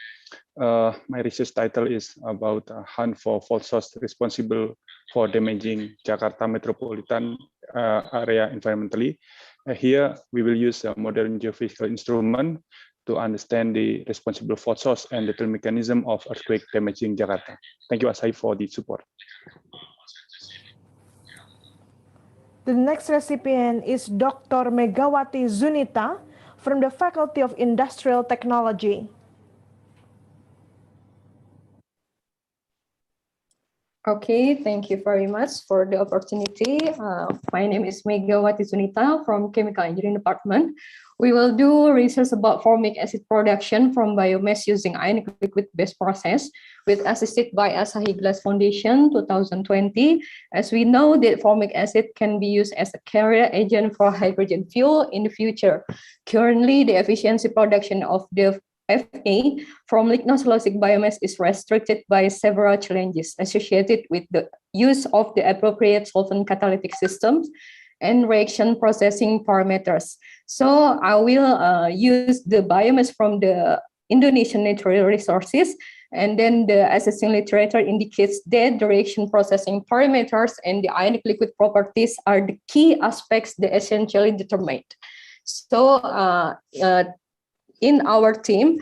My research title is about hunt for fault source responsible for damaging Jakarta metropolitan area environmentally. Here, we will use a modern geophysical instrument to understand the responsible fault source and the mechanism of earthquake damaging Jakarta. Thank you, Asahi, for the support. The next recipient is Dr. Megawati Zunita from the Faculty of Industrial Technology. Okay, thank you very much for the opportunity. My name is Megawati Zunita from Chemical Engineering Department. We will do research about formic acid production from biomass using ionic liquid-based process with assisted by Asahi Glass Foundation 2020. As we know that formic acid can be used as a carrier agent for hydrogen fuel in the future. Currently, the efficiency production of the FA from lignocellulosic biomass is restricted by several challenges associated with the use of the appropriate solvent catalytic systems and reaction processing parameters. So I will use the biomass from the Indonesian natural resources, and then the assessing literature indicates that the reaction processing parameters and the ionic liquid properties are the key aspects that essentially determined. So in our team,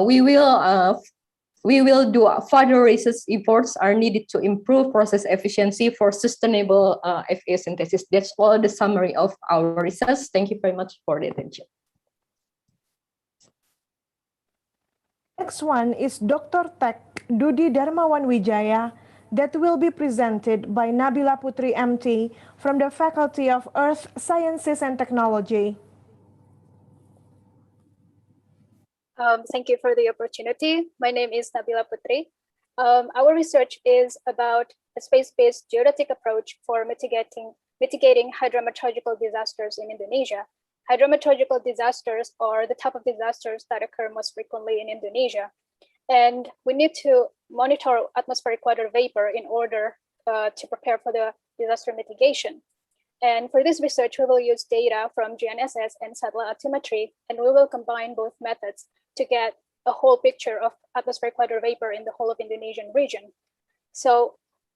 we will do further research efforts are needed to improve process efficiency for sustainable FA synthesis. That's all the summary of our research. Thank you very much for the attention. Next one is Dr. Tech Dudi Darmawan Wijaya that will be presented by Nabila Putri MT from the Faculty of Earth Sciences and Technology. Thank you for the opportunity. My name is Nabila Putri. Our research is about a space-based geodetic approach for mitigating hydrometeorological disasters in Indonesia. Hydrometeorological disasters are the type of disasters that occur most frequently in Indonesia. And we need to monitor atmospheric water vapor in order to prepare for the disaster mitigation. And for this research, we will use data from GNSS and satellite altimetry, and we will combine both methods to get a whole picture of atmospheric water vapor in the whole of Indonesian region. So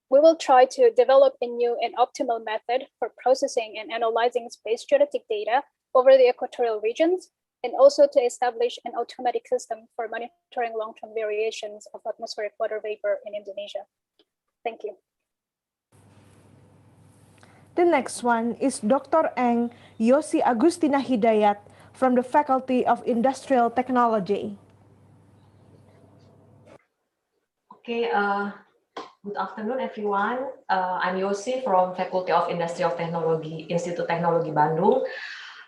we will try to develop a new and optimal method for processing and analyzing space geodetic data over the equatorial regions, and also to establish an automatic system for monitoring long-term variations of atmospheric water vapor in Indonesia. Thank you. The next one is Dr. Eng Yosi Agustina Hidayat from the Faculty of Industrial Technology. Okay, good afternoon, everyone. I'm Yosi from Faculty of Industrial Technology, Institut Teknologi Bandung.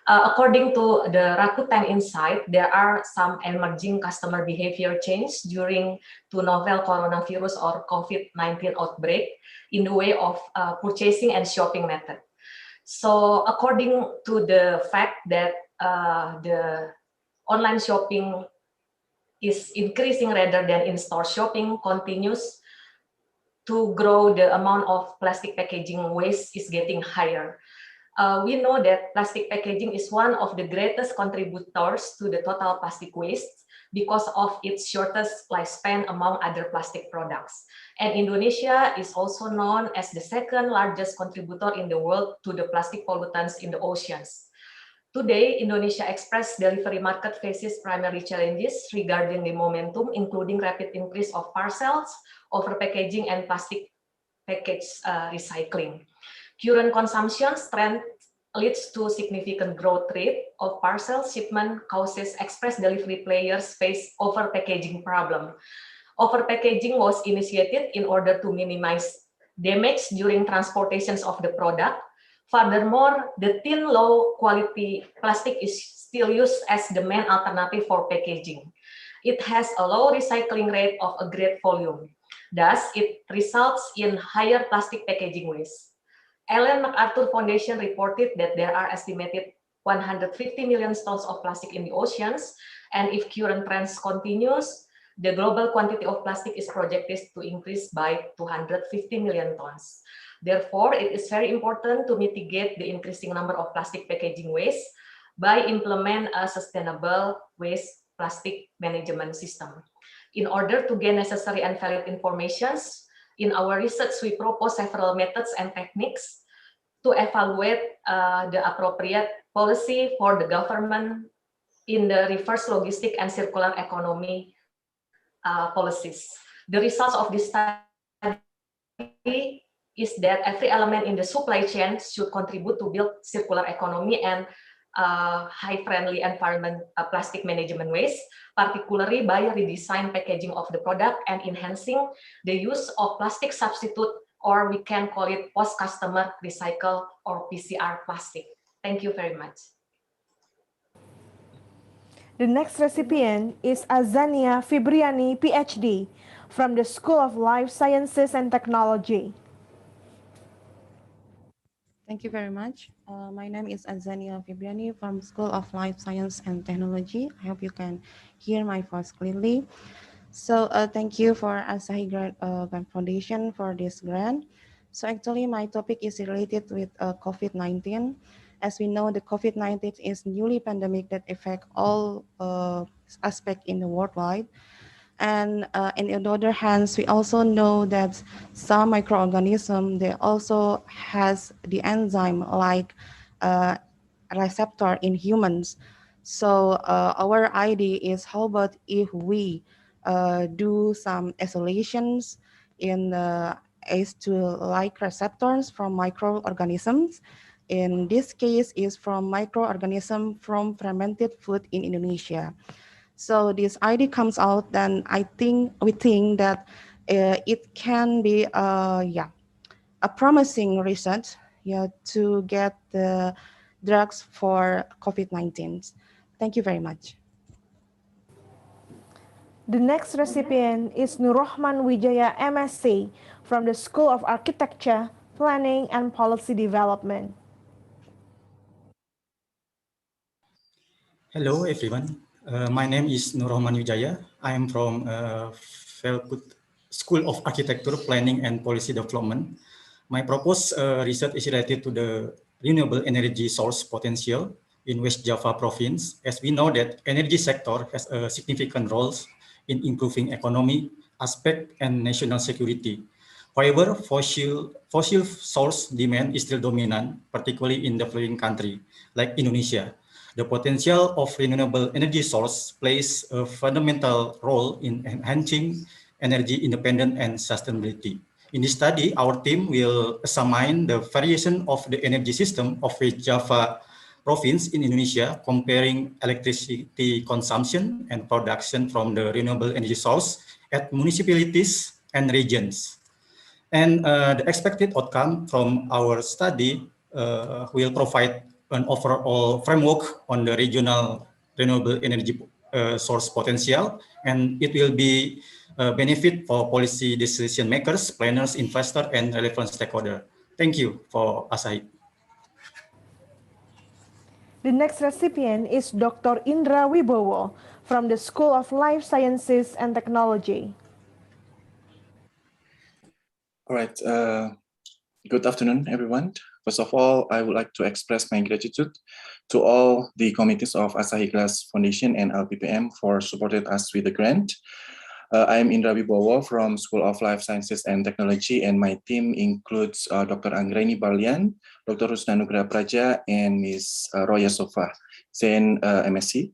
According to the Rakuten Insight, there are some emerging customer behavior change during the novel coronavirus or COVID-19 outbreak in the way of purchasing and shopping method. So according to the fact that the online shopping is increasing rather than in-store shopping continues to grow, the amount of plastic packaging waste is getting higher. We know that plastic packaging is one of the greatest contributors to the total plastic waste because of its shortest lifespan among other plastic products. And Indonesia is also known as the second largest contributor in the world to the plastic pollutants in the oceans. Today, Indonesia Express delivery market faces primary challenges regarding the momentum, including rapid increase of parcels, overpackaging, and plastic package recycling. Current consumption trend leads to significant growth rate of parcel shipment, causes express delivery players face overpackaging problem. Overpackaging was initiated in order to minimize damage during transportations of the product. Furthermore, the thin, low-quality plastic is still used as the main alternative for packaging. It has a low recycling rate of a great volume. Thus, it results in higher plastic packaging waste. Ellen MacArthur Foundation reported that there are estimated 150 million tons of plastic in the oceans, and if current trends continues, the global quantity of plastic is projected to increase by 250 million tons. Therefore, it is very important to mitigate the increasing number of plastic packaging waste by implement a sustainable waste plastic management system. In order to gain necessary and valid information, in our research, we propose several methods and techniques to evaluate the appropriate policy for the government in the reverse logistic and circular economy policies. The results of this study is that every element in the supply chain should contribute to build circular economy and high-friendly environment plastic management waste, particularly by redesign packaging of the product and enhancing the use of plastic substitute, or we can call it post-customer recycle or PCR plastic. Thank you very much. The next recipient is Azania Fibriani, PhD, from the School of Life Sciences and Technology. Thank you very much. My name is Azania Fibriani from School of Life Science and Technology. I hope you can hear my voice clearly. So thank you for Asahi Grant Foundation for this grant. So actually my topic is related with COVID-19. As we know, the COVID-19 is newly pandemic that affect all aspects in the worldwide. And on the other hand, we also know that some microorganisms, they also has the enzyme like receptor in humans. So our idea is, how about if we do some isolations in the ACE2-like receptors from microorganisms. In this case is from microorganism from fermented food in Indonesia. So this idea comes out, then we think that it can be a promising research to get the drugs for COVID-19. Thank you very much. The next recipient is Nurrohman Wijaya, MSc, from the School of Architecture, Planning and Policy Development. Hello, everyone. My name is Nurrohman Wijaya. I am from School of Architecture, Planning and Policy Development. My proposed research is related to the renewable energy source potential in West Java province, as we know that energy sector has a significant roles in improving economy aspect and national security. However, fossil source demand is still dominant, particularly in developing country like Indonesia. The potential of renewable energy source plays a fundamental role in enhancing energy independence and sustainability. In this study, our team will examine the variation of the energy system of West Java province in Indonesia, comparing electricity consumption and production from the renewable energy source at municipalities and regions. And the expected outcome from our study will provide an overall framework on the regional renewable energy source potential, and it will be benefit for policy decision makers, planners, investors, and relevant stakeholders. Thank you for Asahi. The next recipient is Dr. Indra Wibowo from the School of Life Sciences and Technology. All right. Good afternoon, everyone. First of all, I would like to express my gratitude to all the committees of Asahi Glass Foundation and LPPM for supporting us with the grant. I am Indra Wibowo from School of Life Sciences and Technology, and my team includes Dr. Anggraini Barlian, Dr. Rusna Nugraha Praja, and Ms. Roya Sofa, Sen MSc.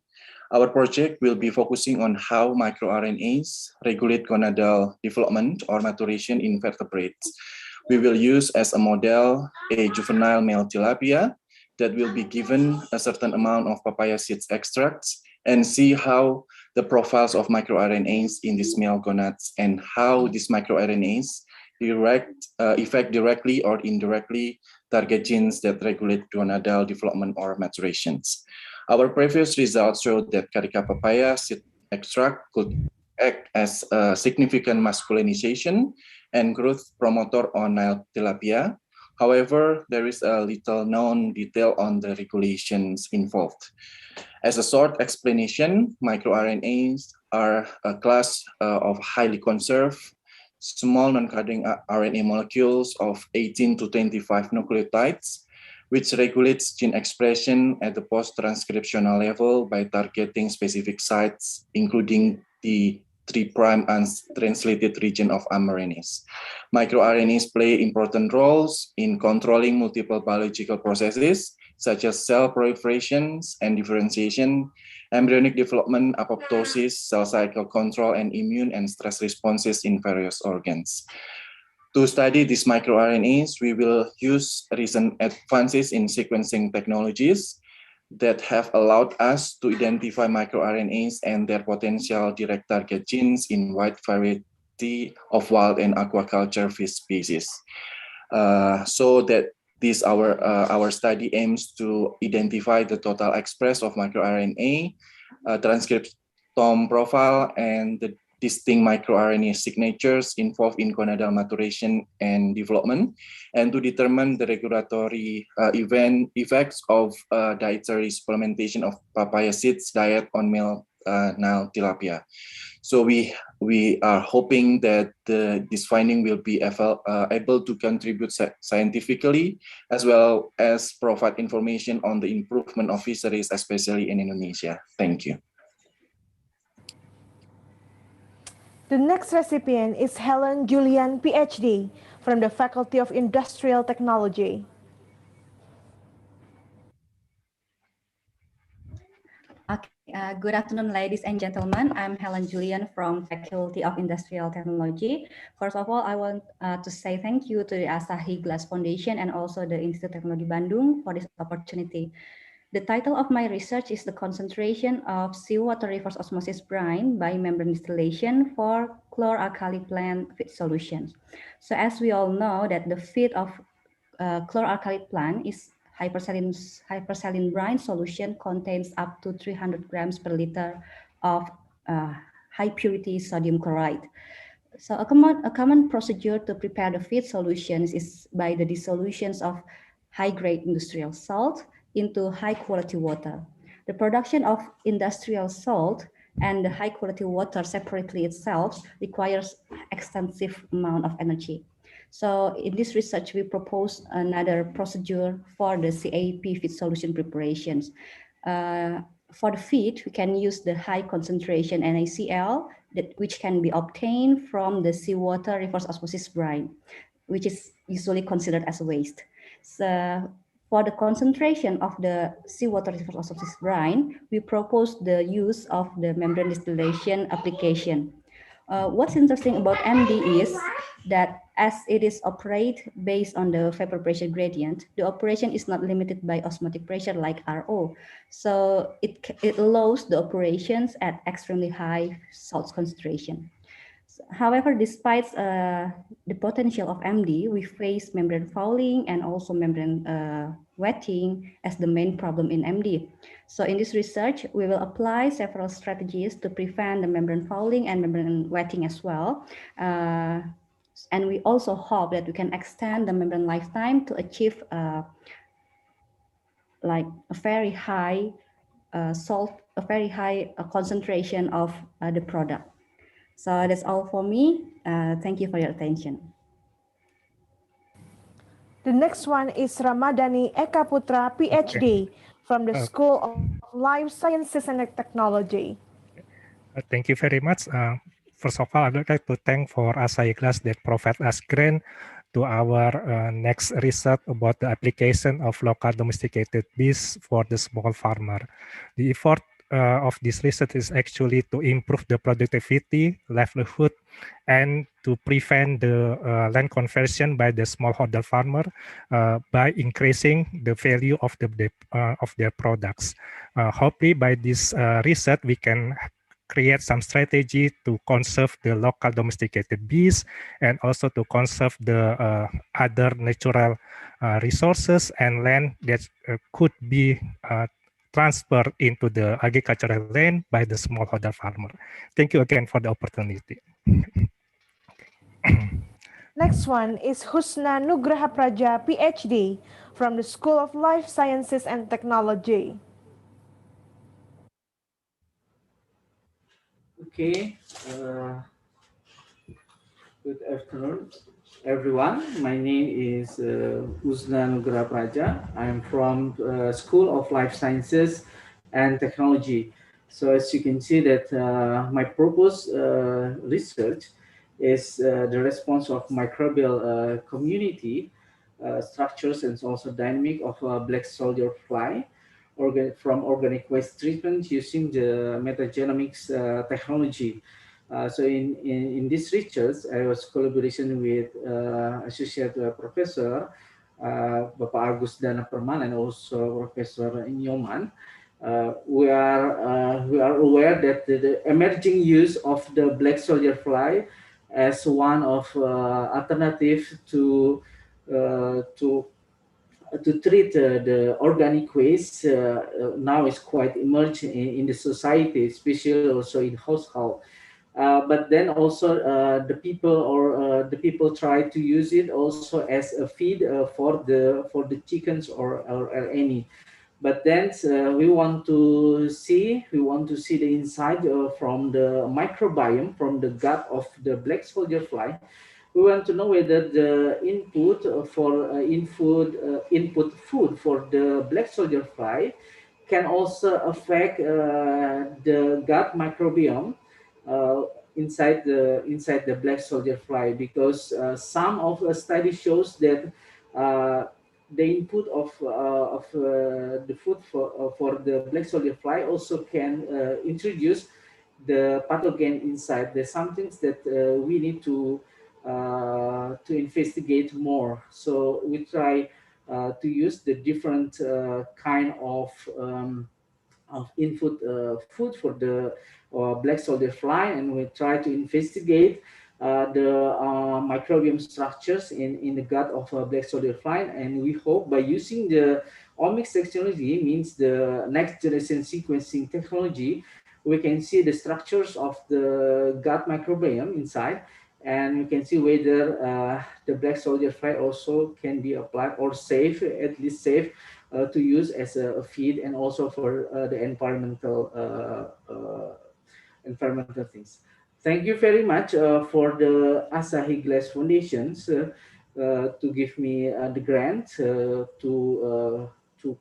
Our project will be focusing on how microRNAs regulate gonadal development or maturation in vertebrates. We will use as a model a juvenile male tilapia that will be given a certain amount of papaya seeds extracts and see how the profiles of microRNAs in these male gonads and how these microRNAs affect directly or indirectly target genes that regulate gonadal development or maturations. Our previous results showed that carica papaya seed extract could act as a significant masculinization and growth promoter on Nile tilapia. However, there is a little known detail on the regulations involved. As a short explanation, microRNAs are a class of highly conserved, small non-coding RNA molecules of 18 to 25 nucleotides, which regulates gene expression at the post-transcriptional level by targeting specific sites, including the 3' untranslated region of mRNAs. MicroRNAs play important roles in controlling multiple biological processes, such as cell proliferations and differentiation, embryonic development, apoptosis, cell cycle control, and immune and stress responses in various organs. To study these microRNAs, we will use recent advances in sequencing technologies that have allowed us to identify microRNAs and their potential direct target genes in wide variety of wild and aquaculture fish species. So that our study aims to identify the total express of microRNA, transcriptome profile, and the distinct microRNA signatures involved in gonadal maturation and development, and to determine the regulatory effects of dietary supplementation of papaya seeds diet on male Nile tilapia. So we are hoping that this finding will be able to contribute scientifically, as well as provide information on the improvement of fisheries, especially in Indonesia. Thank you. The next recipient is Helen Julian, PhD, from the Faculty of Industrial Technology. Good afternoon, ladies and gentlemen. I'm Helen Julian from Faculty of Industrial Technology. First of all, I want to say thank you to the Asahi Glass Foundation and also the Institute of Technology Bandung for this opportunity. The title of my research is the concentration of seawater reverse osmosis brine by membrane distillation for chloralkali plant feed solutions. So as we all know that the feed of chloralkali plant is hypersaline brine solution contains up to 300 grams per liter of high purity sodium chloride. So a common procedure to prepare the feed solutions is by the dissolutions of high-grade industrial salt into high-quality water. The production of industrial salt and the high-quality water separately itself requires extensive amount of energy. So in this research, we propose another procedure for the CAP feed solution preparations. For the feed, we can use the high concentration NaCl, which can be obtained from the seawater reverse osmosis brine, which is usually considered as a waste. So for the concentration of the seawater reverse osmosis brine, we propose the use of the membrane distillation application. What's interesting about MD is that As it is operate based on the vapor pressure gradient, the operation is not limited by osmotic pressure like RO. So it allows the operations at extremely high salt concentration. However, despite the potential of MD, we face membrane fouling and also membrane wetting as the main problem in MD. So in this research, we will apply several strategies to prevent the membrane fouling and membrane wetting as well. And we also hope that we can extend the membrane lifetime to achieve like a very high concentration of the product. So that's all for me. Thank you for your attention. The next one is Ramadhani Eka Putra, PhD, from the School of Life Sciences and Technology. Thank you very much. First of all, I would like to thank for Asahi Glass that provide us grant to our next research about the application of local domesticated bees for the small farmer. The effort of this research is actually to improve the productivity, livelihood, and to prevent the land conversion by the smallholder farmer by increasing the value of their products. Hopefully, by this research, we can create some strategy to conserve the local domesticated bees and also to conserve the other natural resources and land that could be transferred into the agricultural land by the smallholder farmer. Thank you again for the opportunity. Next one is Husna Nugraha Praja, PhD, from the School of Life Sciences and Technology. Okay, good afternoon, everyone. My name is Husna Nugraha Praja. I'm from School of Life Sciences and Technology. So as you can see that my proposed research is the response of microbial community structures and also dynamic of black soldier fly from organic waste treatment using the metagenomics technology. So in this research, I was collaboration with associate professor Bapak Agus Dana Perman and also Professor Nyoman. We are aware that the emerging use of the black soldier fly as one of alternative to treat the organic waste now is quite emerging in the society, especially also in household. But then also the people try to use it also as a feed for the chickens or any. But then we want to see the inside from the microbiome, from the gut of the black soldier fly. We want to know whether the input for input food for the black soldier fly can also affect the gut microbiome inside the black soldier fly, because some of the study shows that the input of the food for the black soldier fly also can introduce the pathogen inside. There's some things that we need to investigate more. So we try to use the different kind of input food for the black soldier fly, and we try to investigate the microbiome structures in the gut of a black soldier fly. And we hope by using the omics technology, means the next generation sequencing technology, we can see the structures of the gut microbiome inside, and we can see whether the black soldier fly also can be applied or safe, at least safe, to use as a feed, and also for the environmental things. Thank you very much for the Asahi Glass Foundations to give me the grant to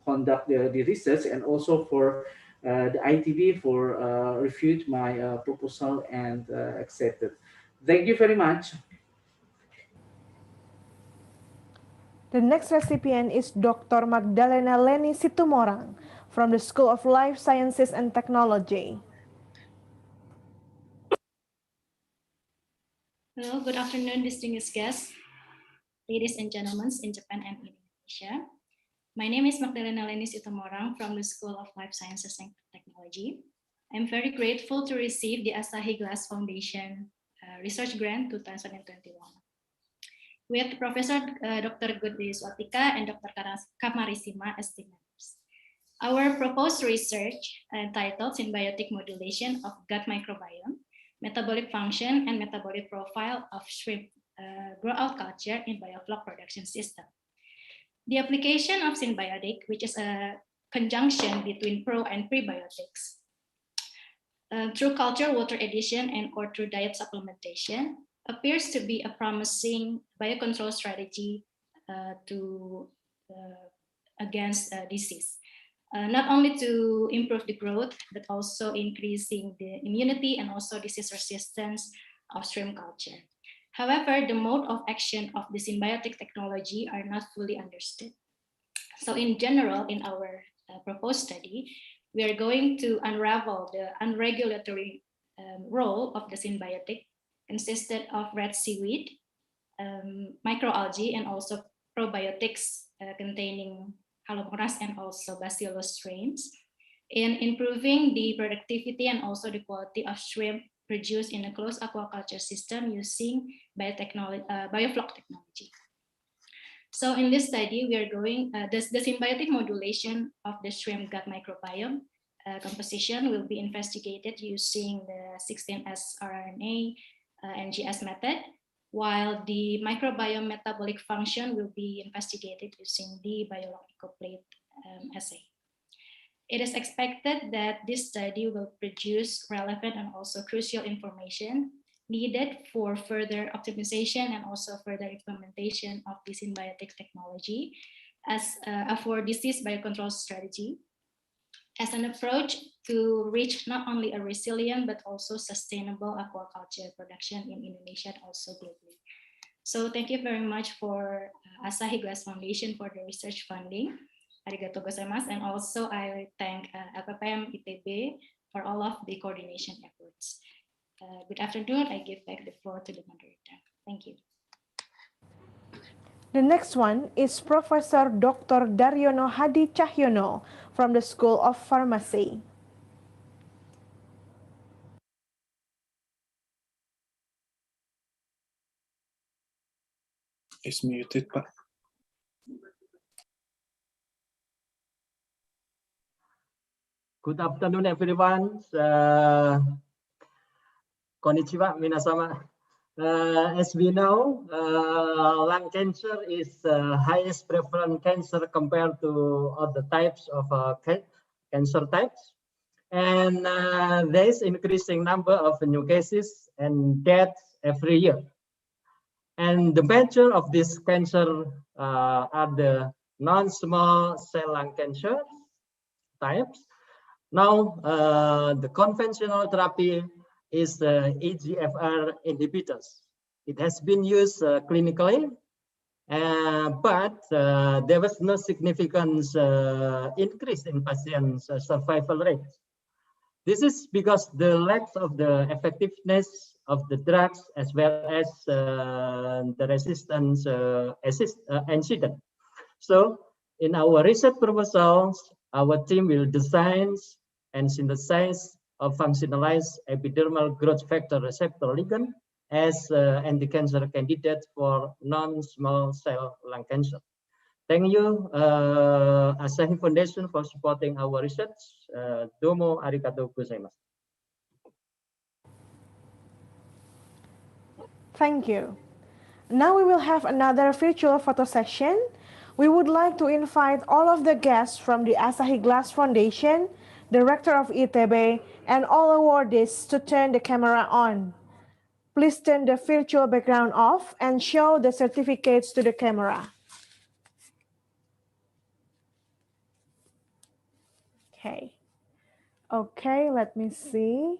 conduct the research, and also for the ITB for reviewed my proposal and accepted. Thank you very much. The next recipient is Dr. Magdalena Leni Situmorang from the School of Life Sciences and Technology. Hello, good afternoon, distinguished guests. ladies and gentlemen in Japan and Indonesia. My name is Magdalena Lenis Utomorang from the School of Life Sciences and Technology. I'm very grateful to receive the Asahi Glass Foundation Research Grant 2021. With Professor Dr. Godri Swatika and Dr. Kamarisima as team members. Our proposed research entitled Symbiotic Modulation of Gut Microbiome, Metabolic Function and Metabolic Profile of Shrimp Grow-out Culture in Biofloc Production System. The application of symbiotic, which is a conjunction between pro and prebiotics, through culture water addition and or through diet supplementation, appears to be a promising biocontrol strategy against disease. Not only to improve the growth, but also increasing the immunity and also disease resistance of shrimp culture. However, the mode of action of the symbiotic technology are not fully understood. So in general, in our proposed study, we are going to unravel the unregulatory role of the symbiotic, consisted of red seaweed, microalgae, and also probiotics containing Halomonas and also Bacillus strains, in improving the productivity and also the quality of shrimp produced in a closed aquaculture system using biofloc technology. So in this study, we are going, the symbiotic modulation of the shrimp gut microbiome composition will be investigated using the 16S rRNA NGS method, while the microbiome metabolic function will be investigated using the biological plate assay. It is expected that this study will produce relevant and also crucial information needed for further optimization and also further implementation of the symbiotic technology as for disease biocontrol strategy as an approach to reach not only a resilient but also sustainable aquaculture production in Indonesia and also globally. So thank you very much for Asahi Glass Foundation for the research funding. Arigatou gozaimasu. And also I thank LPPM ITB for all of the coordination efforts. Good afternoon. I give back the floor to the moderator. Thank you. The next one is Professor Dr. Daryono Hadi Cahyono from the School of Pharmacy. It's muted, Pak. Good afternoon, everyone. Konnichiwa, minasama. As we know, lung cancer is the highest prevalent cancer compared to other types of cancer types. And there is increasing number of new cases and deaths every year. And the major of this cancer are the non-small cell lung cancer types. Now, the conventional therapy is the EGFR inhibitors. It has been used clinically, but there was no significant increase in patients' survival rates. This is because the lack of the effectiveness of the drugs as well as the resistance incident. So in our research proposals, our team will design and synthesize a functionalized epidermal growth factor receptor ligand as anti-cancer candidate for non-small cell lung cancer. Thank you, Asahi Foundation, for supporting our research. Domo arigatou gozaimasu. Thank you. Now we will have another virtual photo session. We would like to invite all of the guests from the Asahi Glass Foundation, Director of ITB, and all awardees to turn the camera on. Please turn the virtual background off and show the certificates to the camera. Okay, let me see.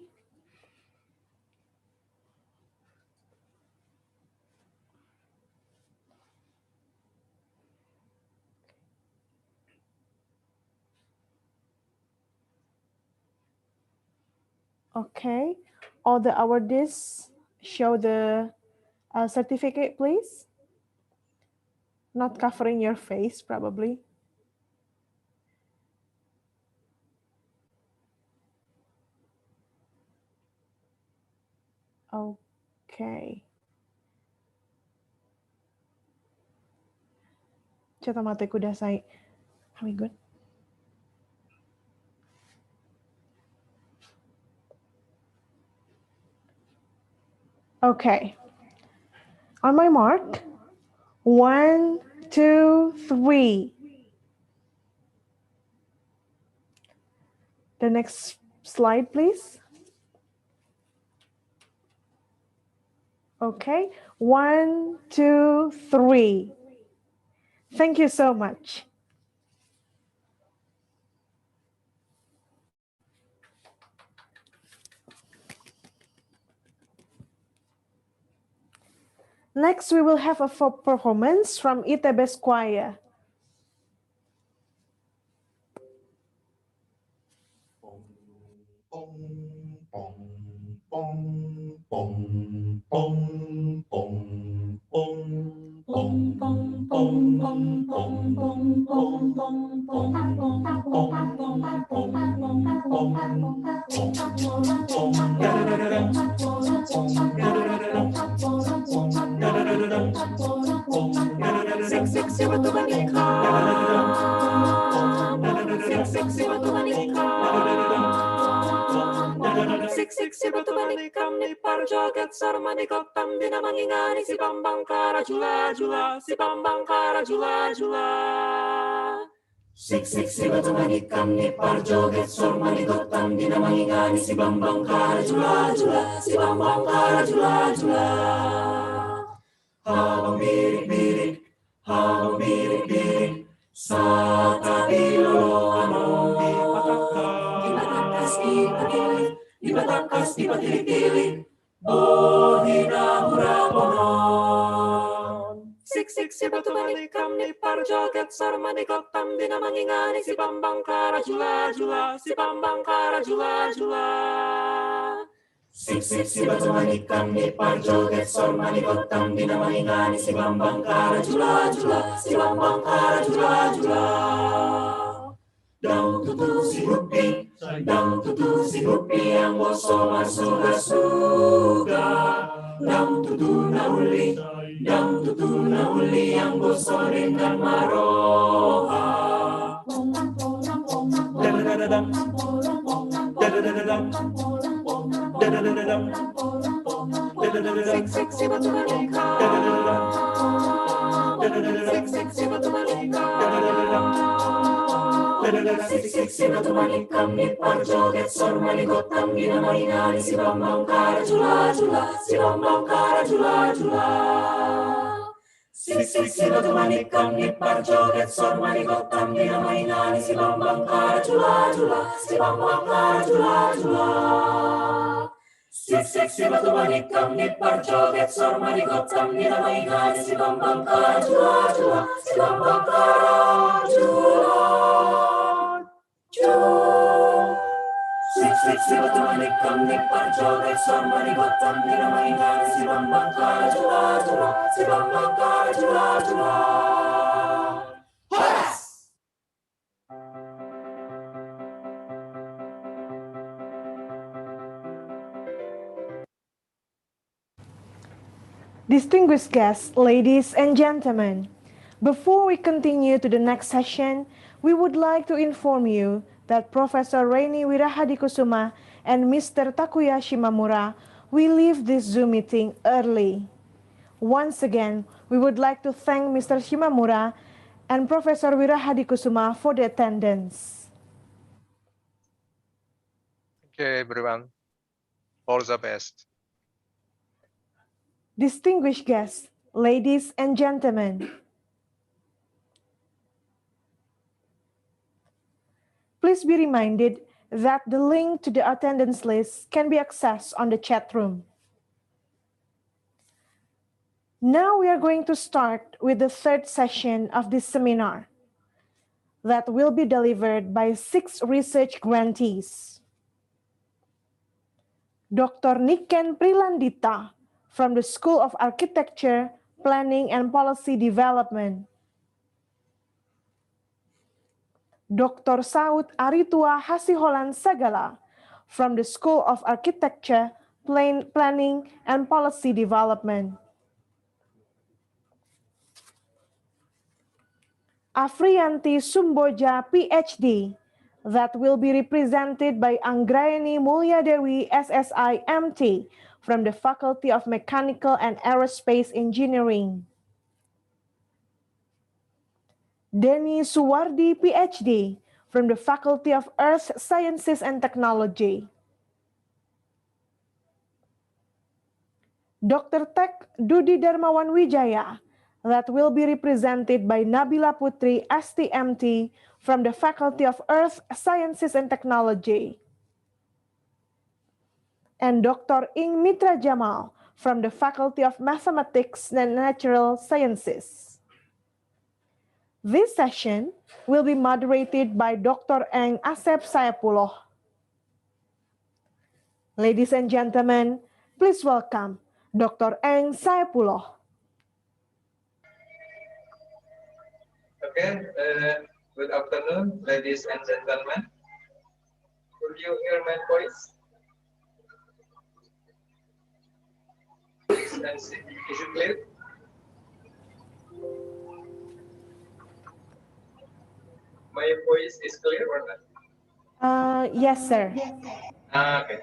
Okay, all the awardees show the certificate, please. Not covering your face, probably. Okay. ちょっと待ってください. Are we good? Okay. On my mark. 1, 2, 3. The next slide, please. Okay. 1, 2, 3. Thank you so much. Next, we will have a performance from ITB Choir. Sik si batu manikam ni parjoget sarmanikot tam dinamangingani si bambang kara jula jula si bambang kara jula jula. Sik si batu manikam ni parjoget sarmanikot tam dinamangingani si bambang kara jula jula si bambang kara jula jula. Habang birik-birik, habang birik-birik, sa tabi loloano. Dibatakas ipatilit, dibatakas ipatilit, bodhina huraponon. Sik si batu manikam ni parjoget sarmanikot tam dinamangingani si bambang kara jula jula si bambang kara jula jula. Sik si batu manikam ni parjoget sarmanikot tam dinamangingani si bambang kara jula jula si bambang kara jula jula. Daun tutu si hupi, daun tutu si hupi yang bosok masuk suga. Daun tutu nauli yang bosok dengan maroha. Dadadadadam, dadadadadam, dadadadadam, dadadadadam. Sik si batu manikam, dadadadadam, sik si batu manikam, dadadadadam. Sik si batu manikam ni parjoget sarmanikot tam dinamangingani si bambang kara jula jula si bambang kara jula jula. Sik si batu manikam ni parjoget sarmanikot tam dinamangingani si bambang kara jula jula si bambang kara jula jula. Sik si batu manikam ni parjoget sarmanikot tam dinamangingani si bambang kara jula jula si bambang kara jula. Sik si batu manikam ni parjoget sarmanikot tam dinamangingani si bambang kara jula jula si bambang kara jula jula. Horas! Distinguished guests, ladies and gentlemen, before we continue to the next session, we would like to inform you that Professor Reini Wirahadikusuma and Mr. Takuya Shimamura will leave this Zoom meeting early. Once again, we would like to thank Mr. Shimamura and Professor Wirahadikusuma for the attendance. Okay, everyone. All the best. Distinguished guests, ladies and gentlemen, please be reminded that the link to the attendance list can be accessed on the chat room. Now we are going to start with the third session of this seminar that will be delivered by 6 research grantees. Dr. Niken Prilandita from the School of Architecture, Planning and Policy Development, Dr. Saud Aritua Hasiholan Sagala from the School of Architecture, Planning and Policy Development. Afriyanti Sumboja, PhD, that will be represented by Anggrayani Mulyadewi, SSI, MT, from the Faculty of Mechanical and Aerospace Engineering. Denny Suwardi, PhD, from the Faculty of Earth Sciences and Technology. Dr. Tek Dudi Darmawan Wijaya, that will be represented by Nabila Putri, STMT, from the Faculty of Earth Sciences and Technology. And Dr. Ing Mitra Jamal, from the Faculty of Mathematics and Natural Sciences. This session will be moderated by Dr. Eng Asep Sayapuloh. Ladies and gentlemen, please welcome Dr. Eng Sayapuloh. Okay, good afternoon, ladies and gentlemen. Could you hear my voice? And see, is it clear? My voice is clear or not? Yes, sir. Okay.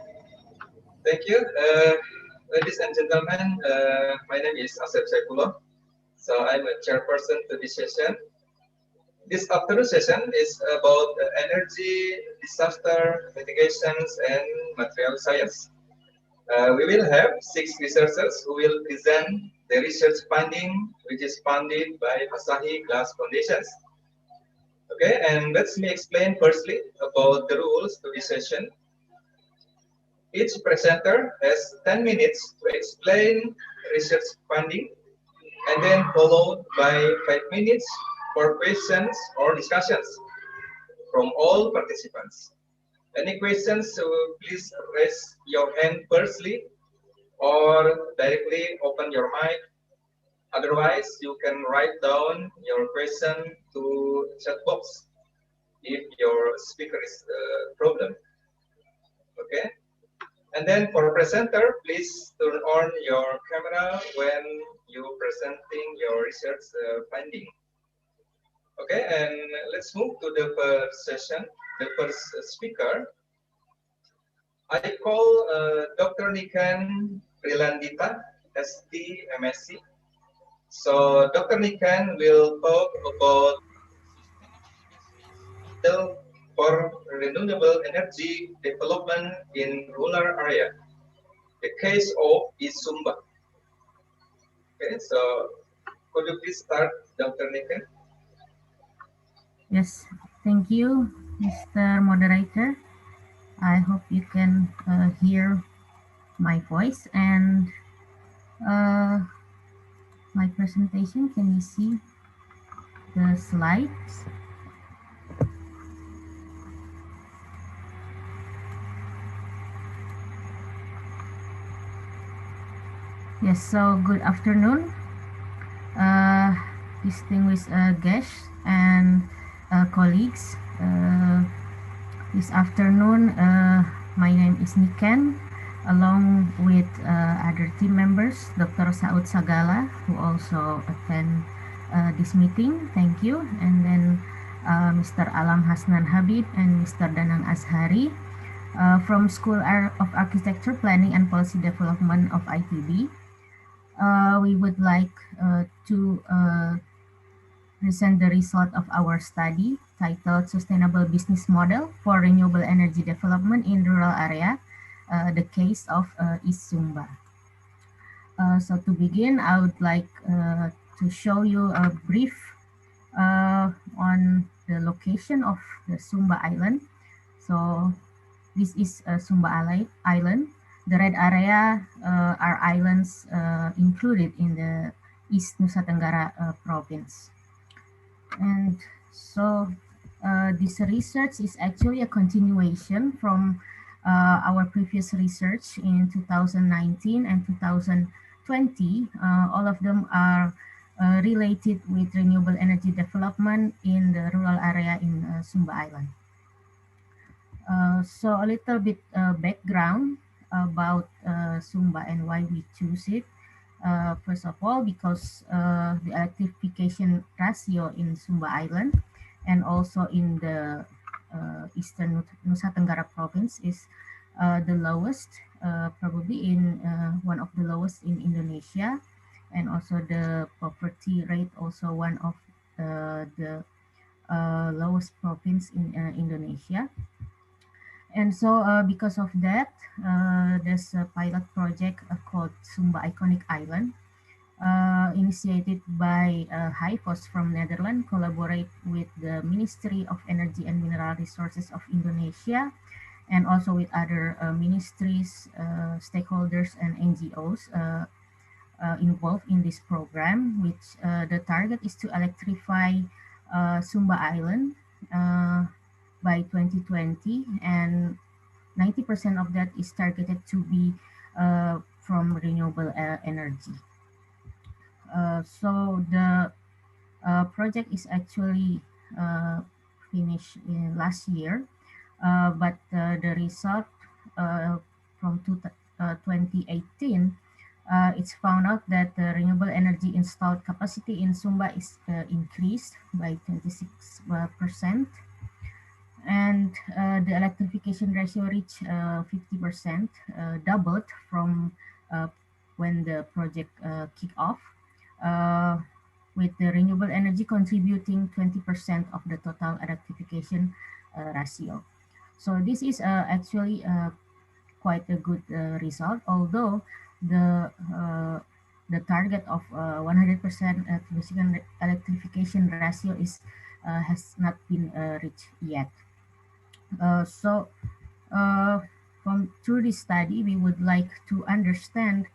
Thank you. Ladies and gentlemen, my name is Asep Saifullah. So I'm a chairperson to this session. This afternoon session is about energy, disaster mitigations, and material science. We will have 6 researchers who will present the research finding, which is funded by Asahi Glass Foundations. Okay, and let me explain firstly about the rules to this session. Each presenter has 10 minutes to explain research finding, and then followed by 5 minutes for questions or discussions from all participants. Any questions, please raise your hand firstly or directly open your mic. Otherwise, you can write down your question to chat box if your speaker is a problem. Okay? And then for presenter, please turn on your camera when you presenting your research finding. Okay, and let's move to the first session, the first speaker. I call Dr. Niken Prilandita, SD, MSc. So Dr. Niken will talk about for renewable energy development in rural area. The case of Isumba. Okay, so could you please start, Dr. Niken? Yes, thank you, Mr. Moderator. I hope you can hear my voice and my presentation. Can you see the slides? Yes, so good afternoon, distinguished guests and colleagues. This afternoon, my name is Niken, along with other team members, Dr. Saud Sagala, who also attend this meeting. Thank you. And then Mr. Alam Hasnan Habib and Mr. Danang Azhari from School of Architecture, Planning and Policy Development of ITB. We would like to present the result of our study titled Sustainable Business Model for Renewable Energy Development in Rural Area, the case of East Sumba. So to begin, I would like to show you a brief on the location of the Sumba Island. So this is Sumba Island. The red area are islands included in the East Nusa Tenggara province. And so this research is actually a continuation from our previous research in 2019 and 2020. All of them are related with renewable energy development in the rural area in Sumba Island. So a little bit background about Sumba and why we choose it. First of all, because the electrification ratio in Sumba Island and also in the Eastern Nusa Tenggara province is the lowest, probably in one of the lowest in Indonesia, and also the poverty rate also one of the lowest province in Indonesia. And so because of that, there's a pilot project called Sumba Iconic Island, initiated by HIFOS from Netherlands, collaborate with the Ministry of Energy and Mineral Resources of Indonesia, and also with other ministries, stakeholders, and NGOs involved in this program, which the target is to electrify Sumba Island by 2020, and 90% of that is targeted to be from renewable energy. So the project is actually finished last year, but the result from 2018, it's found out that the renewable energy installed capacity in Sumba is increased by 26%, and the electrification ratio reached 50%, doubled from when the project kicked off, with the renewable energy contributing 20% of the total electrification ratio. So this is actually quite a good result, although the target of 100% electrification ratio is has not been reached yet. So through this study, we would like to understand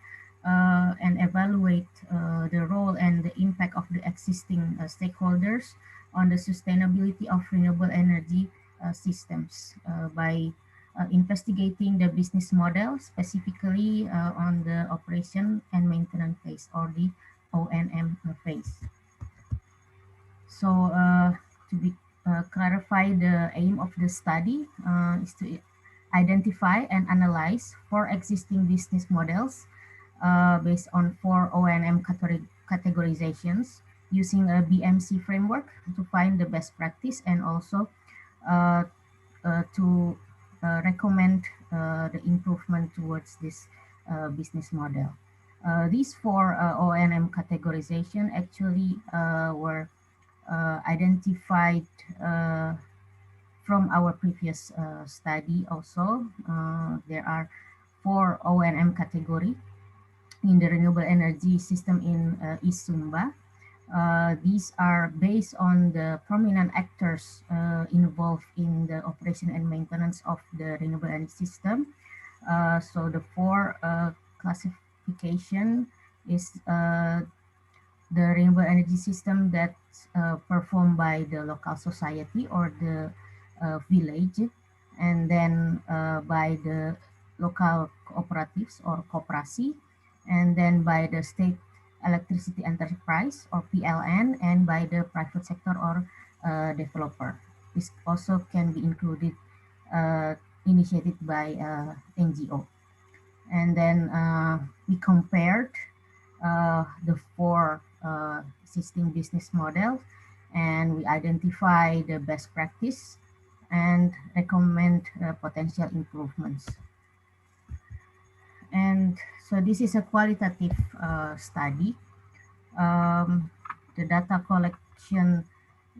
and evaluate the role and the impact of the existing stakeholders on the sustainability of renewable energy systems by investigating the business model, specifically on the operation and maintenance phase, or the O&M phase. So to be clarify, the aim of the study is to identify and analyze 4 existing business models based on 4 O&M categorizations using a BMC framework to find the best practice, and also to recommend the improvement towards this business model. These 4 O&M categorization actually were identified from our previous study also. There are 4 O&M category in the renewable energy system in East Sumba. These are based on the prominent actors involved in the operation and maintenance of the renewable energy system. So the 4 classification is the renewable energy system that's performed by the local society or the village, and then by the local cooperatives or koperasi, and then by the state electricity enterprise or PLN, and by the private sector or developer. This also can be included, initiated by NGO. And then we compared the 4 existing business models, and we identify the best practice and recommend potential improvements. And so this is a qualitative study. The data collection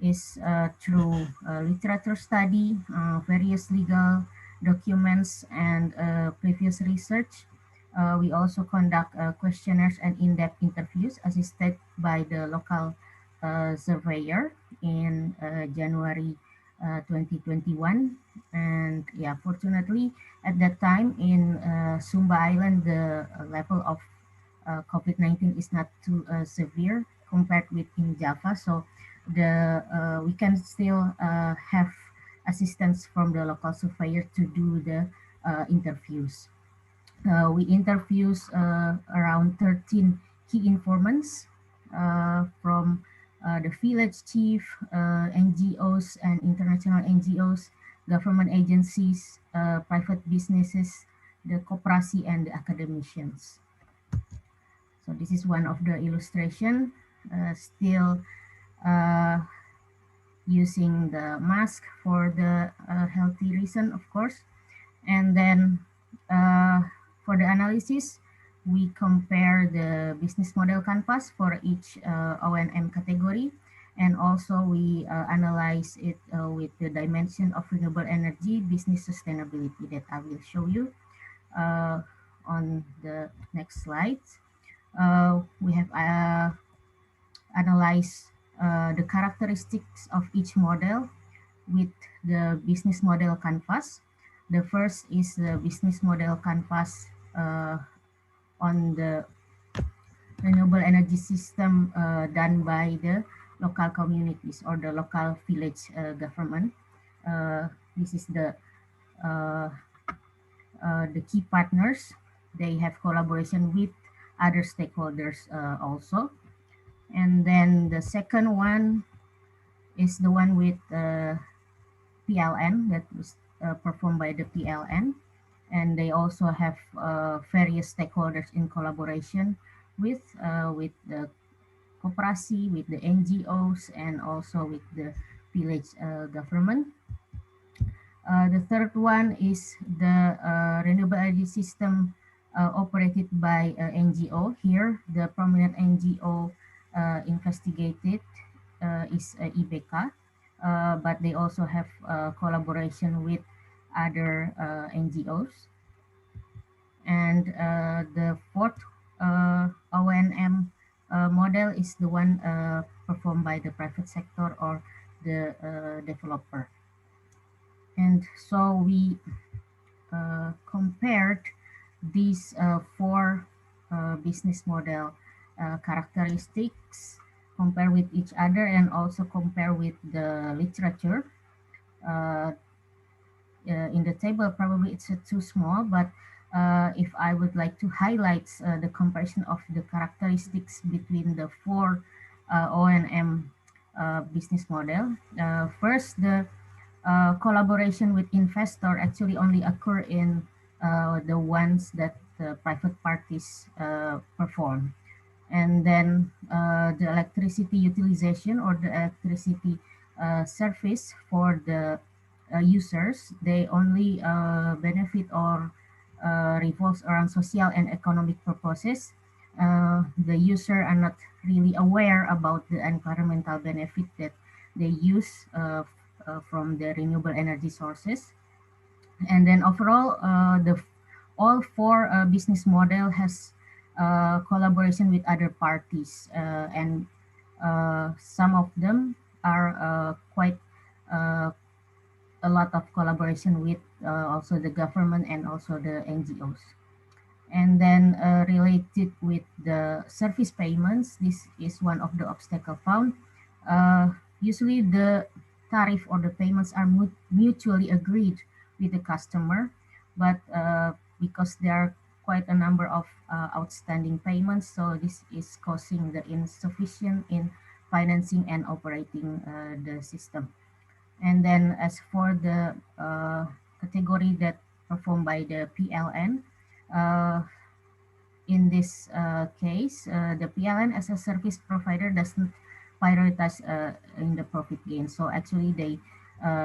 is through literature study, various legal documents, and previous research. We also conduct questionnaires and in-depth interviews assisted by the local surveyor in January 2021. And yeah, fortunately, at that time in Sumba Island, the level of COVID-19 is not too severe compared with in Java. So we can still have assistance from the local surveyor to do the interviews. We interviews around 13 key informants from the village chief, NGOs and international NGOs, government agencies, private businesses, the koperasi and the academicians. So this is one of the illustration, still using the mask for the healthy reason, of course. And then for the analysis, we compare the business model canvas for each O&M category. And also we analyze it with the dimension of renewable energy business sustainability that I will show you on the next slides. We have analyzed the characteristics of each model with the business model canvas. The first is the business model canvas on the renewable energy system done by the local communities or the local village government. This is the key partners. They have collaboration with other stakeholders also. And then the second one is the one with PLN that was performed by the PLN. And they also have various stakeholders in collaboration with the koperasi, with the NGOs, and also with the village government. The third one is the renewable energy system operated by NGO. Here, the prominent NGO investigated is IBK, but they also have collaboration with other NGOs. And the fourth O&M model is the one performed by the private sector or the developer. And so we compared these four business model characteristics, compare with each other, and also compare with the literature. In the table, probably it's too small, but if I would like to highlight the comparison of the characteristics between the four O&M business model. First, the collaboration with investor actually only occur in the ones that the private parties perform. And then the electricity utilization or the electricity service for the users, they only benefit or revolves around social and economic purposes. The user are not really aware about the environmental benefit that they use from the renewable energy sources. And then overall, all four business model has collaboration with other parties, and some of them are quite a lot of collaboration with also the government and also the NGOs. And then related with the service payments, this is one of the obstacle found. Usually the tariff or the payments are mutually agreed with the customer, but because there are quite a number of outstanding payments, so this is causing the insufficient in financing and operating the system. And then as for the category that performed by the PLN, in this case, the PLN as a service provider doesn't prioritize in the profit gain. So actually they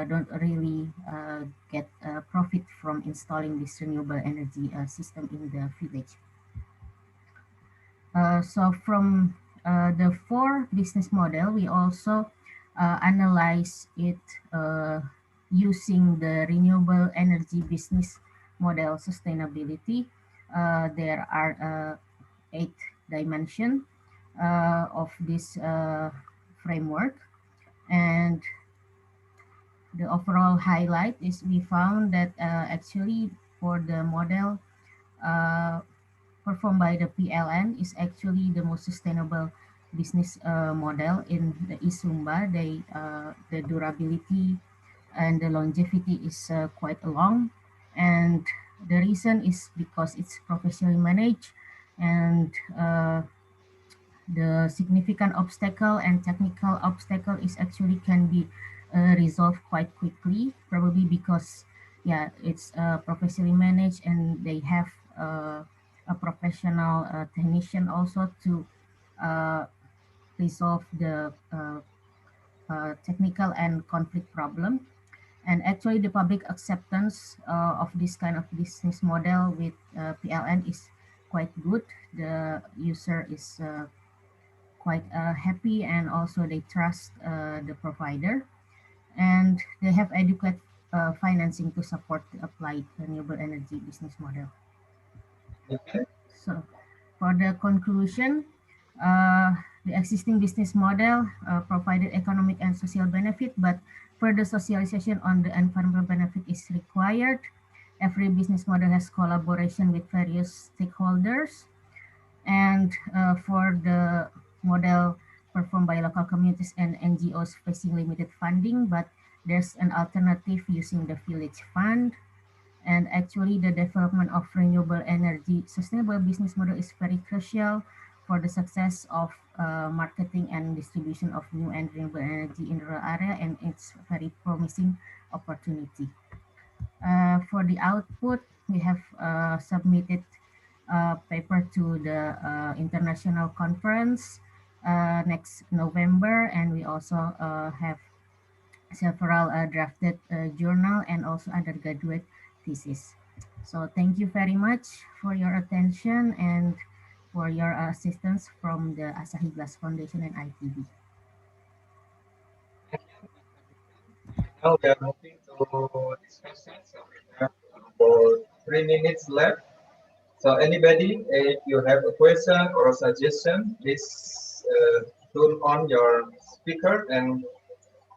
don't really get profit from installing this renewable energy system in the village. So from the four business model, we also analyze it using the renewable energy business model sustainability. There are 8 dimensions of this framework, and the overall highlight is we found that actually for the model performed by the PLN is actually the most sustainable business model in the East Sumba. The durability and the longevity is quite long, and the reason is because it's professionally managed, and The significant obstacle and technical obstacle is actually can be resolved quite quickly, probably because yeah, it's professionally managed and they have a professional technician also to uh, resolve the technical and conflict problem. And actually the public acceptance of this kind of business model with PLN is quite good. The user is quite happy, and also they trust the provider, and they have adequate financing to support the applied renewable energy business model. So for the conclusion, uh, the existing business model provided economic and social benefit, but further socialization on the environmental benefit is required. Every business model has collaboration with various stakeholders, and for the model performed by local communities and NGOs facing limited funding, but there's an alternative using the village fund. And actually the development of renewable energy sustainable business model is very crucial for the success of marketing and distribution of new and renewable energy in rural area, and it's very promising opportunity. For the output, we have submitted a paper to the international conference next November, and we also have several drafted journal and also undergraduate thesis. So thank you very much for your attention and for your assistance from the Asahi Glass Foundation and ITB. Now we are moving to discussion. So we have about 3 minutes left. So anybody, if you have a question or a suggestion, please turn on your speaker and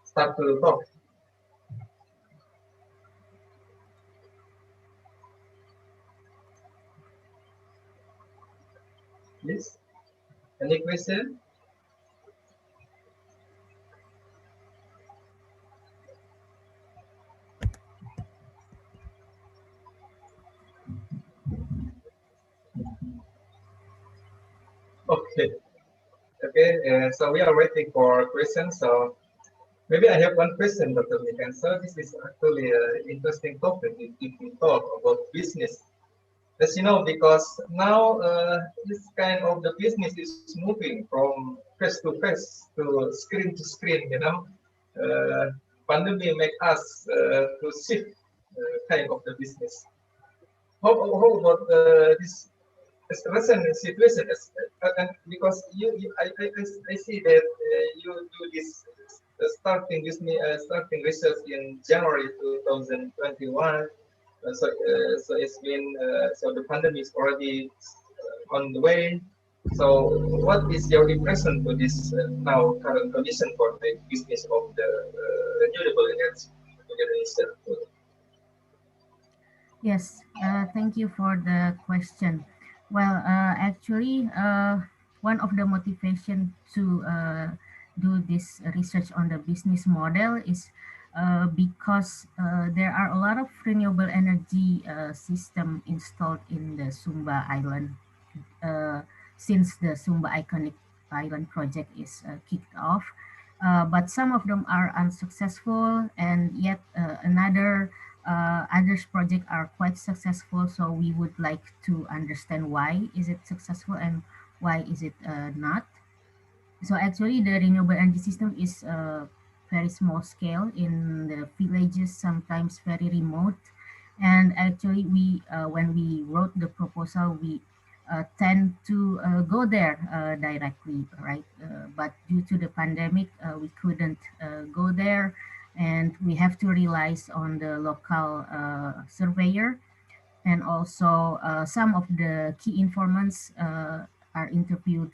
start to talk. Please, any question? Okay. Okay, so we are waiting for questions. So maybe I have one question, Dr. Mikan. So this is actually an interesting topic if we talk about business. As you know, because now this kind of the business is moving from face to screen. You know, pandemic make us to shift kind of the business. How about this recent situation? And because I see that you do this starting research in January 2021. So it's been so the pandemic is already on the way. So what is your impression to this now current condition for the business of the renewable energy research? Yes, thank you for the question. Well, actually, one of the motivation to do this research on the business model is because there are a lot of renewable energy system installed in the Sumba Island uh, since the Sumba Iconic Island project is kicked off. But some of them are unsuccessful, and yet others projects are quite successful. So we would like to understand why is it successful and why is it not. So actually the renewable energy system is very small scale in the villages, sometimes very remote. And actually we when we wrote the proposal, we tend to go there directly, right? But due to the pandemic, we couldn't go there, and we have to rely on the local surveyor, and also some of the key informants are interviewed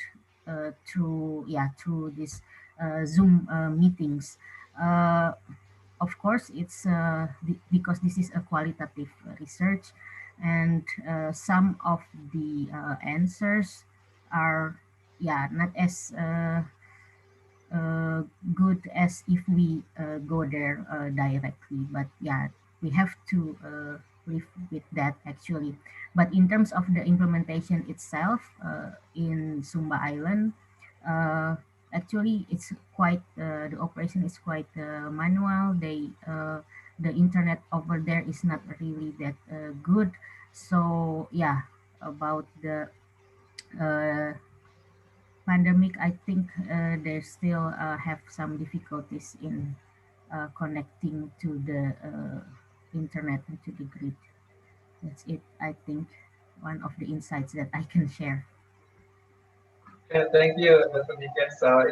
through these Zoom meetings. Uh, of course, it's because this is a qualitative research, and some of the answers are not as good as if we go there directly. But yeah, we have to live with that actually. But in terms of the implementation itself in Sumba Island, actually it's quite the operation is quite manual. The internet over there is not really that good. So yeah, about the uh, pandemic, I think they still have some difficulties in connecting to the internet and to the grid. That's it, I think, one of the insights that I can share. Yeah, thank you, Dr. Niken. So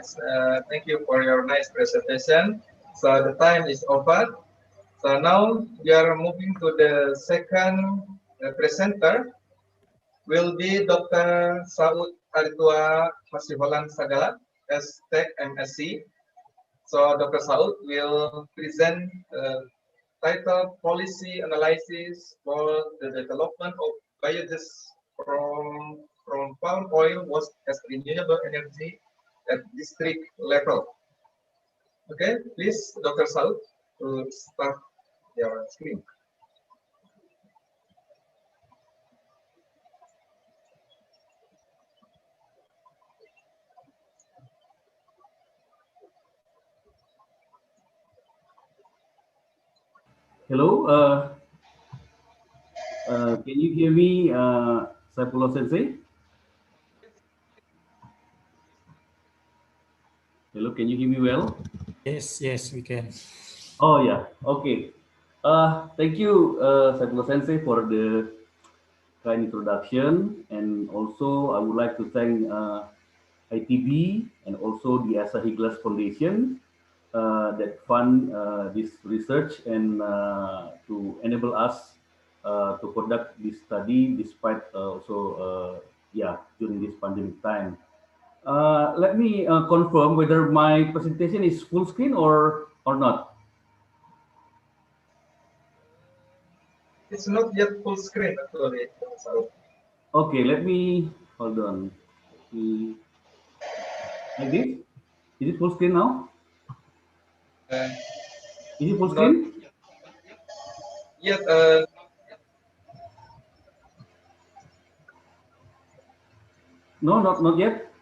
thank you for your nice presentation. So the time is over. So now we are moving to the second presenter. Will be Dr. Saud Aritua Masiholan Sagala as Tech MSc. So Dr. Saud will present title Policy Analysis for the Development of Biogas from Palm Oil was as renewable energy at district level. Okay, please, Dr. Saud, to start your screen. Hello, can you hear me, Saifullah Sensei? Hello, can you hear me well? Yes, yes, we can. Oh yeah, okay. Thank you, Saifullah Sensei, for the kind introduction, and also I would like to thank ITB and also the Asahi Glass Foundation that fund this research and to enable us to conduct this study despite during this pandemic time. Let me confirm whether my presentation is full screen or not. It's not yet full screen actually. So. Okay, let me hold on. Like this? Is it full screen now? Is it full screen? Yes. No, not yet.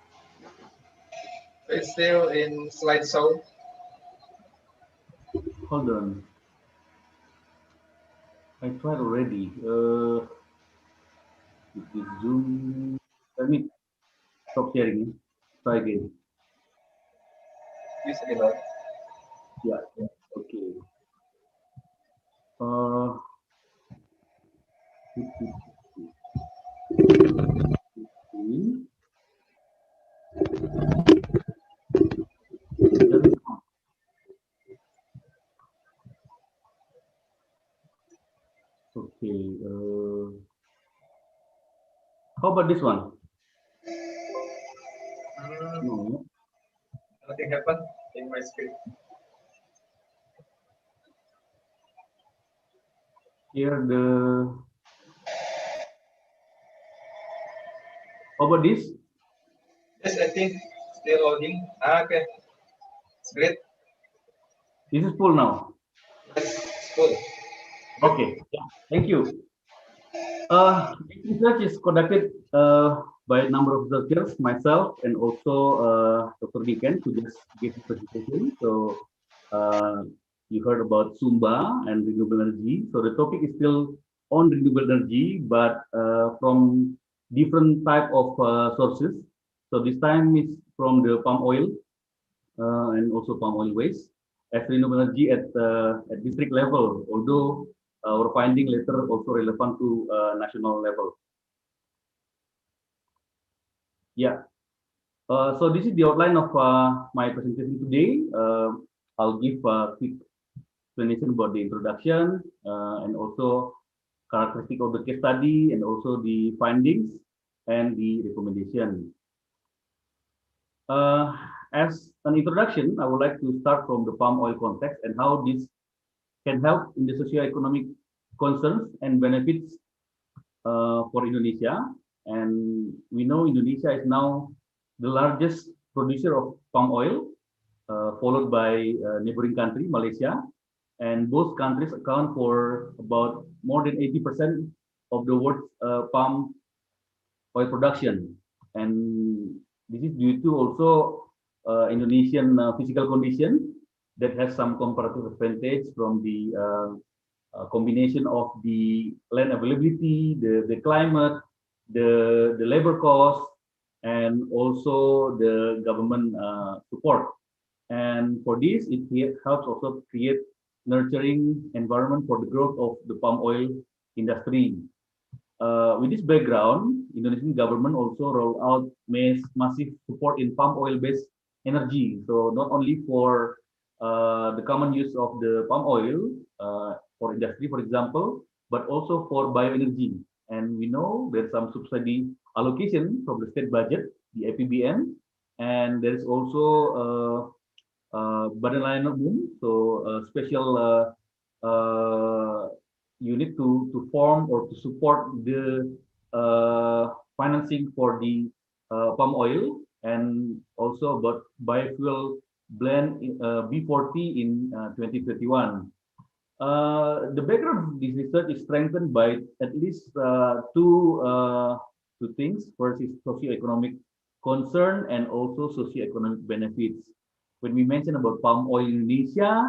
It's still in slideshow. Hold on. I tried already. It is Zoom. Let me stop sharing. Try again. Please reload. Yeah. Okay. Okay. How about this one? No. Nothing happened in my screen. Here the. How about this? Yes, I think still loading. Okay. It's great. This is full now. Yes, it's full. Okay. Yeah. Thank you. This research is conducted by a number of researchers, myself, and also Dr. Niken, who just gave the presentation. So you heard about Sumba and renewable energy. So the topic is still on renewable energy, but from different type of sources. So this time it's from the palm oil and also palm oil waste as renewable energy at district level, although our finding later also relevant to national level. Yeah. So this is the outline of my presentation today. I'll give a quick explanation about the introduction and also characteristic of the case study and also the findings and the recommendation. As an introduction, I would like to start from the palm oil context and how this can help in the socio-economic concerns and benefits for Indonesia. And we know Indonesia is now the largest producer of palm oil, followed by neighboring country, Malaysia. And both countries account for about more than 80% of the world's palm oil production. And This is due to also Indonesian physical condition that has some comparative advantage from the combination of the land availability, the climate, the labor cost, and also the government support. And for this, it helps also create nurturing environment for the growth of the palm oil industry. With this background, Indonesian government also rolled out massive support in palm oil-based energy. So not only for the common use of the palm oil for industry, for example, but also for bioenergy. And we know there's some subsidy allocation from the state budget, the APBN, and there's also Badan Layanan Umum, so special unit to form or to support the financing for the palm oil, and also about biofuel blend B40 in 2021. The background of this research is strengthened by at least two things. First is socioeconomic concern and also socioeconomic benefits. When we mention about palm oil in Indonesia,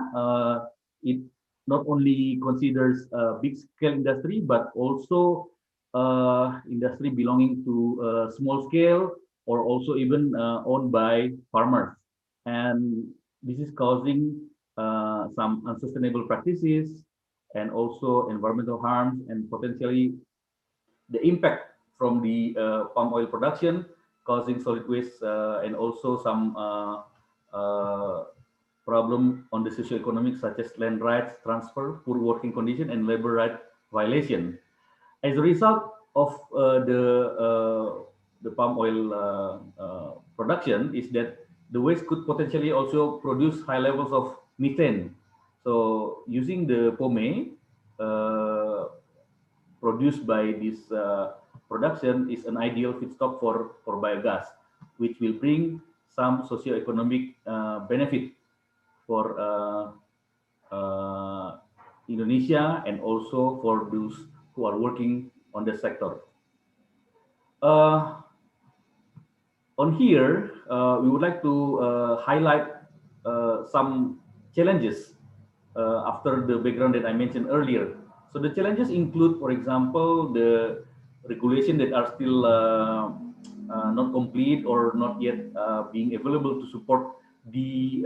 it not only considers a big scale industry, but also industry belonging to small scale or also even owned by farmers. And this is causing some unsustainable practices and also environmental harms, and potentially the impact from the palm oil production causing solid waste and also some problem on the socioeconomic such as land rights transfer, poor working condition, and labor right violation. As a result of the palm oil production is that the waste could potentially also produce high levels of methane. So using the pome produced by this production is an ideal feedstock for biogas, which will bring some socioeconomic benefit for Indonesia and also for those who are working on the sector. On here, we would like to highlight some challenges after the background that I mentioned earlier. So the challenges include, for example, the regulation that are still not complete or not yet being available to support the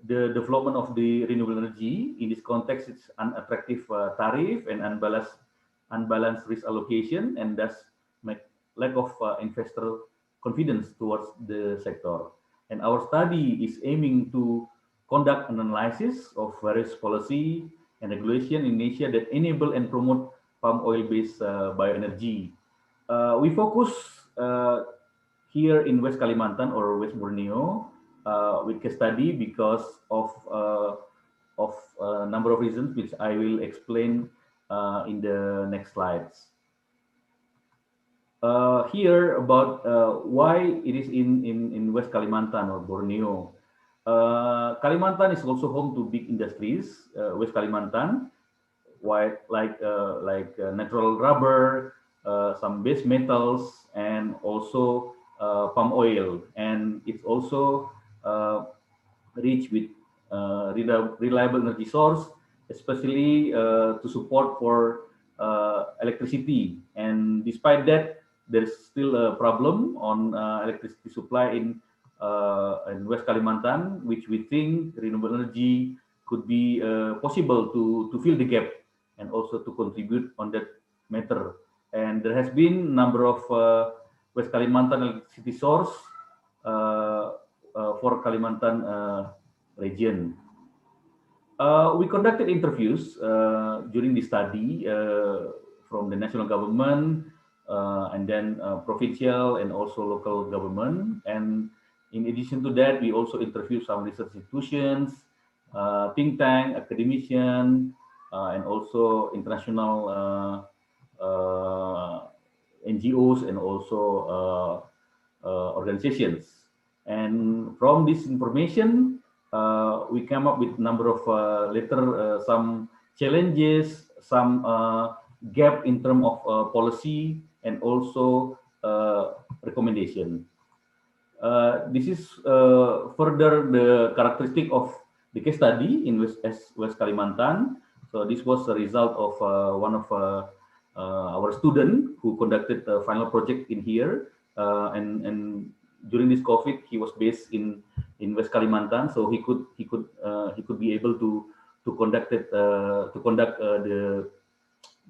development of the renewable energy. In this context, it's unattractive tariff and unbalanced risk allocation, and thus make lack of investor confidence towards the sector. And our study is aiming to conduct an analysis of various policy and regulation in Asia that enable and promote palm oil-based bioenergy. We focus here in West Kalimantan or West Borneo with case study because of a number of reasons, which I will explain in the next slides. Here about why it is in West Kalimantan or Borneo. Kalimantan is also home to big industries. West Kalimantan, like natural rubber, some base metals, and also palm oil, and it's also rich with reliable energy source, especially to support for electricity. And despite that, there's still a problem on electricity supply in West Kalimantan, which we think renewable energy could be possible to fill the gap and also to contribute on that matter. And there has been a number of West Kalimantan electricity source for Kalimantan region. We conducted interviews during the study from the national government and then provincial and also local government. And in addition to that, we also interviewed some research institutions, think tank, academician, and also international NGOs and also organizations. And from this information, we came up with a number of some challenges, some gap in terms of policy, and also recommendation. This is further the characteristic of the case study in West Kalimantan. So this was a result of one of our student who conducted the final project in here, and during this COVID, he was based in West Kalimantan, so he could be able to conduct the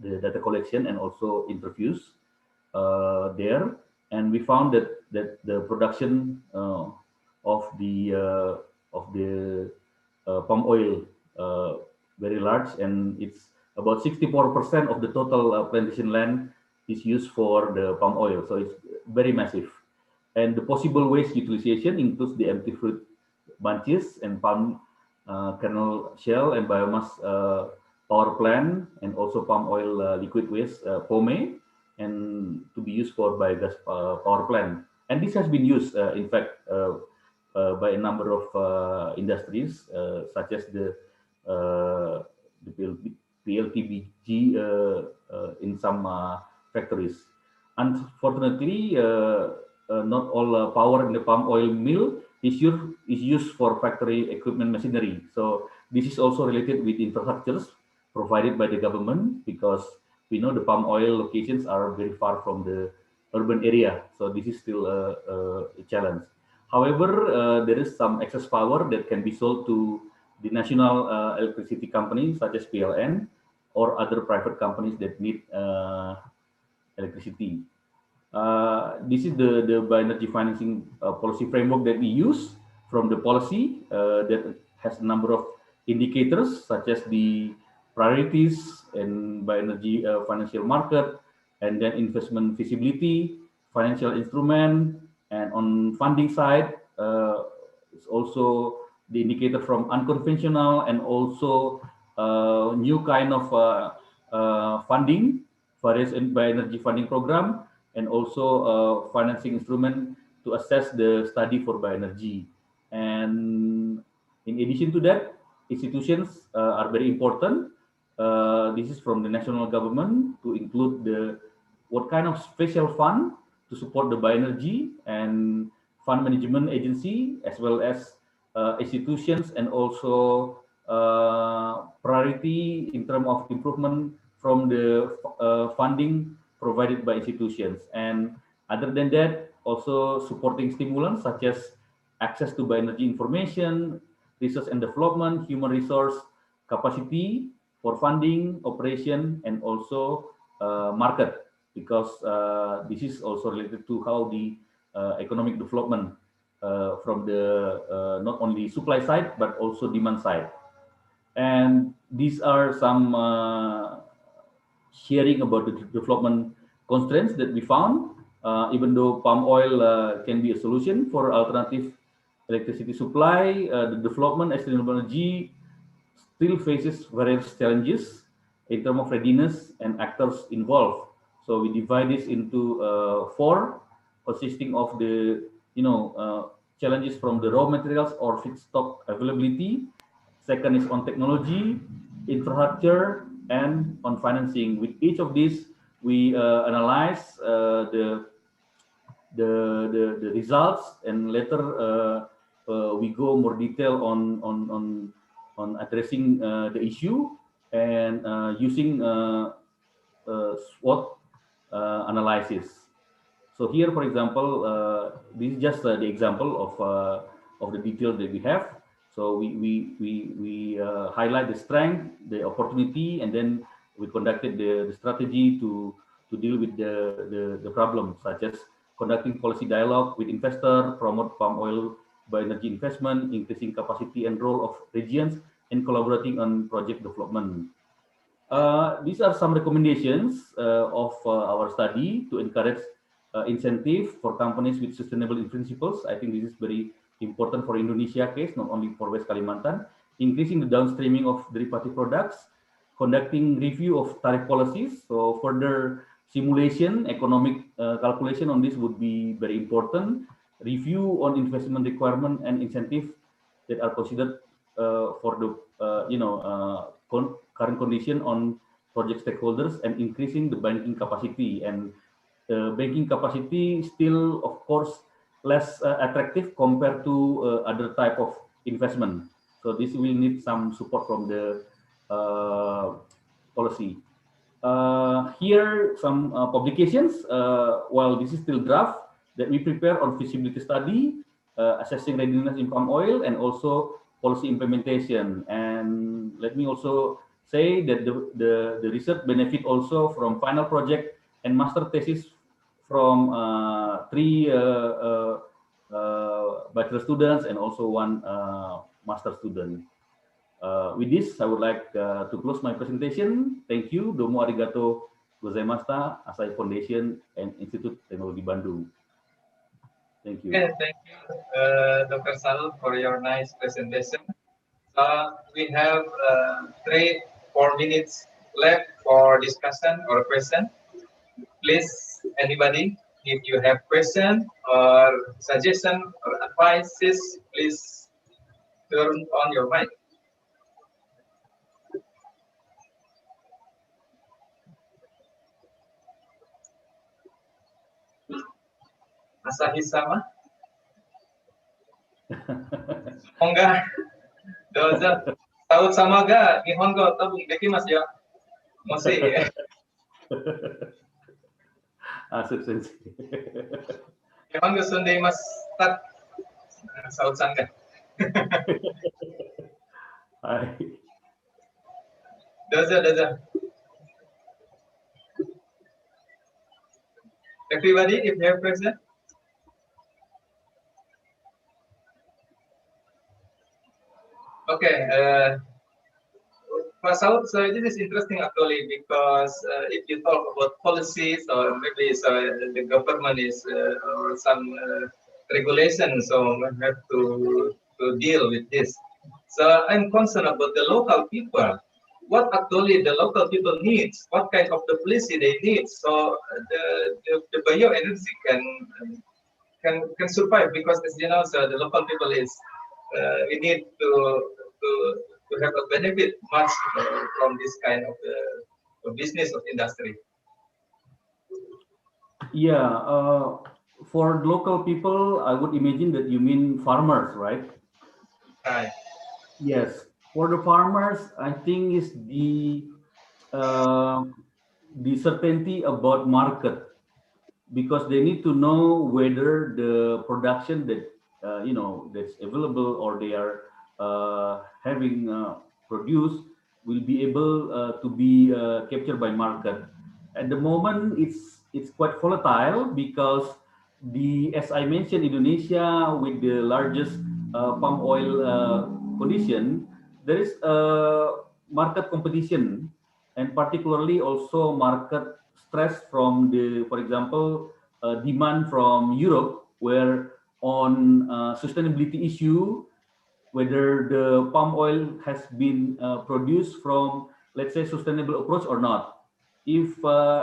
data collection and also interviews there, and we found that the production of the palm oil very large, and it's about 64% of the total plantation land is used for the palm oil, so it's very massive. And the possible waste utilization includes the empty fruit bunches and palm kernel shell and biomass power plant, and also palm oil liquid waste POME, and to be used for biogas power plant. And this has been used, in fact, by a number of industries, such as the PLTBG in some factories. Unfortunately, not all power in the palm oil mill is used for factory equipment machinery. So this is also related with infrastructures provided by the government, because we know the palm oil locations are very far from the urban area. So this is still a challenge. However, there is some excess power that can be sold to the national electricity companies such as PLN or other private companies that need electricity. This is the bioenergy financing policy framework that we use from the policy that has a number of indicators such as the priorities and bioenergy financial market, and then investment feasibility, financial instrument, and on funding side, it's also the indicator from unconventional and also new kind of funding, various bioenergy funding program, and also financing instrument to assess the study for bioenergy. And in addition to that, institutions are very important. This is from the national government to include what kind of special fund to support the bioenergy, and fund management agency, as well as institutions, and also priority in terms of improvement from the funding provided by institutions. And other than that, also supporting stimulants such as access to bioenergy information, research and development, human resource capacity for funding, operation, and also market, because this is also related to how the economic development from the not only supply side but also demand side. And these are some sharing about the development constraints that we found. Even though palm oil can be a solution for alternative electricity supply, the development of sustainable energy still faces various challenges in terms of readiness and actors involved. So we divide this into four, consisting of the challenges from the raw materials or feedstock availability. Second is on technology, infrastructure, and on financing. With each of these, we analyze the results, and later we go more detail on addressing the issue, and using SWOT analysis. So here, for example, this is just the example of the details that we have. So we highlight the strength, the opportunity, and then we conducted the strategy to deal with the problem, such as conducting policy dialogue with investor, promote palm oil bioenergy investment, increasing capacity and role of regions, and collaborating on project development. These are some recommendations of our study to encourage incentive for companies with sustainable principles. I think this is very important for Indonesia case, not only for West Kalimantan. Increasing the downstreaming of derivative products, conducting review of tariff policies. So further simulation, economic calculation on this would be very important. Review on investment requirement and incentive that are considered for the current condition on project stakeholders, and increasing the banking capacity. And banking capacity still, of course, less attractive compared to other type of investment. So this will need some support from the policy. Here some publications, while this is still draft, that we prepare on feasibility study, assessing readiness in palm oil, and also policy implementation. And let me also say that the research benefit also from final project and master thesis from 3 bachelor students and also 1 master student. With this, I would like to close my presentation. Thank you. Domo arigato gozaimashita, Asahi Foundation and Institute Teknologi Bandung. Thank you. Okay, thank you, Dr. Salud, for your nice presentation. We have 4 minutes left for discussion or question. Please, anybody, if you have question or suggestion or advices, please turn on your mic. Asahi sama. Onga. Doza. Tahu sama ga Nihongo tabu dekimasu yo. Moshi. Asik sensei. Nihongo sundeimasu. Tak. Saud sangga. Hai. Doza. Everybody, if you have question. Okay, Pak Saud, so this is interesting actually because if you talk about policies or maybe the government is or some regulation, so we have to deal with this. So I'm concerned about the local people. What actually the local people needs? What kind of the policy they need? So the bioenergy can survive because as you know, so the local people is we need to have a benefit much from this kind of business of industry. Yeah, for local people, I would imagine that you mean farmers, right? Right. Yes, for the farmers, I think is the certainty about market, because they need to know whether the production that that's available or they are having produced will be able to be captured by market. At the moment, it's quite volatile because as I mentioned, Indonesia with the largest palm oil condition, there is a market competition, and particularly also market stress from for example, demand from Europe, where on sustainability issue, whether the palm oil has been produced from, let's say, sustainable approach or not. If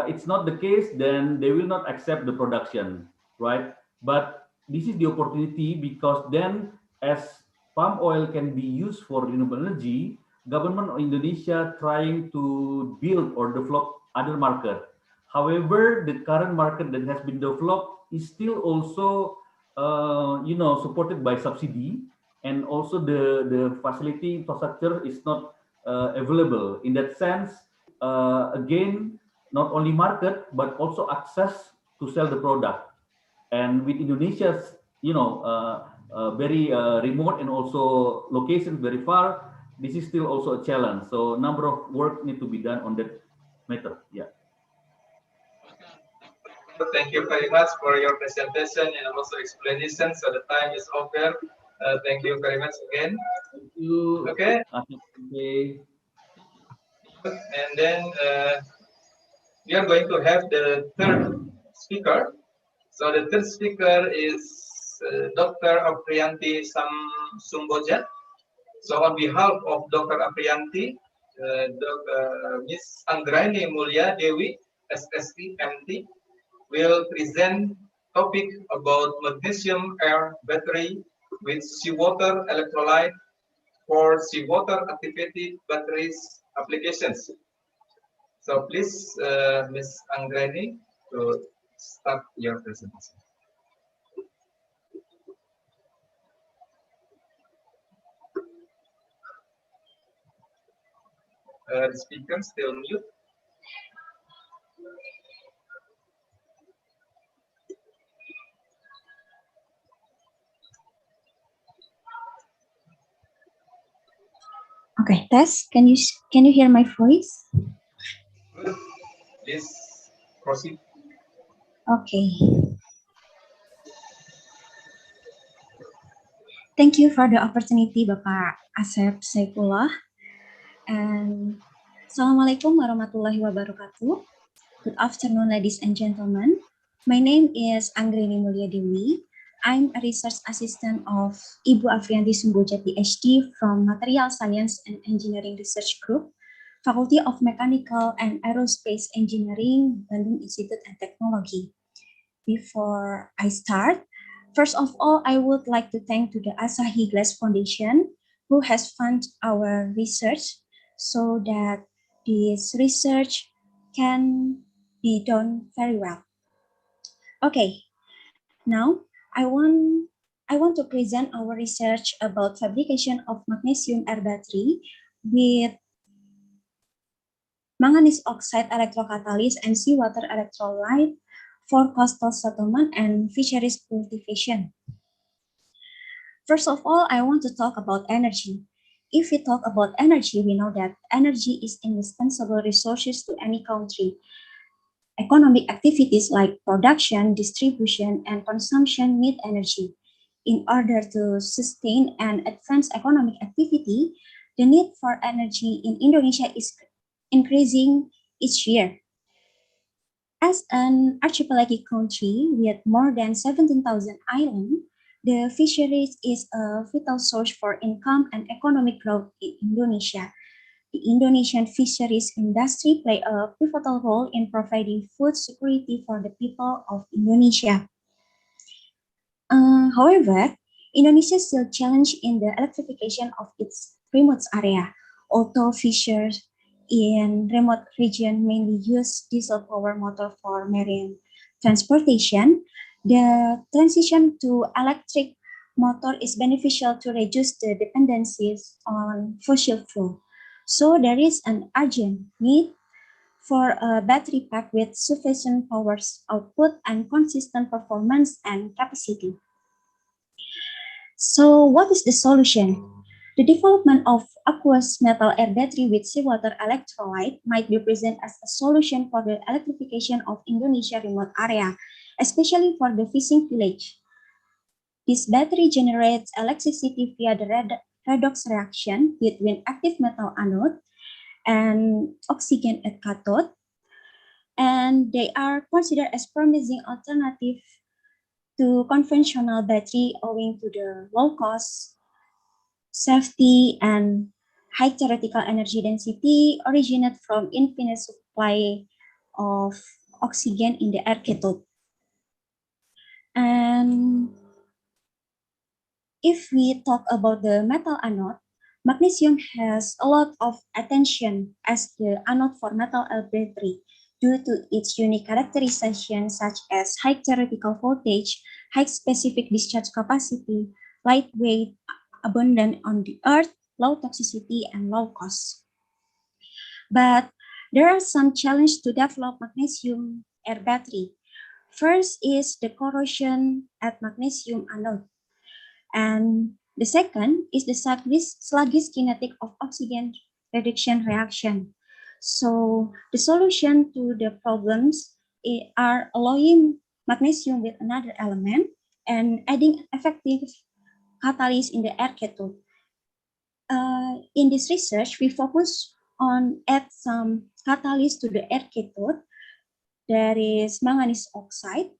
it's not the case, then they will not accept the production, right? But this is the opportunity, because then as palm oil can be used for renewable energy, government of Indonesia trying to build or develop other market. However, the current market that has been developed is still also, supported by subsidy, and also the facility infrastructure is not available. In that sense, again, not only market but also access to sell the product. And with Indonesia's, very remote and also locations very far, this is still also a challenge. So number of work need to be done on that matter. Yeah. Thank you very much for your presentation and also explanation. So the time is over. Thank you very much again. Thank you. Okay. Okay. And then we are going to have the third speaker. So the third speaker is Dr. Apriyanti Sumboja. So on behalf of Dr. Apriyanti, Ms. Anggraini Mulya Dewi, SSC MT, will present topic about magnesium air battery with seawater electrolyte for seawater activated batteries applications. So please, Ms. Anggraini, to start your presentation. The speaker still mute. Okay, Tess, can you hear my voice? Good. Please proceed. Okay. Thank you for the opportunity, Bapak Asep Saifullah. And Assalamualaikum warahmatullahi wabarakatuh. Good afternoon, ladies and gentlemen. My name is Anggrini Mulia Dewi. I'm a research assistant of Ibu Afrianti Sumboja PhD from Material Science and Engineering Research Group, Faculty of Mechanical and Aerospace Engineering, Bandung Institute and Technology. Before I start, first of all, I would like to thank to the Asahi Glass Foundation who has funded our research so that this research can be done very well. Okay, now I want to present our research about fabrication of magnesium air battery with manganese oxide electrocatalyst and seawater electrolyte for coastal settlement and fisheries cultivation. First of all, I want to talk about energy. If we talk about energy, we know that energy is indispensable resources to any country. Economic activities like production, distribution, and consumption need energy. In order to sustain and advance economic activity, the need for energy in Indonesia is increasing each year. As an archipelagic country with more than 17,000 islands, the fisheries is a vital source for income and economic growth in Indonesia. The Indonesian fisheries industry play a pivotal role in providing food security for the people of Indonesia. However, Indonesia is still challenged in the electrification of its remote area. Although fishers in remote region mainly use diesel power motor for marine transportation, the transition to electric motor is beneficial to reduce the dependencies on fossil fuel. So there is an urgent need for a battery pack with sufficient power output and consistent performance and capacity. So what is the solution? The development of aqueous metal air battery with seawater electrolyte might be presented as a solution for the electrification of Indonesia remote area, especially for the fishing village. This battery generates electricity via the redox reaction between active metal anode and oxygen at cathode, and they are considered as promising alternative to conventional battery owing to the low cost, safety, and high theoretical energy density originate from infinite supply of oxygen in the air cathode. And if we talk about the metal anode, magnesium has a lot of attention as the anode for metal air battery due to its unique characterizations such as high theoretical voltage, high specific discharge capacity, lightweight, abundant on the earth, low toxicity, and low cost. But there are some challenges to develop magnesium air battery. First is the corrosion at magnesium anode. And the second is the sluggish kinetic of oxygen reduction reaction. So the solution to the problems are allowing magnesium with another element and adding effective catalyst in the air cathode. In this research, we focus on add some catalyst to the air cathode. There is manganese oxide,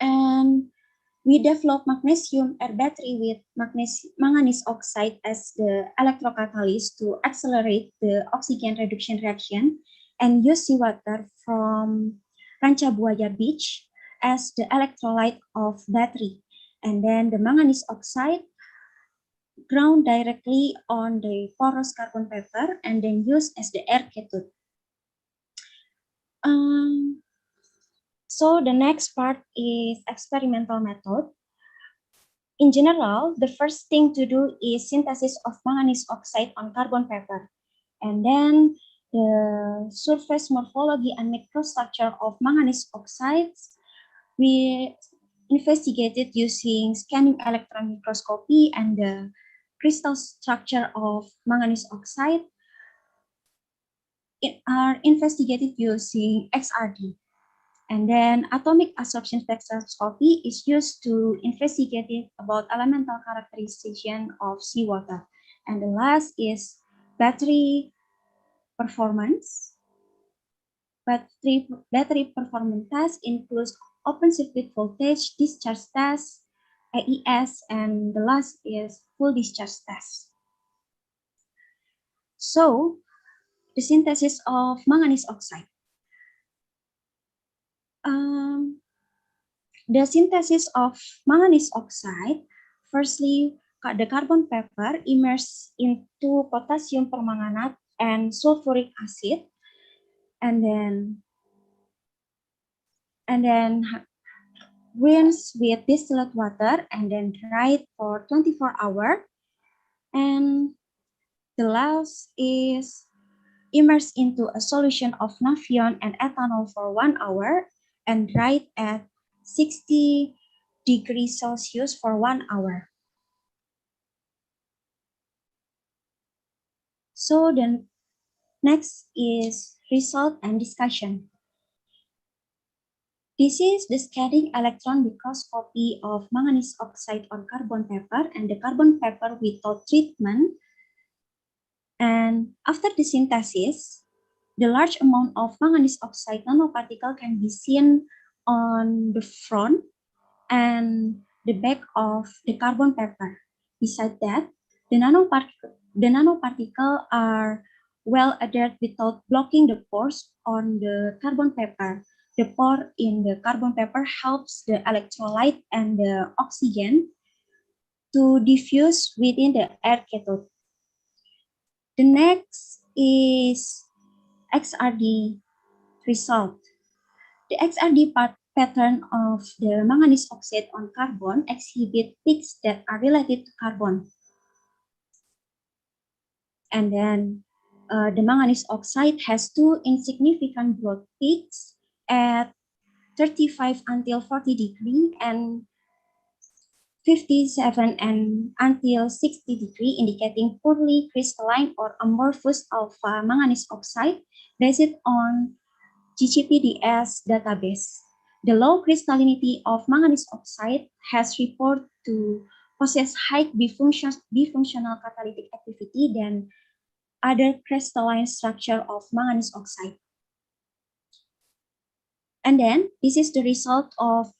and we develop magnesium air battery with manganese oxide as the electrocatalyst to accelerate the oxygen reduction reaction, and use seawater from Ranca Buaya Beach as the electrolyte of battery. And then the manganese oxide ground directly on the porous carbon paper and then used as the air cathode. So the next part is experimental method. In general, the first thing to do is synthesis of manganese oxide on carbon paper. And then the surface morphology and microstructure of manganese oxides, we investigated using scanning electron microscopy, and the crystal structure of manganese oxide are investigated using XRD. And then atomic absorption spectroscopy is used to investigate about elemental characterization of seawater. And the last is battery performance. Battery performance test includes open circuit voltage, discharge test, AES, and the last is full discharge test. So, the synthesis of manganese oxide. The synthesis of manganese oxide, firstly, the carbon paper immersed into potassium permanganate and sulfuric acid, and then rinse with distilled water and then dried for 24 hours. And the last is immersed into a solution of naphthalene and ethanol for 1 hour and dried at 60 degrees Celsius for 1 hour. So then next is result and discussion. This is the scanning electron microscopy of manganese oxide on carbon paper and the carbon paper without treatment. And after the synthesis, the large amount of manganese oxide nanoparticle can be seen on the front and the back of the carbon paper. Besides that, the nanoparticle are well adhered without blocking the pores on the carbon paper. The pore in the carbon paper helps the electrolyte and the oxygen to diffuse within the air cathode. The next is XRD result. The XRD pattern of the manganese oxide on carbon exhibit peaks that are related to carbon. And then the manganese oxide has two insignificant growth peaks at 35 until 40 degree and 57 and until 60 degree, indicating poorly crystalline or amorphous alpha manganese oxide based on GGPDS database. The low crystallinity of manganese oxide has reported to possess high bifunctional catalytic activity than other crystalline structure of manganese oxide. And then this is the result of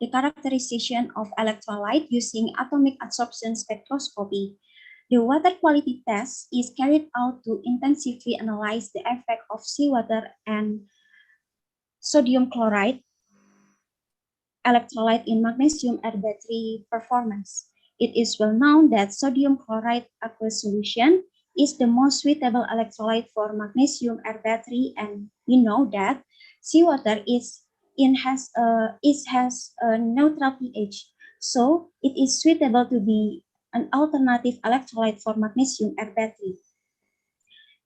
the characterization of electrolyte using atomic absorption spectroscopy. The water quality test is carried out to intensively analyze the effect of seawater and sodium chloride electrolyte in magnesium air battery performance. It is well known that sodium chloride aqueous solution is the most suitable electrolyte for magnesium air battery, and we know that seawater has a neutral pH, so it is suitable to be an alternative electrolyte for magnesium air battery.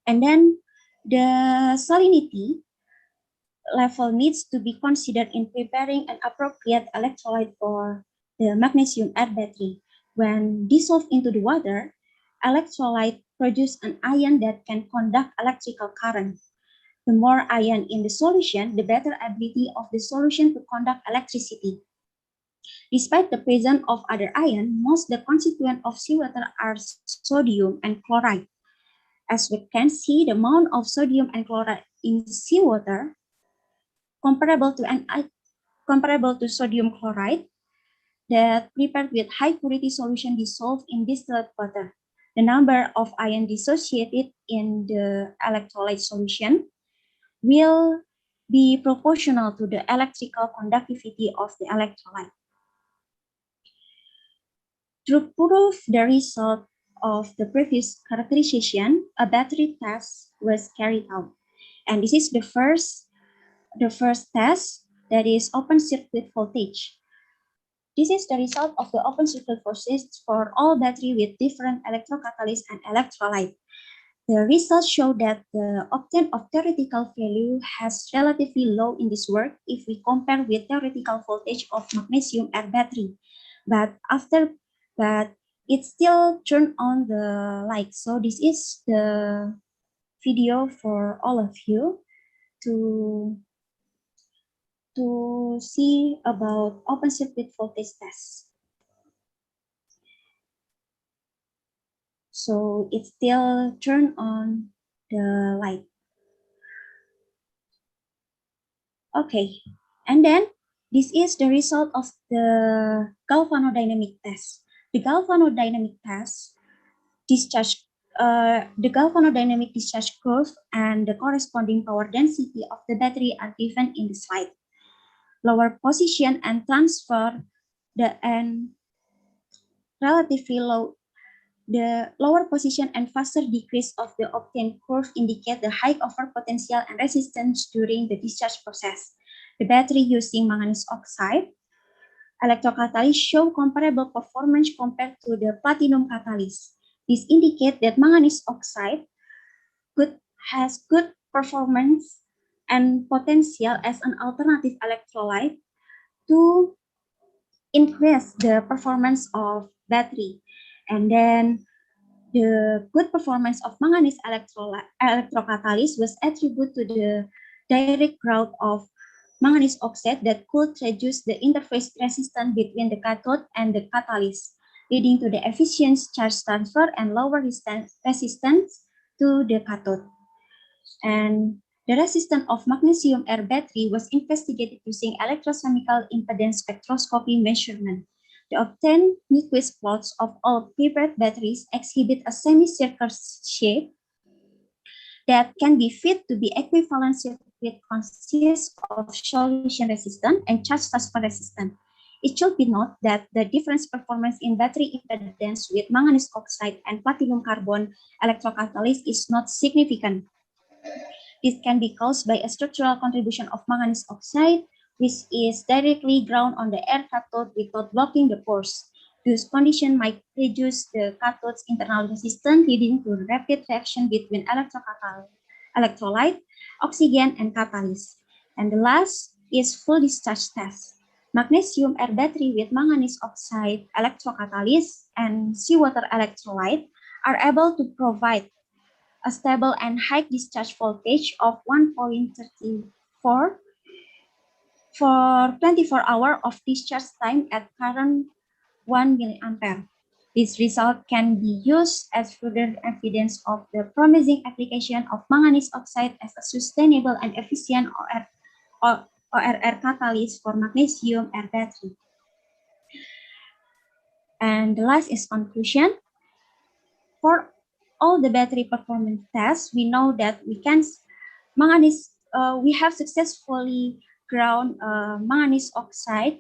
And then the salinity level needs to be considered in preparing an appropriate electrolyte for the magnesium air battery. When dissolved into the water, electrolyte produce an ion that can conduct electrical current. The more ion in the solution, the better ability of the solution to conduct electricity. Despite the presence of other ion, most the constituent of seawater are sodium and chloride. As we can see, the amount of sodium and chloride in seawater comparable to sodium chloride that prepared with high purity solution dissolved in distilled water. The number of ions dissociated in the electrolyte solution will be proportional to the electrical conductivity of the electrolyte. To prove the result of the previous characterization, a battery test was carried out. And this is the first test, that is open circuit voltage. This is the result of the open circuit voltage for all battery with different electrocatalyst and electrolyte. The results show that the octane of theoretical value has relatively low in this work if we compare with theoretical voltage of magnesium air battery. But it still turned on the light. So this is the video for all of you to see about open circuit voltage test. So it still turn on the light. Okay, and then this is the result of the galvanodynamic test. The galvanodynamic test discharge, the galvanodynamic discharge curve and the corresponding power density of the battery are given in the slide. Lower position and transfer and relatively low. The lower position and faster decrease of the octane curve indicate the high over potential and resistance during the discharge process. The battery using manganese oxide electrocatalysts show comparable performance compared to the platinum catalyst. This indicates that manganese oxide has good performance and potential as an alternative electrolyte to increase the performance of battery. And then the good performance of manganese electrocatalyst was attributed to the direct growth of manganese oxide that could reduce the interface resistance between the cathode and the catalyst, leading to the efficient charge transfer and lower resistance to the cathode. And the resistance of magnesium air battery was investigated using electrochemical impedance spectroscopy measurement. The obtained Nyquist plots of all prepared batteries exhibit a semicircular shape that can be fit to be equivalent circuit consists of solution resistant and charge transfer resistant. It should be noted that the difference performance in battery impedance with manganese oxide and platinum carbon electrocatalyst is not significant. This can be caused by a structural contribution of manganese oxide, which is directly ground on the air cathode without blocking the pores. This condition might reduce the cathode's internal resistance, leading to rapid reaction between electrolyte, oxygen, and catalyst. And the last is full discharge test. Magnesium air battery with manganese oxide electrocatalyst and seawater electrolyte are able to provide a stable and high discharge voltage of 1.34 for 24 hours of discharge time at current 1 milliampere. This result can be used as further evidence of the promising application of manganese oxide as a sustainable and efficient ORR catalyst for magnesium air battery. And the last is conclusion. For all the battery performance tests, we know that we have successfully ground manganese oxide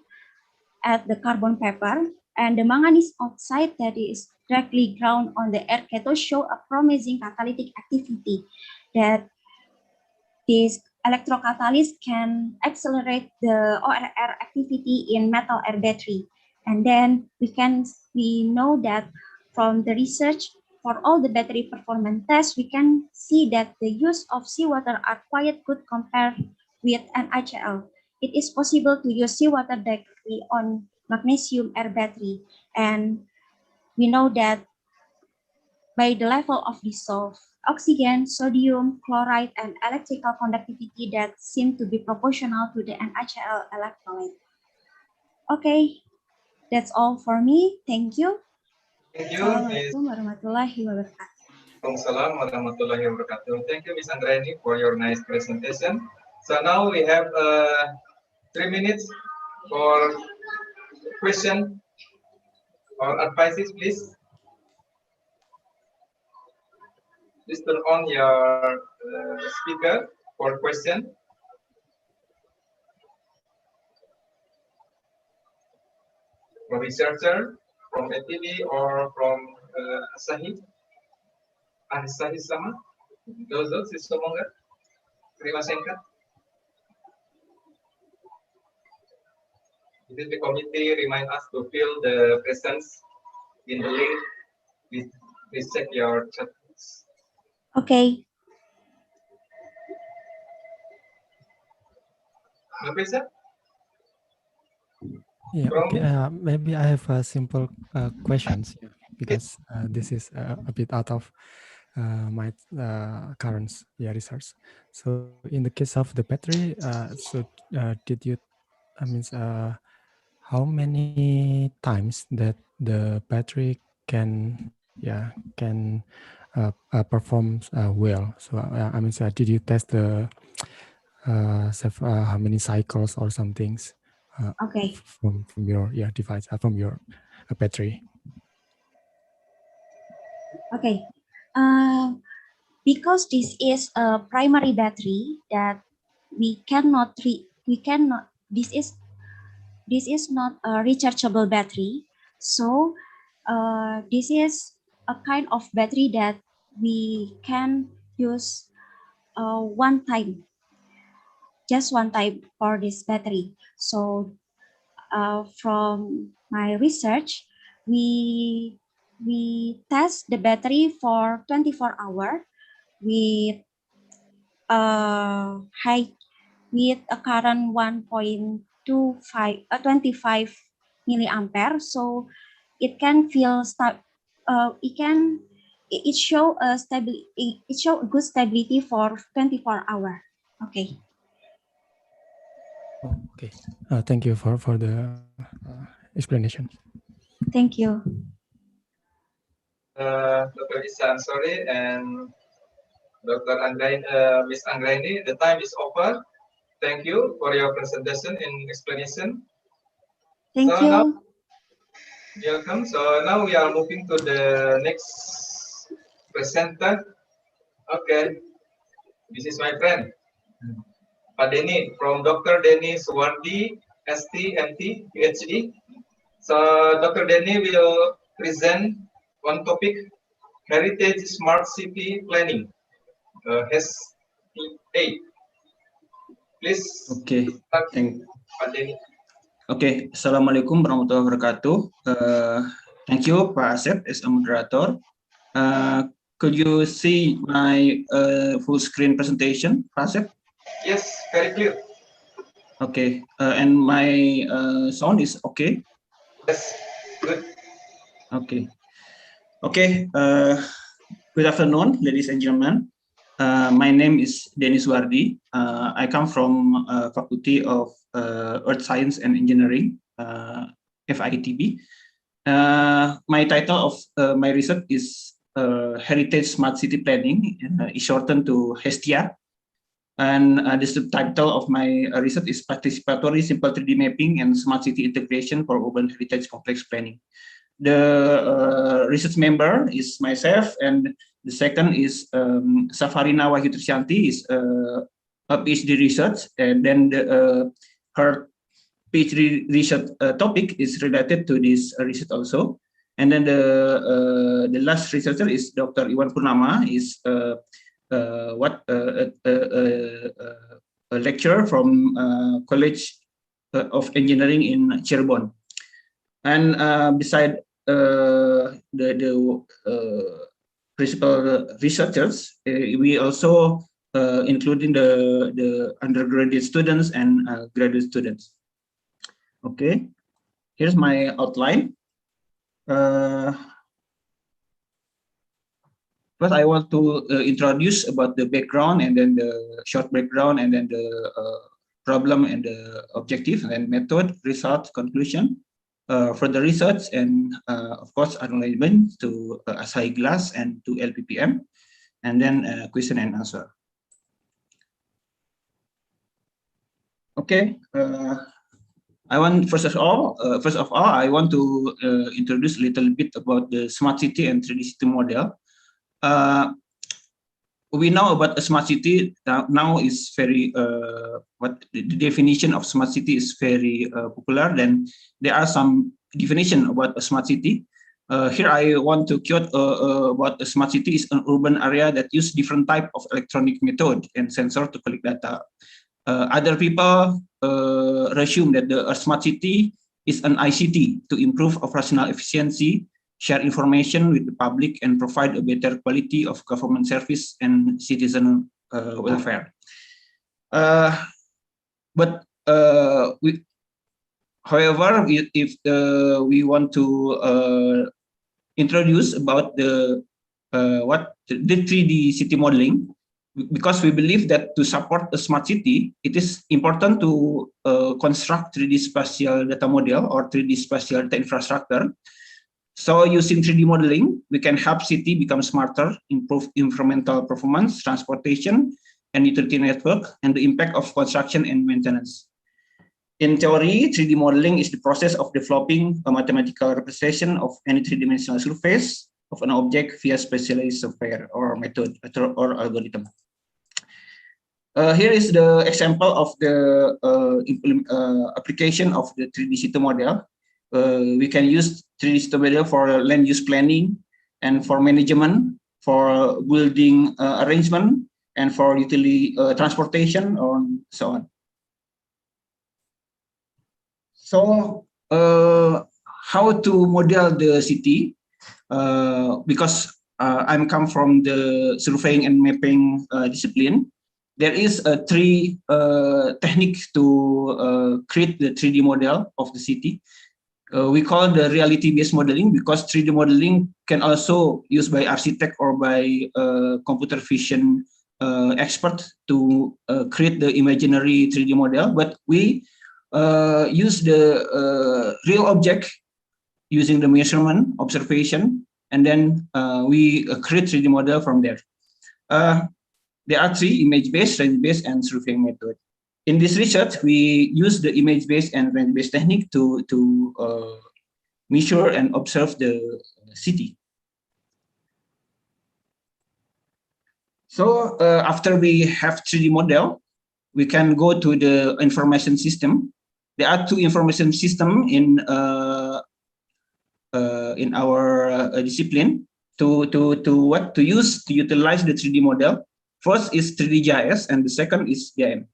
at the carbon paper, and the manganese oxide that is directly ground on the air cathode show a promising catalytic activity that this electrocatalyst can accelerate the ORR activity in metal air battery. And then we know that from the research for all the battery performance tests, we can see that the use of seawater are quite good compared with NaCl. It is possible to use seawater directly on magnesium air battery. And we know that by the level of dissolved oxygen, sodium, chloride, and electrical conductivity that seem to be proportional to the NaCl electrolyte. Okay, that's all for me. Thank you. Thank you, Assalamualaikum warahmatullahi wabarakatuh. Waalaikumsalam warahmatullahi wabarakatuh. Thank you, Ms. Andrani, for your nice presentation. So now we have 3 minutes for question or advices, please. Please turn on your speaker for question. From researcher, from ATV, or from Asahi. Asahi sama. Dozo, sisomonga. Terima singkat. This is the committee remind us to fill the presence in the link. Please check your chat. Okay. Yeah, okay. Maybe I have simple questions, yeah, because this is a bit out of my current research. So in the case of the battery, did you, how many times that the battery can perform well? So did you test the how many cycles or some things Okay. from your device, from your battery? Okay. Because this is a primary battery that we cannot, this is not a rechargeable battery. So this is a kind of battery that we can use one time, just one time for this battery. So from my research, we test the battery for 24 hours with high with a current 25 milliampere. So it can feel it show a it show a good stability for 24 hours. Okay. Oh, okay. Thank you for the explanation. Thank you. Dr. Isa Ansori and Dr. Miss Anggraini, the time is over. Thank you for your presentation and explanation. Thank so Now, you. welcome. So now we are moving to the next presenter. Okay, this is my friend, Pak Denny, from Dr. Denny Suwardi, ST, PhD. So Dr. Denny will present one topic, Heritage Smart City Planning, HSTA. Please. Okay, thank. Pak Denny. Okay, Assalamualaikum warahmatullahi wabarakatuh. Thank you, Pak Asep, as a moderator. Could you see my full screen presentation, Pak Asep? Yes, very clear. Okay, and my sound is okay? Yes, good. Okay. Okay, good afternoon, ladies and gentlemen. My name is Dennis Wardi. I come from Faculty of Earth Science and Engineering, FITB. My title of my research is Heritage Smart City Planning, is shortened to HSTA. And the subtitle of my research is Participatory Simple 3D Mapping and Smart City Integration for Urban Heritage Complex Planning. The research member is myself, and the second is Safarina Wahyu Trisyanti, is a PhD research, and then her PhD research topic is related to this research also. And then the last researcher is Dr. Iwan Purnama, is a lecturer from College of Engineering in Cirebon. And beside the principal researchers, we also including the undergraduate students and graduate students. Okay, here's my outline. First, I want to introduce about the background, and then the short background, and then the problem and the objective, and method, result, conclusion. Further research, and of course acknowledgement to Asahi Glass and to LPPM, and then question and answer. Okay, I want first of all, I want to introduce a little bit about the smart city and 3D city model. We know about a smart city now is very what the definition of smart city is very popular. Then there are some definition about a smart city. Here I want to quote about a smart city is an urban area that use different type of electronic method and sensor to collect data. Other people assume that a smart city is an ICT to improve operational efficiency share information with the public, and provide a better quality of government service and citizen welfare. However, if we want to introduce about the 3D city modeling, because we believe that to support a smart city, it is important to construct 3D spatial data model or 3D spatial data infrastructure. So using 3D modeling, we can help city become smarter, improve environmental performance, transportation, and utility network, and the impact of construction and maintenance. In theory, 3D modeling is the process of developing a mathematical representation of any three-dimensional surface of an object via specialized software or method or algorithm. Here is the example of the application of the 3D city model. We can use 3D city model for land use planning and for management, for building arrangement, and for utility transportation, or so on. So how to model the city? Because I'm come from the surveying and mapping discipline, there is a three techniques to create the 3D model of the city. We call the reality-based modeling, because 3D modeling can also used by architect or by computer vision expert to create the imaginary 3D model. But we use the real object using the measurement, observation, and then we create 3D model from there. There are three: image-based, range-based, and surveying method. In this research, we use the image-based and range-based technique to measure and observe the city. So after we have 3D model, we can go to the information system. There are two information systems in our discipline to utilize the 3D model. First is 3D GIS, and the second is BIM.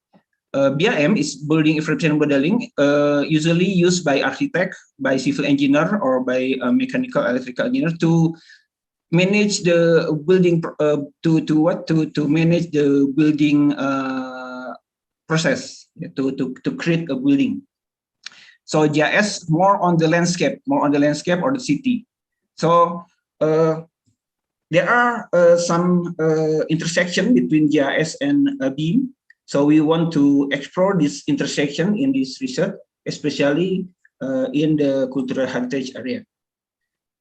BIM is building information modeling, usually used by architect, by civil engineer, or by mechanical electrical engineer to manage the building to manage the building process, to create a building. So GIS more on the landscape or the city. So there are some intersection between GIS and BIM. So we want to explore this intersection in this research, especially in the cultural heritage area.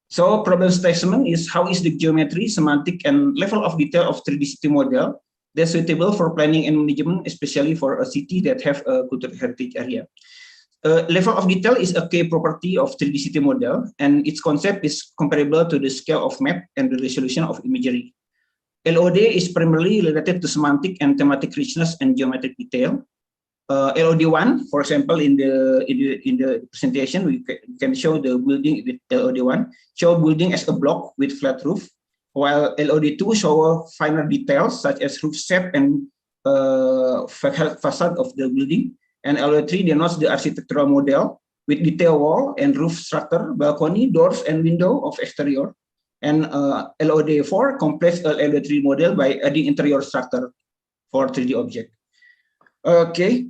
So problem statement is: how is the geometry, semantic, and level of detail of 3D city model that's suitable for planning and management, especially for a city that have a cultural heritage area? Level of detail is a key property of 3D city model, and its concept is comparable to the scale of map and the resolution of imagery. LOD is primarily related to semantic and thematic richness and geometric detail. LOD1, for example, in the presentation, we can show the building with LOD1, show building as a block with flat roof, while LOD2 show finer details such as roof shape and facade of the building. And LOD3 denotes the architectural model with detail wall and roof structure, balcony, doors, and window of exterior. And LOD4 completes a LOD3 model by adding interior structure for 3D object. Okay,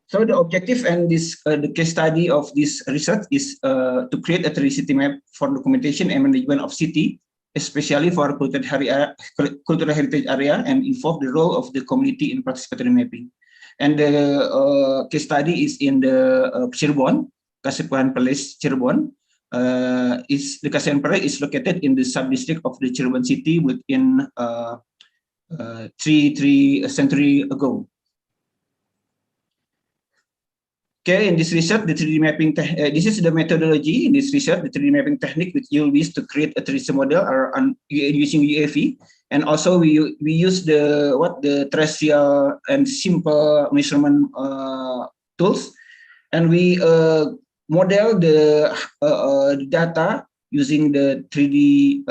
so the objective and the case study of this research is to create a 3D city map for documentation and management of city, especially for cultural heritage area, and involve the role of the community in participatory mapping. And the case study is in the Cirebon, Kasipuhan Place, Cirebon. The Kasipuhan Place is located in the sub-district of the Cirebon city within 3 centuries ago. Okay, in this research, the 3D mapping, this is the methodology in this research, the 3D mapping technique which you use to create a 3D model are using UAV. And also we use the terrestrial and simple measurement tools. And we model the data using the 3D,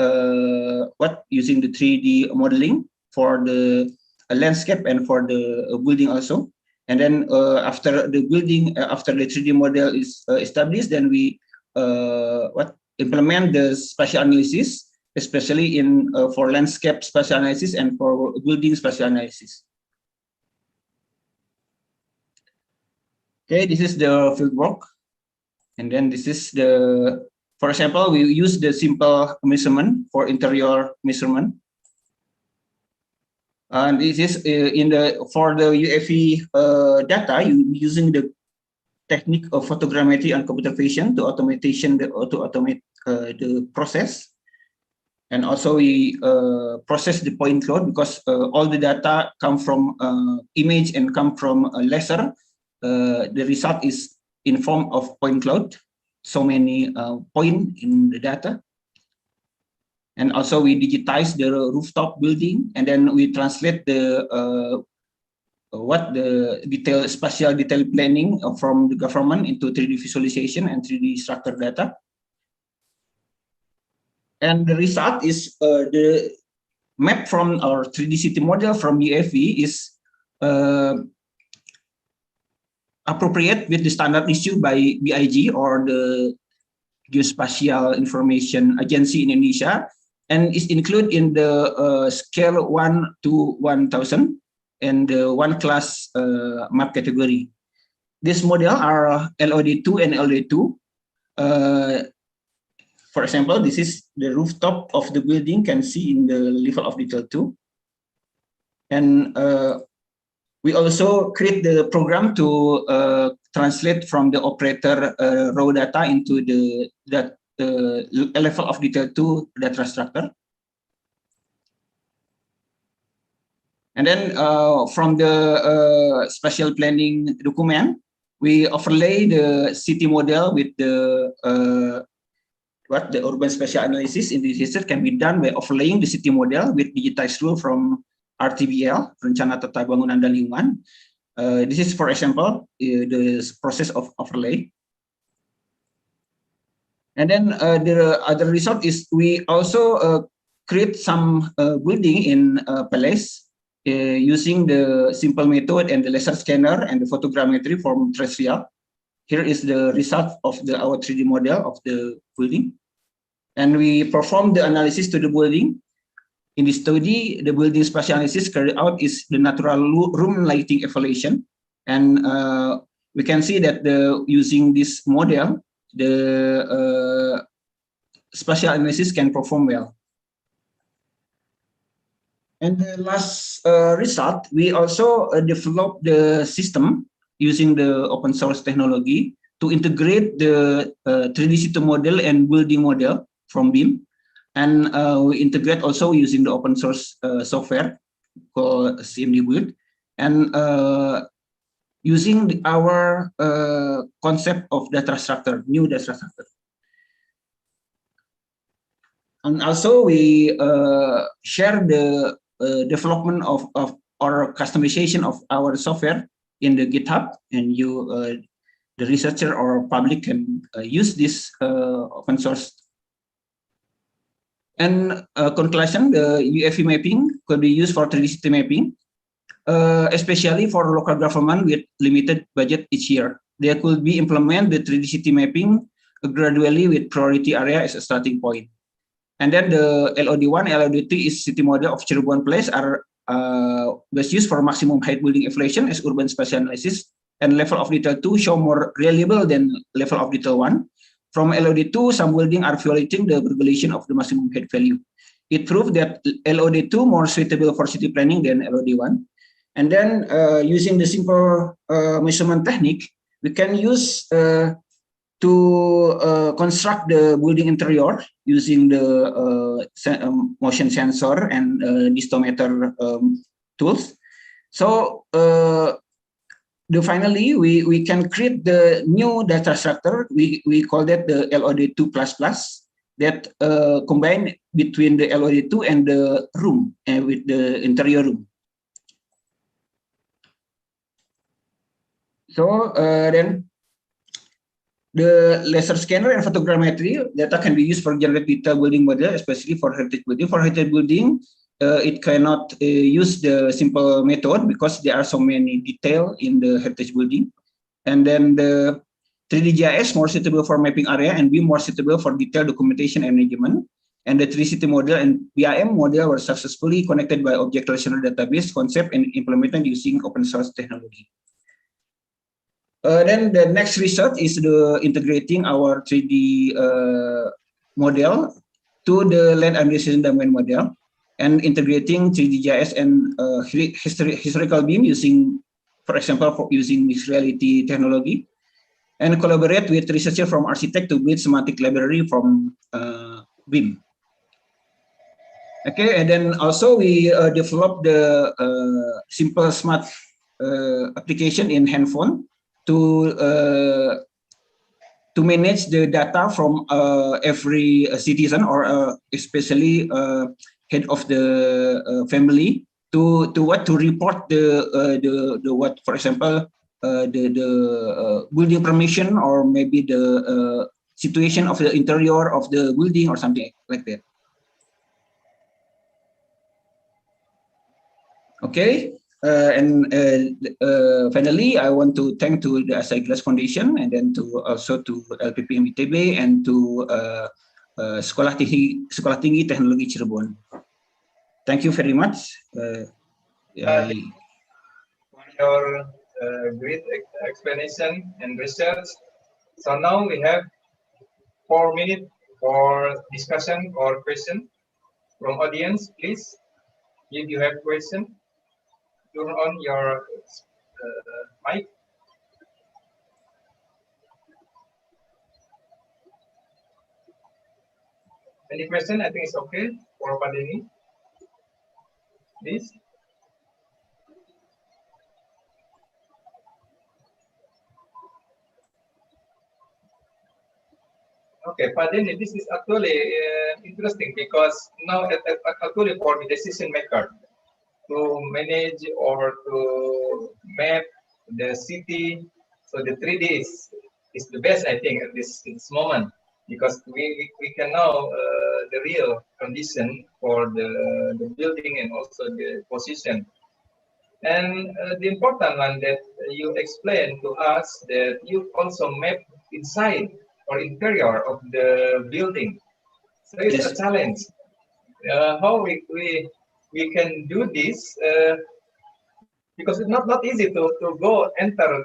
using the 3D modeling for the landscape and for the building also. And then after the building, after the 3D model is established, then we implement the spatial analysis, especially in for landscape spatial analysis and for building spatial analysis. Okay, this is the field work, and then this is the, for example, we use the simple measurement for interior measurement. And this is for the UAV data, using the technique of photogrammetry and computer vision to automate the process. And also we process the point cloud, because all the data come from image and come from a laser. The result is in form of point cloud, so many points in the data. And also we digitize the rooftop building, and then we translate the spatial detail planning from the government into 3D visualization and 3D structure data. And the result is the map from our 3D city model from UAV is appropriate with the standard issued by BIG, or the Geospatial Information Agency in Indonesia, and is included in the scale 1 to 1000 and the 1 class map category. This model are LOD2 and LOD2. For example, this is the rooftop of the building, can see in the level of detail 2. And we also create the program to translate from the operator raw data into the level of detail 2 data structure. And then from the spatial planning document, we overlay the city model with the urban spatial analysis in this research can be done by overlaying the city model with digitized rule from RTBL, Rencana Tata Bangunan dan Lingkungan. This is, for example, the process of overlay. And then the other result is we also create some building in Palace using the simple method and the laser scanner and the photogrammetry from terrestrial. Here is the result of our 3D model of the building. And we perform the analysis to the building. In this study, the building spatial analysis carried out is the natural room lighting evaluation. And we can see that using this model, the spatial analysis can perform well. And the last result, we also developed the system using the open source technology to integrate the 3D city model and building model from BIM. And we integrate also using the open source software called CMD Build. And using our concept of data structure, new data structure. And also we share the development of or customization of our software in the GitHub, and the researcher or public can use this open source. And conclusion, the UAV mapping could be used for 3D city mapping, especially for local government with limited budget each year. They could be implement the 3D city mapping gradually with priority area as a starting point. And then the LOD1, LOD2 is city model of Cirebon Place are best used for maximum height building evaluation as urban spatial analysis, and level of detail 2 show more reliable than level of detail 1. From LOD2, some buildings are violating the regulation of the maximum height value. It proved that LOD2 more suitable for city planning than LOD1. And then using the simple measurement technique, we can use to construct the building interior using the motion sensor and distometer tools. So finally, we can create the new data structure. We call that the LOD2++, that combine between the LOD2 and the room, with the interior room. So then the laser scanner and photogrammetry data can be used for generate detailed building model, especially for heritage building. For heritage building, it cannot use the simple method because there are so many detail in the heritage building. And then the 3D GIS more suitable for mapping area, and BIM more suitable for detailed documentation and management. And the 3CT model and BIM model were successfully connected by object relational database concept and implemented using open source technology. Then the next research is the integrating our 3D model to the land administration domain model and integrating 3D GIS and historical BIM using, for example, using mixed reality technology, and collaborate with researchers from architect to build semantic library from BIM. Okay, and then also we developed the simple smart application in handphone to manage the data from every citizen, or especially head of the family, to report the what, for example, the building permission, or maybe the situation of the interior of the building or something like that. Okay, and finally, I want to thank to the Asahi Glass Foundation, and then to also to LPPM ITB, and to Sekolah Tinggi Teknologi Cirebon. Thank you very much. For your great explanation and research. So now we have 4 minutes for discussion or question from audience. Please, if you have question, turn on your mic. Any question? I think it's okay for Padini. Please. Okay, Padini, this is actually interesting, because now actually for the decision maker to manage or to map the city, so the 3D is the best, I think, at this moment, because we can know the real condition for the building and also the position. And the important one that you explained to us, that you also map inside or interior of the building. So it's a challenge. How we can do this, because it's not easy to go enter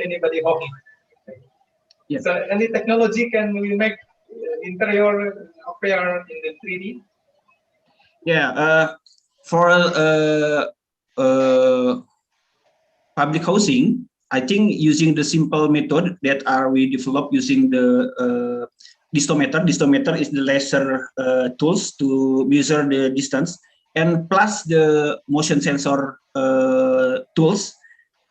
anybody home. Yeah. So any technology can we make interior appear in the 3D? Yeah, for public housing, I think using the simple method that we developed using the distometer. Distometer is the laser tools to measure the distance, and plus the motion sensor tools.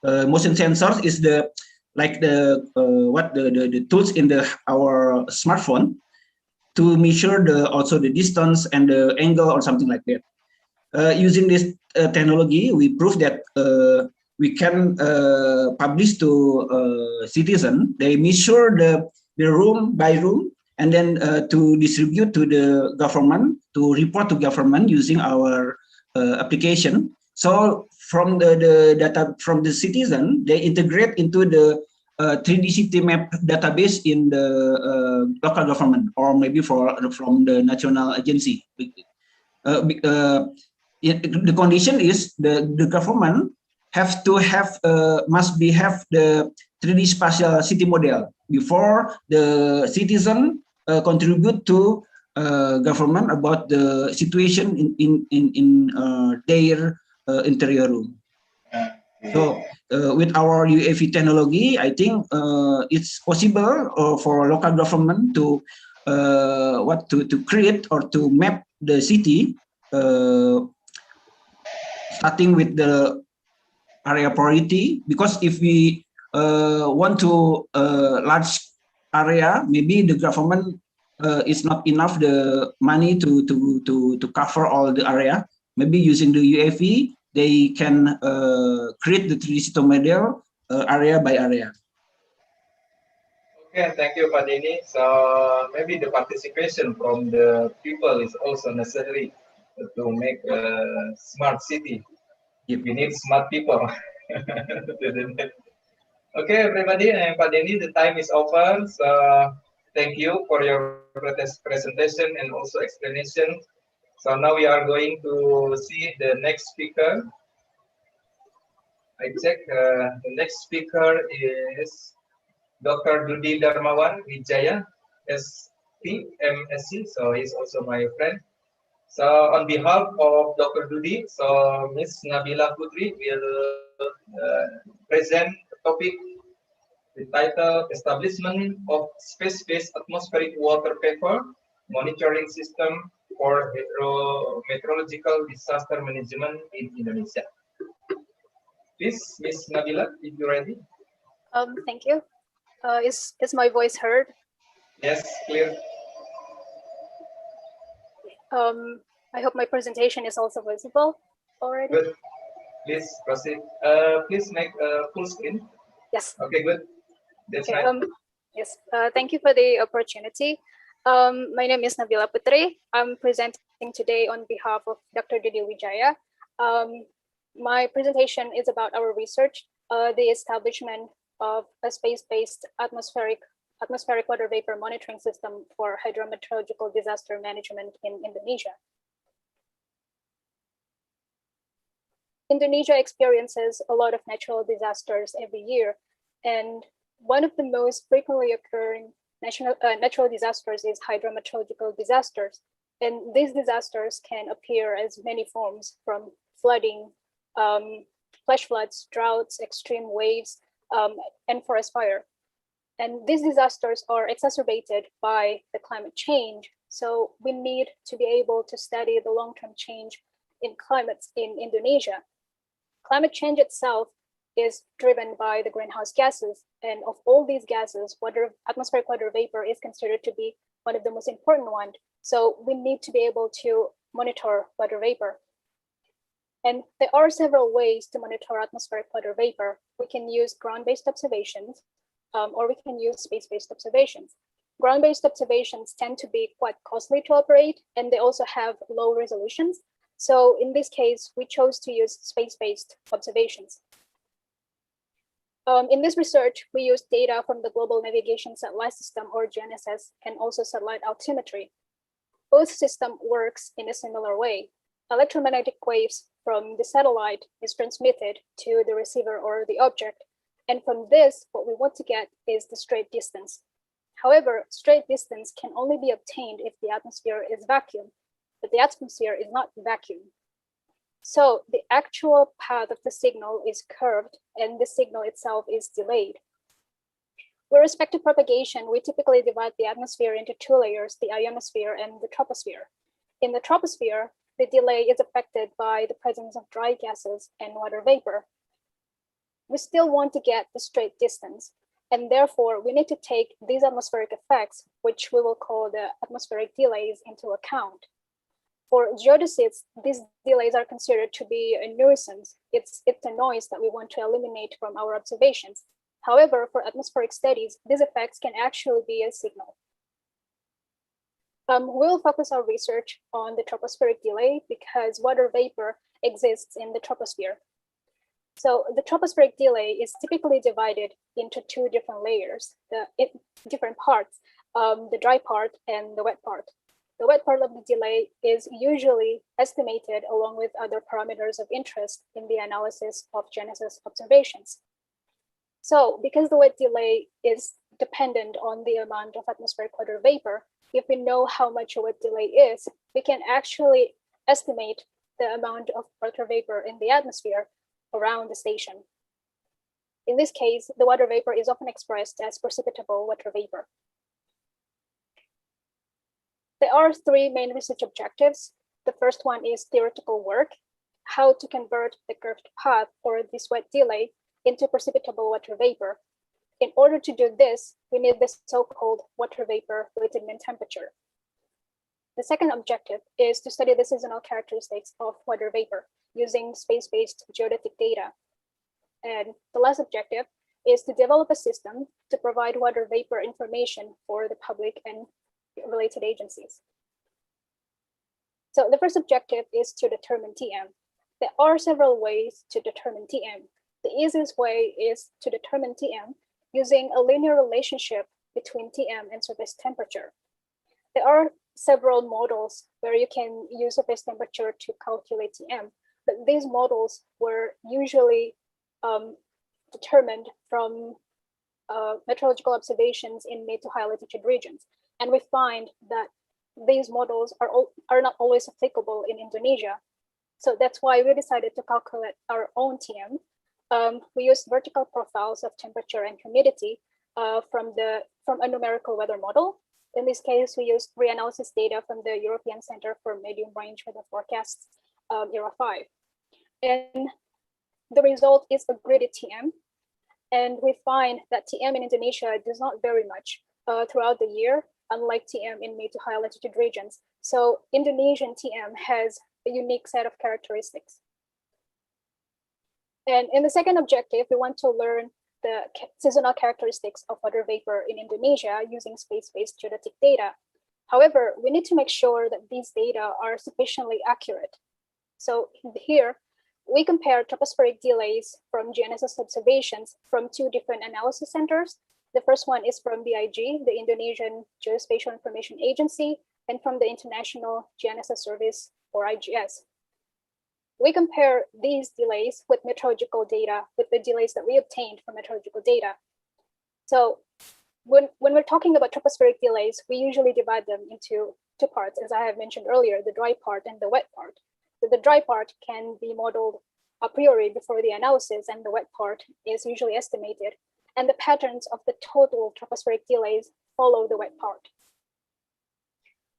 Motion sensors is the the tools in our smartphone to measure also the distance and the angle or something like that. Using this technology, we prove that we can publish to citizen. They measure the room by room, and then to distribute to the government, to report to government using our application. So from the data from the citizen, they integrate into the 3D city map database in the local government, or maybe from the national agency. The condition is the government must have the 3D spatial city model before the citizen contribute to government about the situation in their interior room. So with our UAV technology, I think it's possible for local government to create or to map the city, starting with the area priority, because if we want to large area, maybe the government is not enough the money to cover all the area. Maybe using the UAV, they can create the 3D system model area by area. Okay, thank you, Padini. So maybe the participation from the people is also necessary to make a smart city. We need smart people. Okay, everybody, and Pak Denny, the time is over. So thank you for your presentation and also explanation. So now we are going to see the next speaker. I check the next speaker is Dr. Dudi Darmawan Wijaya, ST, MSc. So he's also my friend. So on behalf of Dr. Dudi, so Ms. Nabila Putri will present the topic entitled Establishment of Space-Based Atmospheric Water Vapor Monitoring System for Meteorological Disaster Management in Indonesia. Please, Ms. Nabila, if you're ready. Thank you. Is my voice heard? Yes, clear. I hope my presentation is also visible already. Good. Please proceed. Please make full screen. Yes. Okay, good. That's Okay, right. yes. Thank you for the opportunity. My name is Nabila Putri. I'm presenting today on behalf of Dr. Dudi Wijaya. My presentation is about our research, the establishment of a space-based atmospheric water vapor monitoring system for hydrometeorological disaster management in Indonesia. Indonesia experiences a lot of natural disasters every year, and one of the most frequently occurring natural disasters is hydrometeorological disasters. And these disasters can appear as many forms, from flooding, flash floods, droughts, extreme waves, and forest fire. And these disasters are exacerbated by the climate change. So we need to be able to study the long-term change in climates in Indonesia. Climate change itself is driven by the greenhouse gases. And of all these gases, atmospheric water vapor is considered to be one of the most important ones. So we need to be able to monitor water vapor. And there are several ways to monitor atmospheric water vapor. We can use ground-based observations, or we can use space-based observations. Ground-based observations tend to be quite costly to operate, and they also have low resolutions. So in this case, we chose to use space-based observations. In this research, we used data from the Global Navigation Satellite System, or GNSS, and also satellite altimetry. Both systems works in a similar way. Electromagnetic waves from the satellite is transmitted to the receiver or the object. And from this, what we want to get is the straight distance. However, straight distance can only be obtained if the atmosphere is vacuum, but the atmosphere is not vacuum. So the actual path of the signal is curved and the signal itself is delayed. With respect to propagation, we typically divide the atmosphere into two layers, the ionosphere and the troposphere. In the troposphere, the delay is affected by the presence of dry gases and water vapor. We still want to get the straight distance, and therefore we need to take these atmospheric effects, which we will call the atmospheric delays, into account. For geodesics, these delays are considered to be a nuisance. It's a noise that we want to eliminate from our observations. However, for atmospheric studies, these effects can actually be a signal. We'll focus our research on the tropospheric delay because water vapor exists in the troposphere. So the tropospheric delay is typically divided into two different layers, different parts, the dry part and the wet part. The wet part of the delay is usually estimated along with other parameters of interest in the analysis of GNSS observations. So because the wet delay is dependent on the amount of atmospheric water vapor, if we know how much a wet delay is, we can actually estimate the amount of water vapor in the atmosphere around the station. In this case, the water vapor is often expressed as precipitable water vapor. There are three main research objectives. The first one is theoretical work, how to convert the curved path or this wet delay into precipitable water vapor. In order to do this, we need the so-called water vapor weighted mean temperature. The second objective is to study the seasonal characteristics of water vapor using space-based geodetic data. And the last objective is to develop a system to provide water vapor information for the public and related agencies. So the first objective is to determine TM. There are several ways to determine TM. the easiest way is to determine TM using a linear relationship between TM and surface temperature. There are several models where you can use surface temperature to calculate TM, but these models were usually determined from meteorological observations in mid to high latitude regions. And we find that these models are not always applicable in Indonesia. So that's why we decided to calculate our own TM. We used vertical profiles of temperature and humidity from a numerical weather model. In this case, we used reanalysis data from the European Center for Medium Range Weather Forecasts, ERA 5. And the result is a gridded TM. And we find that TM in Indonesia does not vary much throughout the year, unlike TM in mid to high latitude regions. So Indonesian TM has a unique set of characteristics. And in the second objective, we want to learn the seasonal characteristics of water vapor in Indonesia using space-based geodetic data. However, we need to make sure that these data are sufficiently accurate. So here, we compare tropospheric delays from GNSS observations from two different analysis centers. The first one is from BIG, the Indonesian Geospatial Information Agency, and from the International GNSS Service, or IGS. We compare these delays with meteorological data, with the delays that we obtained from meteorological data. So when we're talking about tropospheric delays, we usually divide them into two parts, as I have mentioned earlier, the dry part and the wet part. So the dry part can be modeled a priori before the analysis, and the wet part is usually estimated. And the patterns of the total tropospheric delays follow the wet part.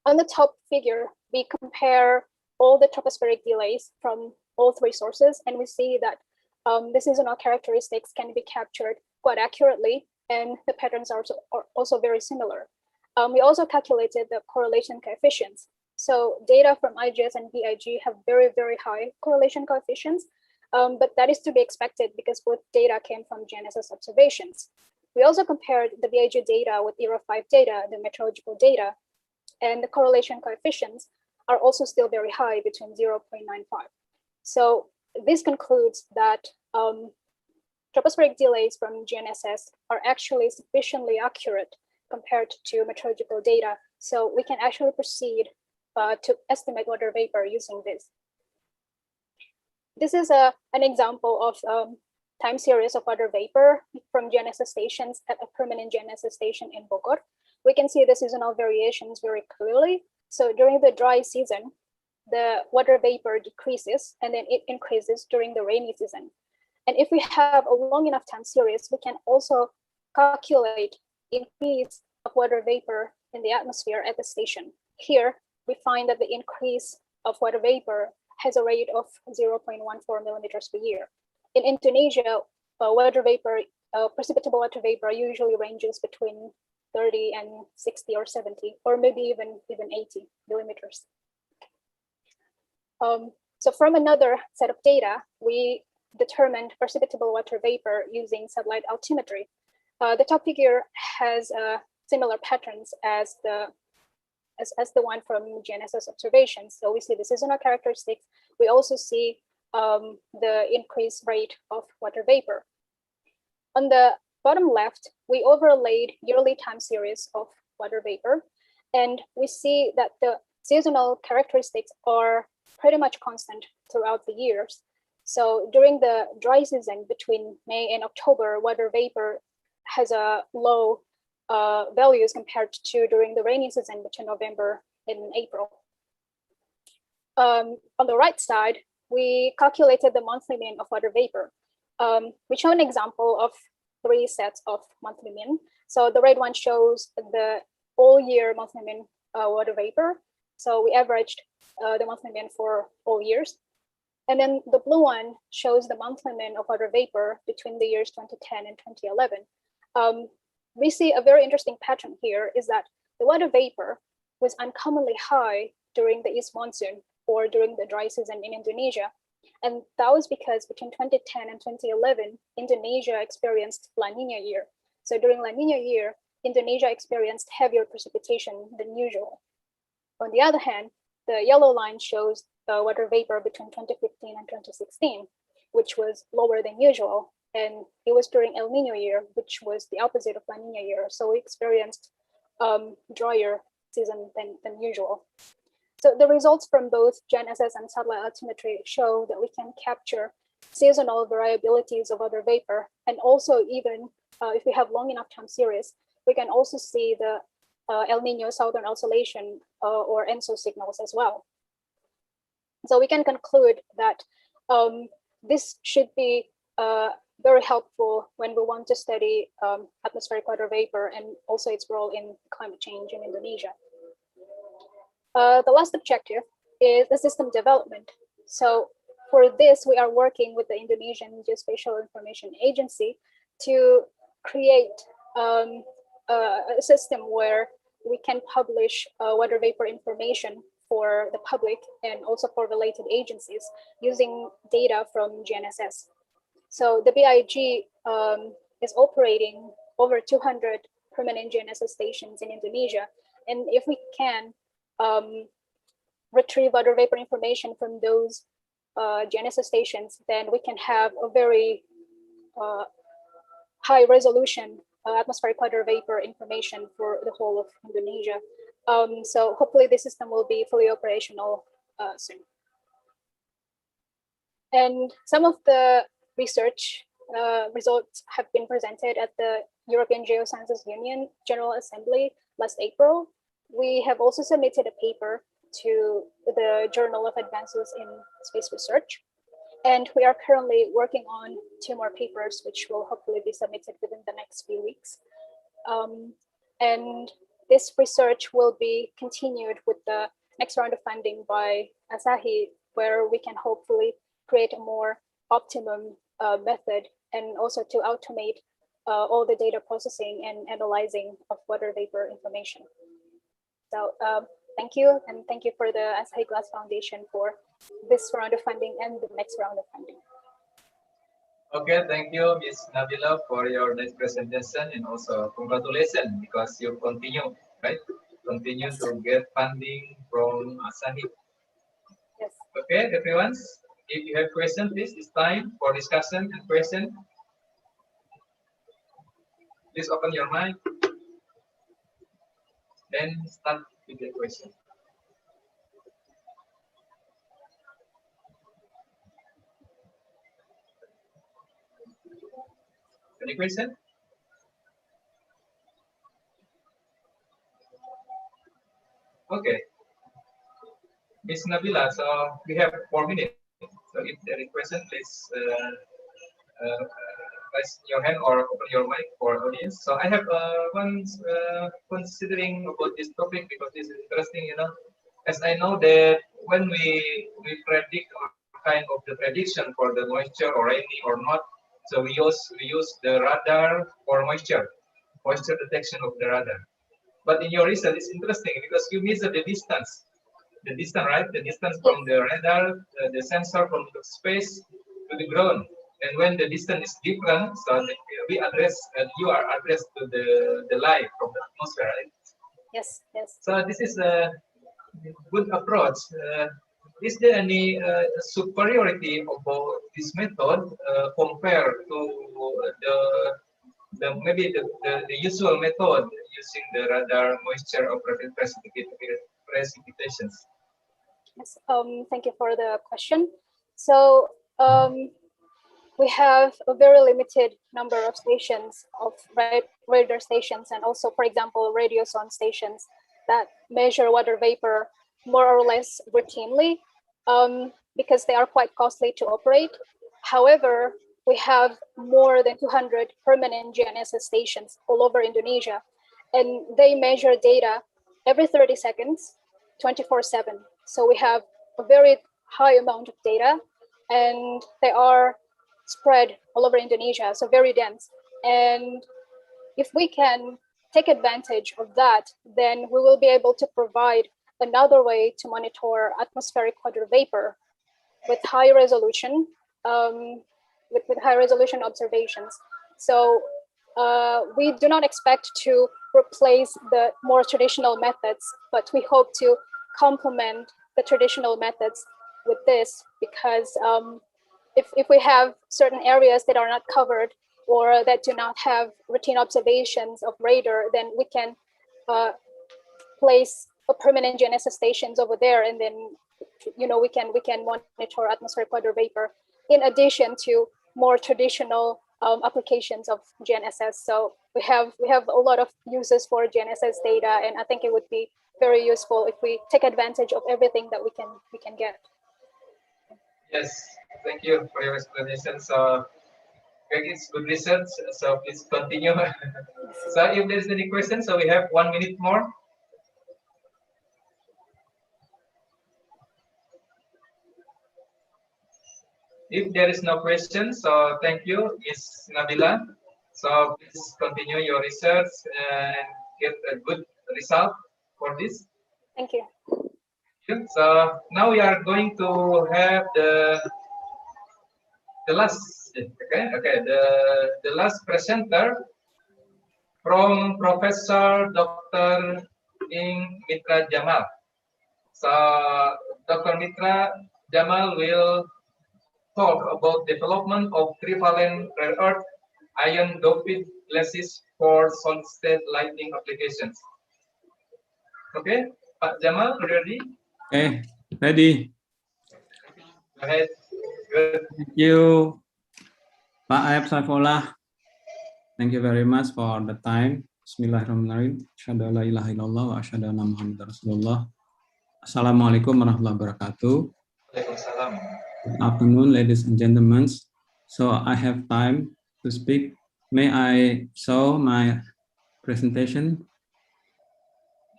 On the top figure, we compare all the tropospheric delays from all three sources, and we see that the seasonal characteristics can be captured quite accurately, and the patterns are also very similar. We also calculated the correlation coefficients. So data from IGS and BIG have very, very high correlation coefficients, but that is to be expected because both data came from GNSS observations. We also compared the BIG data with ERA 5 data, the meteorological data, and the correlation coefficients are also still very high, between 0.95. So this concludes that tropospheric delays from GNSS are actually sufficiently accurate compared to meteorological data. So we can actually proceed to estimate water vapor using this. This is an example of time series of water vapor from GNSS stations at a permanent GNSS station in Bogor. We can see the seasonal variations very clearly. So during the dry season, the water vapor decreases and then it increases during the rainy season. And if we have a long enough time series, we can also calculate increase of water vapor in the atmosphere at the station. Here, we find that the increase of water vapor has a rate of 0.14 millimeters per year. In Indonesia, water vapor, precipitable water vapor usually ranges between 30 and 60 or 70, or maybe even 80 millimeters. So from another set of data, we determined precipitable water vapor using satellite altimetry. The top figure has similar patterns as the one from GNSS observations. So we see the seasonal characteristics. We also see the increased rate of water vapor. On the bottom left, we overlaid yearly time series of water vapor, and we see that the seasonal characteristics are pretty much constant throughout the years. So during the dry season between May and October, water vapor has a low values compared to during the rainy season between November and April. On the right side, we calculated the monthly mean of water vapor. We show an example of 3 sets of monthly mean. So the red one shows the all year monthly mean water vapor. So we averaged the monthly mean for all years. And then the blue one shows the monthly mean of water vapor between the years 2010 and 2011. We see a very interesting pattern here is that the water vapor was uncommonly high during the East monsoon or during the dry season in Indonesia. And that was because between 2010 and 2011, Indonesia experienced La Nina year. So during La Nina year, Indonesia experienced heavier precipitation than usual. On the other hand, the yellow line shows the water vapor between 2015 and 2016, which was lower than usual. and it was during El Nino year, which was the opposite of La Nina year. So we experienced drier season than usual. So the results from both GNSS and satellite altimetry show that we can capture seasonal variabilities of water vapor, and also even if we have long enough time series, we can also see the El Nino Southern Oscillation or ENSO signals as well. So we can conclude that this should be very helpful when we want to study atmospheric water vapor and also its role in climate change in Indonesia. The last objective is the system development. So for this, we are working with the Indonesian Geospatial Information Agency to create a system where we can publish water vapor information for the public and also for related agencies using data from GNSS. So the BIG is operating over 200 permanent GNSS stations in Indonesia. And if we can retrieve water vapor information from those GNSS stations, then we can have a very high resolution atmospheric water vapor information for the whole of Indonesia. So hopefully this system will be fully operational soon. And some of the research results have been presented at the European Geosciences Union General Assembly last April. We have also submitted a paper to the Journal of Advances in Space Research. And we are currently working on 2 more papers, which will hopefully be submitted within the next few weeks. And this research will be continued with the next round of funding by Asahi, where we can hopefully create a more optimum method and also to automate all the data processing and analyzing of water vapor information. So thank you, and thank you for the Asahi Glass Foundation for this round of funding and the next round of funding. Okay, thank you, Ms. Nabila, for your nice presentation, and also congratulations because you continue, right? Continue to get funding from Asahi. Yes. Okay, everyone, if you have questions, please, it's time for discussion and question. Please open your mic. Then start with the question. Any question? Okay. Ms. Nabila, so we have 4 minutes. So if there is question, please raise your hand or open your mic for audience. So I have one considering about this topic because this is interesting, you know. As I know that when we predict kind of the prediction for the moisture or rainy or not, so we use the radar for moisture detection of the radar. But in your research, it's interesting because you measure the distance, right? The distance from the radar, the sensor from the space to the ground. And when the distance is different, so we address, you are addressed to the light from the atmosphere, right? Yes, yes. So this is a good approach. Is there any superiority about this method compared to maybe the usual method using the radar moisture or precipitations? Yes, thank you for the question. So we have a very limited number of stations of radar stations, and also, for example, radio sound stations that measure water vapor more or less routinely because they are quite costly to operate. However, we have more than 200 permanent GNSS stations all over Indonesia, and they measure data every 30 seconds, 24/7. So we have a very high amount of data, and they are spread all over Indonesia, so very dense. And if we can take advantage of that, then we will be able to provide another way to monitor atmospheric water vapor with high resolution, with high resolution observations. So we do not expect to replace the more traditional methods, but we hope to complement the traditional methods with this because if we have certain areas that are not covered or that do not have routine observations of radar, then we can place a permanent GNSS stations over there, and then we can monitor atmospheric water vapor in addition to more traditional applications of GNSS. So we have a lot of uses for GNSS data, and I think it would be very useful if we take advantage of everything that we can get. Yes, thank you for your explanation. So it's good research. So please continue. So if there's any questions, so we have 1 minute more. If there is no question, so thank you, Ms. Nabila. So please continue your research and get a good result for this. Thank you. So now we are going to have the last, the last presenter from Professor Dr. Ing Mitra Jamal. So Dr. Mitra Jamal will talk about development of trivalent rare earth ion doped glasses for solid state lighting applications. Okay, Pak Jamal, ready? Okay, ready. Go ahead. Good. Thank you, Pak Ayab Saifullah. Thank you very much for the time. Bismillahirrahmanirrahim. Asyhadu an la ilaha illallah wa asyhadu anna Muhammadar Rasulullah. Assalamualaikum warahmatullahi wabarakatuh. Waalaikumsalam. Good afternoon, ladies and gentlemen. So I have time to speak. May I show my presentation?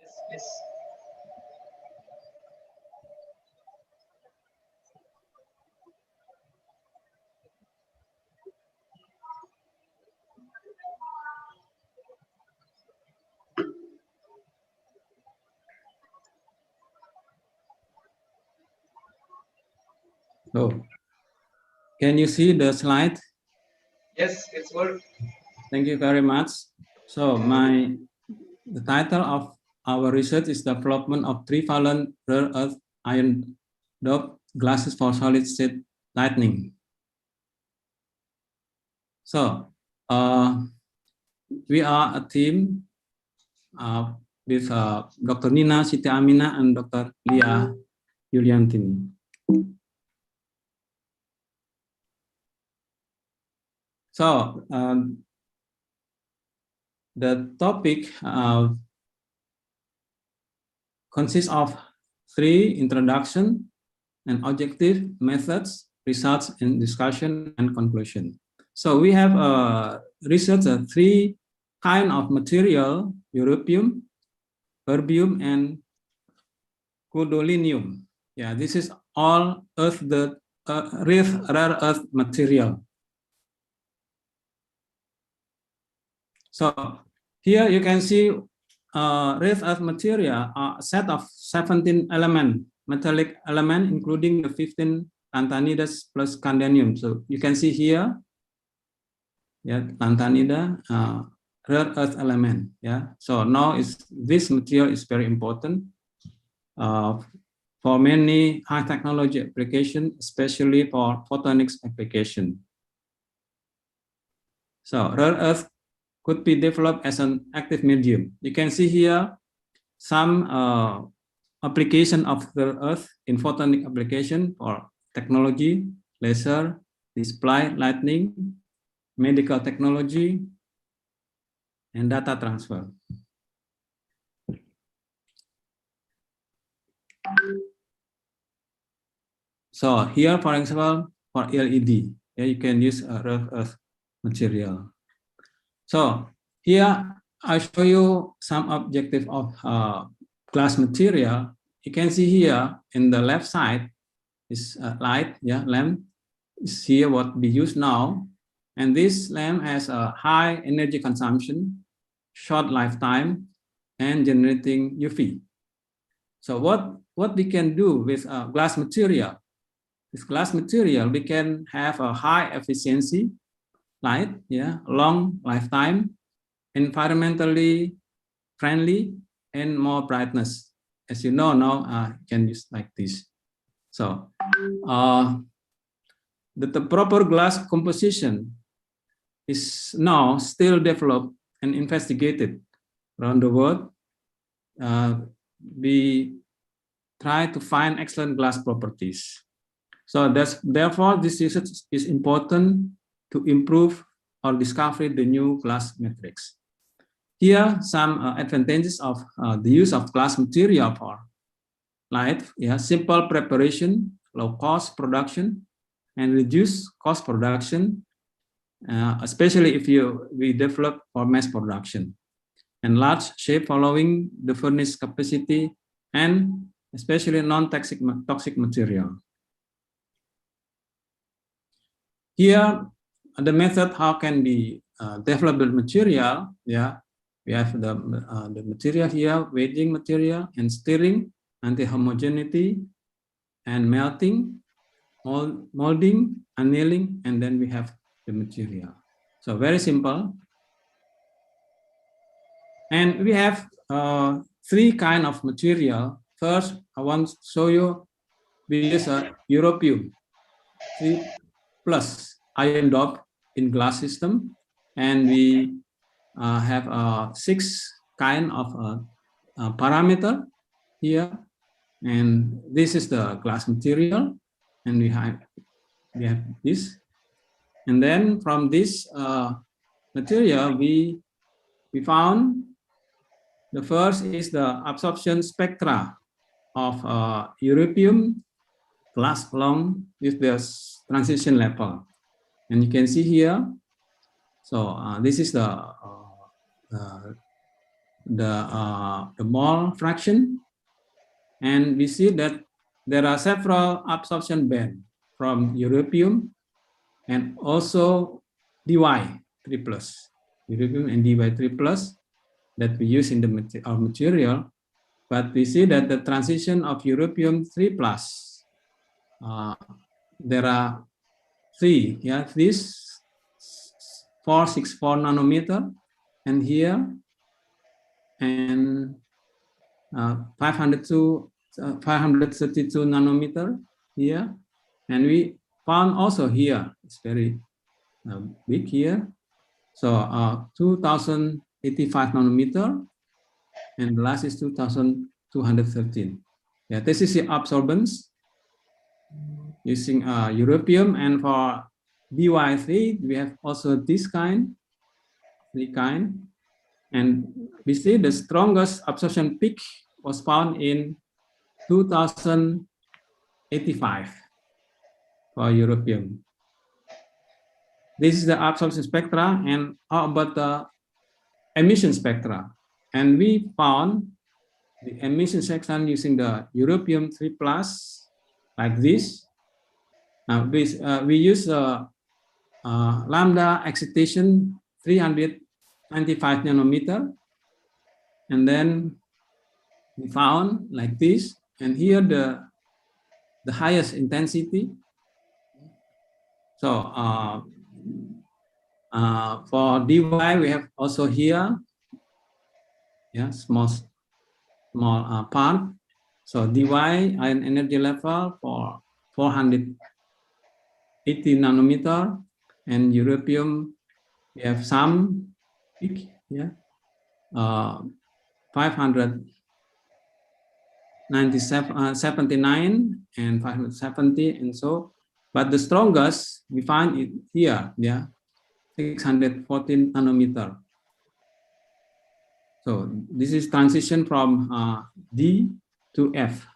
Yes, please. So, can you see the slide? Yes, it's work. Thank you very much. So the title of our research is development of trivalent rare earth ion doped glasses for solid state lighting. So we are a team with Dr. Nina Siti Amina and Dr. Lia Yuliantini. So the topic consists of 3 introduction and objective, methods, results, and discussion and conclusion. So we have researched 3 kind of material: europium, erbium, and gadolinium. Yeah, this is all rare earth material. So here you can see rare earth material are a set of 17 metallic element, including the 15 lantanides plus cadmium. So you can see here, yeah, lantanida, rare earth element. Yeah. So now this material is very important for many high technology application, especially for photonics application. So rare earth could be developed as an active medium. You can see here some application of rare earth in photonic application for technology, laser, display, lighting, medical technology, and data transfer. So here, for example, for LED, yeah, you can use a rare earth material. So here I show you some objective of glass material. You can see here in the left side is a light, yeah, lamp. Is here what we use now, and this lamp has a high energy consumption, short lifetime, and generating UV. So what we can do with glass material? With glass material, we can have a high efficiency light, yeah, long lifetime, environmentally friendly, and more brightness. As you know now, you can use like this. So that the proper glass composition is now still developed and investigated around the world. We try to find excellent glass properties. So therefore this research is important to improve or discover the new glass matrix. Here some advantages of the use of glass material for light, simple preparation, low cost production, and reduce cost production, especially if we develop for mass production, and large shape following the furnace capacity, and especially non-toxic material. Here, the method how can be develop the material. We have the material here, weighting material and stirring, anti-homogeneity, and melting, molding, annealing, and then we have the material. So very simple. And we have three kind of material. First, I want to show you we use a europium 3+ iron doped in glass system, and we have 6 kind of parameter here, and this is the glass material, and we have this, and then from this material we found the first is the absorption spectra of europium glass along with the transition level, and you can see here. So this is the mole fraction, and we see that there are several absorption bands from europium and also dy 3+, europium and dy 3+ that we use in our material. But we see that the transition of europium 3+, there are 3, this 464 nanometer, and here, and 532 nanometer here, and we found also here it's very big here. So 2085 nanometer, and the last is 2213. This is the absorbance using europium, and for dy3 we have also this kind, 3 kind, and we see the strongest absorption peak was found in 2085 for europium. This is the absorption spectra, and how about the emission spectra? And we found the emission section using the europium 3+ like this. Now we use lambda excitation 395 nanometer, and then we found like this, and here the highest intensity. So for dy we have also here, small part. So dy ion energy level for 480 nanometer, and europium we have some peak, 579 and 570, and so. But the strongest we find it here, 614 nanometer. So this is transition from D to F.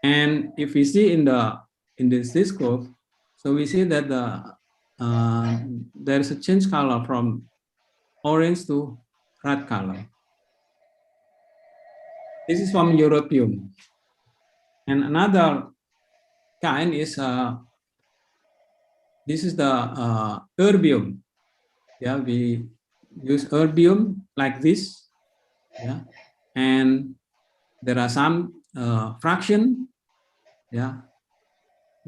And if we see in this curve, so we see that there is a change color from orange to red color. This is from europium. And another kind is this is the erbium. We use erbium like this, and there are some fraction, there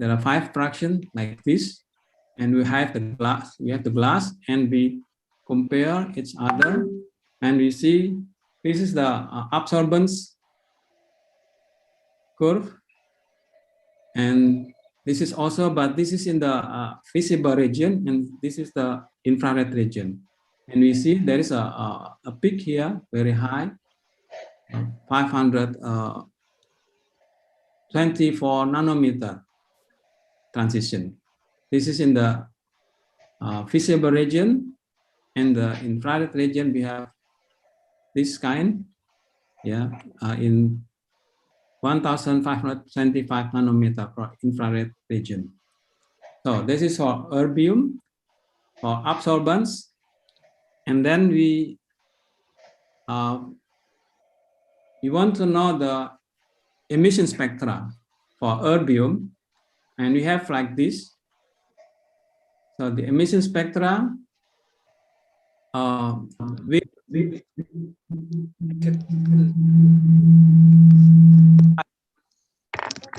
are 5 fraction like this, and we have the glass. And we compare each other, and we see this is the absorbance curve, and This is also, but this is in the visible region, and this is the infrared region. And we see there is a peak here, very high, 524 nanometer transition. This is in the visible region, and the infrared region we have this kind, yeah, in 1525 nanometer for infrared region. So this is for erbium, for absorbance, and then we want to know the emission spectra for erbium, and we have like this. So the emission spectra we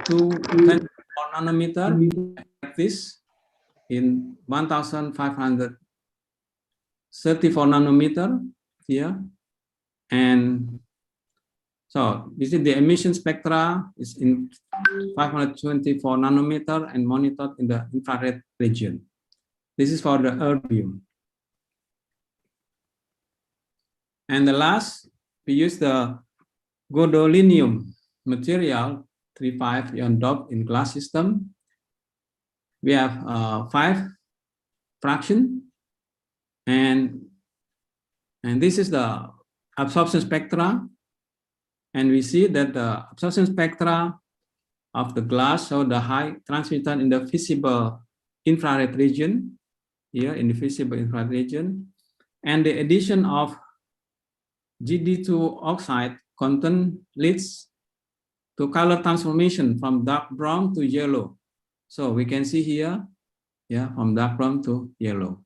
to 24 nanometer like this in 1534 nanometer here, and so this is the emission spectra is in 524 nanometer and monitored in the infrared region. This is for the erbium. And the last, we use the gadolinium material, 3,5 ion doped in glass system. We have 5 fraction, and this is the absorption spectra. And we see that the absorption spectra of the glass show the high transmittance in the visible infrared region, here in the visible infrared region. And the addition of GD2 oxide content leads to color transformation from dark brown to yellow. So we can see here, yeah, from dark brown to yellow.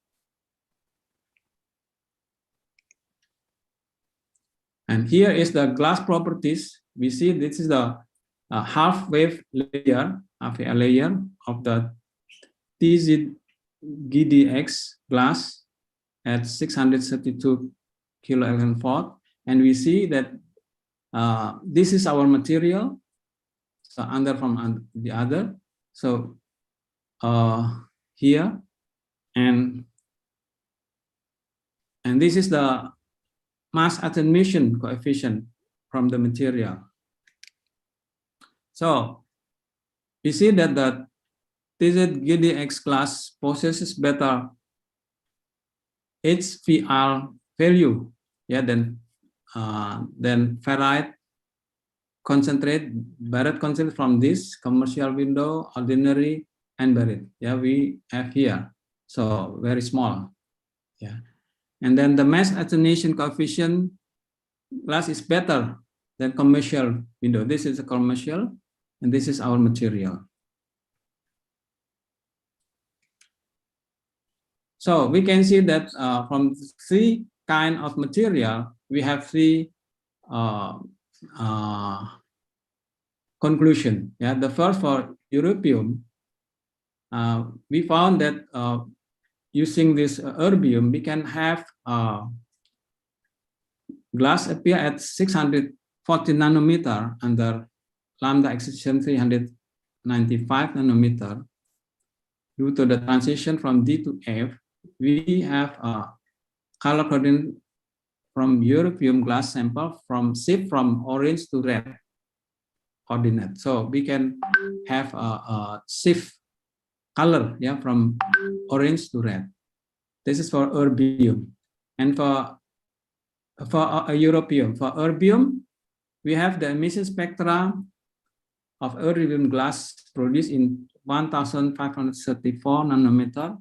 And here is the glass properties. We see this is the half-wave layer of the TZ-GDX glass at 632 kilo-electron-volt. And we see that this is our material, so under from the other. So here, and this is the mass attenuation coefficient from the material. So we see that the TZ-GDX glass possesses better HVR value, yeah, than ferrite concentrate, barite concentrate from this commercial window, ordinary, and barite. Yeah, we have here, so very small. Yeah, and then the mass attenuation coefficient glass is better than commercial window. This is a commercial, and this is our material. So we can see that from 3 kind of material, we have 3 conclusion. Yeah, the first for europium, we found that using this erbium, we can have glass appear at 640 nanometer under lambda excitation 395 nanometer. Due to the transition from D to F, we have color coding from europium glass sample from shift from orange to red coordinate. So we can have a shift color, yeah, from orange to red. This is for erbium. And for europium, for erbium, we have the emission spectra of erbium glass produced in 1534 nanometer,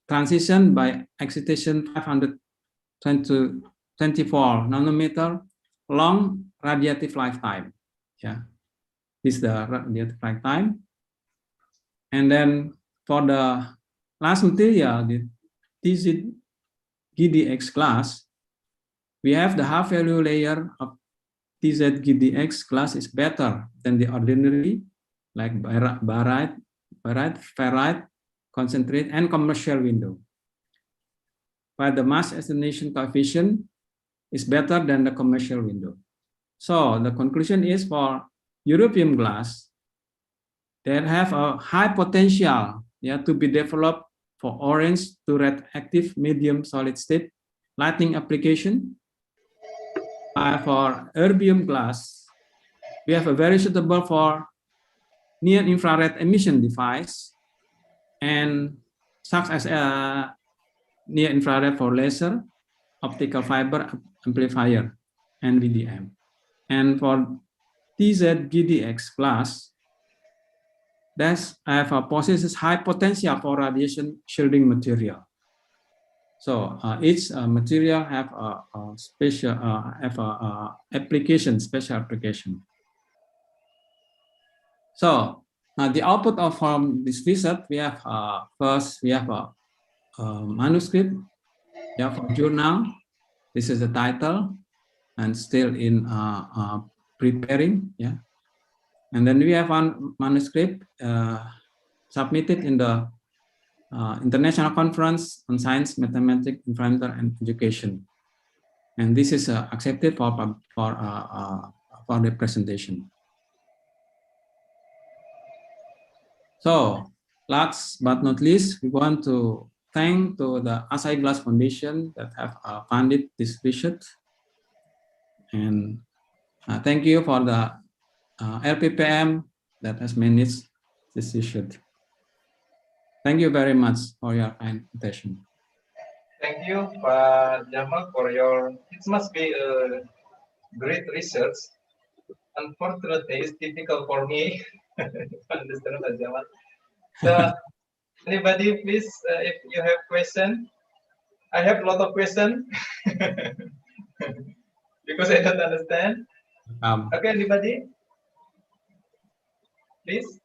transition by excitation 524 nanometer, long radiative lifetime. Yeah, this is the radiative lifetime. And then for the last material, the TZ-GDX glass, we have the half value layer of TZ-GDX glass is better than the ordinary, like barite, ferrite, concentrate, and commercial window. But the mass attenuation coefficient is better than the commercial window. So the conclusion is for europium glass, that have a high potential, yeah, to be developed for orange to red active medium solid state lighting application. For erbium glass, we have a very suitable for near infrared emission device and such as a near infrared for laser, optical fiber amplifier, and VDM. And for TZ-GDX class, that possesses high potential for radiation shielding material. So each material have a special application, special application. So the output of from this research, we have first we have a manuscript, yeah, for journal. This is the title, and still in preparing, yeah. And then we have one manuscript submitted in the International Conference on Science, Mathematics, Environment, and Education, and this is accepted for the presentation. So, last but not least, we want to thank to the Asahi Glass Foundation that have funded this research, and thank you for the LPPM that has managed this research. Thank you very much for your kind attention. Thank you, Pak Jamal, for your. It must be a great research. Unfortunately, it's difficult for me to understand, Pak Jamal. So, anybody, please, if you have question, I have a lot of questions because I don't understand. Okay, anybody, please.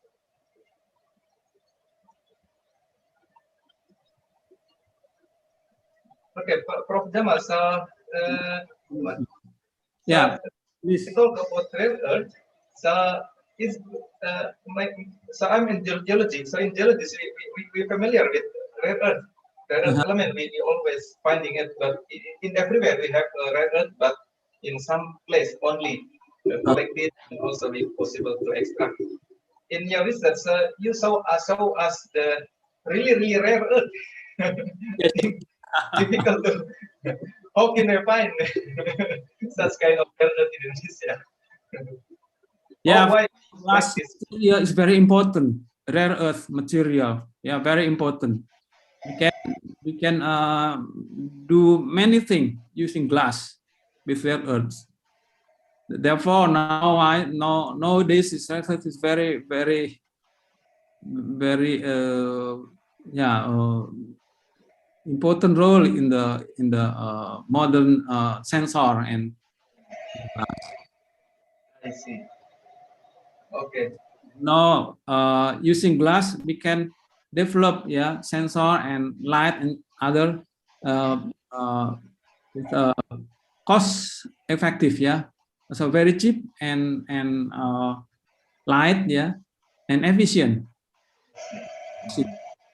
Okay, Prof. Jamal, so yeah, please talk about rare earth. So is so I'm in geology. So in geology, we familiar with rare earth. Rare earth element we always finding it, but in everywhere we have rare earth, but in some place only collected and also be possible to extract. In your research, you show us the really rare earth. Difficult to. How can I find such kind of rare earth in Indonesia? Yeah, glass material is very important. Rare earth material, yeah, very important. We can do many things using glass with rare earths. Therefore, nowadays this research is very important role in the modern sensor and glass. I see. Okay. Now, using glass, we can develop sensor and light and other cost effective, so very cheap and light, and efficient.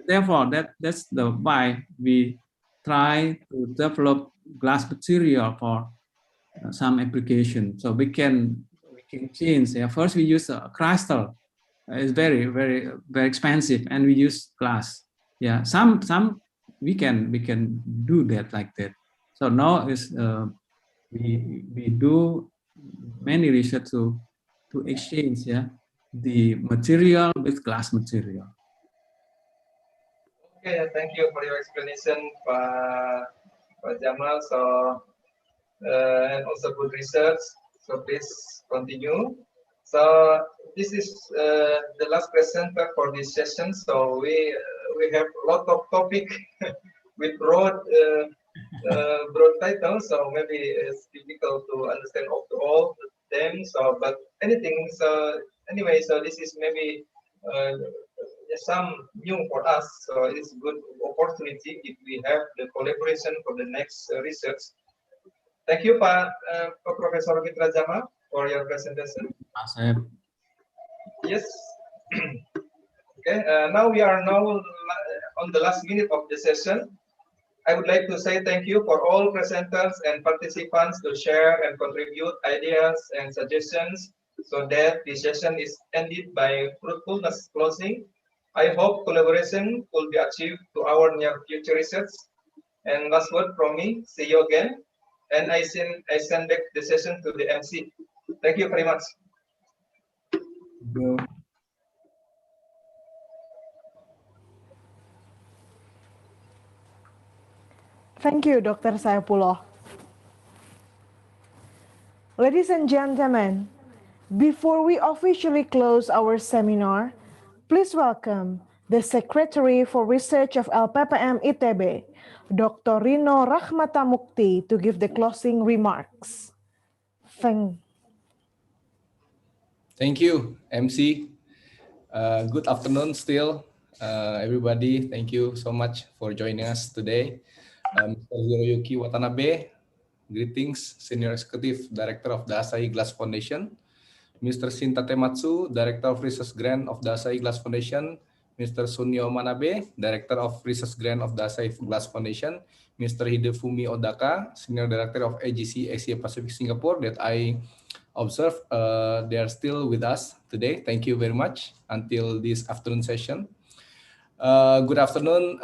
Therefore, that's the why we try to develop glass material for some application. So we can change. First, we use a crystal. It's very expensive, and we use glass. Yeah, some we can do that like that. So now is we do many research to exchange the material with glass material. Okay, thank you for your explanation, Pak Jamal. So and also good research. So please continue. So this is the last presenter for this session. So we have a lot of topic with broad titles. So maybe it's difficult to understand all of them. So but anything. So anyway, so this is maybe some new for us. So it's good opportunity if we have the collaboration for the next research. Thank you, Professor Mitra Jama, for your presentation. Yes. Okay. Now we are on the last minute of the session. I would like to say thank you for all presenters and participants to share and contribute ideas and suggestions so that the session is ended by fruitfulness closing. I hope collaboration will be achieved to our near future research. And last word from me, see you again. And I send back the session to the MC. Thank you very much. Thank you, Dr. Saipullah. Ladies and gentlemen, before we officially close our seminar, please welcome the Secretary for Research of LPPM ITB, Dr. Rino Rahmatamukti, to give the closing remarks. Thank you, MC. Good afternoon still, everybody. Thank you so much for joining us today. Mr. Hiroyuki Watanabe, greetings, Senior Executive Director of the Asahi Glass Foundation. Mr. Shinta Tematsu, Director of Research Grant of the Asahi Glass Foundation. Mr. Sunio Manabe, Director of Research Grant of the Asahi Glass Foundation. Mr. Hidefumi Odaka, Senior Director of AGC Asia Pacific Singapore, that I observe they are still with us today. Thank you very much until this afternoon session. Good afternoon.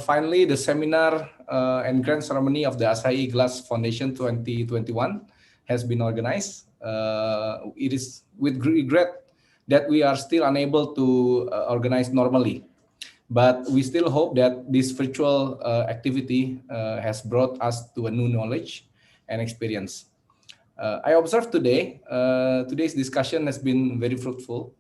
Finally, the seminar and grant ceremony of the Asahi Glass Foundation 2021 has been organized. It is with regret that we are still unable to organize normally, but we still hope that this virtual activity has brought us to a new knowledge and experience. I observed today, today's discussion has been very fruitful.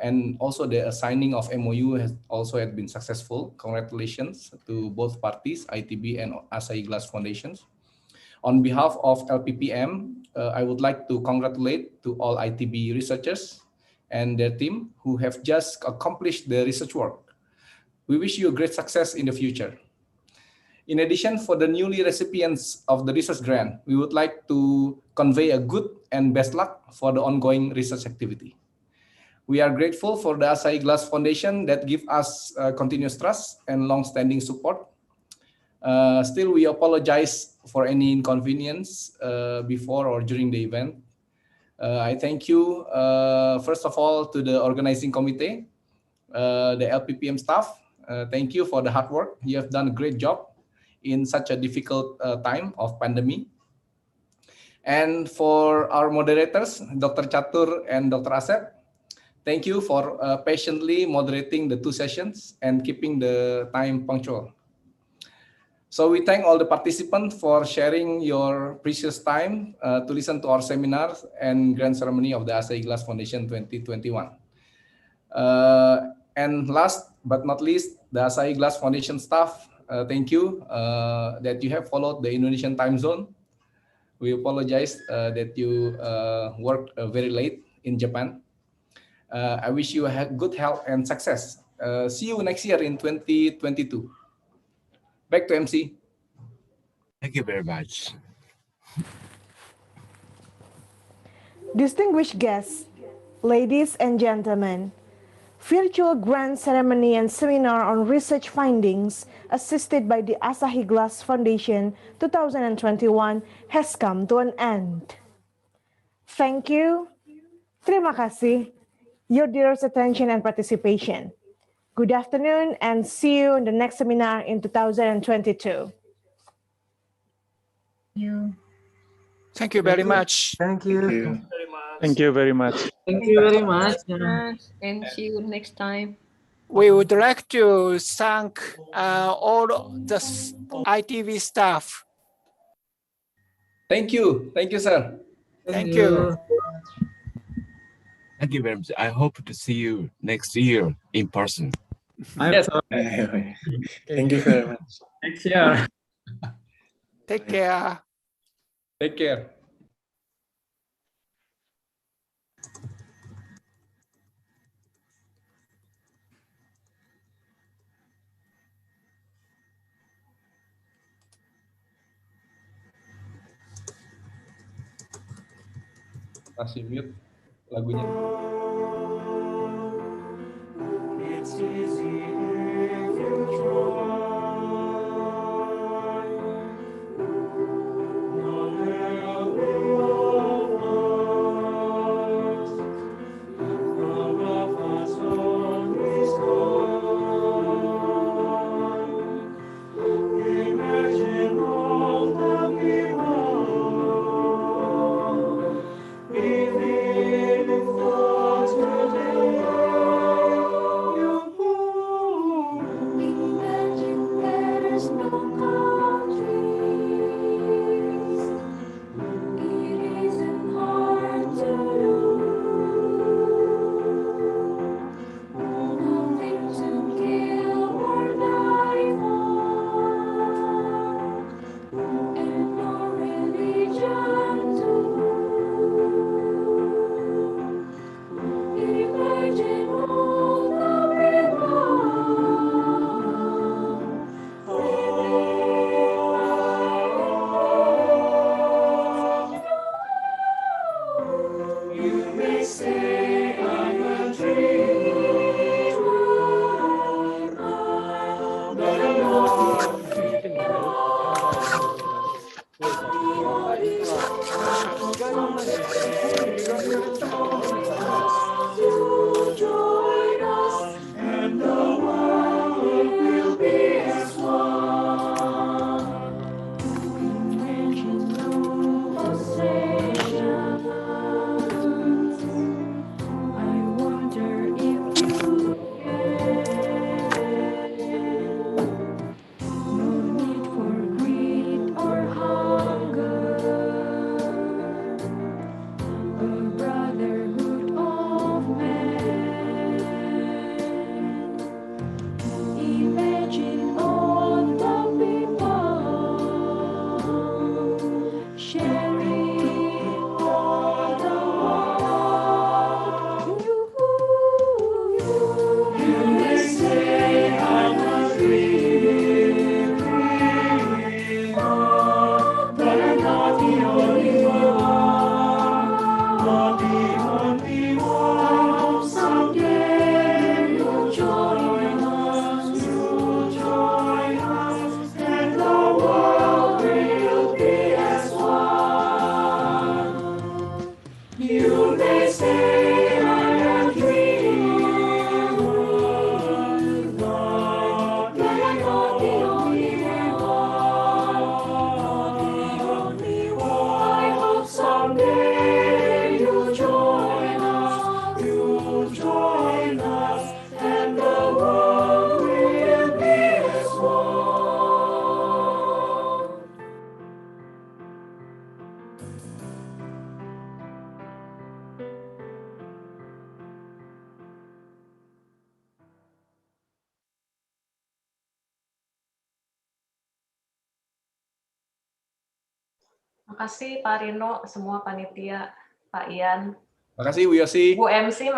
And also the signing of MOU has also had been successful. Congratulations to both parties, ITB and Asahi Glass Foundations. On behalf of LPPM, I would like to congratulate to all ITB researchers and their team who have just accomplished the research work. We wish you a great success in the future. In addition, for the newly recipients of the research grant, we would like to convey a good and best luck for the ongoing research activity. We are grateful for the Asahi Glass Foundation that give us continuous trust and long-standing support. Still, we apologize for any inconvenience before or during the event. I thank you, first of all, to the organizing committee, the LPPM staff. Thank you for the hard work. You have done a great job in such a difficult time of pandemic. And for our moderators, Dr. Chatur and Dr. Asep, thank you for patiently moderating the two sessions and keeping the time punctual. So we thank all the participants for sharing your precious time to listen to our seminars and grand ceremony of the Asahi Glass Foundation 2021. And last but not least, the Asahi Glass Foundation staff, thank you that you have followed the Indonesian time zone. We apologize that you worked very late in Japan. I wish you good health and success. See you next year in 2022. Back to MC. Thank you very much. Distinguished guests, ladies and gentlemen, virtual grant ceremony and seminar on research findings assisted by the Asahi Glass Foundation 2021 has come to an end. Thank you. Terima kasih. Your dearest attention and participation. Good afternoon and see you in the next seminar in 2022. Thank you very much. Thank you. Thank you. Thank you very much. Thank you very much. And see you next time. We would like to thank all the ITV staff. Thank you. Thank you, sir. Thank you. Thank you very much. I hope to see you next year in person. Yes. Thank you very much. Next year. Take care. Take care. Masih mute lagunya. It's easy if you try. No, there will be no You join us, and the world will be as one. Imagine conversations. I wonder if you can. No need for greed or hunger. A brotherhood of man. Imagine all the people sharing all the world. You may say I'm not dreaming, but I'm not the only one. Not the only one. I hope someday you'll join us. You'll join us, and the world will be as one. You may say I'm not dreaming, but I'm not the only one. Not the only one. I hope someday you'll join us. You'll join us, and the world will be as one. Makasih Pak Rino, semua panitia, Pak Ian. Makasih Bu Yosi. Bu MC,